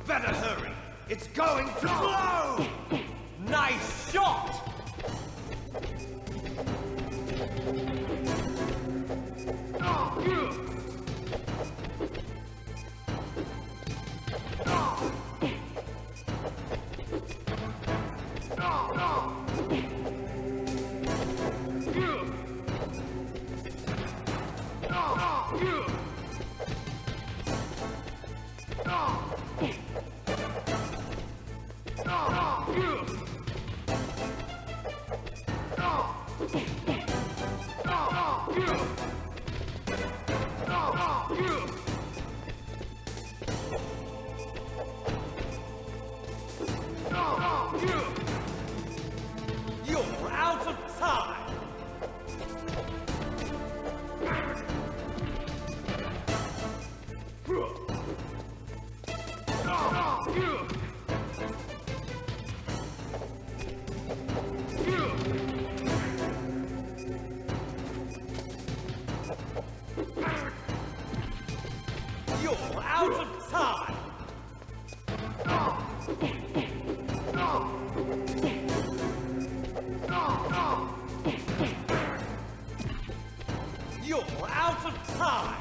Better hurry! It's going to blow! Nice shot! You're out of time! You're out of time! You're out of time!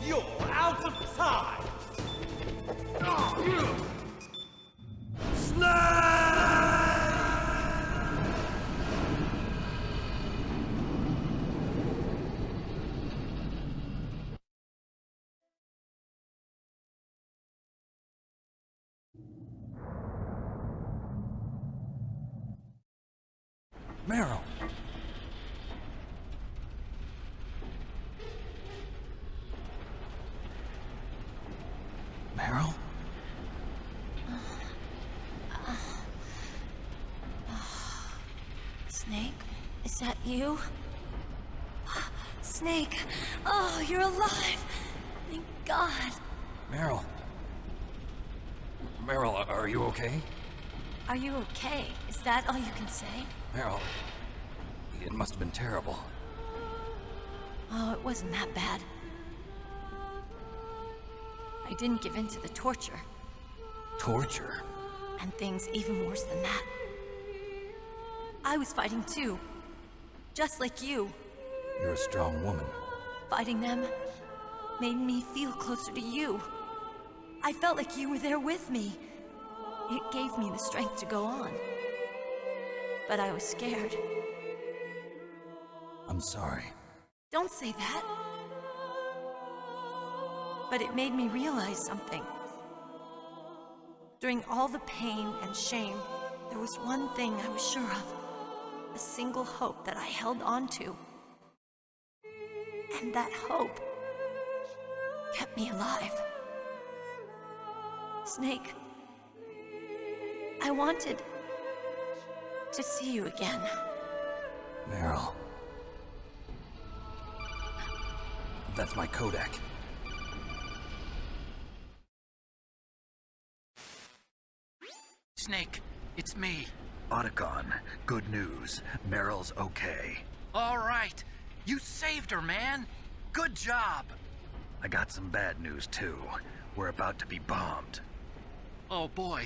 You're out of time! Meryl! Meryl? Snake, is that you? Snake, oh, you're alive! Thank God. Meryl. Meryl, are you okay? Are you okay? Is that all you can say? Meryl, it must have been terrible. Oh, it wasn't that bad. I didn't give in to the torture. Torture? And things even worse than that. I was fighting too. Just like you. You're a strong woman. Fighting them made me feel closer to you. I felt like you were there with me. It gave me the strength to go on. But I was scared. I'm sorry. Don't say that. But it made me realize something. During all the pain and shame, there was one thing I was sure of. A single hope that I held on to. And that hope kept me alive. Snake, I wanted to see you again. Meryl. That's my codec. Snake, it's me. Otacon, good news. Meryl's okay. All right. You saved her, man. Good job. I got some bad news, too. We're about to be bombed. Oh, boy.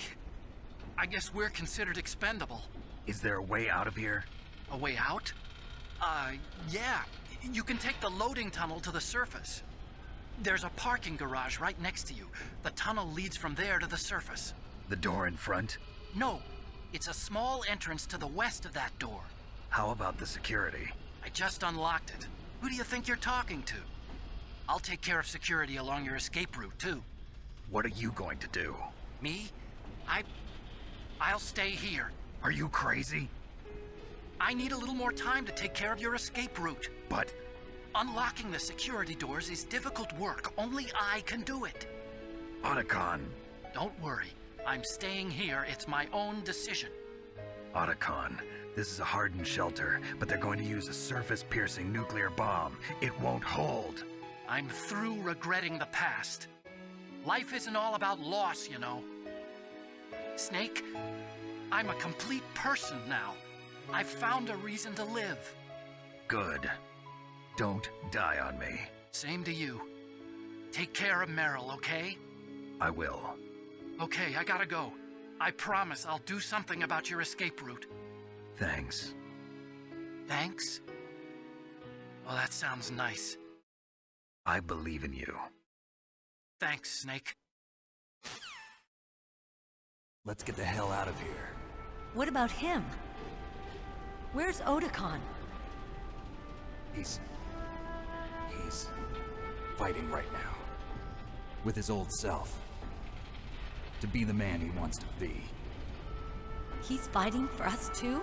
I guess we're considered expendable. Is there a way out of here? A way out? Yeah. You can take the loading tunnel to the surface. There's a parking garage right next to you. The tunnel leads from there to the surface. The door in front? No. It's a small entrance to the west of that door. How about the security? I just unlocked it. Who do you think you're talking to? I'll take care of security along your escape route, too. What are you going to do? Me? I'll stay here. Are you crazy? I need a little more time to take care of your escape route. But... unlocking the security doors is difficult work. Only I can do it. Otacon. Don't worry. I'm staying here. It's my own decision. Otacon, this is a hardened shelter, but they're going to use a surface-piercing nuclear bomb. It won't hold. I'm through regretting the past. Life isn't all about loss, you know. Snake, I'm a complete person now. I've found a reason to live. Good. Don't die on me. Same to you. Take care of Meryl, okay? I will. Okay, I gotta go. I promise I'll do something about your escape route. Thanks. Thanks? Well, that sounds nice. I believe in you. Thanks, Snake. Let's get the hell out of here. What about him? Where's Otacon? He's fighting right now. With his old self. To be the man he wants to be. He's fighting for us too?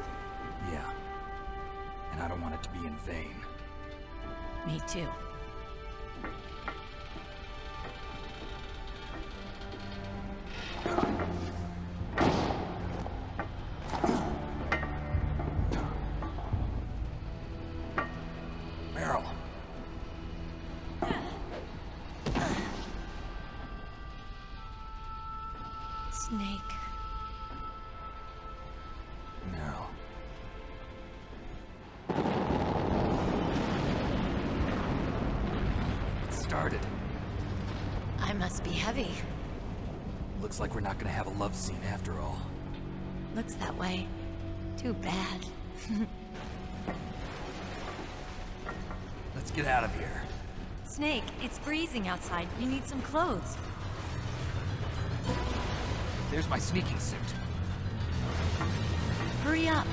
Yeah. And I don't want it to be in vain. Me too. Meryl. Snake. Meryl. It started. I must be heavy. Looks like we're not gonna have a love scene after all. Looks that way. Too bad. Let's get out of here. Snake, it's freezing outside. You need some clothes. There's my sneaking suit. Hurry up.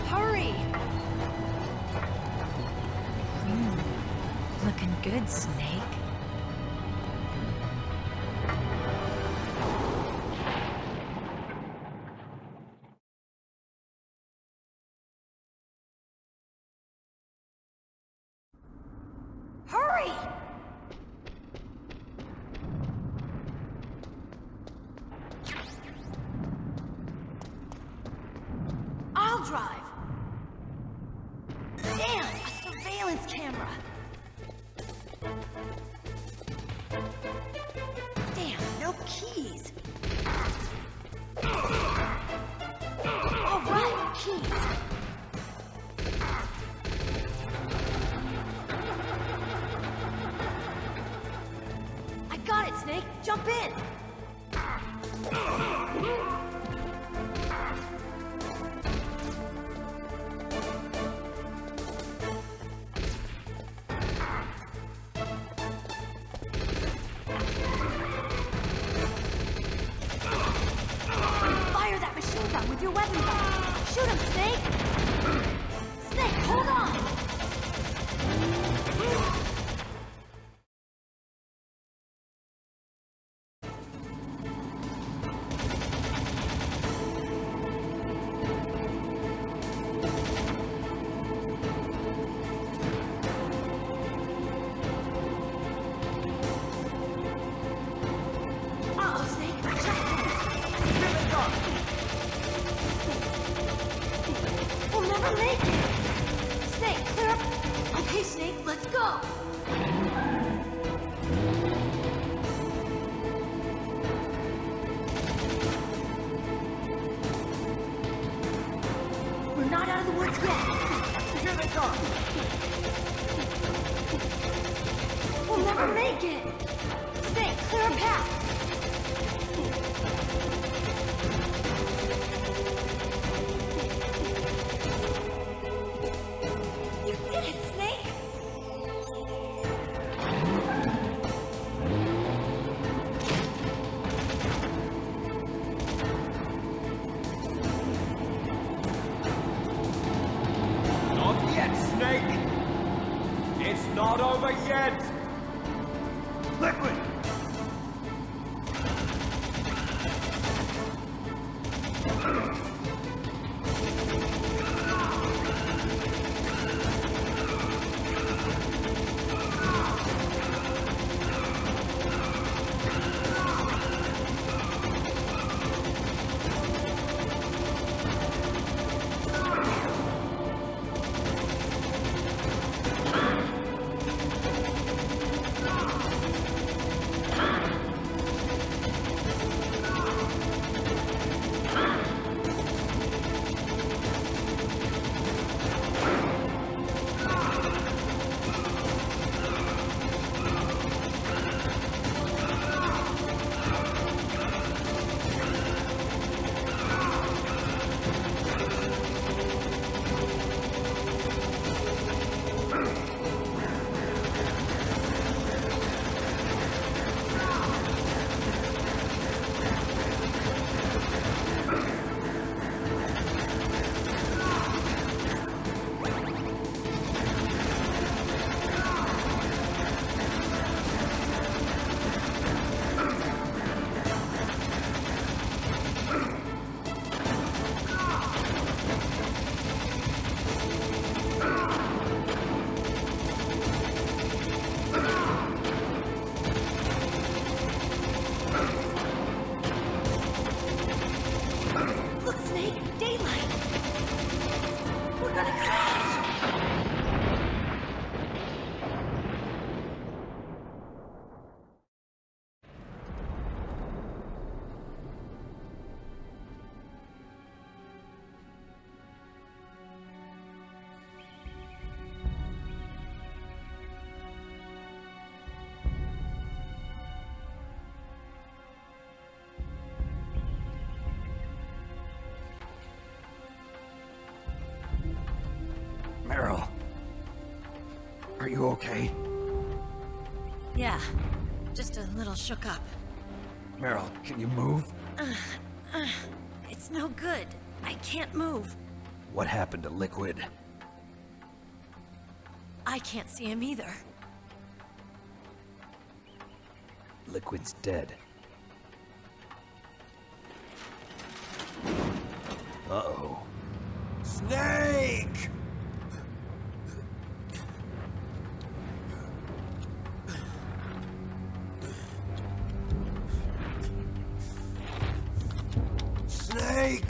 Hurry! Looking good, Snake. Hurry! I'll drive. Damn, a surveillance camera. Damn, no keys. All right, keys. I got it, Snake. Jump in. Fire that machine gun with your weapon gun. Shoot him, Snake. Snake, hold on. Uh-oh, Snake. We'll never make it. Snake, clear up. Okay, Snake, let's go. We're not out of the woods yet. Here they come. We'll never make it. Snake, clear a path. You did it, Snake! Not yet, Snake! It's not over yet! Liquid! Look, Snake, daylight. We're gonna crash. Meryl. Are you okay? Yeah, just a little shook up. Meryl, can you move? It's no good. I can't move. What happened to Liquid? I can't see him either. Liquid's dead. Uh-oh. Snake! Snake!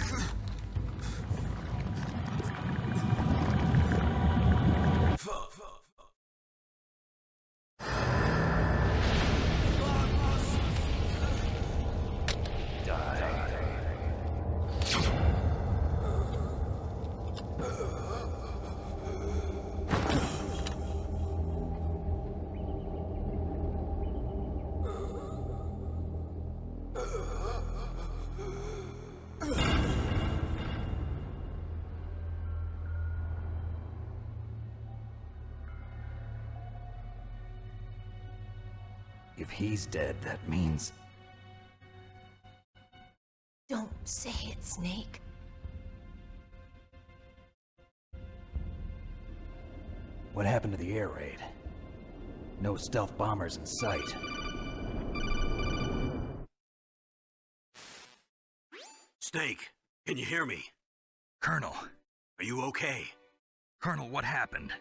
If he's dead, that means... Don't say it, Snake. What happened to the air raid? No stealth bombers in sight. Snake, can you hear me? Colonel. Are you okay? Colonel, what happened?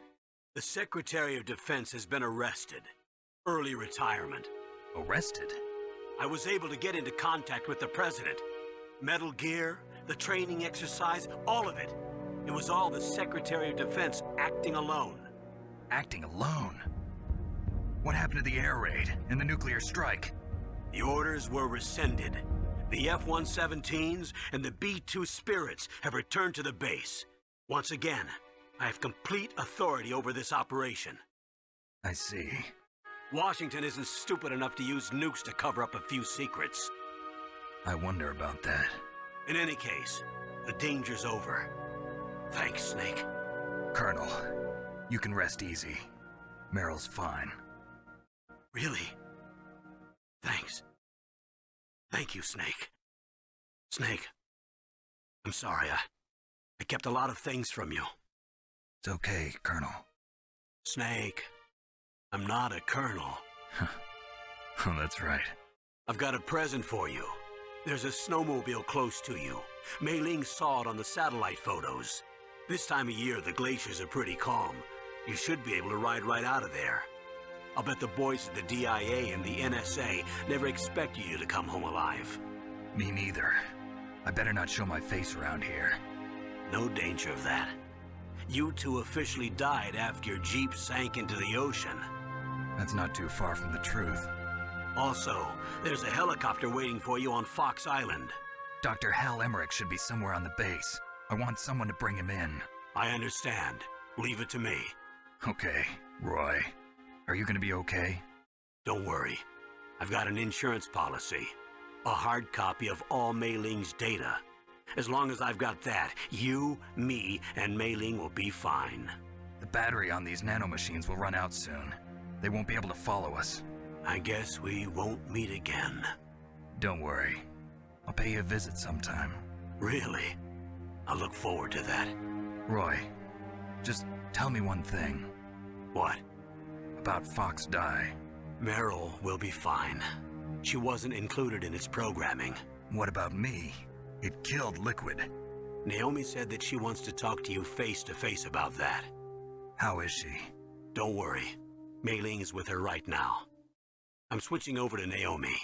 The Secretary of Defense has been arrested. Early retirement. Arrested? I was able to get into contact with the President. Metal Gear, the training exercise, all of it. It was all the Secretary of Defense acting alone. Acting alone? What happened to the air raid and the nuclear strike? The orders were rescinded. The F-117s and the B-2 Spirits have returned to the base. Once again, I have complete authority over this operation. I see. Washington isn't stupid enough to use nukes to cover up a few secrets. I wonder about that. In any case, the danger's over. Thanks, Snake. Colonel, you can rest easy. Meryl's fine. Really? Thanks. Thank you, Snake. Snake, I'm sorry, I kept a lot of things from you. It's okay, Colonel. Snake, I'm not a colonel. Oh, that's right. I've got a present for you. There's a snowmobile close to you. Mei Ling saw it on the satellite photos. This time of year, the glaciers are pretty calm. You should be able to ride right out of there. I'll bet the boys at the DIA and the NSA never expected you to come home alive. Me neither. I better not show my face around here. No danger of that. You two officially died after your Jeep sank into the ocean. That's not too far from the truth. Also, there's a helicopter waiting for you on Fox Island. Dr. Hal Emmerich should be somewhere on the base. I want someone to bring him in. I understand. Leave it to me. Okay, Roy. Are you gonna be okay? Don't worry. I've got an insurance policy. A hard copy of all Mei Ling's data. As long as I've got that, you, me, and Mei Ling will be fine. The battery on these nanomachines will run out soon. They won't be able to follow us. I guess we won't meet again. Don't worry. I'll pay you a visit sometime. Really? I look forward to that. Roy, just tell me one thing. What? About Fox Die. Meryl will be fine. She wasn't included in its programming. What about me? It killed Liquid. Naomi said that she wants to talk to you face to face about that. How is she? Don't worry. Mei Ling is with her right now. I'm switching over to Naomi.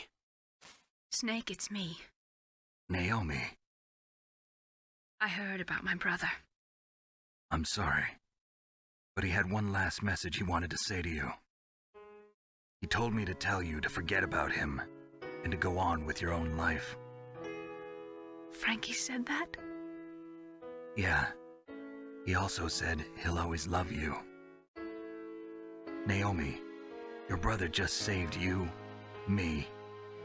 Snake, it's me. Naomi. I heard about my brother. I'm sorry. But he had one last message he wanted to say to you. He told me to tell you to forget about him and to go on with your own life. Frankie said that? Yeah. He also said he'll always love you. Naomi, your brother just saved you, me,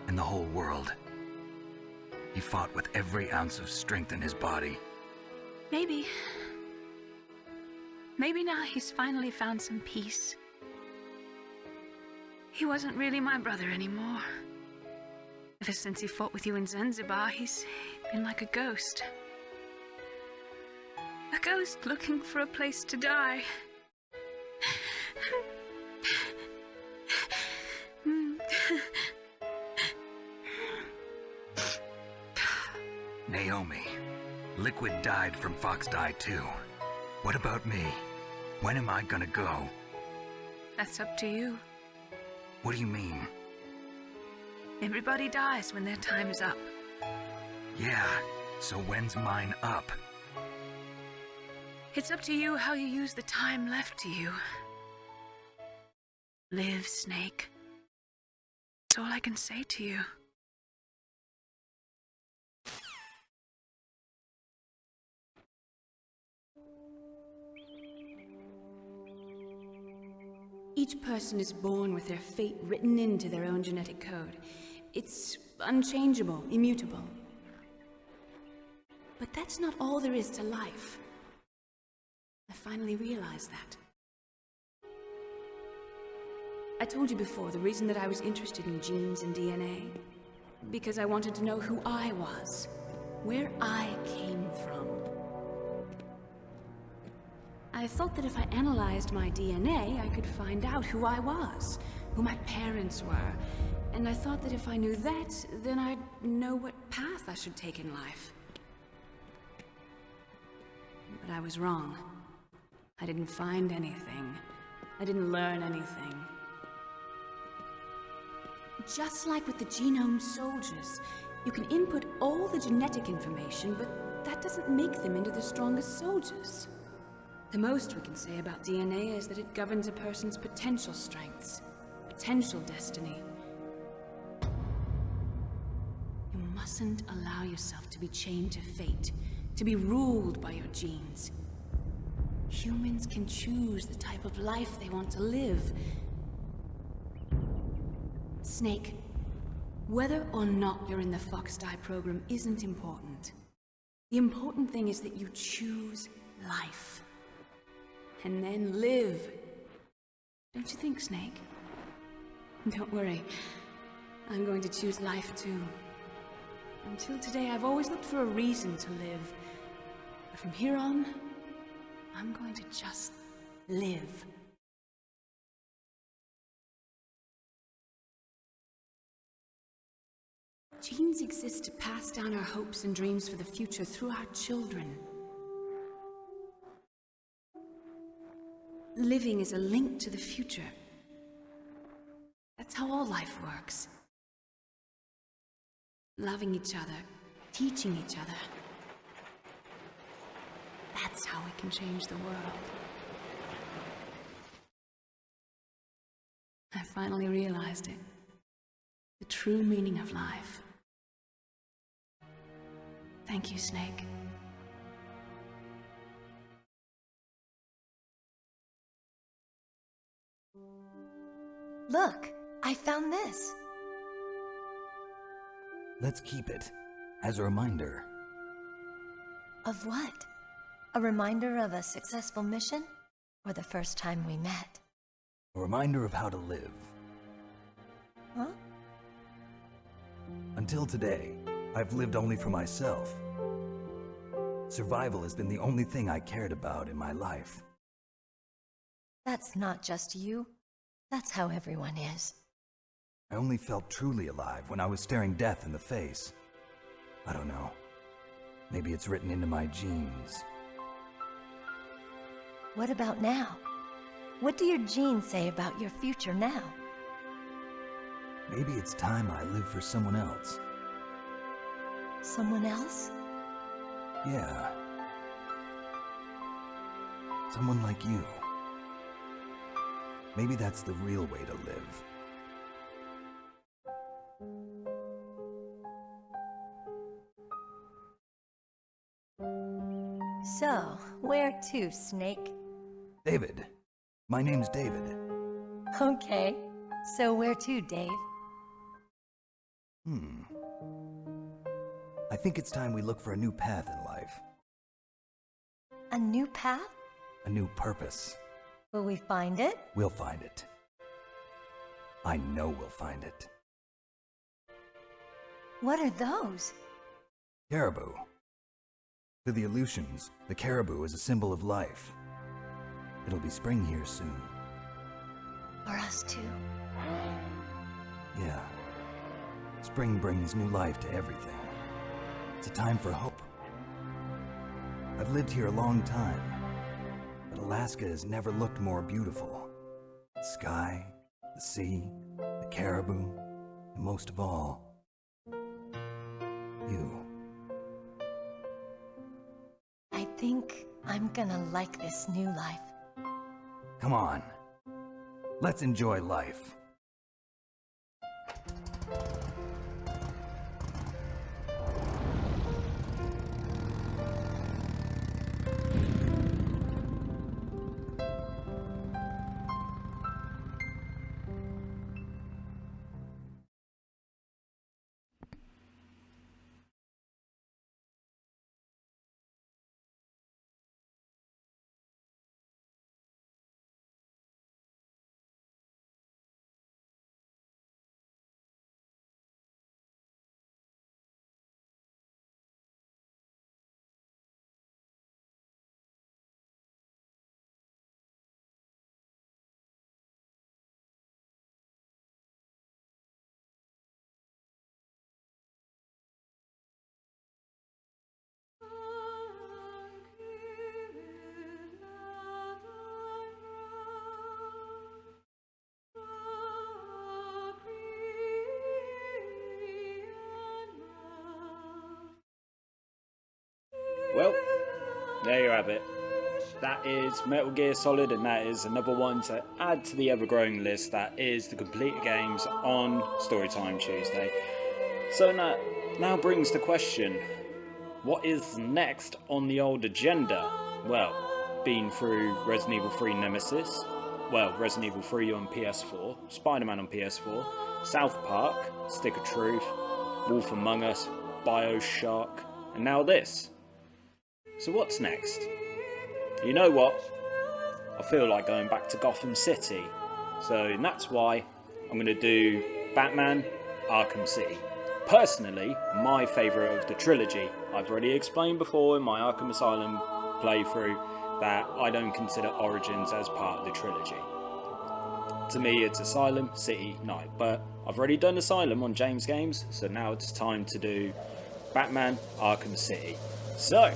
and the whole world. He fought with every ounce of strength in his body. Maybe now he's finally found some peace. He wasn't really my brother anymore. Ever since he fought with you in Zanzibar, he's been like a ghost. A ghost looking for a place to die. Naomi, Liquid died from Fox Die too. What about me? When am I gonna go? That's up to you. What do you mean? Everybody dies when their time is up. Yeah, so when's mine up? It's up to you how you use the time left to you. Live, Snake. That's all I can say to you. Each person is born with their fate written into their own genetic code. It's unchangeable, immutable. But that's not all there is to life. I finally realized that. I told you before the reason that I was interested in genes and DNA. Because I wanted to know who I was, where I came from. I thought that if I analyzed my DNA, I could find out who I was, who my parents were. And I thought that if I knew that, then I'd know what path I should take in life. But I was wrong. I didn't find anything. I didn't learn anything. Just like with the genome soldiers, you can input all the genetic information, but that doesn't make them into the strongest soldiers. The most we can say about DNA is that it governs a person's potential strengths, potential destiny. You mustn't allow yourself to be chained to fate, to be ruled by your genes. Humans can choose the type of life they want to live. Snake, whether or not you're in the Fox-Die program isn't important. The important thing is that you choose life. And then live. Don't you think, Snake? Don't worry. I'm going to choose life too. Until today, I've always looked for a reason to live. But from here on, I'm going to just live. Genes exist to pass down our hopes and dreams for the future through our children. Living is a link to the future. That's how all life works. Loving each other, teaching each other. That's how we can change the world. I finally realized it. The true meaning of life. Thank you, Snake. Look, I found this. Let's keep it as a reminder. Of what? A reminder of a successful mission? Or the first time we met? A reminder of how to live. Huh? Until today, I've lived only for myself. Survival has been the only thing I cared about in my life. That's not just you. That's how everyone is. I only felt truly alive when I was staring death in the face. I don't know. Maybe it's written into my genes. What about now? What do your genes say about your future now? Maybe it's time I live for someone else. Someone else? Yeah. Someone like you. Maybe that's the real way to live. So, where to, Snake? David. My name's David. Okay. So where to, Dave? I think it's time we look for a new path in life. A new path? A new purpose. Will we find it? We'll find it. I know we'll find it. What are those? Caribou. To the Aleutians, the caribou is a symbol of life. It'll be spring here soon. For us too. Yeah. Spring brings new life to everything. It's a time for hope. I've lived here a long time, but Alaska has never looked more beautiful. The sky, the sea, the caribou, and most of all, you. I think I'm gonna like this new life. Come on. Let's enjoy life. Well, there you have it. That is Metal Gear Solid, and that is another one to add to the ever-growing list. That is the completed games on Storytime Tuesday. So now brings the question, what is next on the old agenda? Well, been through Resident Evil 3 Nemesis, well, Resident Evil 3 on PS4, Spider-Man on PS4, South Park, Stick of Truth, Wolf Among Us, BioShock, and now this. So what's next? You know what? I feel like going back to Gotham City. So that's why I'm going to do Batman Arkham City. Personally, my favourite of the trilogy. I've already explained before in my Arkham Asylum playthrough that I don't consider Origins as part of the trilogy. To me, it's Asylum, City, Night. But I've already done Asylum on James Games, so now it's time to do Batman Arkham City. So,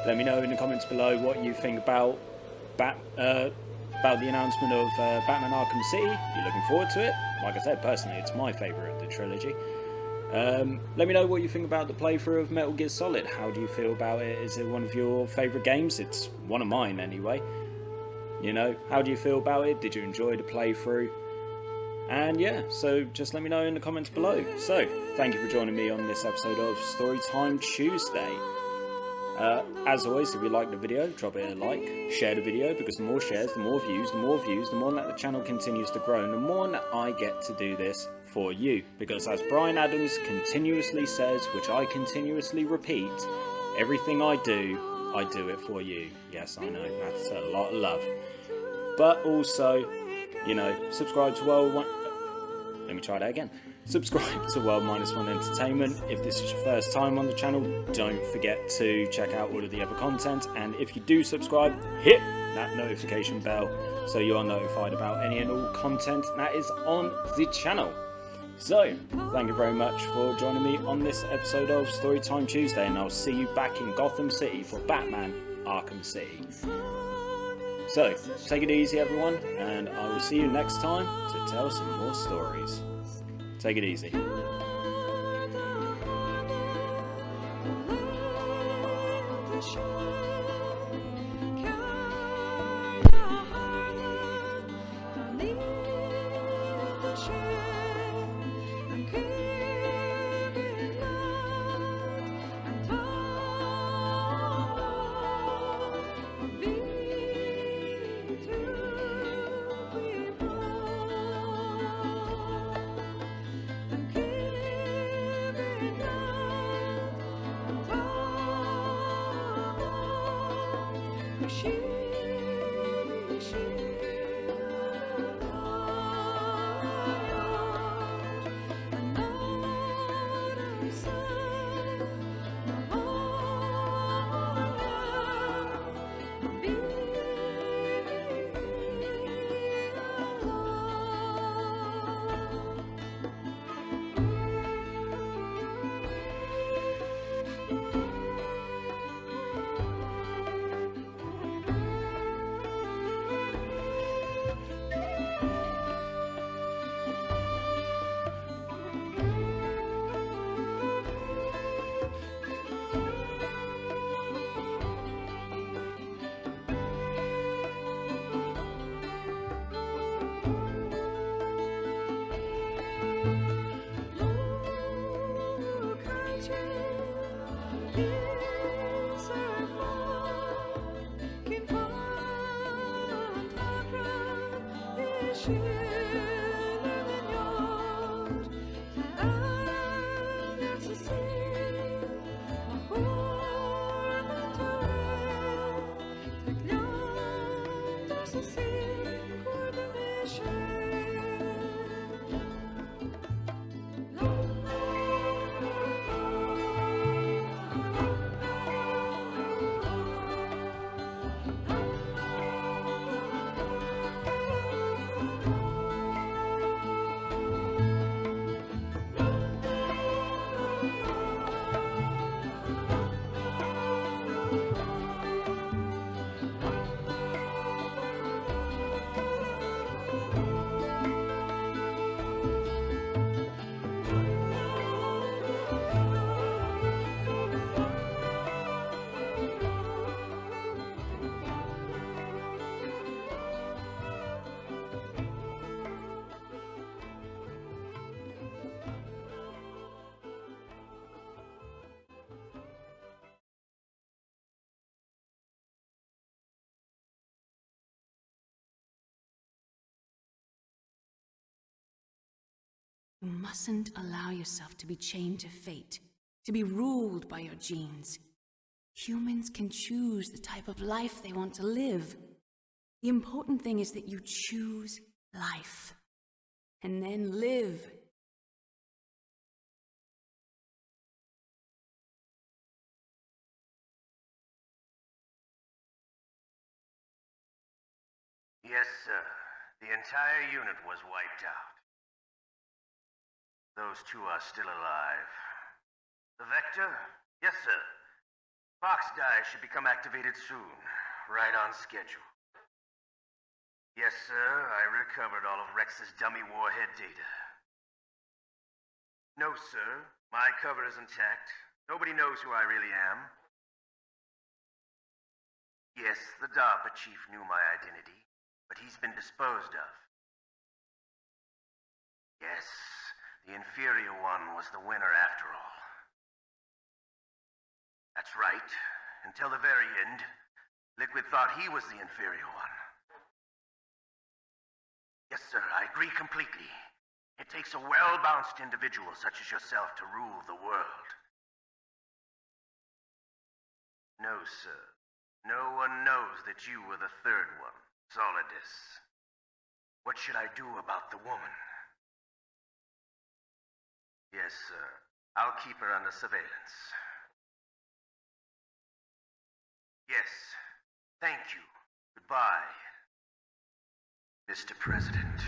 let me know in the comments below what you think about the announcement of Batman Arkham City. You're looking forward to it? Like I said, personally, it's my favourite of the trilogy. Let me know what you think about the playthrough of Metal Gear Solid. How do you feel about it? Is it one of your favourite games? It's one of mine anyway. You know, how do you feel about it? Did you enjoy the playthrough? And yeah, so just let me know in the comments below. So, thank you for joining me on this episode of Storytime Tuesday. As always, if you like the video, drop it a like, share the video, because the more shares, the more views, the more that the channel continues to grow, and the more that I get to do this for you. Because as Brian Adams continuously says, which I continuously repeat, everything I do it for you. Yes, I know, that's a lot of love. But also, you know, subscribe to Subscribe to World-1 Entertainment. If this is your first time on the channel, don't forget to check out all of the other content. And if you do subscribe, hit that notification bell so you are notified about any and all content that is on the channel. So, thank you very much for joining me on this episode of Storytime Tuesday, and I'll see you back in Gotham City for Batman Arkham City. So, take it easy everyone, and I will see you next time to tell some more stories. Take it easy. You mustn't allow yourself to be chained to fate, to be ruled by your genes. Humans can choose the type of life they want to live. The important thing is that you choose life. And then live. Yes, sir. The entire unit was wiped out. Those two are still alive. The Vector? Yes, sir. Fox Die should become activated soon. Right on schedule. Yes, sir. I recovered all of Rex's dummy warhead data. No, sir. My cover is intact. Nobody knows who I really am. Yes, the DARPA chief knew my identity, but he's been disposed of. Yes, the inferior one was the winner after all. That's right. Until the very end, Liquid thought he was the inferior one. Yes, sir, I agree completely. It takes a well-balanced individual such as yourself to rule the world. No, sir. No one knows that you were the third one, Solidus. What should I do about the woman? Yes, sir. I'll keep her under surveillance. Yes. Thank you. Goodbye, Mr. President.